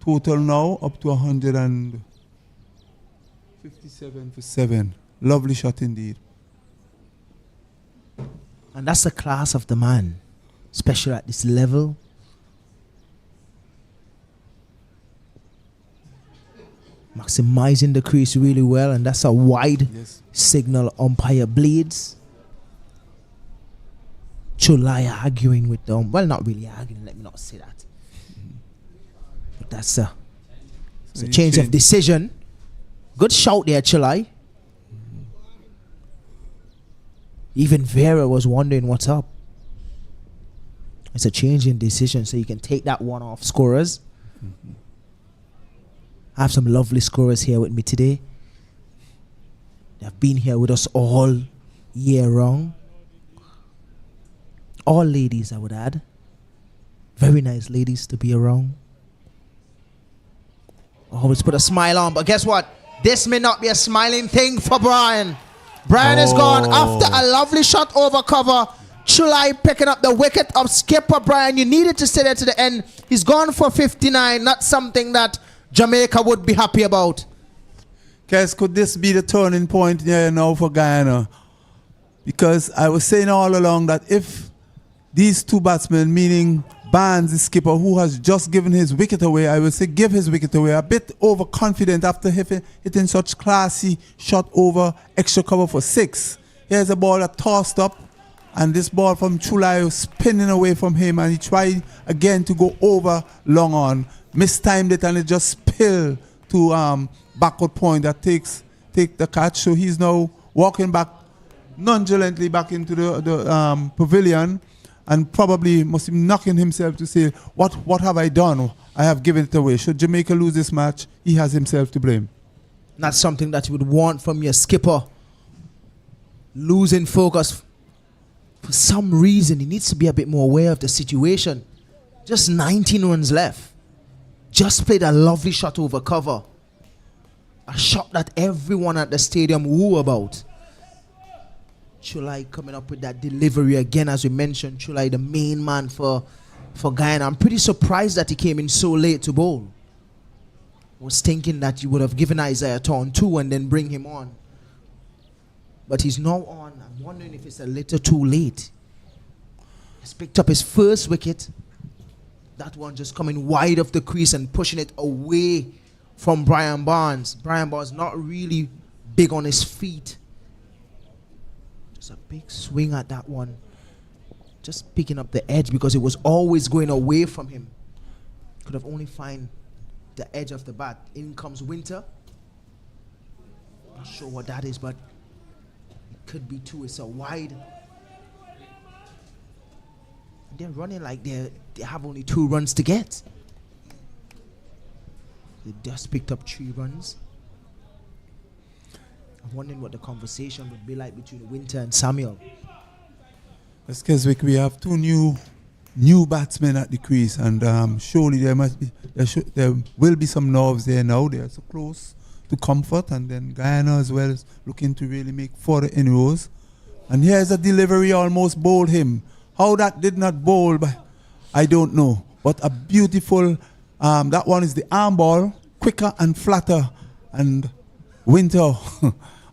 total now up to 157 for 7. Lovely shot indeed. And that's the class of the man, especially at this level. Maximizing the crease really well, and that's a wide signal umpire bleeds. Chulai arguing with them. Well, not really arguing, let me not say that. But that's a change of decision. Good shout there, Chulai. Even Vera was wondering what's up. It's a change in decision, so you can take that one off scorers. I have some lovely scorers here with me today. They have been here with us all year round. All ladies, I would add. Very nice ladies to be around. Always put a smile on, but guess what? This may not be a smiling thing for Brian. Brian is gone after a lovely shot over cover. Chulai picking up the wicket of skipper Brian. You needed to stay there to the end. He's gone for 59. Not something that Jamaica would be happy about. Guys, could this be the turning point here now for Guyana? Because I was saying all along that if these two batsmen, meaning Barnes, the skipper, who has just given his wicket away, I will say give his wicket away, a bit overconfident after hitting such classy shot over extra cover for 6. Here's a ball that tossed up, and this ball from Chulai was spinning away from him, and he tried again to go over long on, mistimed it, and it just spilled to backward point that take the catch. So he's now walking back nonchalantly back into the pavilion, and probably must be knocking himself to say, what have I done? I have given it away. Should Jamaica lose this match, he has himself to blame. Not something that you would want from your skipper. Losing focus. For some reason, he needs to be a bit more aware of the situation. Just 19 runs left. Just played a lovely shot over cover. A shot that everyone at the stadium woo about. Chulai coming up with that delivery again, as we mentioned. Chulai, the main man for Guyana. I'm pretty surprised that he came in so late to bowl. I was thinking that you would have given Isaiah turn 2 and then bring him on. But he's now on. I'm wondering if it's a little too late. He's picked up his first wicket. That one just coming wide of the crease and pushing it away from Brian Barnes. Brian Barnes not really big on his feet. Just a big swing at that one. Just picking up the edge because it was always going away from him. Could have only find the edge of the bat. In comes Winter. Not sure what that is, but it could be too. It's a wide. They're running like they have only 2 runs to get. They just picked up 3 runs. I'm wondering what the conversation would be like between Winter and Samuel. As Keswick, we have 2 new batsmen at the crease, and surely there will be some nerves there now. They are so close to comfort, and then Guyana as well is looking to really make further inroads. And here's a delivery almost bowled him. How that did not bowl, I don't know. But a beautiful, that one is the arm ball, quicker and flatter, and Winter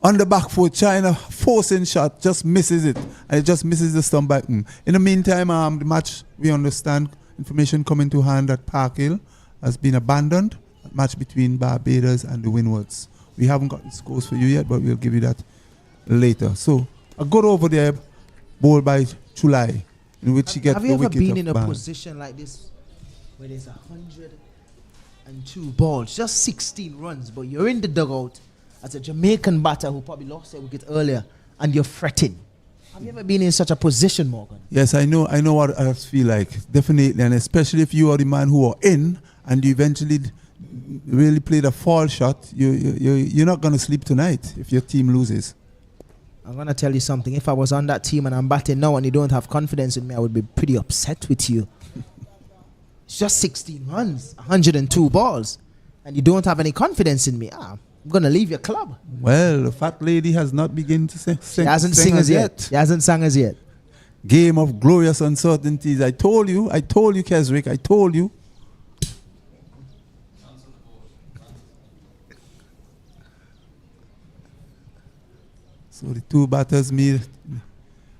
on the back foot, China forcing shot, just misses it, and it just misses the stump back. In the meantime, the match, we understand, information coming to hand that Park Hill has been abandoned. A match between Barbados and the Windwards. We haven't got the scores for you yet, but we'll give you that later. So a good over there, bowled by Chulai, in which he gets the wicket. Have you ever been in a Barnes. position like this, where there's 102 balls, just 16 runs, but you're in the dugout as a Jamaican batter who probably lost their wicket earlier, and you're fretting? Have you ever been in such a position, Morgan? Yes, I know what others feel like, definitely, and especially if you are the man who are in and you eventually really played a fall shot, you're not going to sleep tonight if your team loses. I'm going to tell you something. If I was on that team and I'm batting now and you don't have confidence in me, I would be pretty upset with you. It's just 16 runs, 102 balls, and you don't have any confidence in me. I'm going to leave your club. Well, the fat lady has not begun to sing. She hasn't sung us yet. She hasn't sung us yet. Game of glorious uncertainties. I told you, Keswick, I told you. So the 2 batters meet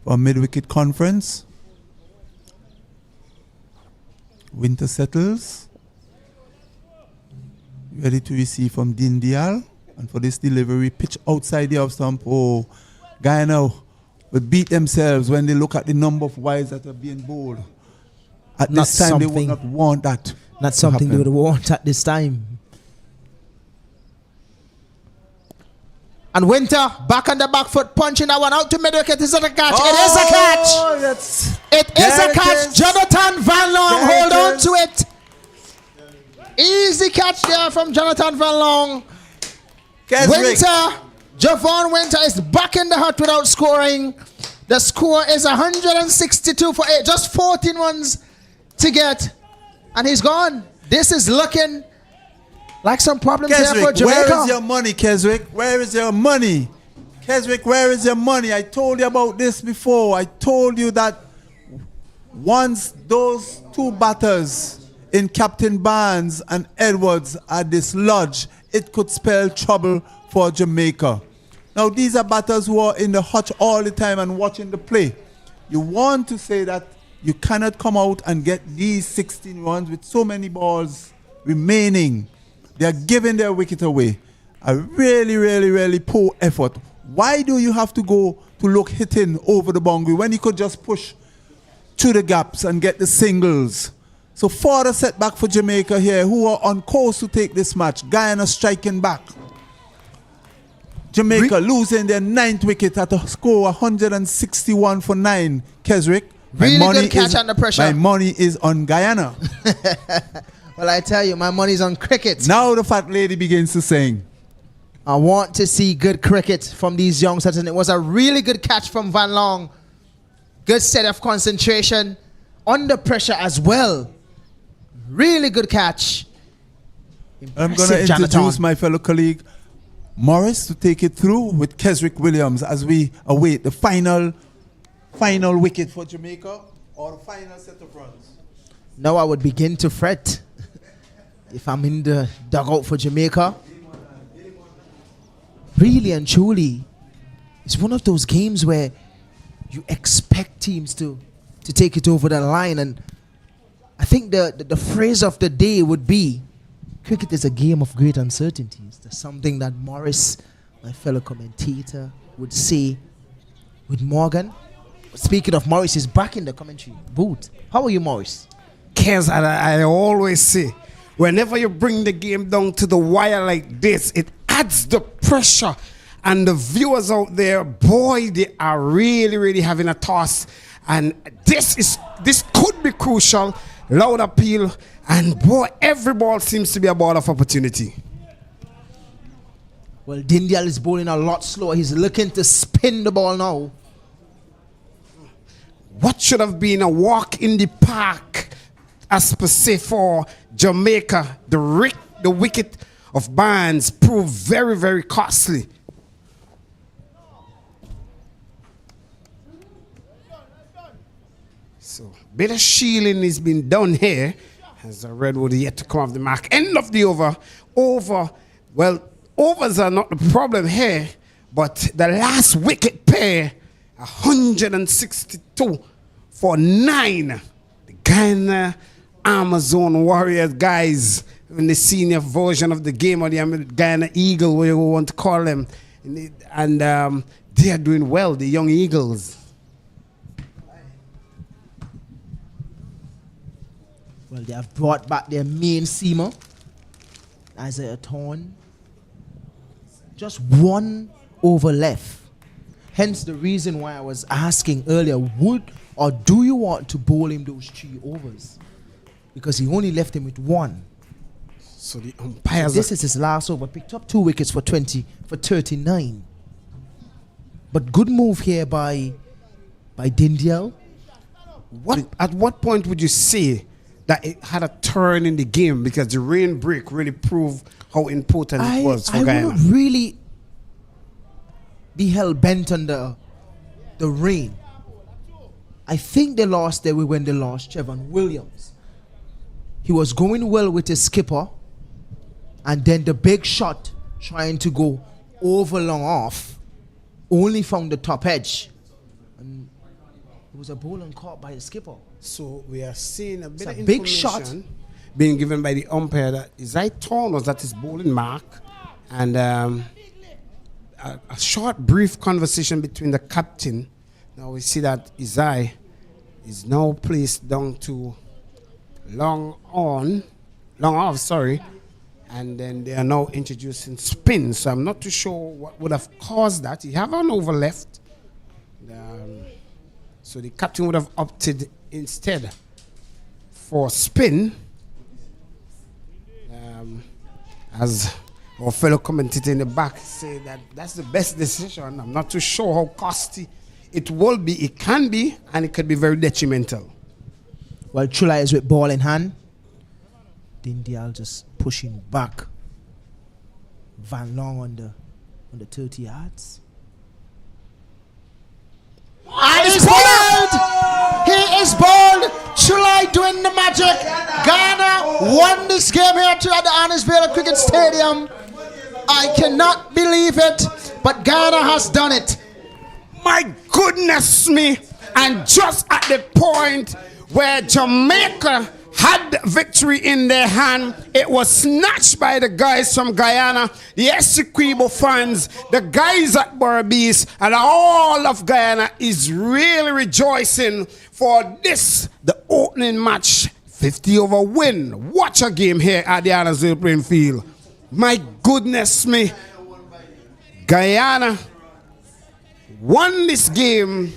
for a mid-wicket conference. Winter settles. Ready to receive from Dean Dial. And for this delivery, pitch outside the off stump. Oh, Guyana will beat themselves when they look at the number of wides that are being bowled. At Not this time, they would something- not want that. Not something they would want at this time. And Winter back on the back foot, punching that one out to mid-wicket. Is it a catch? It is a catch. It is a catch. Jonathan Van Long, hold on to it. Easy catch there from Jonathan Van Long. Winter, Javon Winter is back in the hut without scoring. The score is 162 for 8. Just 14 runs to get. And he's gone. This is looking like some problems Keswick, there for Jamaica. where is your money, Keswick? Where is your money? Keswick, where is your money? I told you about this before. I told you that once those 2 batters in Captain Barnes and Edwards are dislodged, it could spell trouble for Jamaica. Now, these are batters who are in the hutch all the time and watching the play. You want to say that You cannot come out and get these 16 runs with so many balls remaining. They are giving their wicket away. A really, really, really poor effort. Why do you have to go to look hitting over the boundary when you could just push to the gaps and get the singles? So further setback for Jamaica here, who are on course to take this match. Guyana striking back. Jamaica losing their 9th wicket at a score 161 for 9. Keswick. Really good catch under pressure. My money is on Guyana. Well, I tell you, my money's on cricket. Now the fat lady begins to sing. I want to see good cricket from these youngsters, and it was a really good catch from Van Long. Good set of concentration. Under pressure as well. Really good catch. I'm going to introduce my fellow colleague Morris to take it through with Keswick Williams as we await the final wicket for Jamaica or the final set of runs. Now I would begin to fret if I'm in the dugout for Jamaica. Really and truly, it's one of those games where you expect teams to take it over the line, and I think the phrase of the day would be, cricket is a game of great uncertainties. That's something that Morris, my fellow commentator, would say with Morgan. Speaking of Morris, he's back in the commentary booth. How are you, Morris? Kez, I always say, whenever you bring the game down to the wire like this, it adds the pressure. And the viewers out there, boy, they are really, really having a toss. And this could be crucial. Loud appeal. And boy, every ball seems to be a ball of opportunity. Well, Dindial is bowling a lot slower. He's looking to spin the ball now. What should have been a walk in the park, as per se, for Jamaica, the wicket of Barnes proved very, very costly. So, bit of shielding is being done here as the Redwood yet to come off the mark. End of the over. Well, overs are not the problem here, but the last wicket pair, 162 for 9. The Guyana Amazon Warriors guys in the senior version of the game, or the Guyana Eagle, whatever you want to call them. And they are doing well, the young Eagles. Well, they have brought back their main seamer, Isaiah Thorne. Just 1 over left. Hence the reason why I was asking earlier, would or do you want to bowl him those 3 overs? Because he only left him with 1. So the umpires. This is his last over. Picked up 2 wickets for 39. But good move here by Dindial. At what point would you say that it had a turn in the game, because the rain break really proved how important it was for Guyana? I would really be hell bent on the rain. I think they lost there when they lost Trevon Williams. He was going well with his skipper, and then the big shot trying to go over long off only found the top edge, and it was a bowling caught by the skipper. So we are seeing a bit of big shot being given by the umpire that Isaiah Thorne was at his bowling mark, and a short brief conversation between the captain. Now we see that Isaiah is now placed down to long off, and then they are now introducing spin. So I'm not too sure what would have caused that. He have an over left, so the captain would have opted instead for spin, as our fellow commentator in the back say that that's the best decision. I'm not too sure how costly it will be. It can be, and it could be very detrimental. Well, Chula is with ball in hand. Dindial just pushing back. Van Long on the 30 yards. And he's bowled! He is bowled! Chula doing the magic. Ghana won this game here at the Annisville Cricket Stadium. I cannot believe it, but Ghana has done it. My goodness me! And just at the point where Jamaica had the victory in their hand, it was snatched by the guys from Guyana, the Essequibo fans, the guys at Barbies, and all of Guyana is really rejoicing for this, the opening match, 50 over win. Watch a game here at the Annesville playing field. My goodness me. Guyana won this game.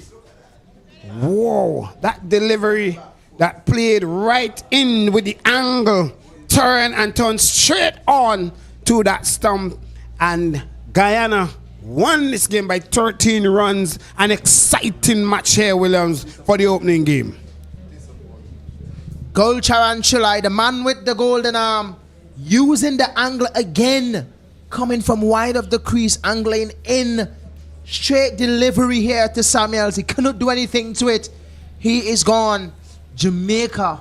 Whoa, that delivery that played right in with the angle, turned straight on to that stump, and Guyana won this game by 13 runs. An exciting match here, Williams, for the opening game. Goal Charanchulai, the man with the golden arm, using the angle again, coming from wide of the crease, angling in. Straight delivery here to Samuels. He couldn't do anything to it. He is gone. Jamaica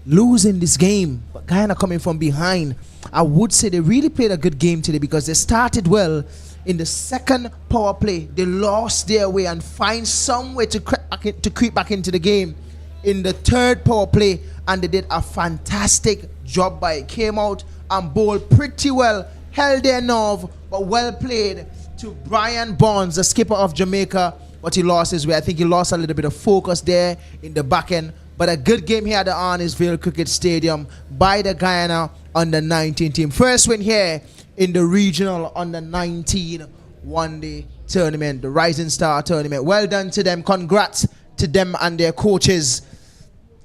losing this game, but Guyana coming from behind. I would say they really played a good game today because they started well. In the second power play, they lost their way and find some way to creep back into the game. In the third power play, and they did a fantastic job by it. Came out and bowled pretty well, held their nerve, but well played to Brian Bonds, the skipper of Jamaica, but he lost his way. I think he lost a little bit of focus there in the back end. But a good game here at the Arnisville Cricket Stadium by the Guyana under-19 team. First win here in the regional under-19 one-day tournament, the Rising Star tournament. Well done to them. Congrats to them and their coaches.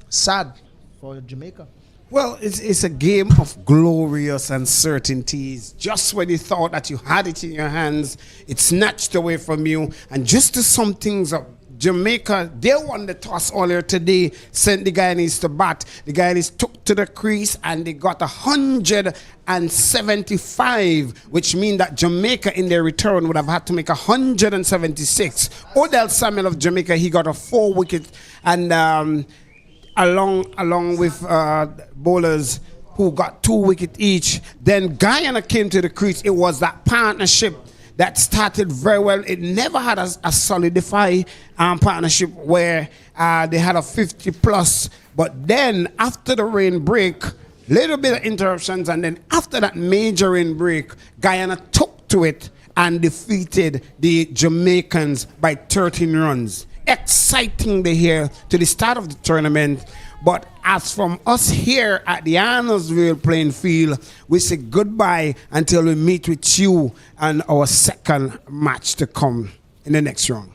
Sad for Jamaica. Well, it's a game of glorious uncertainties. Just when you thought that you had it in your hands, it's snatched away from you. And just to sum things up, Jamaica, they won the toss earlier today, sent the Guyanese to bat. The Guyanese took to the crease and they got 175, which means that Jamaica in their return would have had to make 176. Odell Samuel of Jamaica, he got a 4-wicket, and along with bowlers who got 2 wickets each. Then Guyana came to the crease. It was that partnership that started very well. It never had a solidified partnership where they had a 50 plus. But then after the rain break, little bit of interruptions, and then after that major rain break, Guyana took to it and defeated the Jamaicans by 13 runs. Exciting day here to the start of the tournament. But as from us here at the Arnisville playing field, we say goodbye until we meet with you and our second match to come in the next round.